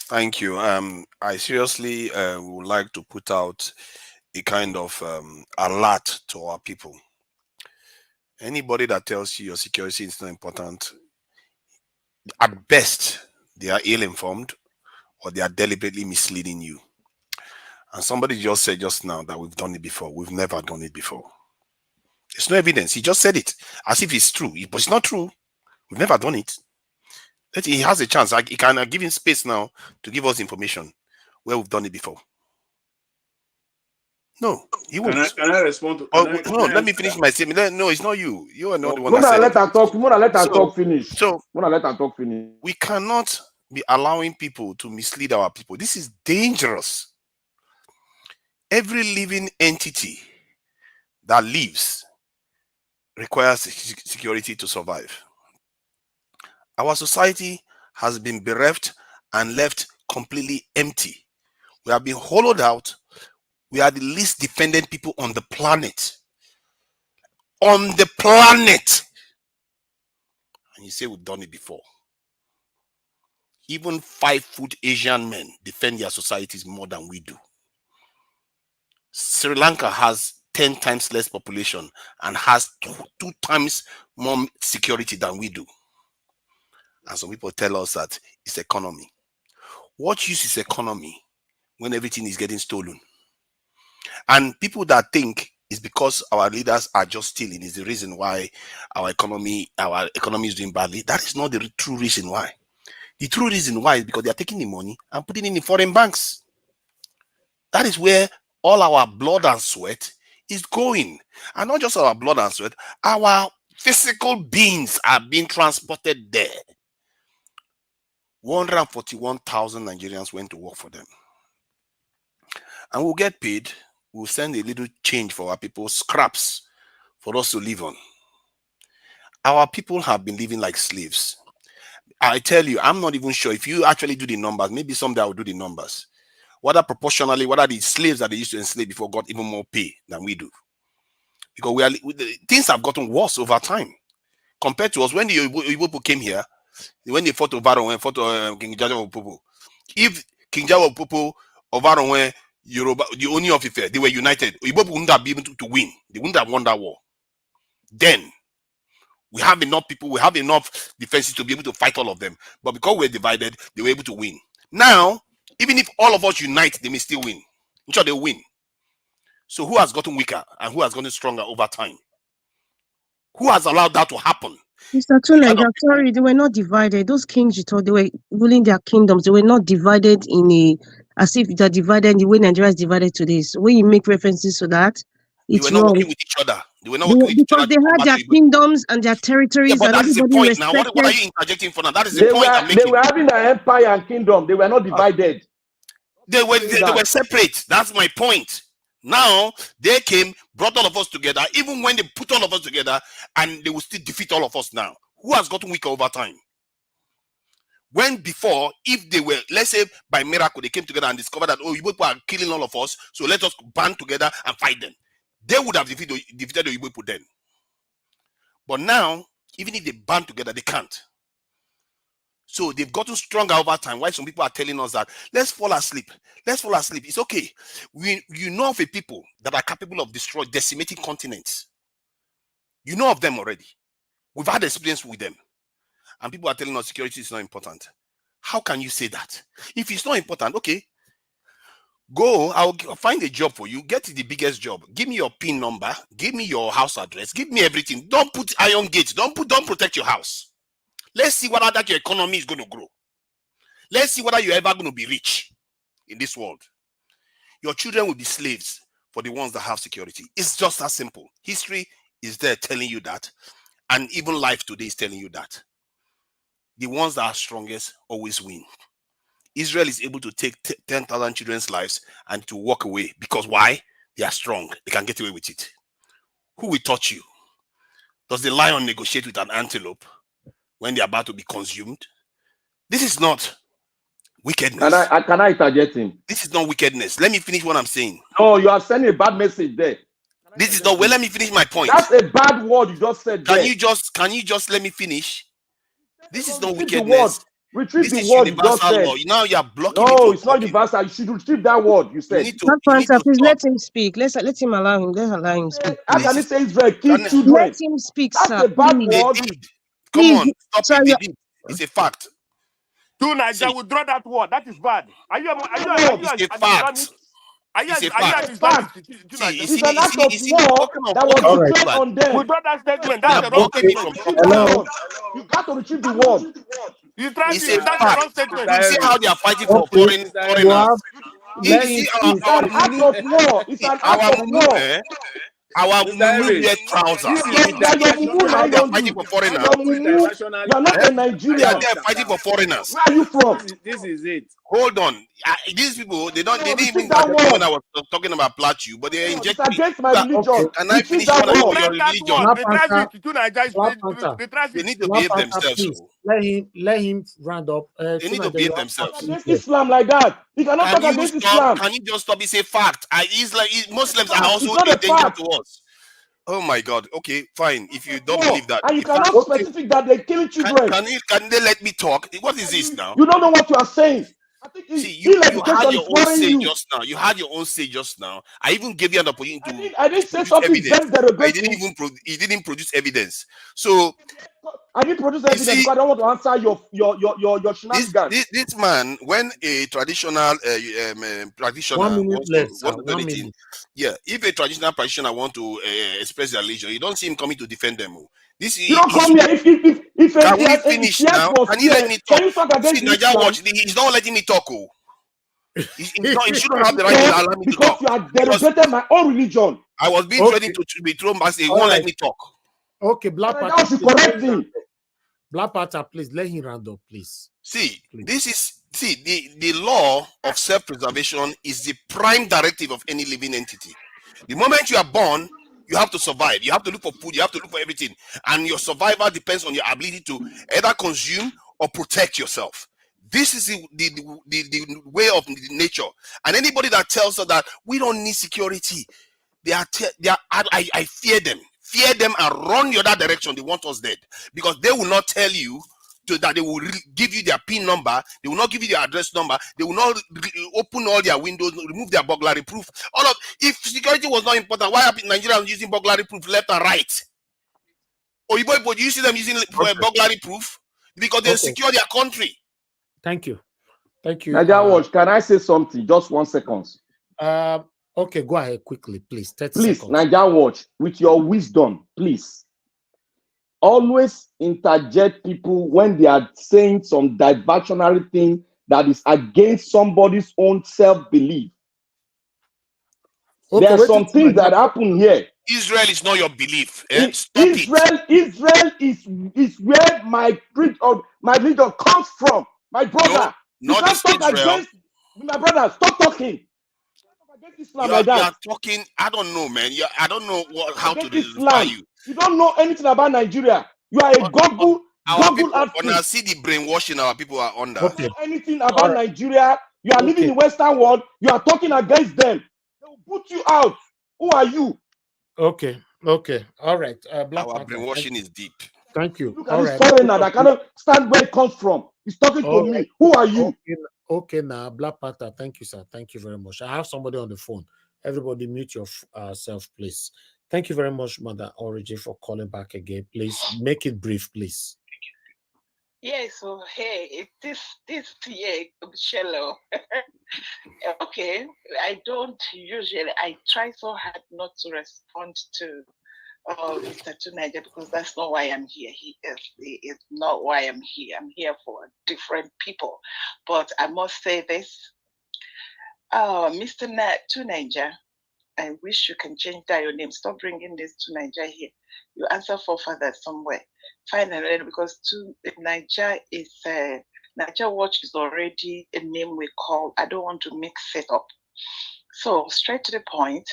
Thank you. I seriously would like to put out a kind of alert to our people. Anybody that tells you your security is not important, at best, they are ill-informed or they are deliberately misleading you. And somebody just said just now that we've done it before. We've never done it before. There's no evidence. He just said it as if it's true, but it's not true. We've never done it. He has a chance. He can give him space now to give us information where we've done it before. No, he won't. Can I respond to? Let me finish my statement. No, it's not you. You are not the one Mona, that said let her talk. Mona, let her So- talk finish. So Mona, let her talk finish. we cannot be allowing people to mislead our people. This is dangerous. Every living entity that lives requires security to survive. Our society has been bereft and left completely empty. We have been hollowed out. We are the least defended people on the planet. On the planet. And you say we've done it before. Even 5-foot Asian men defend their societies more than we do. Sri Lanka has 10 times less population and has two times more security than we do. And some people tell us that it's economy. What use is economy when everything is getting stolen? And people that think it's because our leaders are just stealing is the reason why our economy is doing badly. That is not the true reason why. The true reason why is because they are taking the money and putting it in foreign banks. That is where all our blood and sweat is going. And not just our blood and sweat, our physical beings are being transported there. 141,000 Nigerians went to work for them. And we'll get paid. We'll send a little change for our people, scraps for us to live on. Our people have been living like slaves. I tell you, I'm not even sure if you actually do the numbers. Maybe someday I'll do the numbers. Whether proportionally, whether the slaves that they used to enslave before got even more pay than we do. Because things have gotten worse over time. compared to us. When the Igbo came here, when they fought Ovaronwe and fought King Jaja Opopo, if King Jaja Opopo, Ovaronwe, Yoruba, the Oni of Ife, they were united, Igbo wouldn't have been able to win. They wouldn't have won that war. Then we have enough people, we have enough defenses to be able to fight all of them. But because we're divided, they were able to win. Now, even if all of us unite, they may still win. I'm sure they'll win. So who has gotten weaker and who has gotten stronger over time? Who has allowed that to happen? Mr. Tunaja, sorry, they were not divided. Those kings you thought they were ruling their kingdoms. They were not divided as if they're divided the way Nigeria is divided today. So when you make references to that, it's they were not wrong. working with each other. They were not working with each Because other. they had their kingdoms and their territories, Yeah, but and that is the everybody point now. What are you interjecting for now? That is the They point I'm making. were having an empire and kingdom. They were not divided. They were separate. That's my point. Now they came, brought all of us together. Even when they put all of us together, and they will still defeat all of us now. Who has gotten weaker over time? When before, if they were, let's say by miracle, they came together and discovered that, oh, you people are killing all of us, so let us band together and fight them. They would have defeated the Igbo people then. But now, even if they band together, they can't. So they've gotten stronger over time. Why some people are telling us that, let's fall asleep. Let's fall asleep. It's okay. You know of a people that are capable of decimating continents. You know of them already. We've had experience with them. And people are telling us security is not important. How can you say that? If it's not important, okay, go, I'll find a job for you. Get the biggest job. Give me your PIN number. Give me your house address. Give me everything. Don't put iron gates. Don't protect your house. Let's see whether that your economy is going to grow. Let's see whether you're ever going to be rich in this world. Your children will be slaves for the ones that have security. It's just that simple. History is there telling you that. And even life today is telling you that. The ones that are strongest always win. Israel is able to take 10,000 children's lives and to walk away. Because why? They are strong. They can get away with it. Who will touch you? Does the lion negotiate with an antelope when they're about to be consumed? This is not wickedness. Can I interject him? This is not wickedness. Let me finish what I'm saying. No, you are sending a bad message there. This is not, well, let me finish my point. That's a bad word you just said there. Can you just let me finish? This is not Retrieve wickedness. Retrieve This is the word you just universal said. law. Now you are blocking No, me from it's not universal. You should retrieve that word you said. Please let him speak. Let him allow him. Let's allow him speak. How can he say Israel kill children? Let him speak, That's sir. a bad Please. word. They did. Come on, stop Sorry, it. They did. It's a fact. Nigeria will draw that word. That is bad. Are you It's a fact. It's a fact. It's an act of war that was declared on them. We draw that statement. That's the wrong statement. Hello. You got to retrieve the word. It's a fact. You see how they are fighting for foreigners. It's an act of war. It's an act of war. Our mumu wear trousers. They are fighting for foreigners. You are not a Nigerian. They are there fighting for foreigners. Where are you from? This is it. Hold on. These people, they didn't even when I was talking about Plateau, but they inject It's against my religion. Can I finish what I your religion? They need to behave themselves. Let him round up. They need to behave themselves. Against Islam like that. You cannot talk against Islam. Can you just stop? It's a fact. Muslims are also a danger to us. Oh my God. Okay, fine. If you don't believe that, and you cannot specify that they're killing children. Can they let me talk? What is this now? You don't know what you are saying. I think you had your own say just now. You had your own say just now. I even gave you an opportunity to. I didn't say something very derogatory. He didn't produce evidence. So I didn't produce evidence because I don't want to answer your shenanigans. This man, when a traditional practitioner wants to do anything, if a traditional practitioner want to express their religion, you don't see him coming to defend them. You don't come here if can we finish now? Can you let me talk? Can you talk against Nigeria Watch, he's not letting me talk. He shouldn't have the right to allow me to talk. Because you have derogated my own religion. I was being ready to be thrown back. He won't let me talk. Okay, Black Panther, please let him round up, please. See, the law of self-preservation is the prime directive of any living entity. The moment you are born, you have to survive. You have to look for food. You have to look for everything. And your survival depends on your ability to either consume or protect yourself. This is the way of nature. And anybody that tells us that we don't need security, I fear them. fear them and run the other direction. They want us dead because they will not tell you that they will give you their PIN number. They will not give you their address number. They will not open all their windows, remove their burglary proof. If security was not important, why are Nigerians using burglary proof left and right? Or do you see them using burglary proof? Because they secure their country. Thank you. Thank you. Nigerian Watch, can I say something? Just 1 second. Okay, go ahead quickly, please. 30 please, seconds. Nigerian Watch, with your wisdom, please. Always interject people when they are saying some diversionary thing that is against somebody's own self-belief. Okay, there are some things that happen here. Israel is not your belief. Israel is where my religion comes from. My brother, no, you can't talk against my brother. Stop talking. You are talking. I don't know, man. I don't know how to identify you. You don't know anything about Nigeria. You are a Google outfit. When I see the brainwashing our people are under. You don't know anything about Nigeria. You are living in the Western world. You are talking against them. They will put you out. Who are you? Okay. All right. Our brainwashing is deep. Thank you. Look at this foreigner that cannot stand where it comes from. He's talking to me. Who are you? Okay, now, Black Panther. Thank you, sir. Thank you very much. I have somebody on the phone. Everybody mute yourself, please. Thank you very much, Mother Origin, for calling back again. Please make it brief, please. Yeah, so hey, this year, Michelle. Okay, I try so hard not to respond to Mr. Tunaja because that's not why I'm here. He is not why I'm here. I'm here for different people. But I must say this, Mr. Tunaja, I wish you can change that your name. Stop bringing this to Nigeria here. You answer for father somewhere. Finally, because Nigeria Watch is already a name we call. I don't want to mix it up. So straight to the point.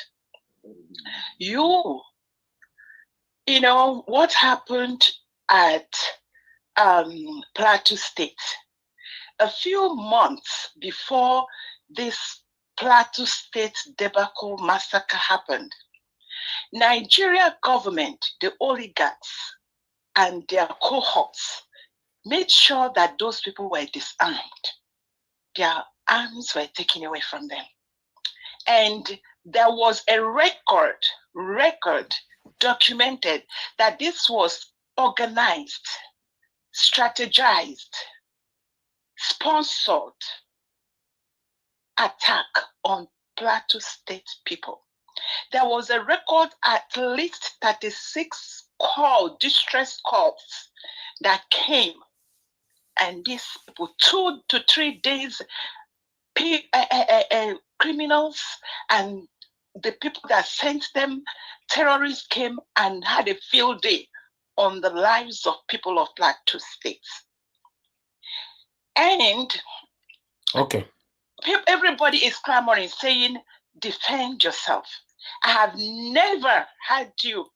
You know what happened at Plateau State a few months before this Plateau State debacle massacre happened. Nigeria government, the oligarchs and their cohorts made sure that those people were disarmed. Their arms were taken away from them. And there was a record documented that this was organized, strategized, sponsored attack on Plateau State people. There was a record at least 36 distress calls that came, and these people 2 to 3 days, criminals and the people that sent them, terrorists came and had a field day on the lives of people of Plateau State. And everybody is clamoring, saying, defend yourself. I have never had you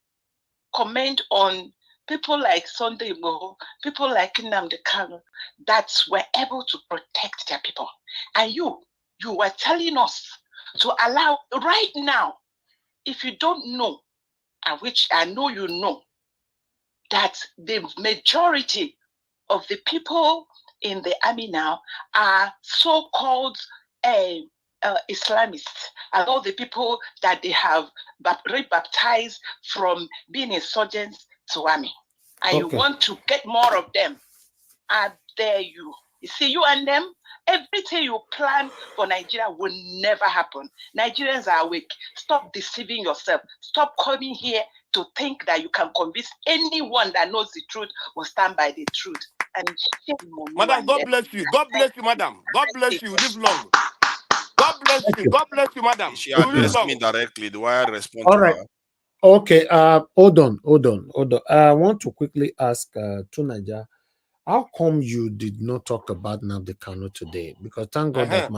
comment on people like Sunday Igboho, people like Nnamdi Kanu that were able to protect their people. And you were telling us to allow right now, if you don't know, and which I know you know, that the majority of the people in the army now are so-called Islamists, and all the people that they have rebaptized from being insurgents to army. And you want to get more of them. I dare you. You see, you and them, everything you plan for Nigeria will never happen. Nigerians are awake. Stop deceiving yourself. Stop coming here to think that you can convince anyone that knows the truth will stand by the truth. And Madam, God bless you. God bless you, madam. God bless you. Live long. God bless you. God bless you, madam. She addressed me directly. Do I respond All to right. her? Okay. Hold on. I want to quickly ask Tunaja, how come you did not talk about Nnamdi Kanu today? Because thank God that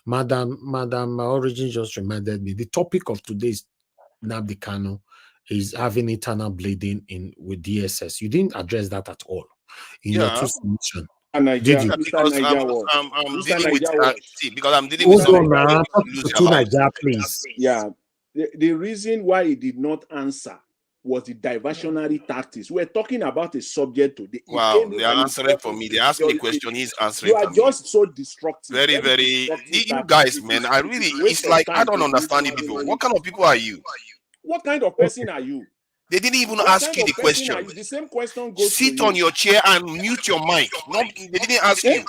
Madam Origin just reminded me. The topic of today's Nnamdi Kanu is having internal bleeding with DSS. You didn't address that at all in your two submissions. Did you? Because I'm dealing with because I'm dealing with something. To Nigeria, please. Yeah. The reason why he did not answer was the diversionary tactics. We're talking about a subject today. Wow, they are answering for me. They asked me a question. He's answering You are for me. just so destructive. Very. Destructive You guys, tactics. man, I really, It's a waste it's of like, I time don't to use understand you money people. manage. What kind of people are you? What kind of person are you? They didn't even What ask kind you of the person are question. you? The same question goes to Sit you. on your chair and mute your mic. No, they didn't ask you.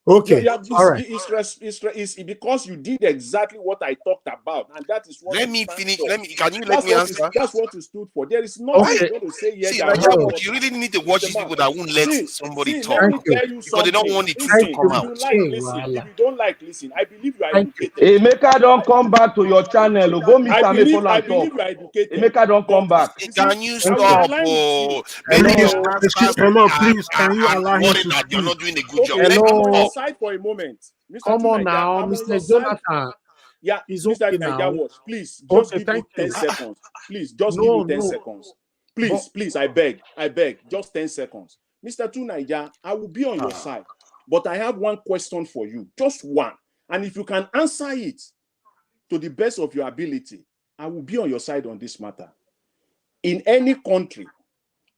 Okay. All right. It's because you did exactly what I talked about, and that is what Let you me stand finish. for. Can you let me answer? That's what you stood for. There is nothing Okay. you're going to say here See, that Nigeria, will but you really need to watch these people that won't let somebody see, let talk me Thank you. tell you because they don't something. want the truth Listen, to come if out. you like, Hey, listen. If voila. you don't like, listen. I believe you are Thank you. educated. Emeka don't come back to your channel. Go meet I Same believe and talk. you are educated. Emeka don't come But back. you see, Can you I Thank will you. stop? align with you. Oh, maybe your Hello. answers Hello, please, can you are allow him worried to that you're speak? not doing a good job. Okay, Let I'm him on your Hello. talk. side for a moment, Mr. Come on Tunaija. now, I'm on your Mr. side. Jonathan. Yeah, It's Mr. okay Naija now. Watch, please just Okay, give me thank 10 you. seconds. Please just give No, me 10 no. seconds. But Please, I beg, just 10 seconds. Mr. Tunaija, I will be on your side, but I have one question for you, just one. And if you can answer it to the best of your ability, I will be on your side on this matter. In any country,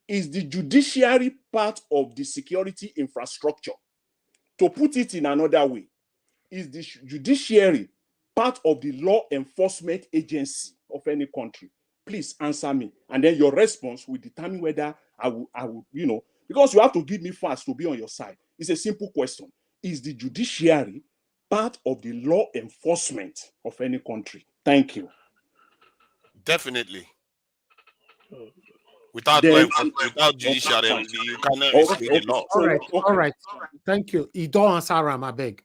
is the judiciary part of the security infrastructure? To put it in another way, is the judiciary part of the law enforcement agency of any country? Please answer me, and then your response will determine whether I will, because you have to give me facts to be on your side. It's a simple question. Is the judiciary part of the law enforcement of any country? Thank you. Definitely. Without law Then, enforcement, without judiciary, you cannot explain the law. all right, all okay. right. Thank you. You don't answer him. I beg.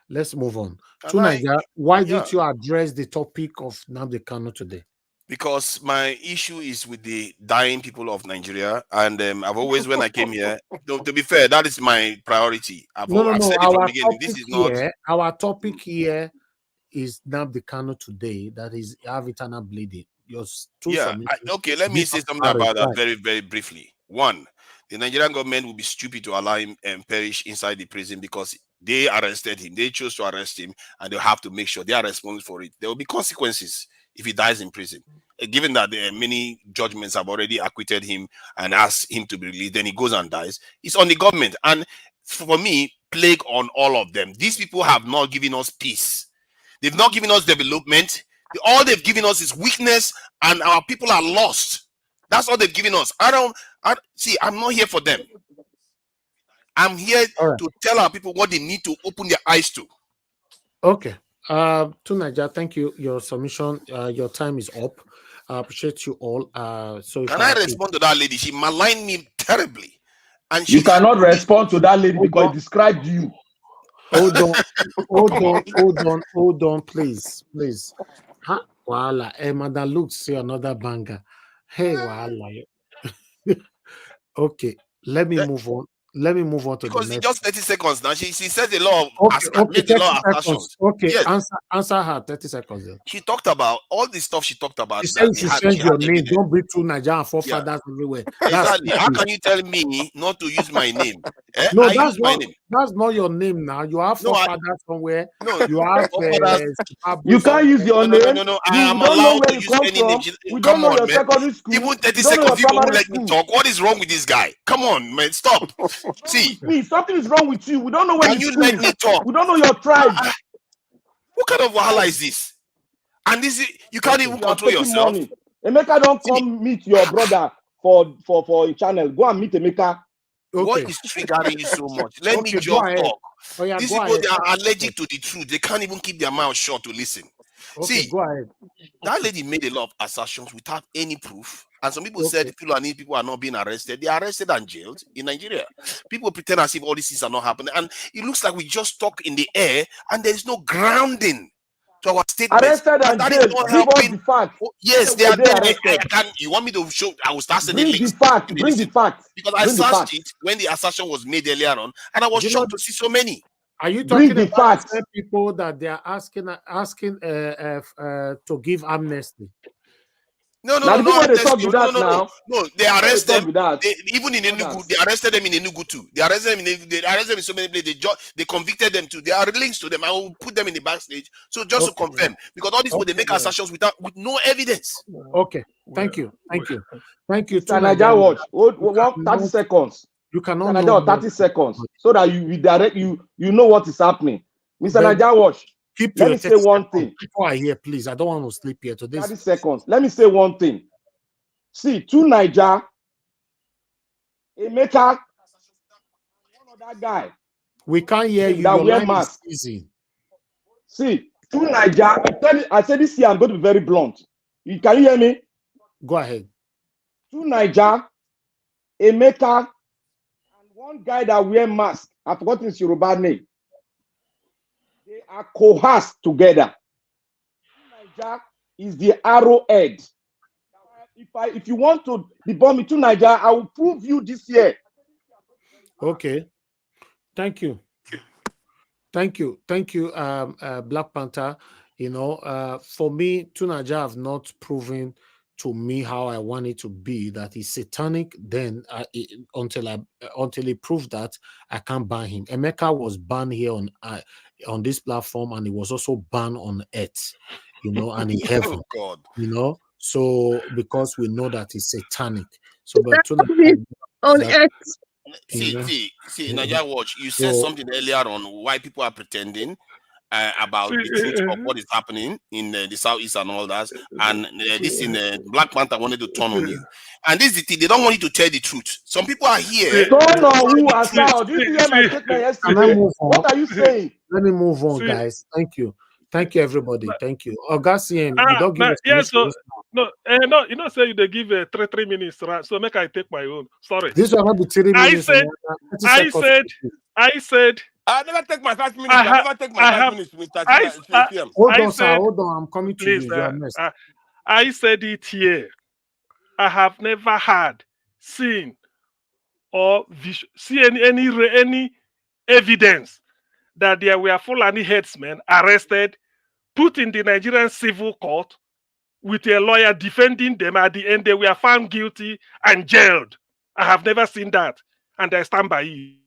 Let's move on. Can To I? Nigeria, why Yeah. did you address the topic of Nnamdi Kanu today? Because my issue is with the dying people of Nigeria, and I've always, when I came here, to be fair, that is my priority. I've said it from the beginning. This is not. Our topic here is Nnamdi Kanu today. That is have eternal bleeding. Your two submissions. Okay, let me say something about that very, very briefly. One, the Nigerian government will be stupid to allow him perish inside the prison because they arrested him. They chose to arrest him, and they'll have to make sure they are responsible for it. There will be consequences if he dies in prison. Given that many judgments have already acquitted him and asked him to be released, then he goes and dies. It's on the government. And for me, plague on all of them. These people have not given us peace. They've not given us development. All they've given us is weakness, and our people are lost. That's all they've given us. I'm not here for them. I'm here to tell our people what they need to open their eyes to. Okay. To Nigeria, thank you. Your submission, your time is up. I appreciate you all. So can I respond to that lady? She maligned me terribly. And you cannot respond to that lady because it described you. Hold on, please. Huh? Voila. Madam Luke, see another banger. Hey, voila. Okay, let me move on. Let me move on to because the next. Just 30 seconds now. She says a lot of okay, 30 seconds. assertions. Okay, yes. answer her 30 seconds. Then. She talked about all the stuff she talked about. She said you should change your name. Don't be too Nigerian forefathers everywhere. Exactly. How can you tell me not to use my name? No, I use my name. That's not your name now. You have forefathers somewhere. No, you have you can't use your name. No. I am allowed to use any name. We don't know your secondary school. Even 30 seconds, people won't let me talk. What is wrong with this guy? Come on, man, stop. See, something is wrong with you. We don't know where you let me talk. We don't know your tribe. What kind of wahala is this? And this you can't even control yourself. Money. Emeka don't come meet your brother for a channel. Go and meet Emeka. Okay. What is triggering you so much? Let me just talk. These people, they are allergic to the truth. They can't even keep their mouth shut to listen. Okay, go ahead. That lady made a lot of assertions without any proof. And some people said people are not being arrested. They are arrested and jailed in Nigeria. People pretend as if all these things are not happening. And it looks like we just talk in the air and there is no grounding to our statements. Arrested and jailed. Give us the facts. Yes, they are there. You want me to show? I will start sending links. Bring the facts. Because I searched it when the assertion was made earlier on, and I was shocked to see so many. Are you talking about the same people that they are asking to give amnesty? No, Now the people they talk arrested. with that now. No, they They arrest talk them. with that. Even in Enugu, they arrested them in Enugu too. They arrested them in so many places. They convicted them too. There are links to them. I will put them in the backstage. So just to confirm, because all these people they make assertions with no evidence. Okay, thank you. Thank you. Mr. Naija Watch. Hold 30 seconds. You cannot Mr. know Naija, 30 seconds. So that you direct you know what is happening. Mr. Naija Watch. Let me say one thing. People are here, please. I don't want to sleep here today. 30 seconds. Let me say one thing. See, two Naija, Emeka, one other guy. We can't hear you. That Your wear line mask. is easy. See, two Naija. I said this year I'm going to be very blunt. Can you hear me? Go ahead. Two Naija, Emeka, and one guy that wear mask. I forgot his Yoruba name. They are coerced together. Two Naija is the arrowhead. If you want to debomb me to Nigeria, I will prove you this year. Okay. Thank you. Black Panther. You know, for me, Tunaja have not proven to me how I want it to be, that he's satanic. Then until he proved that, I can't ban him. Emeka was banned here on this platform, and he was also banned on earth, you know, and in heaven. Oh God. You know, so because we know that he's satanic. So but on earth. See, Naija Watch, you said something earlier on why people are pretending about the truth of what is happening in the southeast and all that, and Black Panther wanted to turn on you, and this is the thing, they don't want you to tell the truth. Some people are here. Turn on who as now? Did you hear my statement yesterday? What are you saying? Let me move on, guys. Thank you, everybody. Thank you. Augustine, you don't give us you know, say they give 3 minutes, right? So make I take my own. Sorry. This will not be 3 minutes. I said. I never take my 5 minutes. I never take my 5 minutes, Mr. Hold on. I'm coming to you. You are next. I said it here. I have never had, seen, or see any evidence that there were Fulani headsmen arrested, put in the Nigerian civil court with a lawyer defending them. At the end, they were found guilty and jailed. I have never seen that, and I stand by it.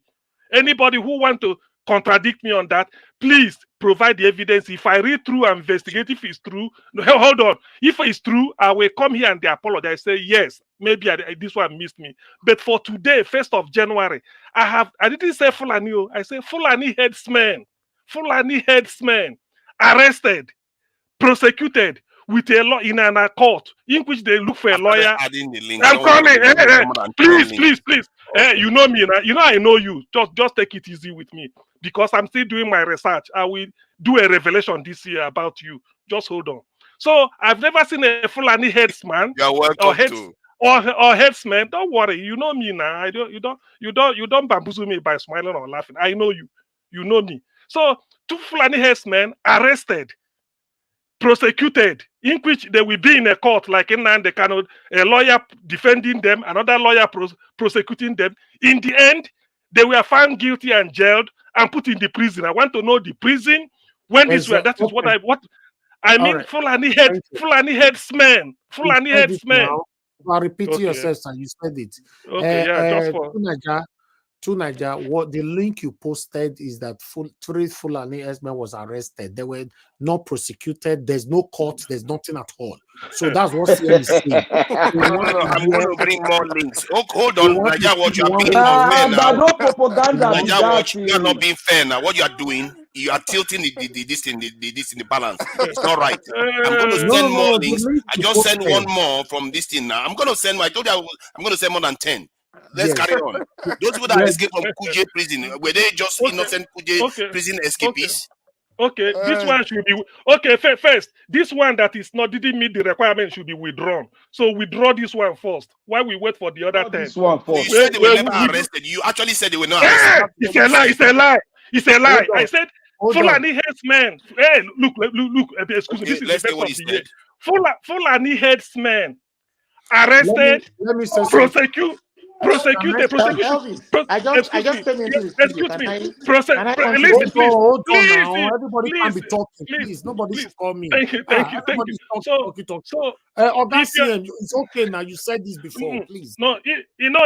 Anybody who want to contradict me on that, please provide the evidence. If I read through and investigate if it's true, no, hold on. If it's true, I will come here and they apologize. Say yes, maybe this one missed me. But for today, 1st of January, I didn't say Fulani. I say Fulani headsmen arrested, prosecuted with a law in an court in which they look for a lawyer. I'm coming. Please. You know me now. You know I know you. Just take it easy with me because I'm still doing my research. I will do a revelation this year about you. Just hold on. So I've never seen a Fulani headsman or headsman. Don't worry. You know me now. You don't bamboozle me by smiling or laughing. I know you. You know me. So 2 Fulani headsmen arrested, prosecuted, in which they will be in a court like in Nnamdi Kanu, a lawyer defending them, another lawyer prosecuting them. In the end, they were found guilty and jailed and put in the prison. I want to know the prison when this were. That is what I mean. Right. Fulani headsmen. You are repeating yourself, and you said it. Okay, just for Naija, what the link you posted is that 3 Fulani headsmen was arrested. They were not prosecuted. There's no court. There's nothing at all. So that's what CM is saying. I'm going to bring more links. Hold on, Naija Watch, you are being unfair now. Naija Watch, you are not being fair now. What you are doing, you are tilting this in the balance. It's not right. I'm going to send more links. I just sent one more from this thing now. I'm going to send. I told you I'm going to send more than 10. Let's carry on. Those people that escaped from Kuje prison, were they just innocent Kuje prison escapees? Okay, this one should be first. This one that didn't meet the requirement should be withdrawn. So withdraw this one first. While we wait for the other 10. This one first. You said they were never arrested. You actually said they were not arrested. It's a lie. I said Fulani headsmen. Hey, look. Excuse me. This is the best of the year. prosecute a prosecution. Elvis, I Excuse just me. came into the studio. Excuse me. Can I Listen, contribute? please. Hold on Please, now. Everybody can't please, be talking. please, Please, nobody please. should call me. Thank you, thank you, thank you. Everybody's talking. So if you Augustine, it's okay now. You said this before, please. no,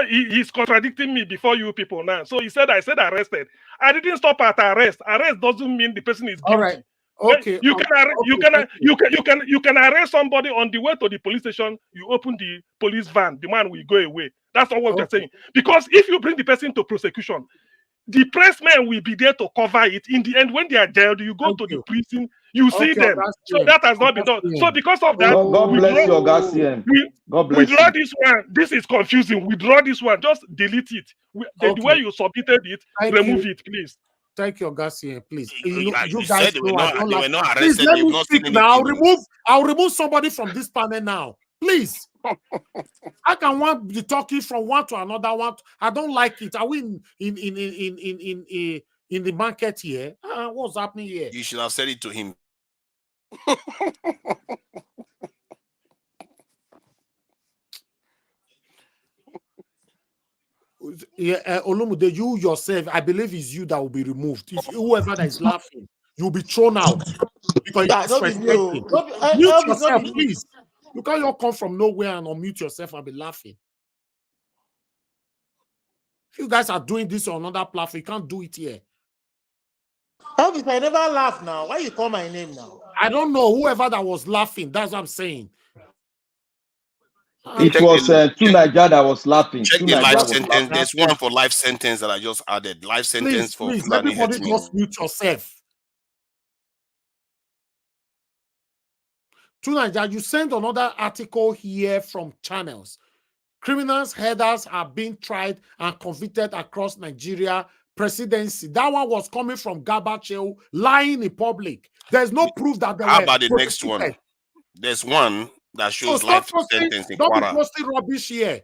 he's contradicting me before you people now. So he said I said arrested. I didn't stop at arrest. Arrest doesn't mean the person is guilty. All right. Okay. You can arrest somebody on the way to the police station. You open the police van, the man will go away. That's not what we're saying. Because if you bring the person to prosecution, the pressmen will be there to cover it. In the end, when they are jailed, you go to the prison, you see them. So that has not been done. So because of that, God bless you, Augustine. God bless withdraw you. this one. This is confusing. Withdraw this one. Just delete it. The way you submitted it, remove it, please. Thank you, Augustine. Please. You You said guys they were know I don't not like. arrested. Please let They've me not speak seen now. anything. I'll remove somebody from this panel now. Please. I can want the talking from one to another one. I don't like it. Are we in the market here? What's happening here? You should have said it to him. Yeah, Olumude, you yourself, I believe it's you that will be removed. If whoever that is laughing, you'll be thrown out because Yeah, it's don't be me, oh. disrespecting. Mute Elvis, yourself, don't be me. please. You can't come from nowhere and unmute yourself and be laughing. If you guys are doing this on another platform, you can't do it here. Elvis, I never laugh now. Why you call my name now? I don't know. Whoever that was laughing, that's what I'm saying. It was two Nigeria that was laughing. Check Two the Nigeria life was sentence. laughing. There's one for life sentence that I just added. Life sentence for Please, Fulani everybody Herdsmen. just mute yourself. To Nigeria, you send another article here from channels. Criminals headers are being tried and convicted across Nigeria presidency. That one was coming from Gabachew, lying in public. There's no proof that they How were about the next prosecuted. one? There's one that So shows stop life posting, sentence in don't be Kwara. posting rubbish here.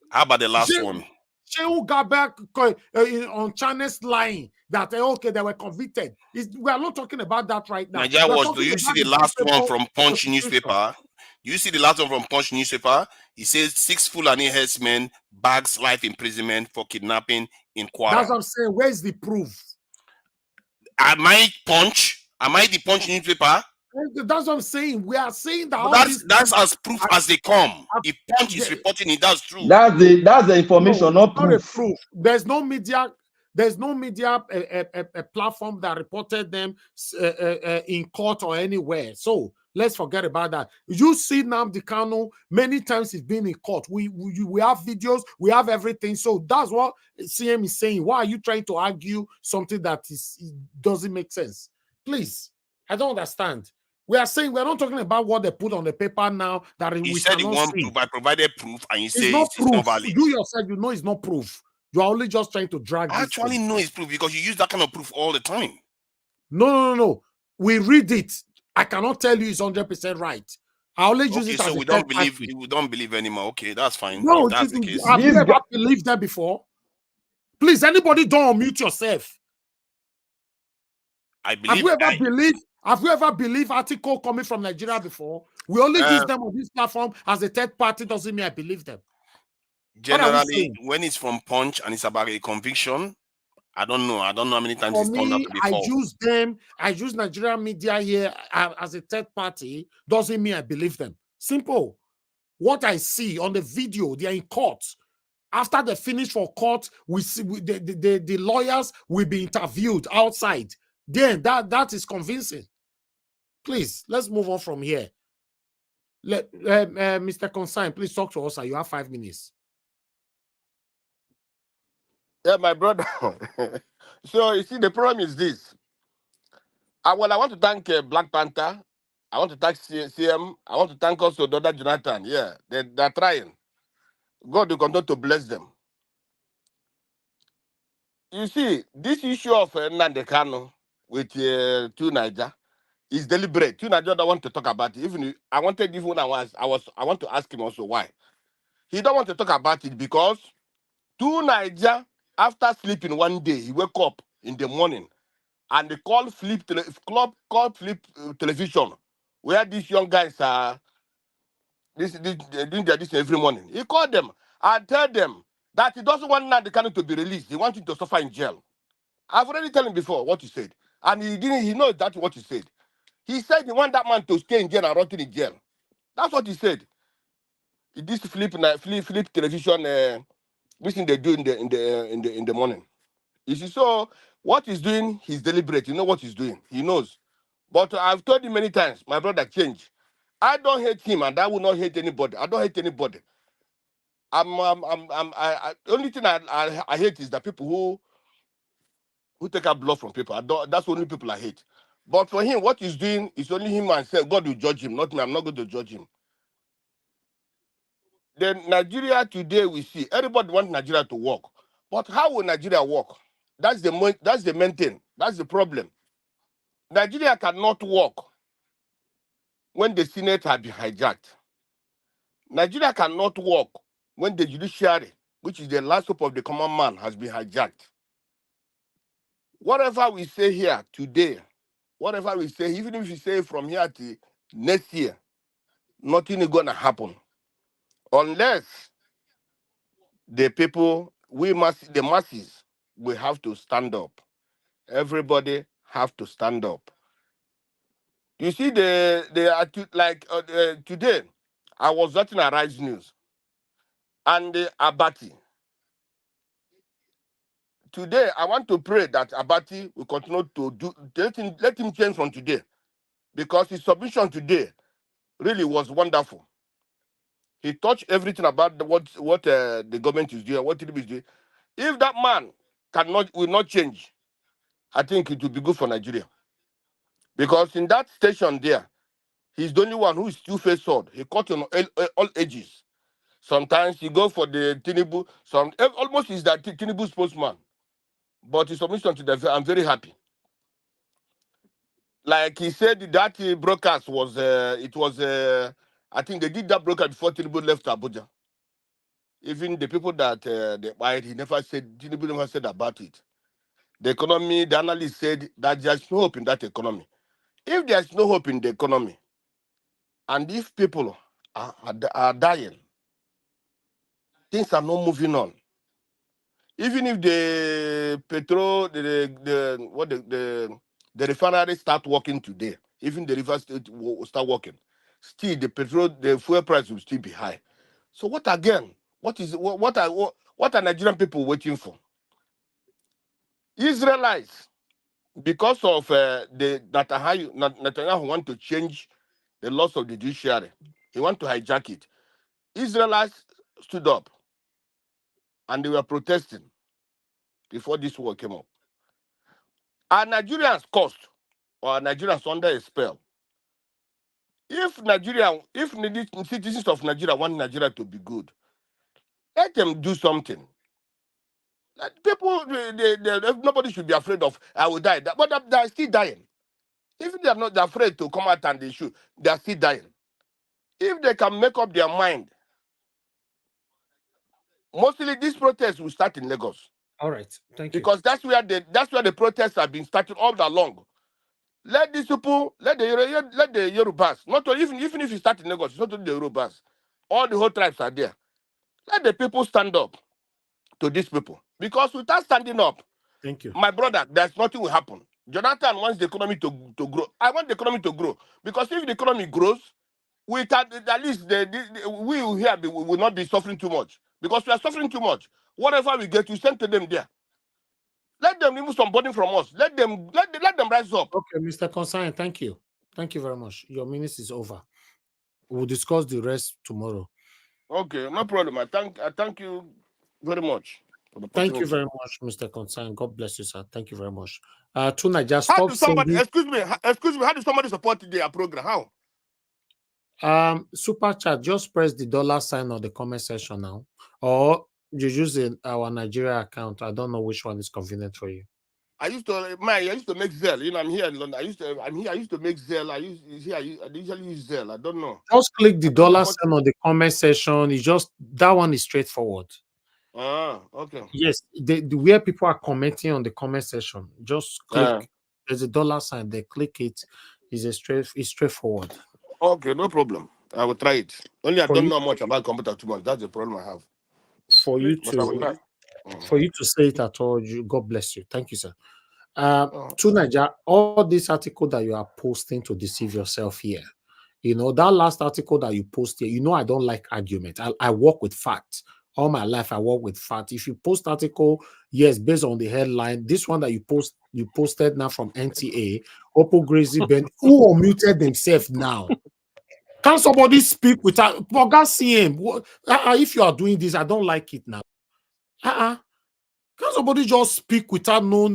How about the last one? Shehu Gabak on channels lying that okay, they were convicted. We are not talking about that right now. Nigeria Watch, do talking you see about the last one people from Punch newspaper? Do you see the last one from Punch newspaper? It says 6 Fulani herdsmen bags life imprisonment for kidnapping in Kwara. That's what I'm saying. Where's the proof? Am I Punch? Am I the Punch newspaper? That's what I'm saying. We are saying that that's as proof as they come. If Punch is reporting it, that's true. That's the information, not proof. There's no media. There's no media a platform that reported them in court or anywhere. So let's forget about that. You see Nnamdi Kanu many times he's been in court. We have videos, we have everything. So that's what CM is saying. Why are you trying to argue something that doesn't make sense? Please, I don't understand. We are saying we're not talking about what they put on the paper now that You we said you cannot want see. proof. I provided proof, and you say It's not valid. You yourself, you know it's not proof. You are only just trying to drag I this actually thing. know it's proof because you use that kind of proof all the time. No. We read it. I cannot tell you it's 100% right. I only use it as so a we don't believe anymore. Okay, that's fine. No, if that's the case. have you ever believed that before? Please, anybody don't unmute yourself. I believe. Have you ever believed article coming from Nigeria before? We only use them on this platform as a third party. Doesn't mean I believe them. Generally, when it's from Punch and it's about a conviction, I don't know. I don't know how many times For it's turned out to be false. I use Nigerian media here as a third party. Doesn't mean I believe them. Simple. What I see on the video, they are in court. After they finish for court, we see the lawyers will be interviewed outside. Then that is convincing. Please, let's move on from here. Mr. Consign, please talk to us. You have 5 minutes. Yeah, my brother. So you see, the problem is this. I want to thank Black Panther. I want to thank CM. I want to thank also Dr. Jonathan. Yeah, they're trying. God will continue to bless them. You see, this issue of Nnamdi Kanu with two Niger is deliberate. Two Niger don't want to talk about it. I want to ask him also why. He don't want to talk about it because two Niger, after sleeping one day, he wake up in the morning and they call Flip Television, where these young guys are doing this every morning. He called them and tell them that he doesn't want Nnamdi Kanu to be released. He wants him to suffer in jail. I've already told him before what he said. And he knows that's what he said. He said he wants that man to stay in jail and rot in jail. That's what he said. This flip television, which thing they do in the morning. You see, so what he's doing, he's deliberate. You know what he's doing. He knows. But I've told him many times, my brother, change. I don't hate him, and I will not hate anybody. I don't hate anybody. Only thing I hate is the people who take out blood from people. That's the only people I hate. But for him, what he's doing is only him and say God will judge him, not me. I'm not going to judge him. Then Nigeria today we see everybody wants Nigeria to work, but how will Nigeria work? That's the main thing. That's the problem. Nigeria cannot work when the Senate has been hijacked. Nigeria cannot work when the judiciary, which is the last hope of the common man, has been hijacked. Whatever we say here today, whatever we say, even if we say from here to next year, nothing is going to happen. Unless the people, the masses, we have to stand up. Everybody have to stand up. You see, today, I was watching Arise News, and Abati. Today, I want to pray that Abati will continue to do. Let him change from today, because his submission today really was wonderful. He touched everything about what the government is doing, what Tinubu is doing. If that man will not change, I think it will be good for Nigeria. Because in that station there, he's the only one who is two-faced sword. He cut on all ages. Sometimes he go for the Tinubu. Almost he's that Tinubu spokesman. But his submission to the, I'm very happy. Like he said, that broadcast was, I think they did that broadcast before Tinubu left Abuja. Even the people that they hired, Tinubu never said about it. The economy, the analyst said that there's no hope in that economy. If there's no hope in the economy, and if people are dying, things are not moving on. Even if the petrol, the refinery start working today, even the river state will start working, still the fuel price will still be high. So what again? What are Nigerian people waiting for? Israelites, because of Netanyahu want to change the laws of the judiciary, he want to hijack it. Israelites stood up and they were protesting before this war came up. Are Nigerians cursed or are Nigerians under a spell? If the citizens of Nigeria want Nigeria to be good, let them do something. People, nobody should be afraid of, I will die. But they're still dying. If they are not afraid to come out and they should, they are still dying. If they can make up their mind, mostly these protests will start in Lagos. All right, thank you. Because that's where the protests have been starting all along. Let these people, let the Yorubas, not even if you start in Lagos, it's not only the Yorubas, all the whole tribes are there. Let the people stand up to these people. Because without standing up, thank you, my brother, there's nothing will happen. Jonathan wants the economy to grow. I want the economy to grow. Because if the economy grows, we can, at least we here will not be suffering too much. Because we are suffering too much. Whatever we get, we send to them there. Let them remove some burden from us. Let them rise up. Okay, Mr. Consign, thank you. Thank you very much. Your minute is over. We'll discuss the rest tomorrow. Okay, no problem. I thank you very much for the Thank you opportunity. very much, Mr. Consign. God bless you, sir. Thank you very much. Tuna, just stop Excuse me, how do somebody support their program? How? Super chat, just press the $ on the comment section now. Or you use our Nigeria account. I don't know which one is convenient for you. I used to make Zelle. You know, I'm here in London. I used to make Zelle. I usually use Zelle. I don't know. Just click the $ on the comment section. It's just that one is straightforward. Okay. Yes, the where people are commenting on the comment section, just click. There's a $ there. Click it. It's straightforward. Okay, no problem. I will try it. Only I don't know much about computer too much. That's the problem I have. for you But I will to not. say it at all. God bless you. Thank you, sir. Oh. To Nigeria, all this article that you are posting to deceive yourself here, you know, that last article that you post here, you know, I don't like argument. I work with facts. All my life, I work with facts. If you post article, yes, based on the headline, this one that you posted now from NTA, Oppo Gracie Ben, who unmuted themselves now. Can somebody speak without God see him? If you are doing this, I don't like it now. Can somebody just speak without no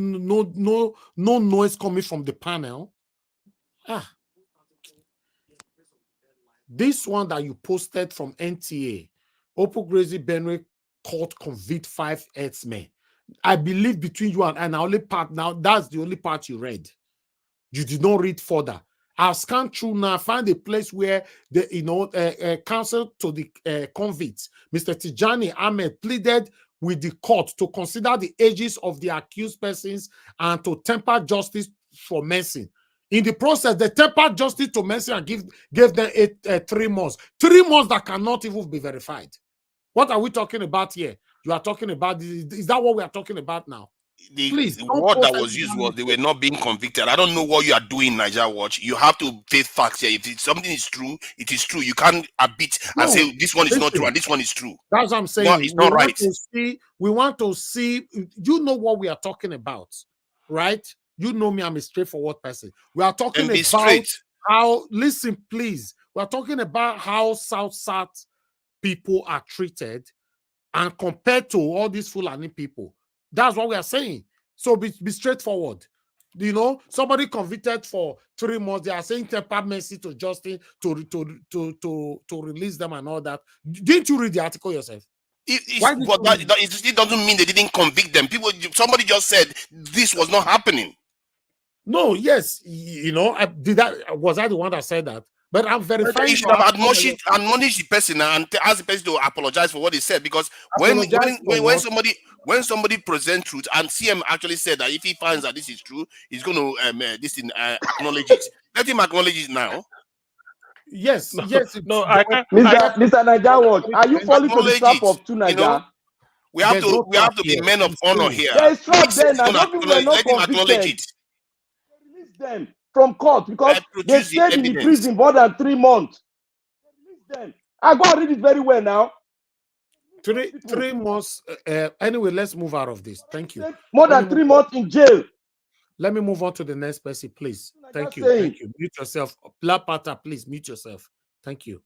noise coming from the panel? This one that you posted from NTA, Oppo Gracie Benue court convict 5 herdsmen. I believe between you and only part now, that's the only part you read. You did not read further. I'll scan through now, find a place where the counsel to the convicts, Mr. Tijani Ahmed, pleaded with the court to consider the ages of the accused persons and to temper justice for mercy. In the process, they tempered justice to mercy and gave them 3 months. 3 months that cannot even be verified. What are we talking about here? You are talking about, is that what we are talking about now? Please, The word that was used was they were not being convicted. I don't know what you are doing, Niger Watch. You have to face facts here. If something is true, it is true. You can't abit and say this one is not true and this one is true. That's what I'm saying. No, it's not right. We want to see, you know what we are talking about, right? You know me, I'm a straightforward person. We are talking about how, listen, please. We are talking about how South people are treated and compared to all these Fulani people. That's what we are saying. So be straightforward. You know, somebody convicted for 3 months, they are saying temper mercy to justice to release them and all that. Didn't you read the article yourself? It doesn't mean they didn't convict them. Somebody just said this was not happening. No, yes, you know, was I the one that said that? But I'm verifying. You should have admonished the person and ask the person to apologize for what he said, because when somebody presents truth and CM actually said that if he finds that this is true, he's going to acknowledge it. Let him acknowledge it now. Yes. Mr. Niger Watch, are you falling to the trap of two Niger? You know, we have to be men of honor here. There is trap there now. Those people were not convicted. Release them from court because they stayed in the prison more than 3 months. Release them. I go and read it very well now. 3 months. Anyway, let's move out of this. Thank you. More than 3 months in jail. Let me move on to the next person, please. Thank you. Thank you. Mute yourself. Plapata, please mute yourself. Thank you.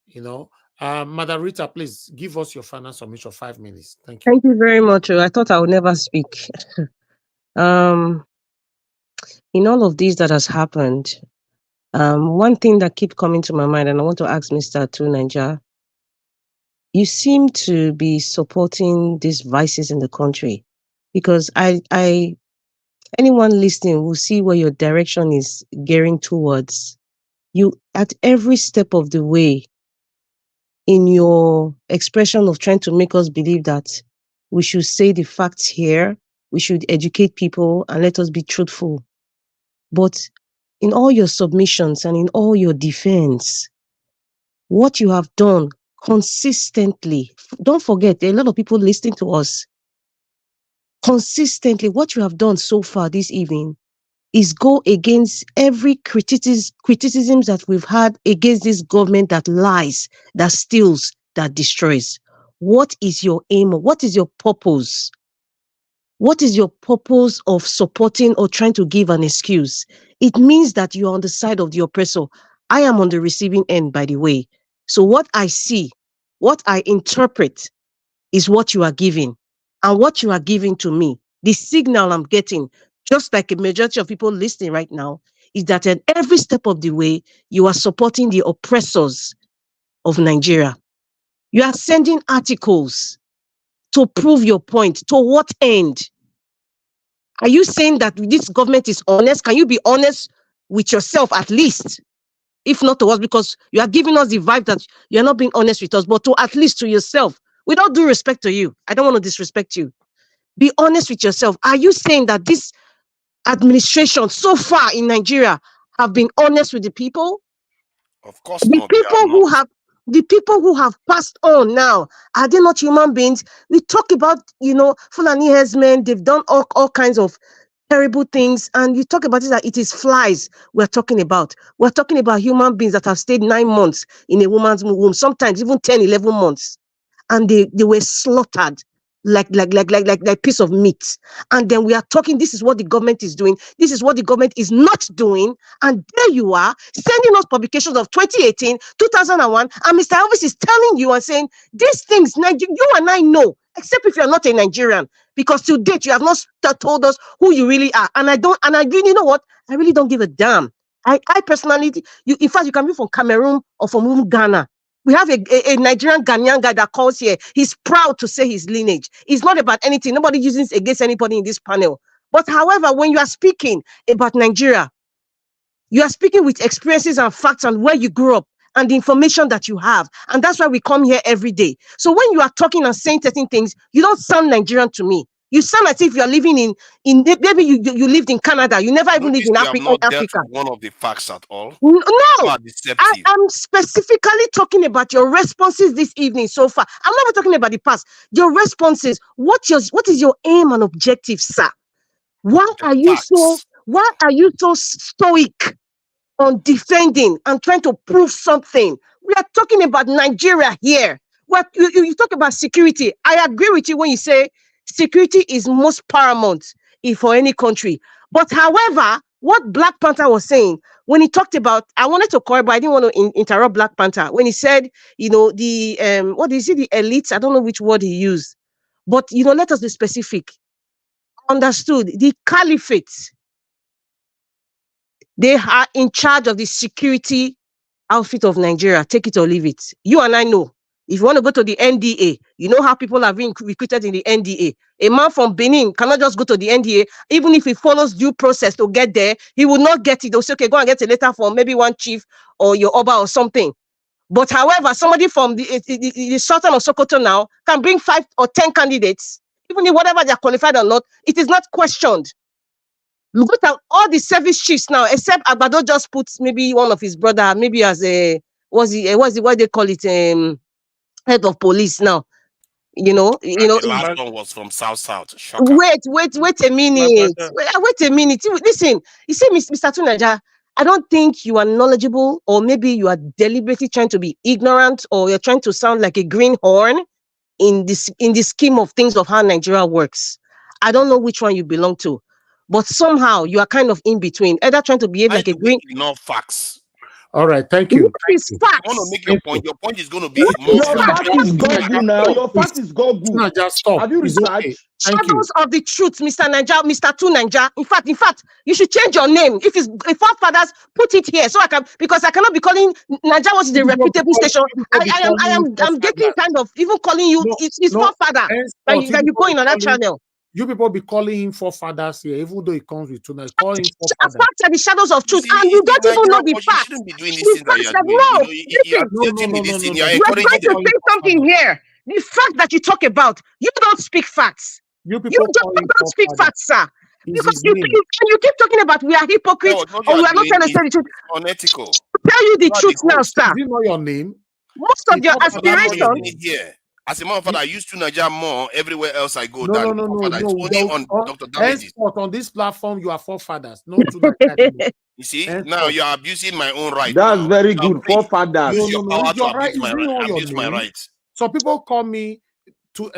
You know, Madam Rita, please give us your final submission of 5 minutes. Thank you. Thank you very much. I thought I would never speak. In all of this that has happened, one thing that keeps coming to my mind, and I want to ask Mr. Tunanja, you seem to be supporting these vices in the country, because anyone listening will see where your direction is gearing towards. You, at every step of the way, in your expression of trying to make us believe that we should say the facts here, we should educate people, and let us be truthful. But in all your submissions and in all your defense, what you have done consistently, don't forget, there are a lot of people listening to us. Consistently, what you have done so far this evening is go against every criticisms that we've had against this government that lies, that steals, that destroys. What is your aim? What is your purpose? What is your purpose of supporting or trying to give an excuse? It means that you are on the side of the oppressor. I am on the receiving end, by the way. So what I see, what I interpret is what you are giving. And what you are giving to me, the signal I'm getting, just like a majority of people listening right now, is that at every step of the way, you are supporting the oppressors of Nigeria. You are sending articles to prove your point. To what end? Are you saying that this government is honest? Can you be honest with yourself at least? If not to us, because you are giving us the vibe that you are not being honest with us, but to at least to yourself. With all due respect to you, I don't want to disrespect you. Be honest with yourself. Are you saying that this administration so far in Nigeria have been honest with the people? Of course the not. People who have, The people who have passed on now, are they not human beings? We talk about, Fulani herdsmen, they've done all kinds of terrible things, and you talk about it that it is flies we're talking about. We're talking about human beings that have stayed 9 months in a woman's womb, sometimes even 10, 11 months, and they were slaughtered like piece of meat. And then we are talking, this is what the government is doing, this is what the government is not doing, and there you are sending us publications of 2018, 2001, and Mr. Elvis is telling you and saying these things you and I know, except if you're not a Nigerian, because to date you have not told us who you really are. And I really, you know what, I really don't give a damn. I personally, in fact, you can be from Cameroon or from Ghana. We have a Nigerian Ghanaian guy that calls here. He's proud to say his lineage. It's not about anything. Nobody uses it against anybody in this panel. But however, when you are speaking about Nigeria, you are speaking with experiences and facts and where you grew up and the information that you have. And that's why we come here every day. So when you are talking and saying certain things, you don't sound Nigerian to me. You sound as if you are living in maybe you lived in Canada. You never even lived in Africa. One of the facts at all. No, are deceptive. I'm specifically talking about your responses this evening so far. I'm not talking about the past. Your responses. What is your aim and objective, sir? Why are you so stoic on defending and trying to prove something? We are talking about Nigeria here. What you talk about security. I agree with you when you say security is most paramount for any country. But however, what Black Panther was saying when he talked about, I wanted to correct, but I didn't want to interrupt Black Panther when he said, the what is it, the elites? I don't know which word he used, but let us be specific. Understood. The caliphate, they are in charge of the security outfit of Nigeria. Take it or leave it. You and I know. If you want to go to the NDA, you know how people are being recruited in the NDA. A man from Benin cannot just go to the NDA. Even if he follows due process to get there, he will not get it. They'll say, okay, go and get a letter from maybe one chief or your Oba or something. But however, somebody from the Sultan of Sokoto now can bring 5 or 10 candidates, even if whatever they're qualified or not, it is not questioned. Look at all the service chiefs now, except Agbado just puts maybe one of his brother, maybe as what they call it, head of police now. The last one was from South. Shocker. Wait a minute. Wait a minute. Listen, you see, Mr. Tunaja, I don't think you are knowledgeable, or maybe you are deliberately trying to be ignorant, or you're trying to sound like a greenhorn in the scheme of things of how Nigeria works. I don't know which one you belong to, but somehow you are kind of in between, either trying to behave like a green. Enough facts. All right, thank you. What is facts? You want to make your point. Your point is going to be Your fact is Google now. Your fact is Google. Just stop. Have you researched? Okay. Shadows of the truth, Mr. Naija, Mr. Tu Naija. In fact, you should change your name. If forefathers, put it here so I can, because I cannot be calling Naija what is the reputable station. I'm getting kind of even calling you. It's forefather that you go in on that channel. You people be calling him forefathers here, even though it comes with tuna. Call him forefathers. Facts are the shadows of truth, and you don't even know the facts. You shouldn't be doing this thing that you're doing. You're trying to say something here. The fact that you talk about, you don't speak facts. You don't speak facts, sir. Because you keep talking about we are hypocrites or we are not trying to say the truth. Unethical. Tell you the truth now, sir. Is it not your name? Most of your aspirations. As a matter of fact, I used to Nigeria more everywhere else I go. No. It's only on Dr. Damages. On this platform, you are forefathers. No to You see, now you are abusing my own right. That's very good. Forefathers. Use your power to abuse my rights. So people call me to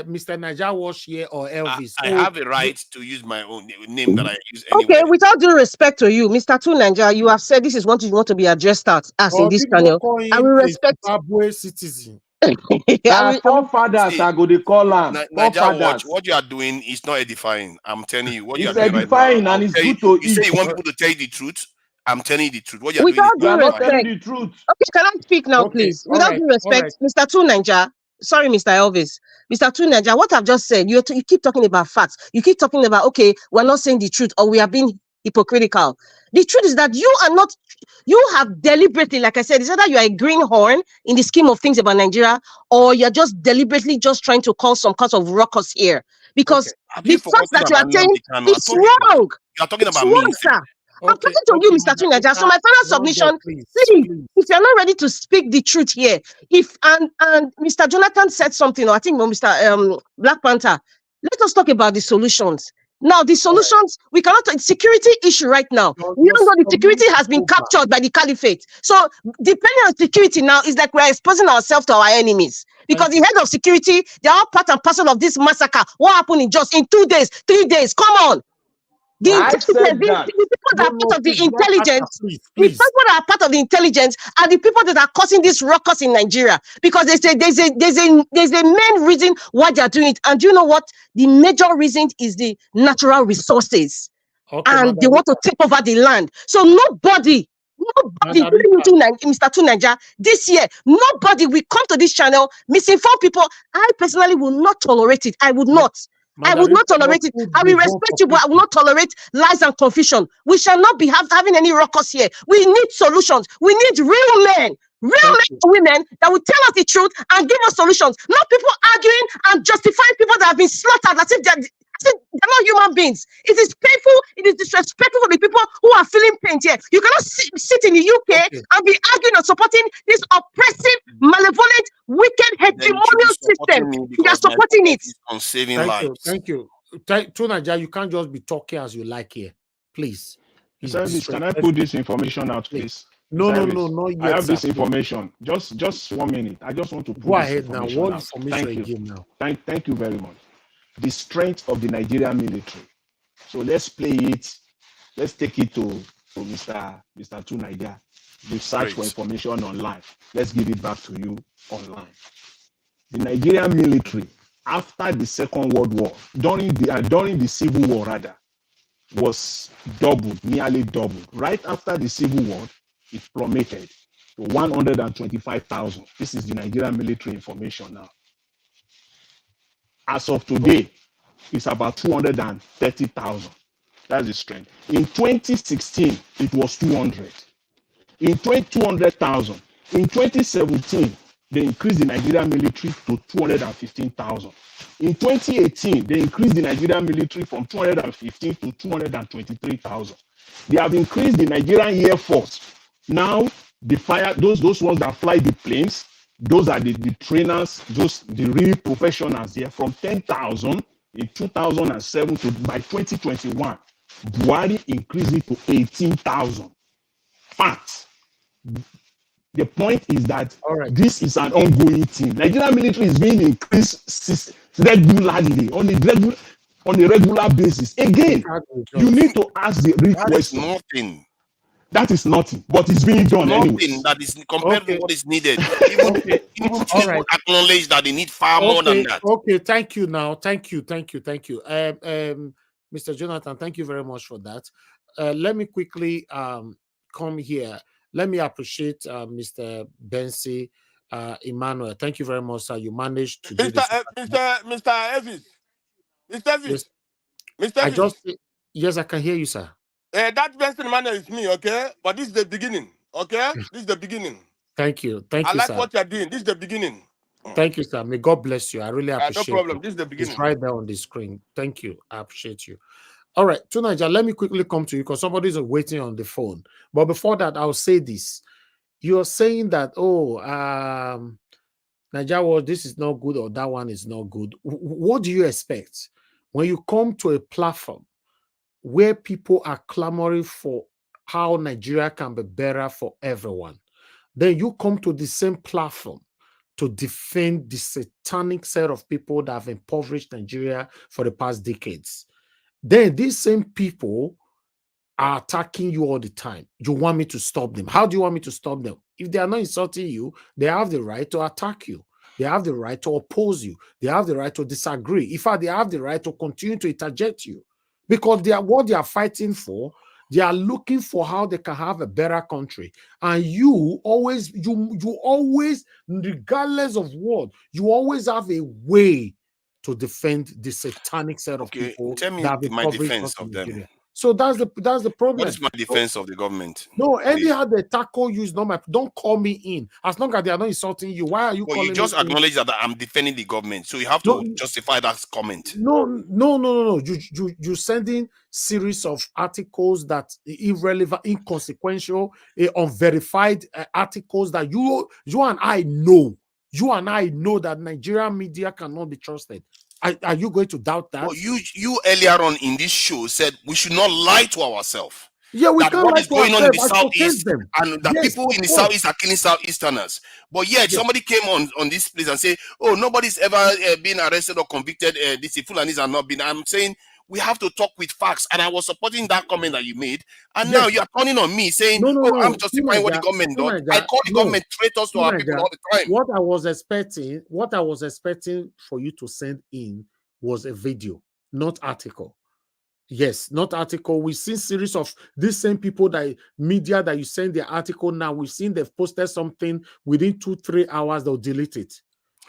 Mr. Naija Wash here or Elvis. I have a right to use my own name that I use anyway. Okay, with all due respect to you, Mr. Tu Naija, you have said this is what you want to be addressed at as in this channel. I will respect Zimbabwe citizen. Forefathers are going to call them. Naija, what you are doing is not edifying. I'm telling you. What you are doing edifying right now, and it's good to you say you want people to tell you the truth. I'm telling you the truth. What you are with doing all due respect. The truth. Okay, can I speak now, please? Without due respect, Mr. Tu Naija. Sorry, Mr. Elvis. Mr. Tu Naija, what I've just said, you keep talking about facts. You keep talking about, okay, we're not saying the truth or we are being hypocritical. The truth is that you have deliberately, like I said, it's either you are a greenhorn in the scheme of things about Nigeria, or you're just deliberately just trying to cause some kind of ruckus here. Because the fact that you are saying is wrong. You're talking about wrong, me. sir. I'm talking to you, Mr. Tunaja. So my final submission, please, if you're not ready to speak the truth here, and Mr. Jonathan said something, or I think Mr. Black Panther, let us talk about the solutions. Now, the solutions, we cannot, security issue right now. We don't know the security has been captured by the caliphate. So depending on security now, is like we're exposing ourselves to our enemies. Because the head of security, they are all part and parcel of this massacre. What happened in just in 2 days, 3 days? Come on. The people that are part of the intelligence, the people that are part of the intelligence are the people that are causing this ruckus in Nigeria. Because there's a main reason why they are doing it. And do you know what? The major reason is the natural resources. And they want to take over the land. So nobody, including Mr. Tunaja, this year, nobody will come to this channel, misinform people. I personally will not tolerate it. I would not. I would not tolerate it. I will respect you, but I will not tolerate lies and confusion. We shall not be having any ruckus here. We need solutions. We need real men, and women that will tell us the truth and give us solutions. Not people arguing and justifying people that have been slaughtered as if they're not human beings. It is painful. It is disrespectful for the people who are feeling pain here. You cannot sit in the UK and be arguing and supporting this oppressive, malevolent, wicked, hegemonial system. You are supporting it. On saving lives. Thank you. Tunaja, you can't just be talking as you like here. Please. Can I put this information out, please? No, not yet. I have this information. Just 1 minute. I just want to put Go ahead now. What out. information again now? Thank you very much. The strength of the Nigerian military. So let's play it. Let's take it to Mr. Tunaja. You search for information online. Let's give it back to you online. The Nigerian military, after the Second World War, during the Civil War rather, was doubled, nearly doubled. Right after the Civil War, it plummeted to 125,000. This is the Nigerian military information now. As of today, it's about 230,000. That's the strength. In 2016, it was 200. In 200,000. In 2017, they increased the Nigerian military to 215,000. In 2018, they increased the Nigerian military from 215 to 223,000. They have increased the Nigerian Air Force. Now, those ones that fly the planes, those are the trainers, the real professionals here, from 10,000 in 2007 to by 2021, Buhari increased it to 18,000. Fact. The point is that this is an ongoing thing. Nigerian military is being increased regularly on a regular basis. Again, you need to ask the real question. That is nothing. That is nothing, but it's being done anyway. That is compared to what is needed. Even Tinubu acknowledge that they need far more than that. Okay, thank you now. Thank you. Mr. Jonathan, thank you very much for that. Let me quickly come here. Let me appreciate Mr. Bensi Emmanuel. Thank you very much, sir. You managed to do this. Mr. Evans. Mr. Evans. Yes. Mr. Evans. Yes, I can hear you, sir. That Benson Emmanuel is me, okay? But this is the beginning, okay? This is the beginning. Thank you. I like sir. what you're doing. This is the beginning. Thank you, sir. May God bless you. I really appreciate it. No problem. This is the beginning. It's right there on the screen. Thank you. I appreciate you. All right, Tunaja, let me quickly come to you because somebody's waiting on the phone. But before that, I'll say this. You're saying that, Naija, this is not good or that one is not good. What do you expect when you come to a platform where people are clamoring for how Nigeria can be better for everyone? Then you come to the same platform to defend the satanic set of people that have impoverished Nigeria for the past decades. Then these same people are attacking you all the time. You want me to stop them. How do you want me to stop them? If they are not insulting you, they have the right to attack you. They have the right to oppose you. They have the right to disagree. In fact, they have the right to continue to interject you. Because what they are fighting for, they are looking for how they can have a better country. And you always, regardless of what, you always have a way to defend the satanic set of people. Tell me that have my impoverished defense us in of them. Nigeria. So that's the What problem. is my defense of the government? No, Please. anyhow they tackle you is not my. Don't call me in. As long as they are not insulting you, why are you Well, calling you just me in? acknowledge that I'm defending the government, so you have No, to justify that comment. no. You sending series of articles that irrelevant, inconsequential, unverified articles that you and I know. You and I know that Nigerian media cannot be trusted. Are you going to doubt that? But you earlier on in this show said we should not lie to ourselves. Yeah, we That can't what lie is to going on in ourselves. the I southeast protest them. and that Yes, people of in the course. southeast are killing southeasterners. But yet somebody came on this place and say, "Oh, nobody's ever been arrested or convicted. These Fulanis are not been." I'm saying we have to talk with facts, and I was supporting that comment that you made. And now you are turning on me saying, No. I'm justifying what the government does. I call the government traitors to our people all the time. What I was expecting for you to send in was a video, not article. Yes, not article. We've seen series of these same people that media that you send the article now. We've seen they've posted something within 2-3 hours, they'll delete it.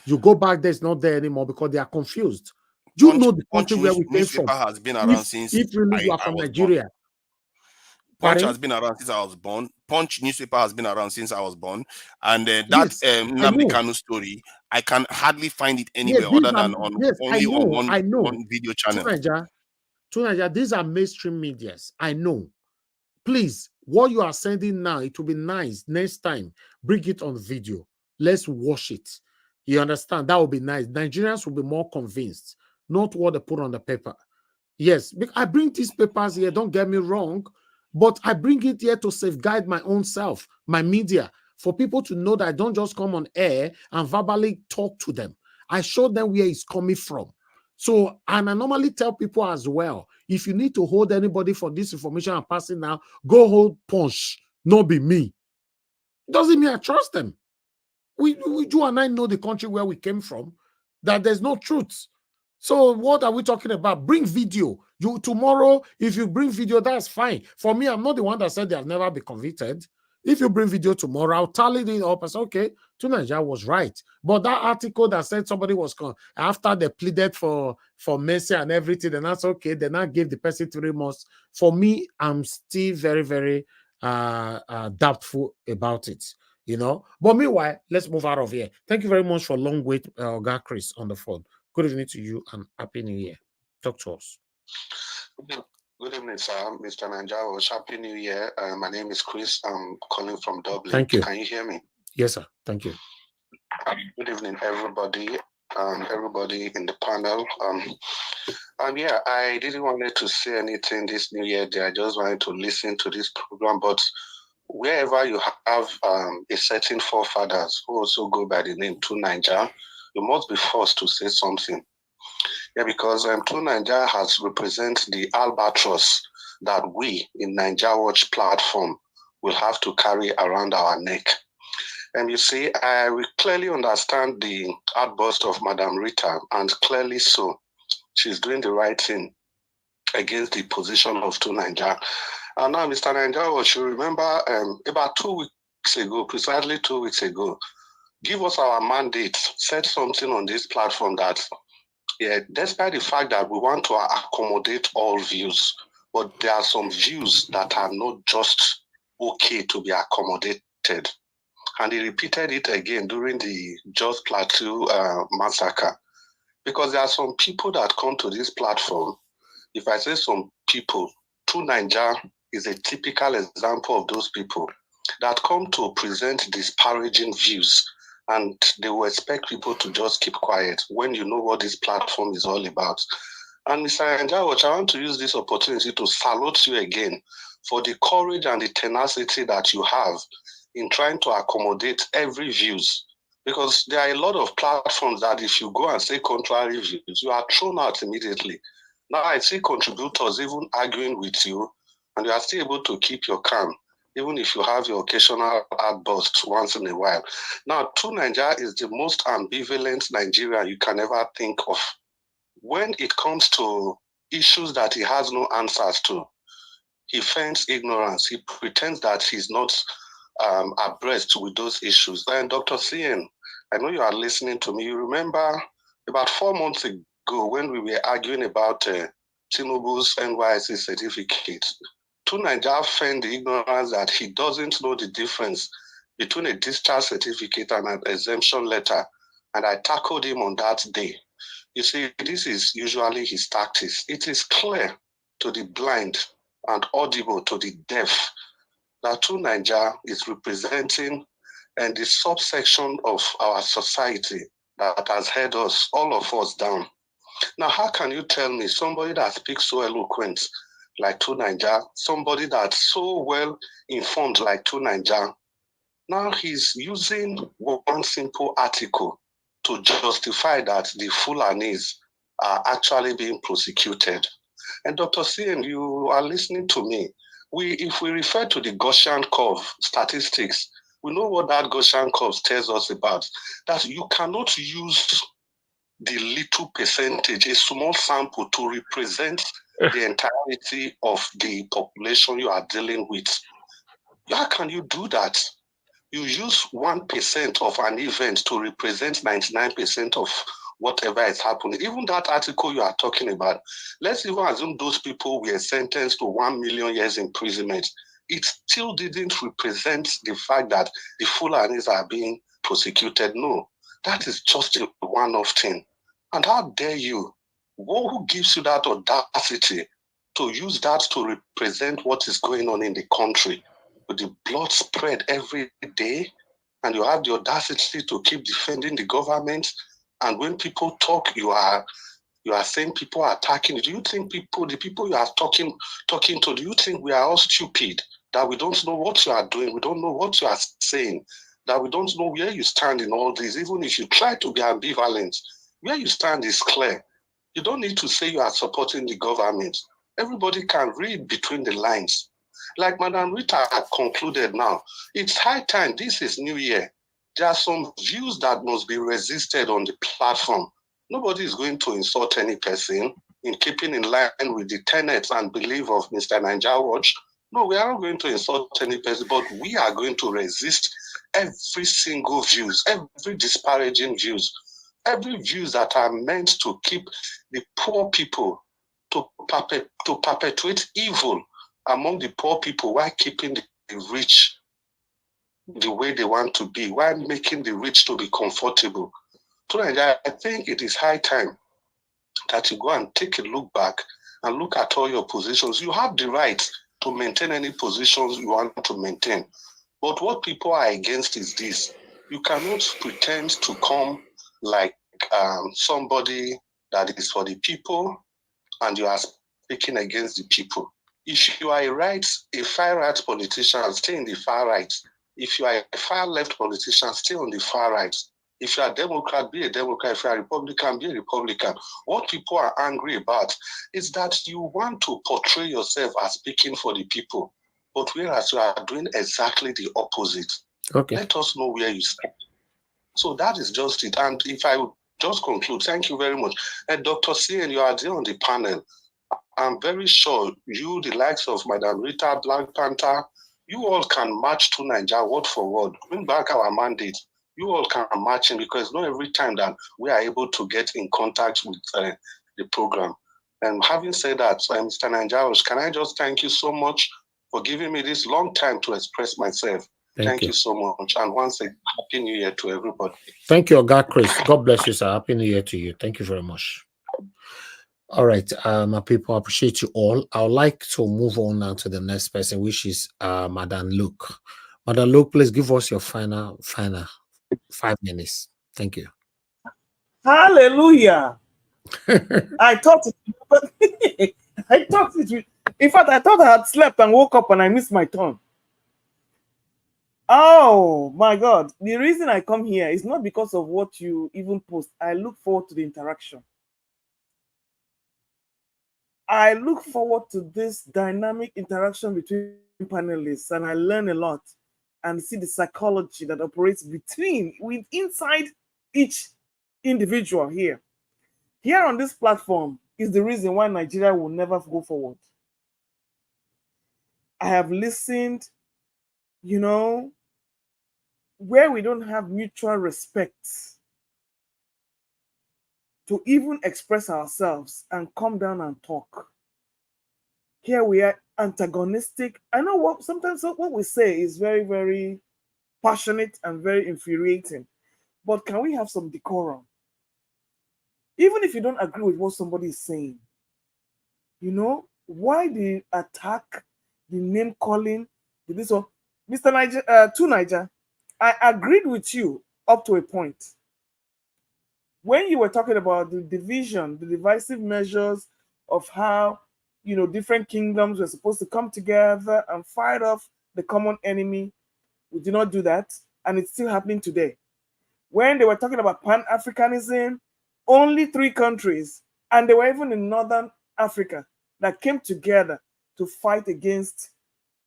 You go back, there's not there anymore because they are confused. You know the country where we came from. Newspaper has been around since If really you are from Nigeria. Punch has been around since I was born. Punch newspaper has been around since I was born. And that Nnamdi Kanu story, I can hardly find it anywhere other than on one video channel. Tunaja, these are mainstream medias. I know. Please, what you are sending now, it will be nice. Next time, bring it on video. Let's watch it. You understand? That would be nice. Nigerians will be more convinced, not what they put on the paper. Yes, I bring these papers here, don't get me wrong, but I bring it here to safeguard my own self, my media, for people to know that I don't just come on air and verbally talk to them. I show them where it's coming from. So, and I normally tell people as well, if you need to hold anybody for this information I'm passing now, go hold Punch, not be me. Doesn't mean I trust them. You and I know the country where we came from, that there's no truth. So what are we talking about? Bring video. You tomorrow, if you bring video, that's fine. For me, I'm not the one that said they have never been convicted. If you bring video tomorrow, I'll tally it up and say, okay, Tunaja was right. But that article that said somebody was after they pleaded for mercy and everything, and that's okay. They now gave the person 3 months. For me, I'm still very, very doubtful about it. You know. But meanwhile, let's move out of here. Thank you very much for long wait, Oga Chris on the phone. Good evening to you and Happy New Year. Talk to us. Good evening, sir. Mr. Nanjaros. Happy New Year. My name is Chris. I'm calling from Dublin. Thank you. Can you hear me? Yes, sir. Thank you. Good evening, everybody. Everybody in the panel. Yeah, I didn't want to say anything this New Year day. I just wanted to listen to this program. But wherever you have a certain forefathers who also go by the name Tunaja, you must be forced to say something. Yeah, because Tunaja has represented the albatross that we in Naija Watch platform will have to carry around our neck. And you see, we clearly understand the outburst of Madam Rita, and clearly so. She's doing the right thing against the position of Tunaja. And now, Mr. Naija, you remember about 2 weeks ago, precisely 2 weeks ago, give us our mandate, said something on this platform that, yeah, despite the fact that we want to accommodate all views, but there are some views that are not just okay to be accommodated. And he repeated it again during the Just Plateau massacre. Because there are some people that come to this platform. If I say some people, Tunaja is a typical example of those people that come to present disparaging views, and they will expect people to just keep quiet when you know what this platform is all about. And Mr. Njawach, I want to use this opportunity to salute you again for the courage and the tenacity that you have in trying to accommodate every views. Because there are a lot of platforms that if you go and say contrary views, you are thrown out immediately. Now I see contributors even arguing with you, and you are still able to keep your calm, even if you have your occasional outbursts once in a while. Now, Tunaja is the most ambivalent Nigerian you can ever think of. When it comes to issues that he has no answers to, he feigns ignorance. He pretends that he's not abreast with those issues. And Dr. CN, I know you are listening to me. You remember about 4 months ago when we were arguing about Tinubu's NYC certificate. Naija feigned the ignorance that he doesn't know the difference between a discharge certificate and an exemption letter, and I tackled him on that day. You see, this is usually his tactics. It is clear to the blind and audible to the deaf that Naija is representing and the subsection of our society that has held us, all of us, down. Now, how can you tell me somebody that speaks so eloquent like Naija, somebody that's so well informed like Naija, now he's using one simple article to justify that the Fulanis are actually being prosecuted. And Dr. CN, you are listening to me. If we refer to the Gaussian curve statistics, we know what that Gaussian curve tells us about, that you cannot use the little percentage, a small sample, to represent the entirety of the population you are dealing with. How can you do that? You use 1% of an event to represent 99% of whatever is happening. Even that article you are talking about, let's even assume those people were sentenced to 1 million years imprisonment. It still didn't represent the fact that the Fulanis are being prosecuted. No, that is just a one-off thing. And how dare you? Who gives you that audacity to use that to represent what is going on in the country? With the blood spread every day, and you have the audacity to keep defending the government. And when people talk, you are saying people are attacking you. Do you think the people you are talking to, do you think we are all stupid? That we don't know what you are doing, we don't know what you are saying, that we don't know where you stand in all this. Even if you try to be ambivalent, where you stand is clear. You don't need to say you are supporting the government. Everybody can read between the lines. Like Madam Rita concluded now, it's high time. This is New Year. There are some views that must be resisted on the platform. Nobody is going to insult any person in keeping in line with the tenets and belief of Mr. Naija Watch. No, we are not going to insult any person, but we are going to resist every single views, every disparaging views, every views that are meant to keep the poor people, to perpetuate evil among the poor people while keeping the rich the way they want to be, while making the rich to be comfortable. So I think it is high time that you go and take a look back and look at all your positions. You have the right to maintain any positions you want to maintain. But what people are against is this. You cannot pretend to come like somebody that is for the people and you are speaking against the people. If you are a far-right politician, stay in the far right. If you are a far-left politician, stay on the far right. If you are a Democrat, be a Democrat. If you are a Republican, be a Republican. What people are angry about is that you want to portray yourself as speaking for the people, but whereas you are doing exactly the opposite. Okay. Let us know where you stand. So that is just it. And if I would just conclude, thank you very much. And Dr. C, and you are there on the panel. I'm very sure you, the likes of Madam Rita, Black Panther, you all can match to Naija word for word. Bring back our mandate. You all can match in, because not every time that we are able to get in contact with the program. And having said that, Mr. Naija, can I just thank you so much for giving me this long time to express myself. Thank you so much. And once again, Happy New Year to everybody. Thank you, God Chris. God bless you, sir. Happy New Year to you. Thank you very much. All right, my people, I appreciate you all. I would like to move on now to the next person, which is Madam Luke. Madam Luke, please give us your final 5 minutes. Thank you. Hallelujah. I thought it, in fact, I thought I had slept and woke up and I missed my turn. Oh my God. The reason I come here is not because of what you even post. I look forward to the interaction. I look forward to this dynamic interaction between panelists, and I learn a lot and see the psychology that operates inside each individual here. Here on this platform is the reason why Nigeria will never go forward. I have listened, where we don't have mutual respect to even express ourselves and come down and talk. here we are antagonistic. I know what sometimes what we say is very, very passionate and very infuriating, but can we have some decorum? Even if you don't agree with what somebody is saying, you know, why the attack, the name calling, this one, Mr. Niger, Niger, I agreed with you up to a point. When you were talking about the division, the divisive measures of how, you know, different kingdoms were supposed to come together and fight off the common enemy, we did not do that, and it's still happening today. When they were talking about Pan-Africanism, only 3 countries, and they were even in Northern Africa, that came together to fight against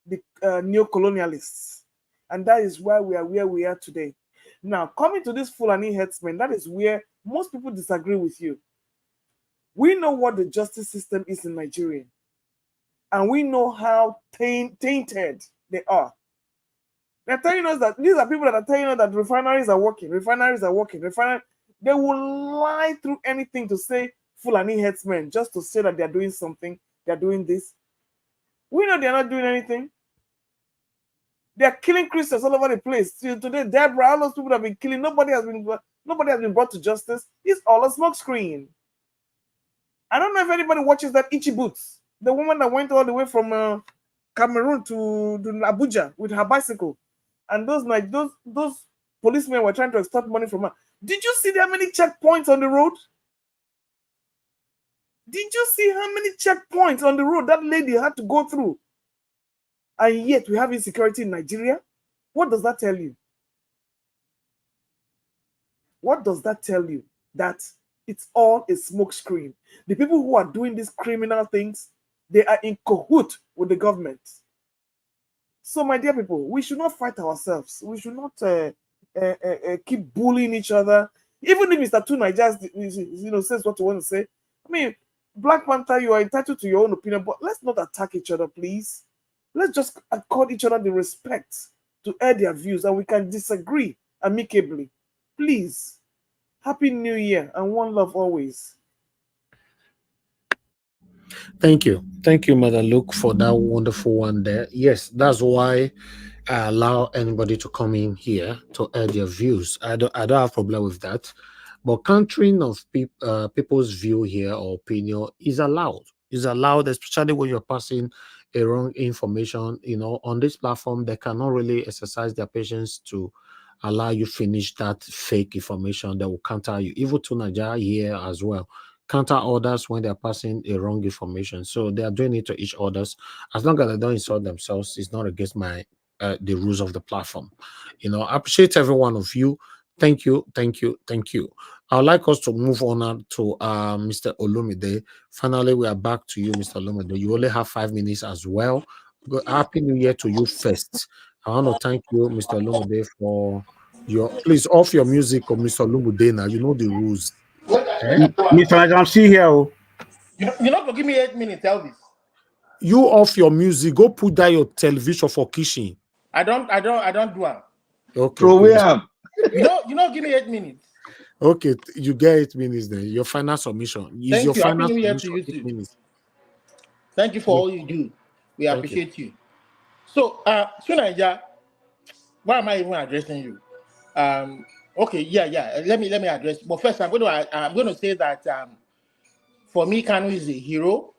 the neo-colonialists. And that is why we are where we are today. Now, coming to this Fulani headsmen, that is where most people disagree with you. We know what the justice system is in Nigeria, and we know how tainted they are. They're telling us that these are people that are telling us that refineries are working. They will lie through anything to say Fulani headsmen just to say that they're doing something, they're doing this. We know they're not doing anything. They're killing Christians all over the place. Today, Deborah, all those people that have been killing, nobody has been brought to justice. It's all a smokescreen. I don't know if anybody watches that Ichi Boots, the woman that went all the way from Cameroon to Abuja with her bicycle, and those policemen were trying to extort money from her. Did you see how many checkpoints on the road? Did you see how many checkpoints on the road that lady had to go through? And yet we have insecurity in Nigeria? What does that tell you? What does that tell you? That it's all a smokescreen. The people who are doing these criminal things, they are in cahoot with the government. So, my dear people, we should not fight ourselves. We should not keep bullying each other. Even if Mr. Niger says what you want to say. I mean, Black Panther, you are entitled to your own opinion, but let's not attack each other, please. Let's just accord each other the respect to air their views, and we can disagree amicably. Please. Happy New Year and one love always. Thank you. Thank you, Mother Luke, for that wonderful one there. Yes, that's why I allow anybody to come in here to air their views. I don't have a problem with that. But countering of people's view here or opinion is allowed. Is allowed, especially when you're passing a wrong information. You know, on this platform, they cannot really exercise their patience to allow you finish that fake information that will counter you. Even to Nigeria here as well. Counter others when they're passing a wrong information. So they are doing it to each others. As long as they don't insult themselves, it's not against my the rules of the platform. You know, I appreciate every one of you. Thank you, thank you, thank you. I'd like us to move on to Mr. Olumide. Finally, we are back to you, Mr. Olumide. You only have 5 minutes as well. Happy New Year to you first. I want to thank you, Mr. Olumide, for your. Please off your music, or Mr. Olumide. Now you know the rules. Mr. I'm still here. Oh. You're not gonna give me 8 minutes, Elvis. You off your music. Go put down your television for kitchen. I don't do it. Okay. You know, give me 8 minutes. Okay, you get 8 minutes then. Your final submission. Thank Your you. final Happy New Year to you 8 too. minutes. Thank you for all you do. We appreciate you. So, Sunaija, why am I even addressing you? Okay, yeah. Let me address. But first, I'm going to say that for me, Kanu is a hero.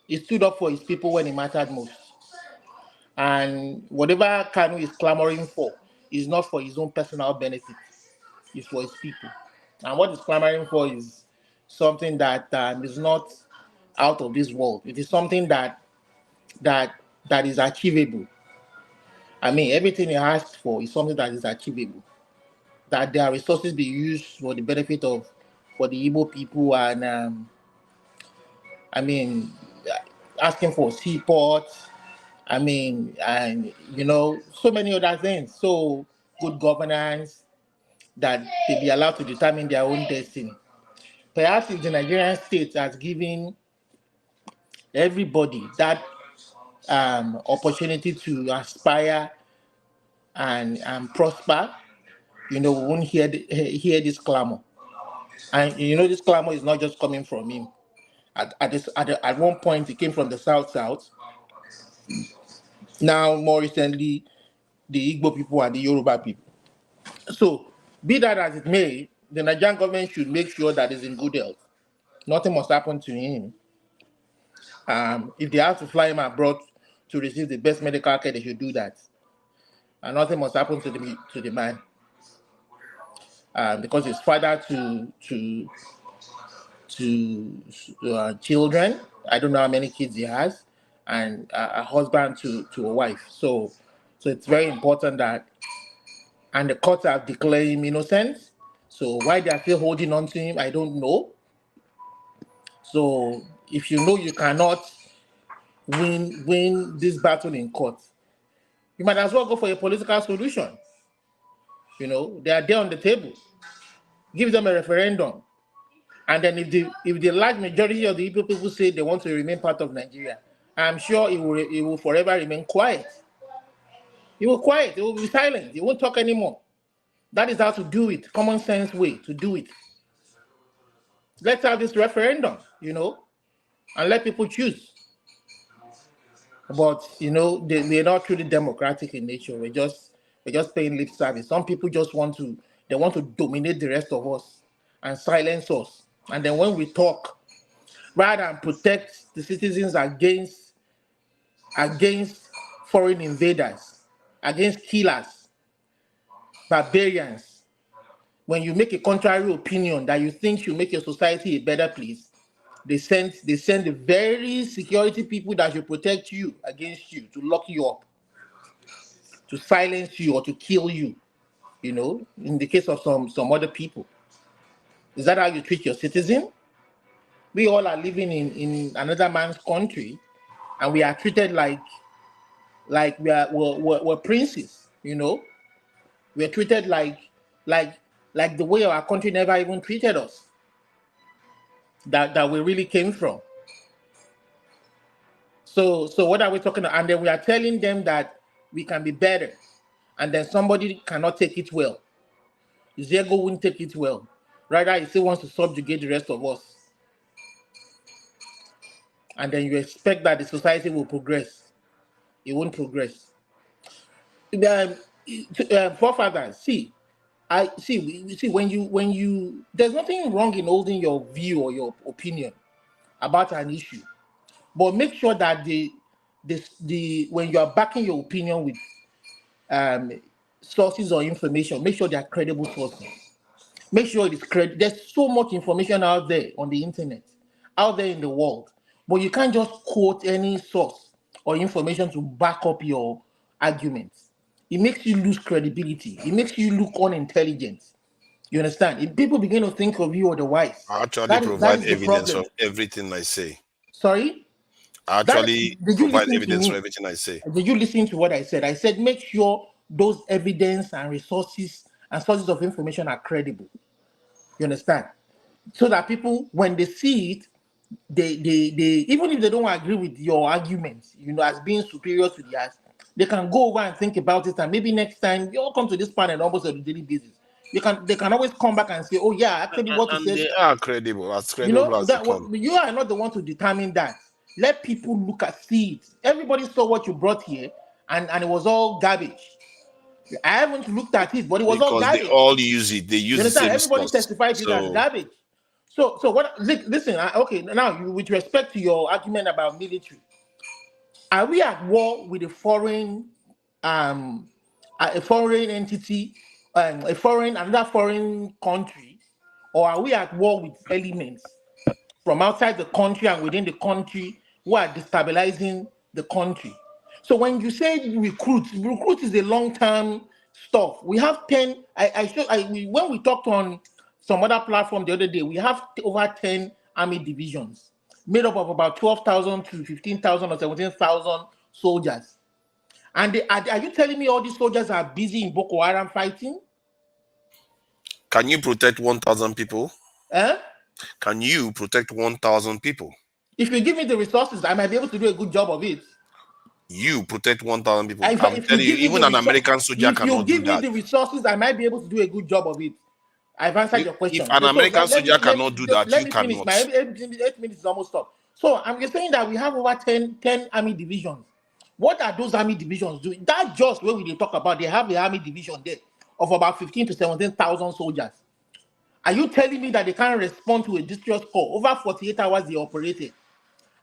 He stood up for his people when it mattered most. And whatever Kanu is clamoring for is not for his own personal benefit. It's for his people. And what he's clamoring for is something that is not out of this world. It is something that is achievable. I mean, everything he asks for is something that is achievable. That their resources be used for the benefit of for the Igbo people, and I mean, asking for seaports. I mean, and so many other things. So good governance, that they be allowed to determine their own destiny. Perhaps if the Nigerian state has given everybody that opportunity to aspire and prosper, we won't hear this clamor. And this clamor is not just coming from him. At one point, he came from the South. Now, more recently, the Igbo people and the Yoruba people. So, be that as it may, the Nigerian government should make sure that he's in good health. Nothing must happen to him. If they have to fly him abroad to receive the best medical care, they should do that. And nothing must happen to the man. Because he's father to children. I don't know how many kids he has, and a husband to a wife. So it's very important that, and the courts have declared him innocent. So why they are still holding on to him, I don't know. So if you know you cannot win this battle in court, you might as well go for a political solution. You know, they are there on the table. Give them a referendum. And then if the large majority of the people say they want to remain part of Nigeria, I'm sure it will forever remain quiet. It will quiet. It will be silent. It won't talk anymore. That is how to do it. Common sense way to do it. Let's have this referendum, you know, and let people choose. But you know, they're not truly democratic in nature. We're just paying lip service. Some people just want to dominate the rest of us and silence us. And then when we talk, rather than protect the citizens against foreign invaders, against killers, barbarians, when you make a contrary opinion that you think should make your society a better place, they send the very security people that should protect you against you, to lock you up, to silence you, or to kill you. You know, in the case of some other people. Is that how you treat your citizen? We all are living in another man's country, and we are treated like we're princes, you know. We're treated like the way our country never even treated us. That we really came from. So what are we talking about? And then we are telling them that we can be better, and then somebody cannot take it well. His ego won't take it well. Rather, he still wants to subjugate the rest of us. And then you expect that the society will progress. It won't progress. Forefathers, see when you there's nothing wrong in holding your view or your opinion about an issue, but make sure that the when you are backing your opinion with sources or information, make sure they are credible sources. Make sure it is credible. There's so much information out there on the internet, out there in the world, but you can't just quote any source or information to back up your arguments. It makes you lose credibility. It makes you look unintelligent. You understand? If people begin to think of you otherwise, I actually that provide is the evidence problem. of everything I say. Sorry? I actually Did you provide listen to evidence me? for everything I say. Did you listen to what I said? I said make sure those evidence and resources and sources of information are credible. You understand? So that people, when they see it, they even if they don't agree with your arguments, you know, as being superior to theirs, they can go over and think about it, and maybe next time you all come to this panel almost on a daily basis. They can always come back and say, oh yeah, actually what you And said. they are credible, as You credible know as they that come. you are not the one to determine that. Let people look at see it. Everybody saw what you brought here, and it was all garbage. I haven't looked at it, but it was all Because they garbage. all use it. They You use the understand? same Everybody source. testified to it as So garbage. So what? Listen. Okay, now with respect to your argument about military, are we at war with a foreign entity, another foreign country, or are we at war with elements from outside the country and within the country who are destabilizing the country? So when you say recruit is a long-term stuff. We have 10. When we talked on some other platform the other day, we have over 10 army divisions made up of about 12,000 to 15,000 or 17,000 soldiers. And are you telling me all these soldiers are busy in Boko Haram fighting? can you protect 1,000 people? Eh? Can you protect 1,000 people? If you give me the resources, I might be able to do a good job of it. You protect 1,000 people. If I'm you telling you, give me even the an American soldier if you cannot do give me that. the resources, I might be able to do a good job of it. I've answered your question. If an American soldier cannot do that, let you me finish. cannot. My 8 minutes is almost up. So I'm just saying that we have over 10 army divisions. What are those army divisions doing? That just where we talk about, they have the army division there of about 15 to 17,000 soldiers. Are you telling me that they can't respond to a distress call? Over 48 hours they operated.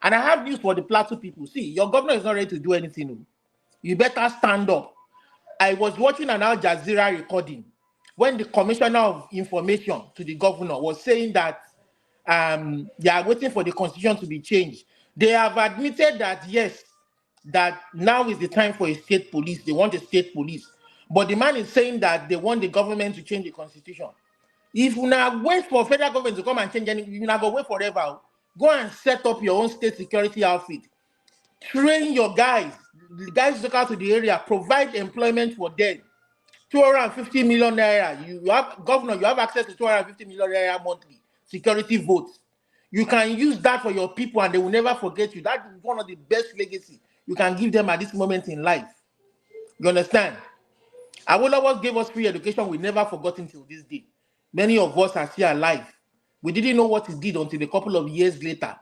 And I have news for the Plateau people. See, your governor is not ready to do anything. You better stand up. I was watching an Al Jazeera recording when the commissioner of information to the governor was saying that they are waiting for the constitution to be changed. They have admitted that, yes, that now is the time for a state police. They want a state police. But the man is saying that they want the government to change the constitution. If you now wait for federal government to come and change anything, you now go wait forever. Go and set up your own state security outfit. Train your guys. The guys look out to the area, provide employment for them. 250 million naira. You have, governor, you have access to 250 million naira monthly security votes. You can use that for your people and they will never forget you. That is one of the best legacy you can give them at this moment in life. You understand? Awolowo gave us free education. We never forgot until this day. Many of us are still alive. We didn't know what he did until a couple of years later.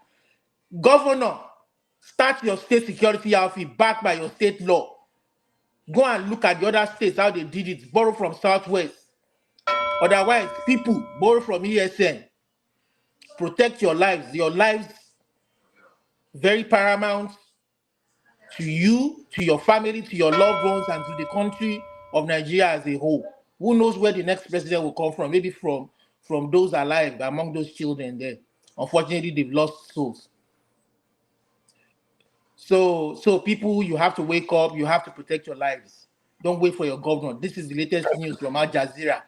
Governor, start your state security outfit backed by your state law. Go and look at the other states, how they did it. Borrow from Southwest. Otherwise, people borrow from ESN. Protect your lives. Your lives, very paramount to you, to your family, to your loved ones, and to the country of Nigeria as a whole. Who knows where the next president will come from? Maybe from those alive, among those children there. Unfortunately, they've lost souls. So people, you have to wake up. You have to protect your lives. Don't wait for your governor. This is the latest news from Al Jazeera.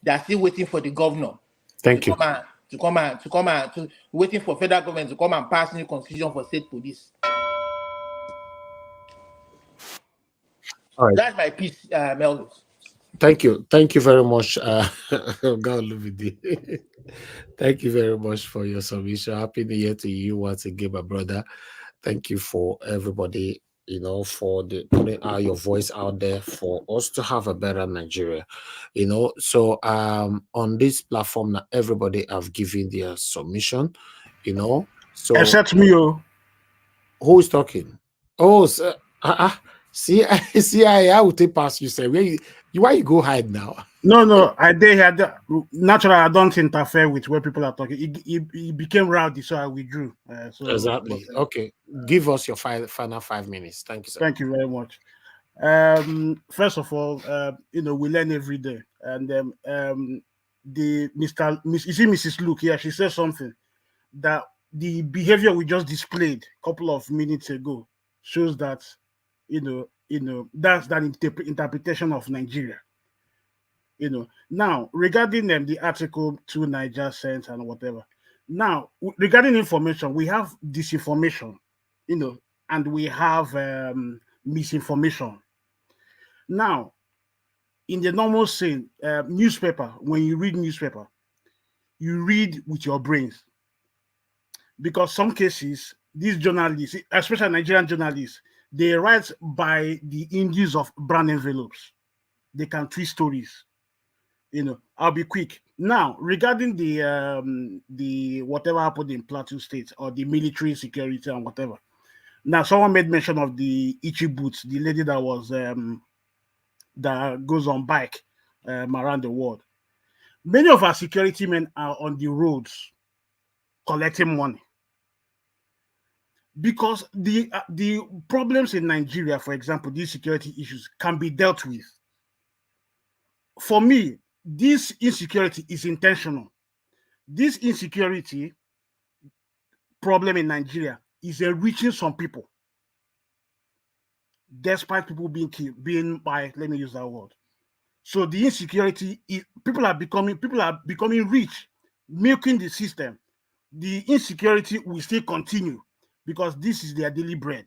They are still waiting for the governor. Thank you. Waiting for federal government to come and pass new constitution for state police. All right. That's my piece, Melvin. Thank you very much. God love you. Thank you very much for your submission. Happy New Year to you once again, my brother. Thank you for everybody, for the putting out your voice out there for us to have a better Nigeria. So on this platform now, everybody have given their submission, So except me, who is talking? Oh, see, I will take past you. Say why you go hide now? No, I did had naturally. I don't interfere with where people are talking. It became rowdy, so I withdrew. Exactly. Okay, give us your final 5 minutes. Thank you, sir. Thank you very much. First of all, we learn every day, and you see Mrs. Luke here. She said something that the behavior we just displayed a couple of minutes ago shows that that's that interpretation of Nigeria. Now regarding the article to Niger sent and whatever. Now regarding information, we have disinformation, and we have misinformation. Now, in the normal scene, newspaper, when you read newspaper, you read with your brains. Because some cases, these journalists, especially Nigerian journalists, they write by the hinges of brown envelopes. They can twist stories. I'll be quick. Now, regarding the whatever happened in Plateau State or the military security and whatever. Now, someone made mention of the Ichi Boots, the lady that was that goes on bike around the world. Many of our security men are on the roads collecting money because the problems in Nigeria, for example, these security issues can be dealt with. For me, this insecurity is intentional. This insecurity problem in Nigeria is enriching some people, despite people being killed, let me use that word. So the insecurity people are becoming rich, milking the system. The insecurity will still continue because this is their daily bread.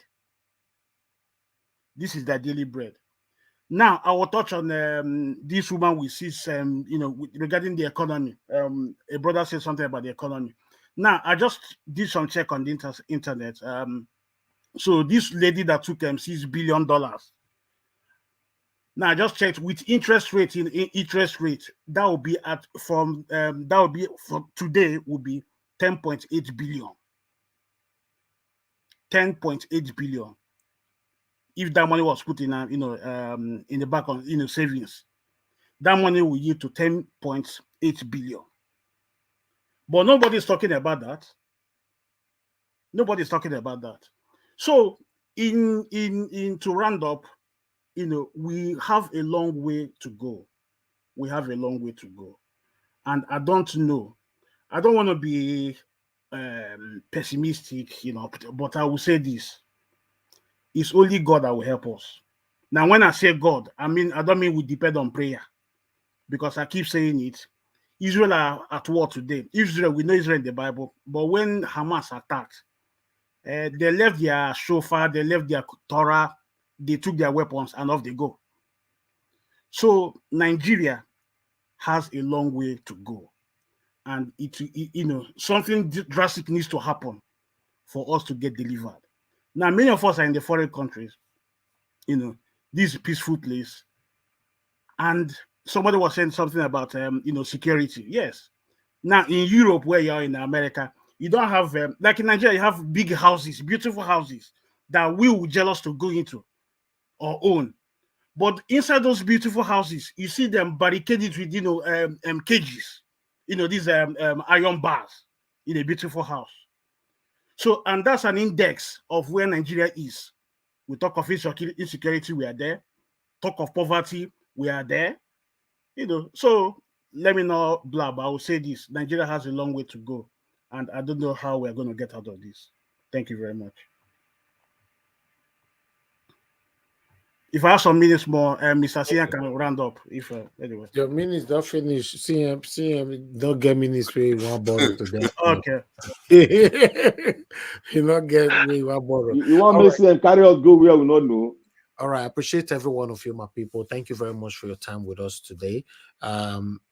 This is their daily bread. Now I will touch on this woman we see, regarding the economy. A brother said something about the economy. Now I just did some check on the internet. So this lady that took $6 billion. Now I just checked with interest rate in interest rate. That will be at from that will be for today will be 10.8 billion. 10.8 billion. If that money was put in in the back on savings, that money will yield to 10.8 billion. But nobody's talking about that. Nobody's talking about that. So in to round up, we have a long way to go. We have a long way to go. And I don't know. I don't want to be pessimistic, but I will say this. It's only God that will help us. Now, when I say God, I don't mean we depend on prayer, because I keep saying it. Israel are at war today. Israel, we know Israel in the Bible, but when Hamas attacked, they left their shofar, they left their Torah, they took their weapons, and off they go. So Nigeria has a long way to go, and something drastic needs to happen for us to get delivered. Now, many of us are in the foreign countries. This is a peaceful place, and somebody was saying something about security. Yes. Now in Europe, where you are in America, you don't have like in Nigeria, you have big houses, beautiful houses that we will jealous to go into or own. But inside those beautiful houses, you see them barricaded with cages, these iron bars in a beautiful house. So, and that's an index of where Nigeria is. We talk of insecurity, we are there. Talk of poverty, we are there. So let me not blab. I will say this: Nigeria has a long way to go, and I don't know how we're going to get out of this. Thank you very much. If I have some minutes more, Mr. Sian can round up. If anyway, your minutes don't finish. See him, don't get minutes where you want borrow to them. Okay. You not get where you want borrow. You want me to carry us go where we not know? All right, I appreciate every one of you, my people. Thank you very much for your time with us today.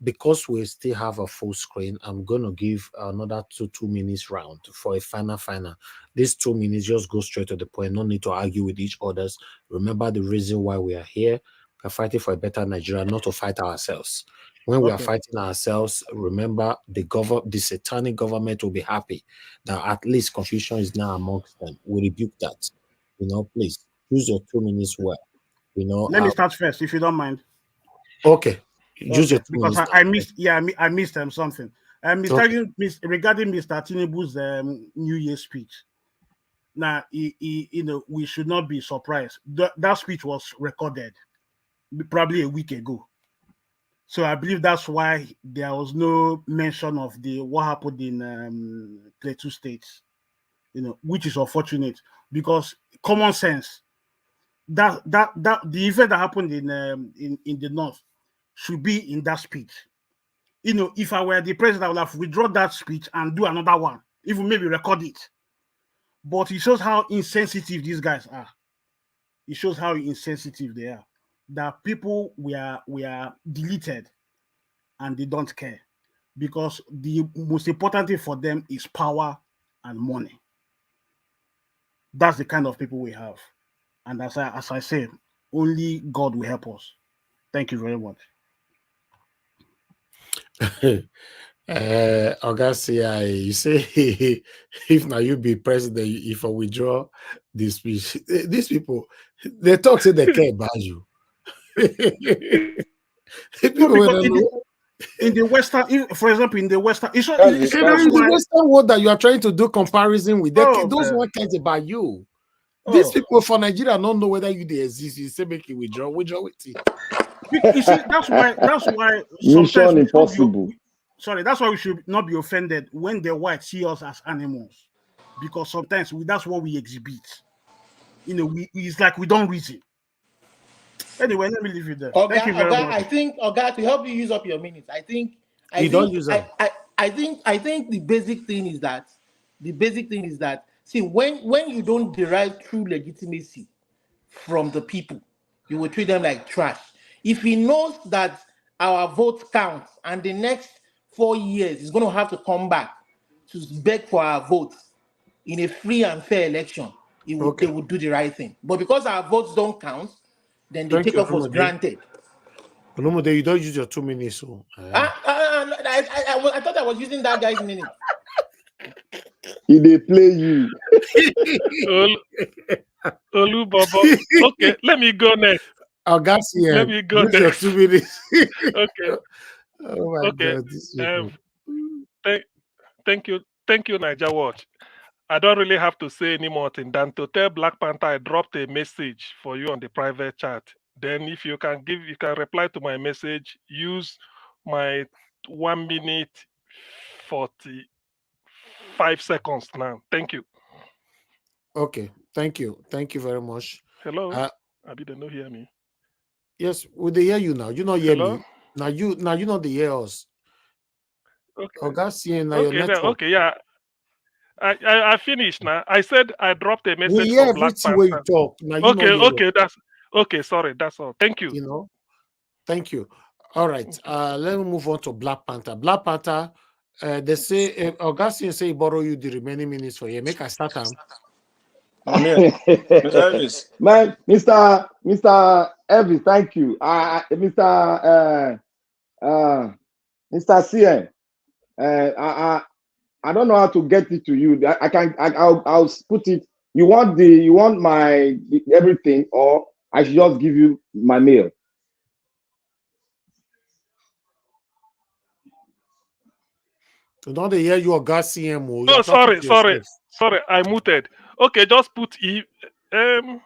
Because we still have a full screen, I'm going to give another 2 minutes round for a final. These 2 minutes, just go straight to the point. No need to argue with each others. Remember the reason why we are here. We're fighting for a better Nigeria, not to fight ourselves. When we are fighting ourselves, remember the satanic government will be happy that at least confusion is now amongst them. We rebuke that. Please. Use your 2 minutes well. Let me start first, if you don't mind. Okay. Use your 2 because minutes. I missed. Yeah, I missed something. Regarding Mr. Tinubu's New Year speech. Now, we should not be surprised. That speech was recorded probably a week ago. So I believe that's why there was no mention of what happened in Plateau State. Which is unfortunate, because common sense. That the event that happened in the north should be in that speech. If I were the president, I would have withdrawn that speech and do another one, even maybe record it. But it shows how insensitive these guys are. It shows how insensitive they are. That people were deleted and they don't care, because the most important thing for them is power and money. That's the kind of people we have. And as I said, only God will help us. Thank you very much. Augustia, you say if now you be president, if I withdraw this speech, these people, they talk say they care about you. In the Western, for example, in the Western, it's the Western world that you are trying to do comparison with, those one cares about you. These people for Nigeria don't know whether you exist. You say make you withdraw with it. You see, that's why Mission impossible. That's why we should not be offended when the whites see us as animals, because sometimes that's what we exhibit. It's like we don't reason. Anyway, let me leave you there. Thank you very much. I think, to help you use up your minutes, I think the basic thing is that see, when you don't derive true legitimacy from the people, you will treat them like trash. If he knows that our votes count and the next 4 years is going to have to come back to beg for our votes in a free and fair election, they would do the right thing. But because our votes don't count, then the takeoff was granted. Olumide, you don't use your 2 minutes. So, I thought I was using that guy's minute. He they play you. Olu Bobo. Okay, let me go next. Augustine, Let me go use next. your 2 minutes. Okay. Oh my Okay. God, this people. Thank you, Niger Watch. I don't really have to say any more thing than to tell Black Panther I dropped a message for you on the private chat. Then if you can reply to my message, use my 1 minute 45 seconds now. Thank you. Okay, thank you very much. Hello, Abi, they don't hear me. Yes, we they hear you now. You not hear Hello? me now. You not they hear us. Okay. Augustine, now your network. Okay, yeah. I finished now. I said I dropped a message We hear for Black everything where you Panther. talk. Now you know Okay, that's okay. Sorry, that's all. Thank you. You know, thank you. All right, let me move on to Black Panther. Black Panther, they say Augustine say he borrow you the remaining minutes for you. Make a start time. Man, Mr. Elvis, thank you. Mr. CN, I don't know how to get it to you. I'll put it. You want my everything, or I should just give you my mail? Don't they hear you Augustine? Oh, sorry, I muted. Okay, just put email.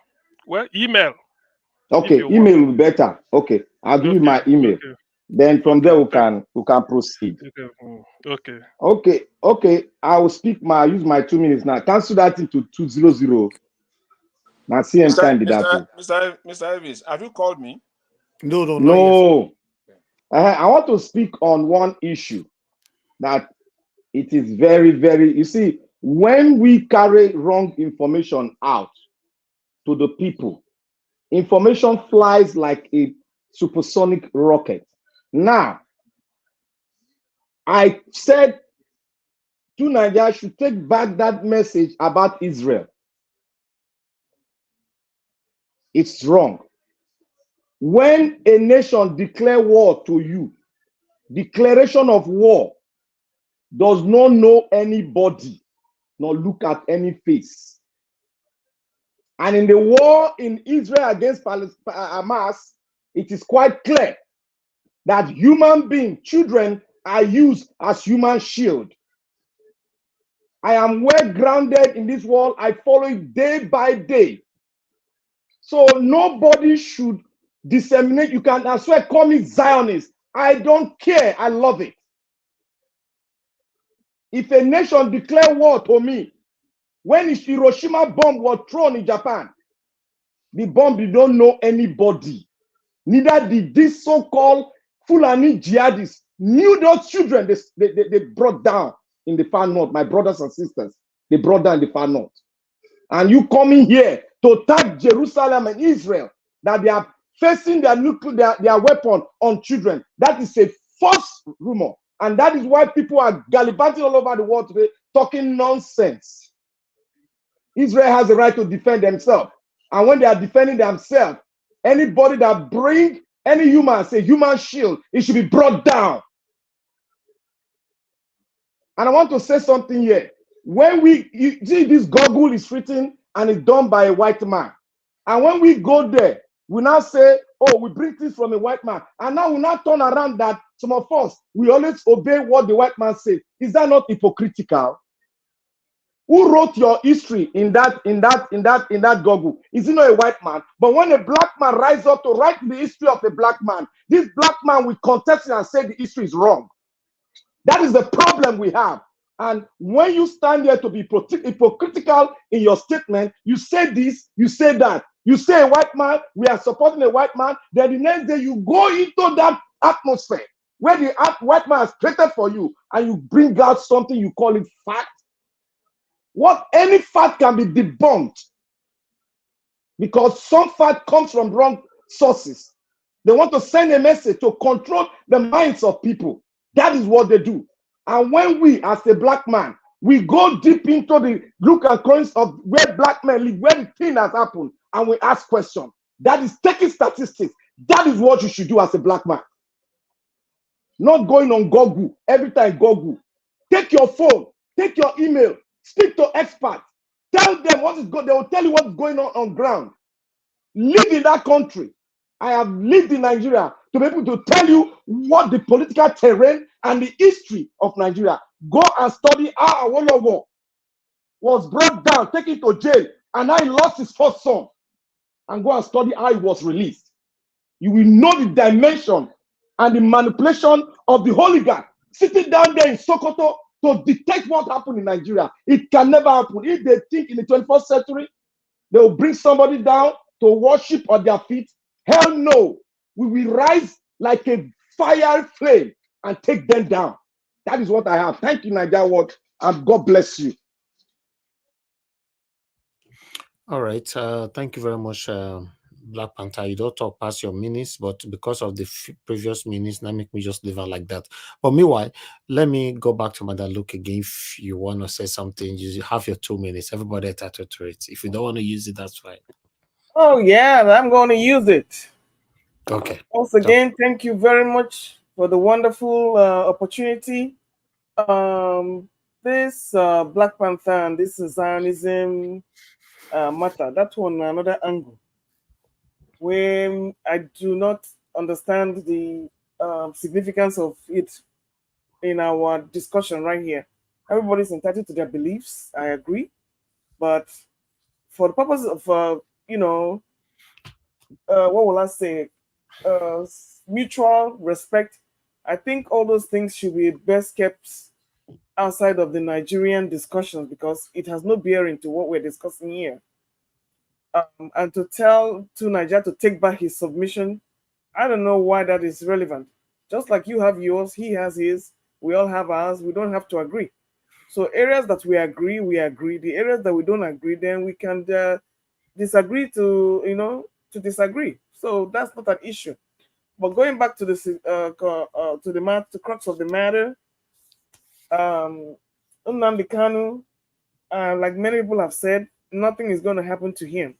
Okay, email will be better. Okay, I'll give you my email. Okay. Then from there we can proceed. Okay. I will use my 2 minutes now. Cancel that into 200. Now CM time did that. Mr. Elvis, have you called me? No. I want to speak on one issue that it is very, very. You see, when we carry wrong information out to the people, information flies like a supersonic rocket. Now, I said Nigeria should take back that message about Israel. It's wrong. When a nation declares war to you, declaration of war does not know anybody, nor look at any face. And in the war in Israel against Hamas, it is quite clear that human beings, children, are used as human shield. I am well grounded in this world. I follow it day by day. So nobody should disseminate. You can, I swear, call me Zionist. I don't care. I love it. If a nation declare war to me, when the Hiroshima bomb was thrown in Japan, the bomb did not know anybody. Neither did this so-called Fulani jihadists knew those children they brought down in the far north, my brothers and sisters. They brought down in the far north. And you coming here to attack Jerusalem and Israel, that they are facing their weapon on children. That is a false rumor. And that is why people are gallivanting all over the world today, talking nonsense. Israel has the right to defend themselves. And when they are defending themselves, anybody that bring any human, say human shield, it should be brought down. And I want to say something here. When you see this Google is written and it's done by a white man. And when we go there, we now say, oh, we bring this from a white man. And now we now turn around that some of us, we always obey what the white man says. Is that not hypocritical? Who wrote your history in that Google? Is it not a white man? But when a black man rises up to write the history of a black man, this black man will contest it and say the history is wrong. That is the problem we have. And when you stand there to be hypocritical in your statement, you say this, you say that. You say a white man, we are supporting a white man. Then the next day you go into that atmosphere where the white man has created for you and you bring out something, you call it fact. Any fact can be debunked because some fact comes from wrong sources. They want to send a message to control the minds of people. That is what they do. And when we, as a black man, we go deep into the look and crumbs of where black men live, where the thing has happened, and we ask questions. That is taking statistics. That is what you should do as a black man. Not going on Google every time Google. Take your phone, take your email, speak to experts. Tell them what is going. They will tell you what's going on ground. Live in that country. I have lived in Nigeria to be able to tell you what the political terrain and the history of Nigeria. Go and study how Awolowo was brought down, taken to jail, and how he lost his first son. And go and study how he was released. You will know the dimension and the manipulation of the oligarch sitting down there in Sokoto to detect what happened in Nigeria. It can never happen. If they think in the 21st century, they will bring somebody down to worship on their feet. Hell no. We will rise like a fire flame and take them down. That is what I have. Thank you, Nigeria World, and God bless you. All right. Thank you very much, Black Panther. You don't talk past your minutes, but because of the previous minutes, that make me just leave it like that. But meanwhile, let me go back to Madam Luke again. If you want to say something, you have your 2 minutes. Everybody entitled to it. If you don't want to use it, that's fine. Oh, yeah, I'm going to use it. Okay. Once again, thank you very much for the wonderful opportunity. This Black Panther and this Zionism matter, that one another angle where I do not understand the significance of it in our discussion right here. Everybody's entitled to their beliefs, I agree, but for the purpose of what will I say, mutual respect, I think all those things should be best kept outside of the Nigerian discussions because it has no bearing to what we're discussing here. And to tell to Nigeria to take back his submission, I don't know why that is relevant. Just like you have yours, he has his, we all have ours, we don't have to agree. So areas that we agree, we agree. The areas that we don't agree, then we can disagree to disagree. So that's not an issue. But going back to the crux of the matter, Nnamdi Kanu, like many people have said, nothing is going to happen to him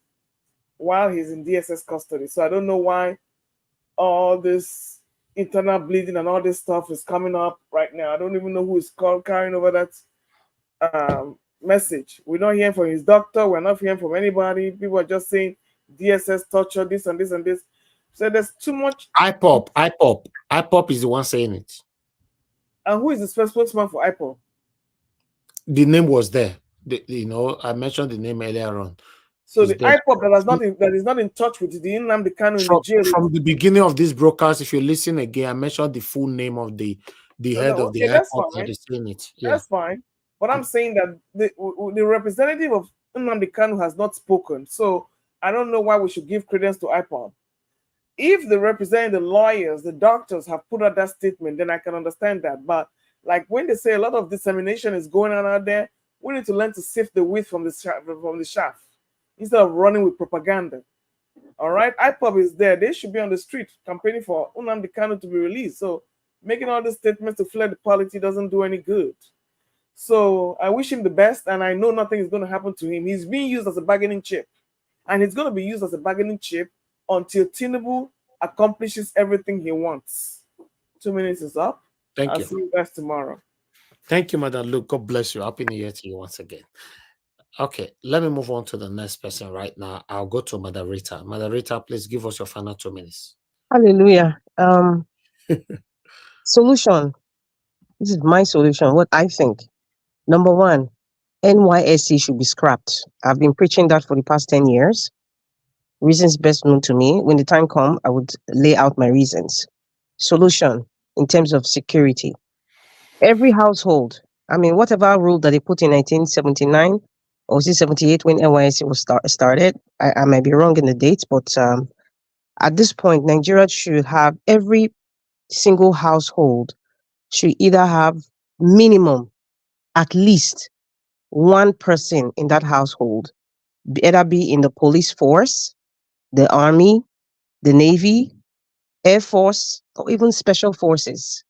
while he's in DSS custody. So I don't know why all this internal bleeding and all this stuff is coming up right now. I don't even know who is carrying over that message. We're not hearing from his doctor. We're not hearing from anybody. People are just saying DSS torture, this and this and this. So there's too much. IPOB is the one saying it. And who is the spokesman for IPOB? The name was there. I mentioned the name earlier on. So the IPOB that is not in touch with the Nnamdi Kanu in the jail. From the beginning of this broadcast, if you listen again, I mentioned the full name of the head of the IPOB that is saying it. Yeah. That's fine. But I'm saying that the representative of Nnamdi Kanu has not spoken. So I don't know why we should give credence to IPOB. If the representative, the lawyers, the doctors have put out that statement, then I can understand that. But like when they say a lot of dissemination is going on out there, we need to learn to sift the wheat from the chaff instead of running with propaganda. All right, IPOB is there. They should be on the street campaigning for Nnamdi Kanu to be released. So making all these statements to flare the polity doesn't do any good. So I wish him the best, and I know nothing is going to happen to him. He's being used as a bargaining chip, and he's going to be used as a bargaining chip until Tinubu accomplishes everything he wants. 2 minutes is up. Thank I'll you. see you guys tomorrow. Thank you, Madam Luke. God bless you. Happy New Year to you once again. Okay, let me move on to the next person right now. I'll go to Madam Rita. Madam Rita, please give us your final 2 minutes. Hallelujah. Solution. This is my solution. What I think. Number one, NYSC should be scrapped. I've been preaching that for the past 10 years. Reasons best known to me. When the time comes, I would lay out my reasons. Solution in terms of security. Every household, whatever rule that they put in 1979 or was it 78 when NYSC was started, I might be wrong in the dates, but at this point, Nigeria should have every single household should either have minimum at least one person in that household, either be in the police force, the army, the Navy, Air Force, or even special forces.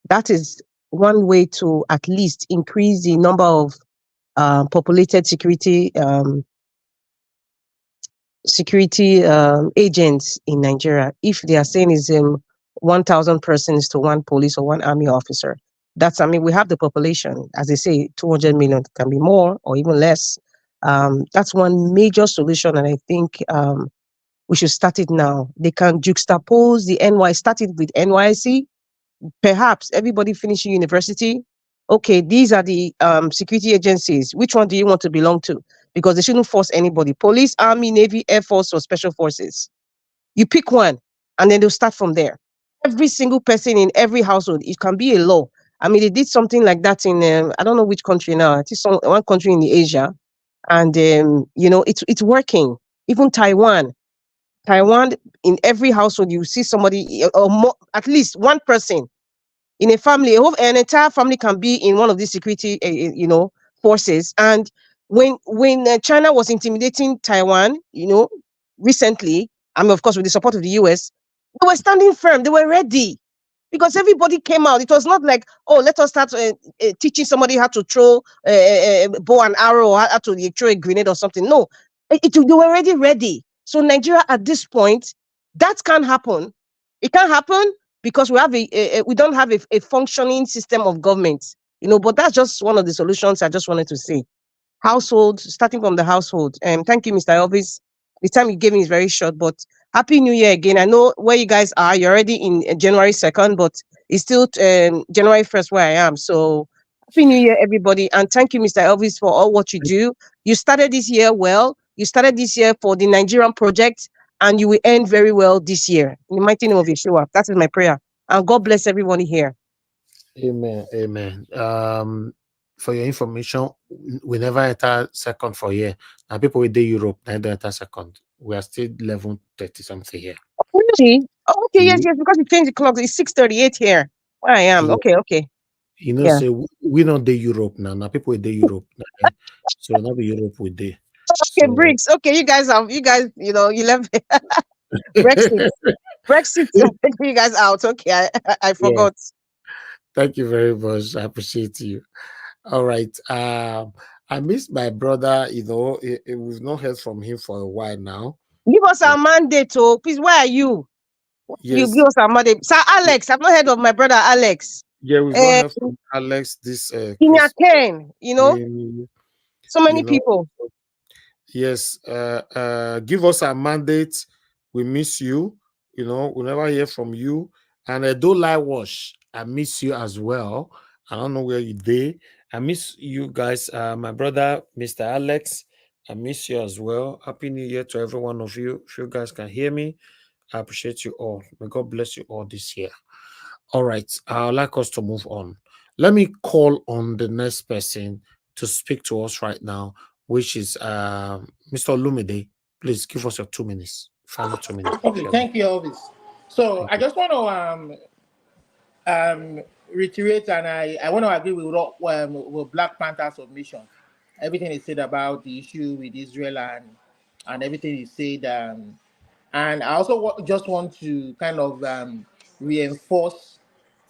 That is one way to at least increase the number of populated security security agents in Nigeria, if they are saying is 1,000 persons to one police or one army officer, that's, I mean, we have the population, as they say, 200 million, can be more or even less. That's one major solution, and I think we should start it now. They can juxtapose the started with NYC, perhaps everybody finishing university. Okay, these are the security agencies. Which one do you want to belong to? Because they shouldn't force anybody. Police, Army, Navy, Air Force, or Special Forces. You pick one, and then they'll start from there. Every single person in every household, it can be a law. I mean, they did something like that in, I don't know which country now. I think one country in Asia. And, you know, it's working. Even Taiwan, in every household, you see somebody, or more, at least one person in a family. An entire family can be in one of these security, you know, forces. And when China was intimidating Taiwan, you know, recently, I mean, of course, with the support of the US, they were standing firm. They were ready because everybody came out. It was not like, oh, let us start teaching somebody how to throw a bow and arrow, or how to throw a grenade or something. No, they were already ready. So Nigeria at this point, that can't happen. It can't happen because we have we don't have a functioning system of government, you know. But that's just one of the solutions I just wanted to say. Household, starting from the household. Thank you, Mr. Elvis. The time you gave me is very short, but Happy New Year again. I know where you guys are. You're already in January 2nd, but it's still January 1st where I am. So Happy New Year, everybody. And thank you, Mr. Elvis, for all what you do. You started this year well. You started this year for the Nigerian project, and you will end very well this year. In the mighty name of Yeshua. That is my prayer. And God bless everyone here. Amen. Amen. For your information, we never enter second for year. Now people with the Europe never enter second. We are still 11:30 something here. Really? Oh, okay, yes, because you changed the clock. It's 6:38 here. Where I am. Yeah. Okay. You know, Yeah. so we not the Europe now. Now people with the Europe. So not the Europe with the. Okay, Briggs. Okay, you guys, you know, you left Brexit. Brexit, you guys out. Okay, I forgot. Yes. Thank you very much. I appreciate you. All right. I missed my brother. You know, we've not heard from him for a while now. Give us our mandate, oh, please. Where are you? Yes. You give us our mandate, Sir Alex. I've not heard of my brother Alex. Yeah, we've not heard from Alex this. Ken, you know, so many people. Yes. Give us our mandate. We miss you. You know, we never hear from you. And don't lie, wash. I miss you as well. I don't know where you did. I miss you guys. My brother, Mr. Alex, I miss you as well. Happy New Year to every one of you. If you guys can hear me, I appreciate you all. May God bless you all this year. All right. I'd like us to move on. Let me call on the next person to speak to us right now, which is Mr. Lumide. Please give us your 2 minutes. Final 2 minutes. Okay, thank you, Elvis. So I just want to reiterate, and I want to agree with Black Panther submission. Everything is said about the issue with Israel and everything is said. And I also just want to kind of reinforce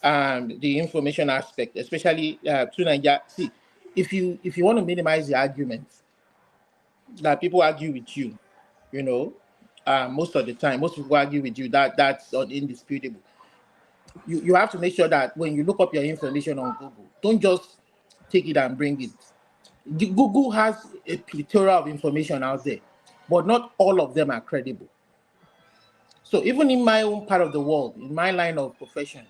the information aspect, especially to Nigeria. See, if you want to minimize the argument that people argue with you, you know, most of the time, most people argue with you, that's indisputable. You have to make sure that when you look up your information on Google, don't just take it and bring it. Google has a plethora of information out there, but not all of them are credible. So even in my own part of the world, in my line of profession,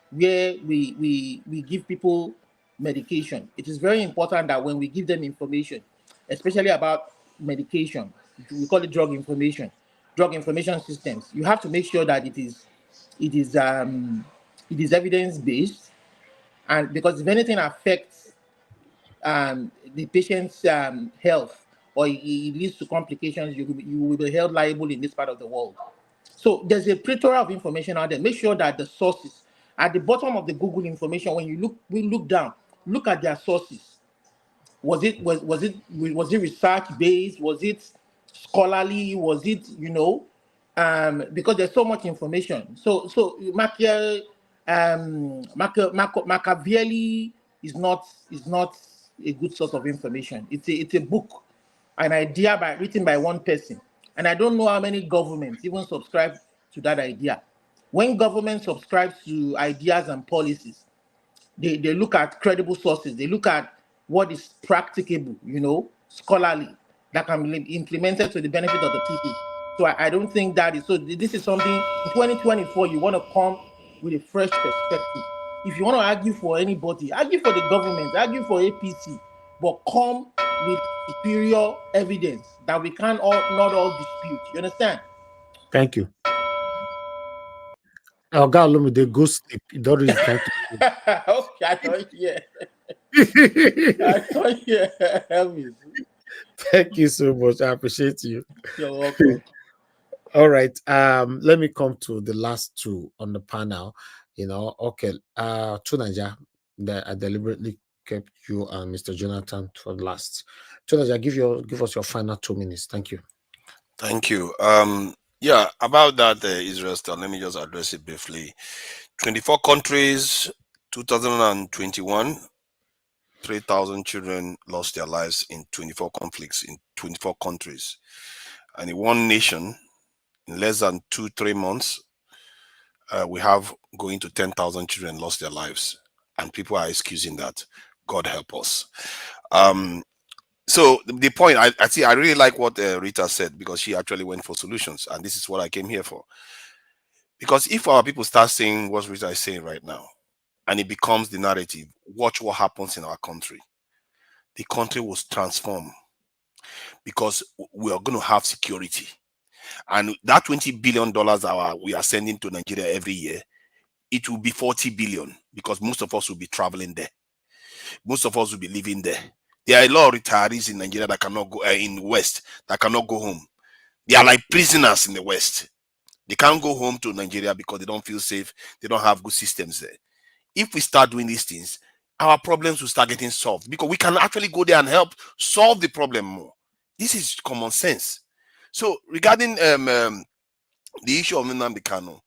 where we give people medication, it is very important that when we give them information, especially about medication, we call it drug information systems, you have to make sure that it is evidence based, and because if anything affects the patient's health, or it leads to complications, you will be held liable in this part of the world. So there's a plethora of information out there. Make sure that the sources at the bottom of the Google information, when you look down, look at their sources. Was it research based? Was it scholarly? Was it, you know, because there's so much information. So Machiavelli is not a good source of information. It's a book, an idea written by one person, And I don't know how many governments even subscribe to that idea. When government subscribes to ideas and policies, they look at credible sources. They look at what is practicable, scholarly, that can be implemented to the benefit of the people. So I don't think that is so. This is something in 2024 you want to come with a fresh perspective. If you want to argue for anybody, argue for the government, argue for APC, but come with superior evidence that we can not all dispute. You understand? Thank you. Oh, God, let me go sleep. You don't really time to. Okay, I don't hear. I don't hear. Elvis. Thank you so much. I appreciate you. You're welcome. All right. Let me come to the last two on the panel. Okay. Tunaja, that I deliberately kept you and Mr. Jonathan for last. Tunaja, give us your final 2 minutes. Thank you. Thank you. Yeah, about that Israel stuff, let me just address it briefly. 24 countries, 2021, 3,000 children lost their lives in 24 conflicts in 24 countries. And in one nation, in less than 2-3 months, we have going to 10,000 children lost their lives. And people are excusing that. God help us. So the point, I really like what Rita said, because she actually went for solutions. And this is what I came here for. Because if our people start saying what Rita is saying right now, and it becomes the narrative, watch what happens in our country. The country will transform, because we are going to have security. And that $20 billion we are sending to Nigeria every year, it will be 40 billion, because most of us will be traveling there. Most of us will be living there. There are a lot of retirees in Nigeria that cannot go in the West, that cannot go home. They are like prisoners in the West. They can't go home to Nigeria because they don't feel safe. They don't have good systems there. If we start doing these things, our problems will start getting solved, because we can actually go there and help solve the problem more. This is common sense. So regarding the issue of Nnamdi Kanu,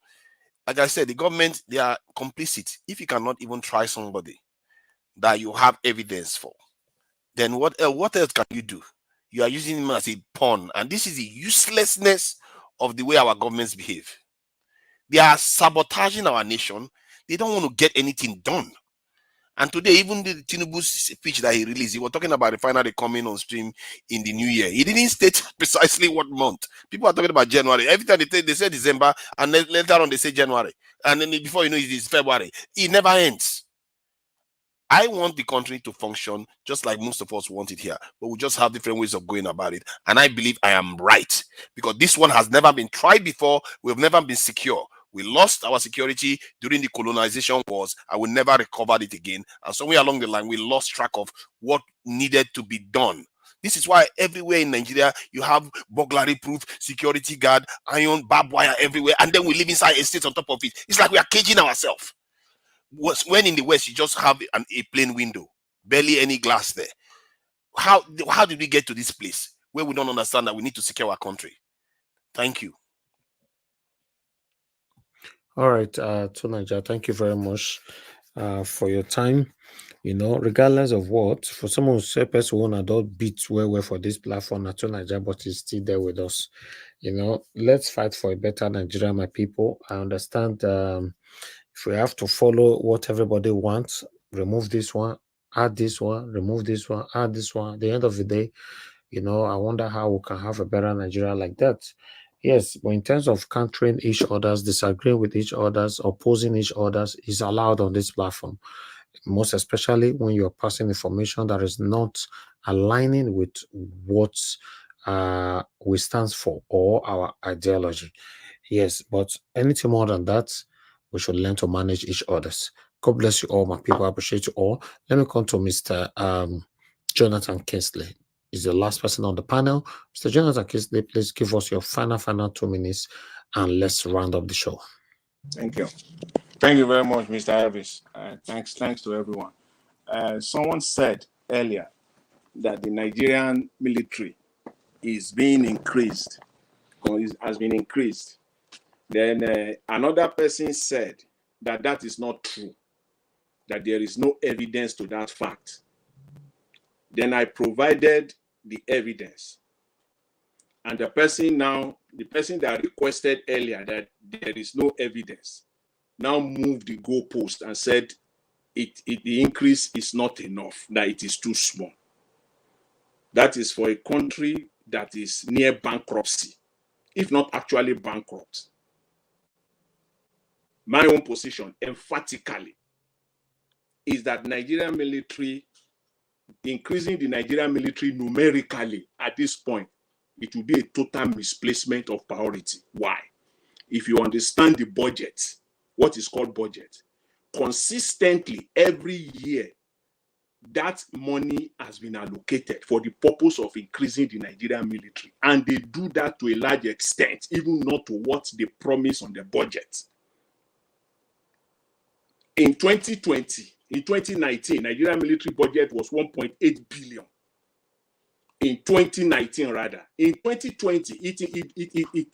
like I said, the government, they are complicit. If you cannot even try somebody that you have evidence for, then what else can you do? You are using him as a pawn. And this is the uselessness of the way our governments behave. They are sabotaging our nation. They don't want to get anything done. And today, even the Tinubu speech that he released, he was talking about refinery coming on stream in the new year. He didn't state precisely what month. People are talking about January. Every time they say December, and then later on they say January. And then before you know it is February. It never ends. I want the country to function just like most of us want it here, but we just have different ways of going about it. And I believe I am right, because this one has never been tried before. We've never been secure. We lost our security during the colonization wars, and we never recovered it again. And somewhere along the line, we lost track of what needed to be done. This is why everywhere in Nigeria, you have burglary-proof security guard, iron, barbed wire everywhere, and then we live inside estates on top of it. It's like we are caging ourselves. When in the West, you just have a plain window, barely any glass there. How did we get to this place where we don't understand that we need to secure our country? Thank you. All right, Tunaja, thank you very much for your time. Regardless of what, for someone who say person one adult beats well for this platform, Tunaja, but he's still there with us. Let's fight for a better Nigeria, my people. I understand if we have to follow what everybody wants, remove this one, add this one, remove this one, add this one. At the end of the day, I wonder how we can have a better Nigeria like that. Yes, but in terms of countering each other's, disagreeing with each other's, opposing each other's is allowed on this platform. Most especially when you're passing information that is not aligning with what we stand for or our ideology. Yes, but anything more than that, we should learn to manage each other's. God bless you all, my people. I appreciate you all. Let me come to Mr. Jonathan Kingsley. Is the last person on the panel. Mr. Jonathan Kingsley, please give us your final 2 minutes and let's round up the show. Thank you. Thank you very much, Mr. Elvis. Thanks to everyone. Someone said earlier that the Nigerian military is being increased, or has been increased. Then another person said that that is not true, that there is no evidence to that fact. Then I provided the evidence. And the person that requested earlier that there is no evidence, now moved the goalpost and said the increase is not enough, that it is too small. That is for a country that is near bankruptcy, if not actually bankrupt. My own position, emphatically, is that Nigerian military, increasing the Nigerian military numerically at this point, it will be a total misplacement of priority. Why? If you understand the budget, what is called budget, consistently every year, that money has been allocated for the purpose of increasing the Nigerian military. And they do that to a large extent, even not to what they promise on the budget. In 2019, Nigerian military budget was 1.8 billion. In 2019, rather. In 2020, it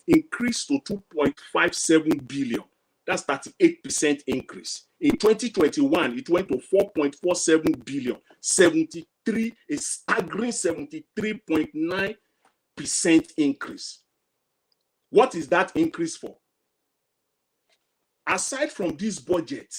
increased to 2.57 billion. That's 38% increase. In 2021, it went to 4.47 billion, a staggering 73.9% increase. What is that increase for? Aside from this budget,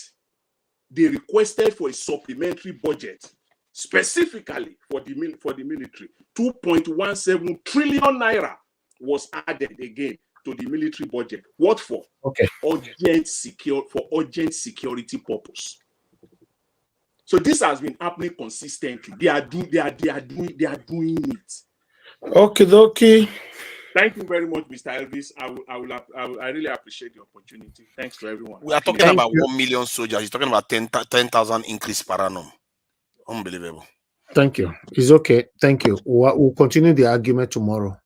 they requested for a supplementary budget specifically for the military. 2.17 trillion naira was added again to the military budget. What for? Okay. Urgent security purpose. So this has been happening consistently. They are doing it. Okay. Thank you very much, Mr. Elvis. I really appreciate the opportunity. Thanks to everyone. We are talking about 1 million soldiers. He's talking about 10,000 increase per annum. Unbelievable. Thank you. It's okay. Thank you. We'll continue the argument tomorrow.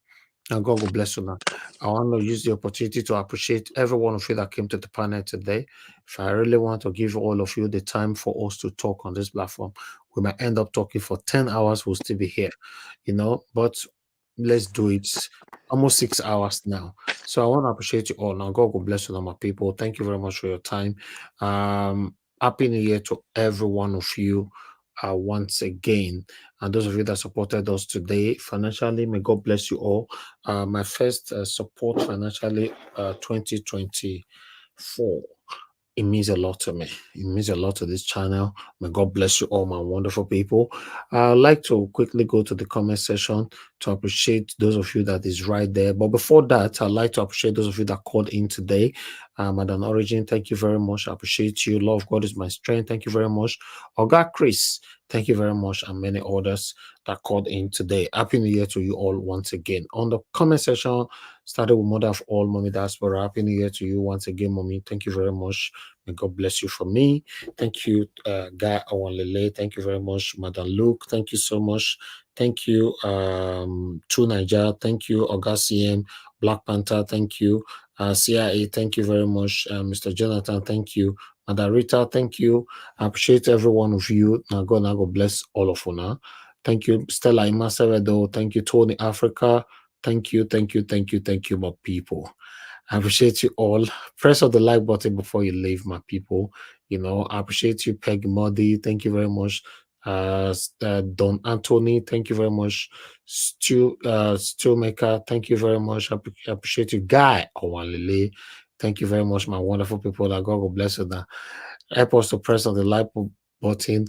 And God will bless you now. I want to use the opportunity to appreciate every one of you that came to the panel today. If I really want to give all of you the time for us to talk on this platform, we might end up talking for 10 hours. We'll still be here, but let's do it. Almost 6 hours now. So I want to appreciate you all. Now, God will bless you, now, my people. Thank you very much for your time. Happy New Year to every one of you. Once again, and those of you that supported us today financially, may God bless you all. My first support financially, 2024. It means a lot to me. It means a lot to this channel. May God bless you all, my wonderful people. I'd like to quickly go to the comment section to appreciate those of you that is right there. But before that, I'd like to appreciate those of you that called in today. Madam Origin, thank you very much. I appreciate you. Love of God is my strength. Thank you very much. Oga Chris, thank you very much. And many others that called in today. Happy New Year to you all once again. On the comment section, started with Mother of All, Mommy Diaspora. Happy New Year to you once again, Mommy. Thank you very much. May God bless you for me. Thank you, Guy Awalele. Thank you very much, Madam Luke. Thank you so much. Thank you, True Niger. Thank you, August CM, Black Panther. Thank you, CIA. Thank you very much, Mr. Jonathan. Thank you, Madam Rita. Thank you. I appreciate every one of you. Now God bless all of you now. Thank you, Stella Imasevedo. Thank you, Tony Africa. Thank you, my people. I appreciate you all. Press on the like button before you leave, my people. I appreciate you, Peg Muddy. Thank you very much. Don Anthony, thank you very much. Steelmaker, thank you very much. I appreciate you, Guy Owalele. Thank you very much, my wonderful people. That God will bless you. Now, help us to press on the like button.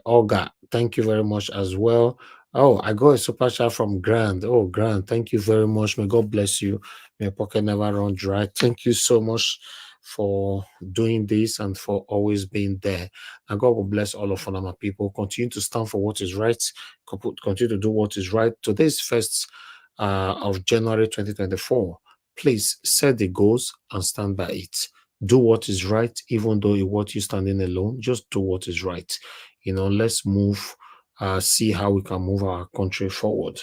Olga, thank you very much as well. Oh, I got a super chat from Grant. Oh, Grant, thank you very much. May God bless you. May your pocket never run dry. Thank you so much for doing this and for always being there. And God will bless all of my people. Continue to stand for what is right. Continue to do what is right. Today is 1st of January 2024. Please set the goals and stand by it. Do what is right, even though what you're standing alone. Just do what is right. Let's move. See how we can move our country forward.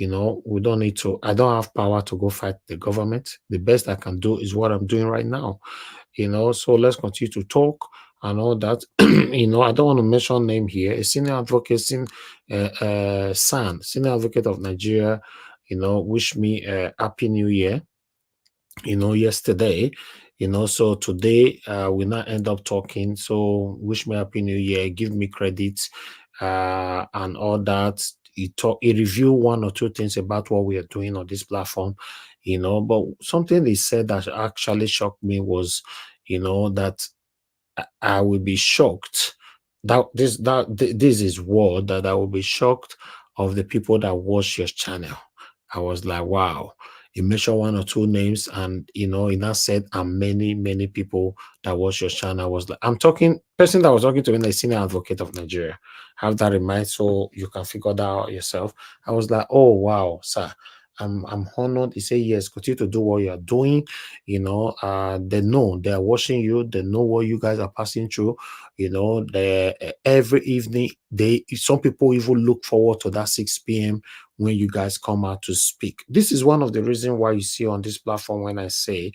We don't need to. I don't have power to go fight the government. The best I can do is what I'm doing right now. So let's continue to talk and all that. I don't want to mention name here. A senior advocate, senior advocate of Nigeria, wish me a happy new year. Yesterday. So today we now end up talking. So wish me happy new year. Give me credit and all that. he reviewed one or two things about what we are doing on this platform, but something he said that actually shocked me was, that I will be shocked that this is word that I will be shocked of the people that watch your channel. I was like, wow. He mentioned one or two names, and he now said, and many people that watch your channel. I was like, person that was talking to me, the senior advocate of Nigeria. Have that in mind so you can figure that out yourself. I was like, oh wow, sir. I'm honored. He said, yes, continue to do what you are doing. They know they are watching you. They know what you guys are passing through. Every evening, some people even look forward to that 6 p.m. when you guys come out to speak. This is one of the reasons why you see on this platform when I say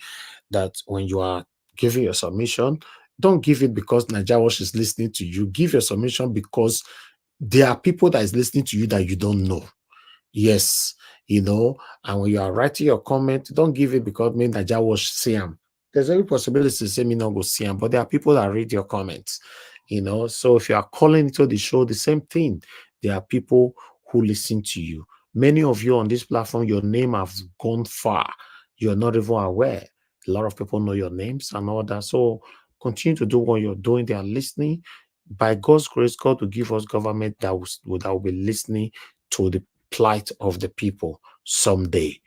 that when you are giving your submission, don't give it because Naija Watch is listening to you. Give your submission because there are people that is listening to you that you don't know. Yes, and when you are writing your comment, don't give it because me Naija Watch see them. There's every possibility to say me not go see them, but there are people that read your comments, So if you are calling into the show, the same thing. There are people who listen to you. Many of you on this platform, your name have gone far. You're not even aware. A lot of people know your names and all that. So continue to do what you're doing. They are listening. By God's grace, God will give us government that will be listening to the plight of the people someday,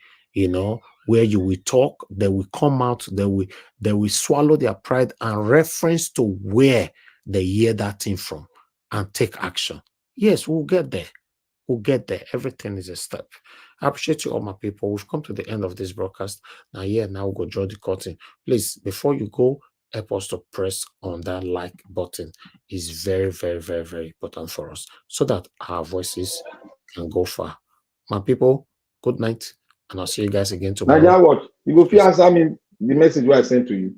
where you will talk, they will come out, they will swallow their pride and reference to where they hear that thing from and take action. Yes, we'll get there. We'll get there. Everything is a step. I appreciate you all, my people. We've come to the end of this broadcast. Now we'll go draw the curtain. Please, before you go, help us to press on that like button. It's very, very, very, very important for us so that our voices can go far. My people, good night, and I'll see you guys again tomorrow. Naija Watch, you go fit answer me the message I sent to you.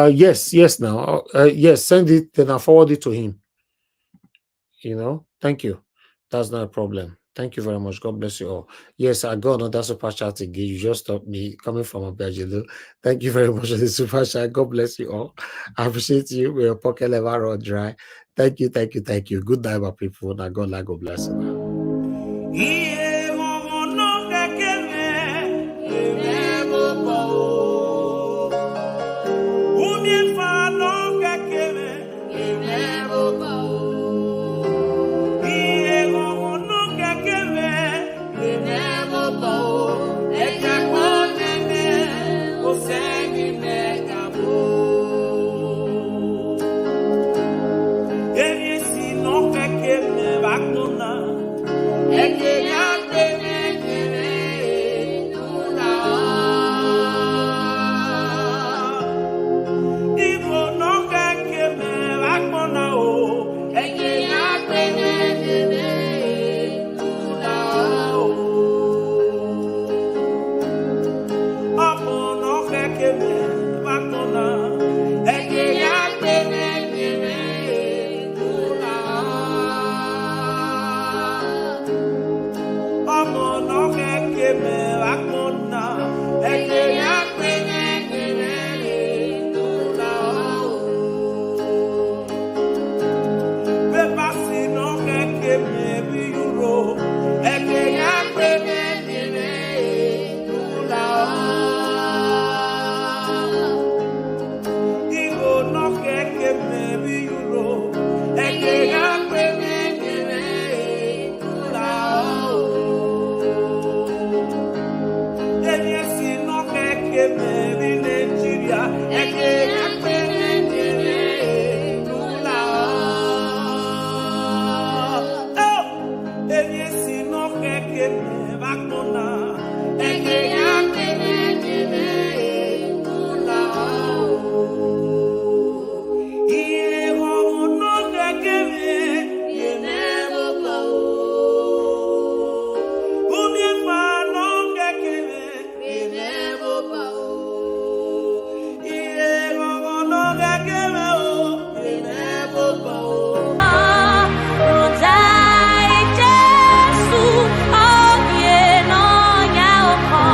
Yes, now. Yes, send it, then I'll forward it to him. Thank you. That's not a problem. Thank you very much. God bless you all. Yes, I got another super chat again. You just stopped me coming from Abiajulu. Thank you very much for the super chat. God bless you all. I appreciate you. Your pocket level run dry. Thank you. Good night, my people. Now God bless you. Oh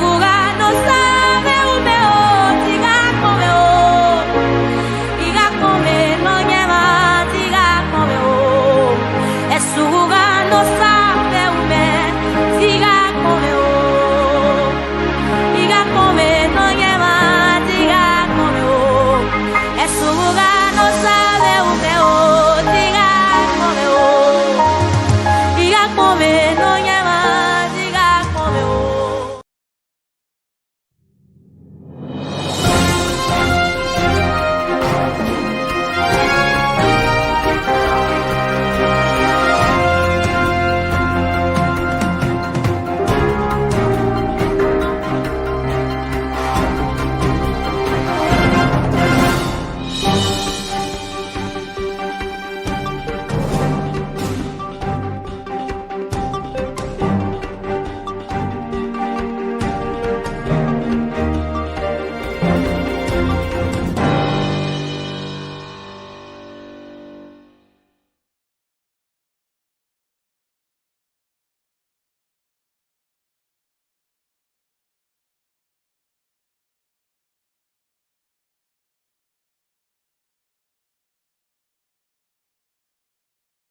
lugar.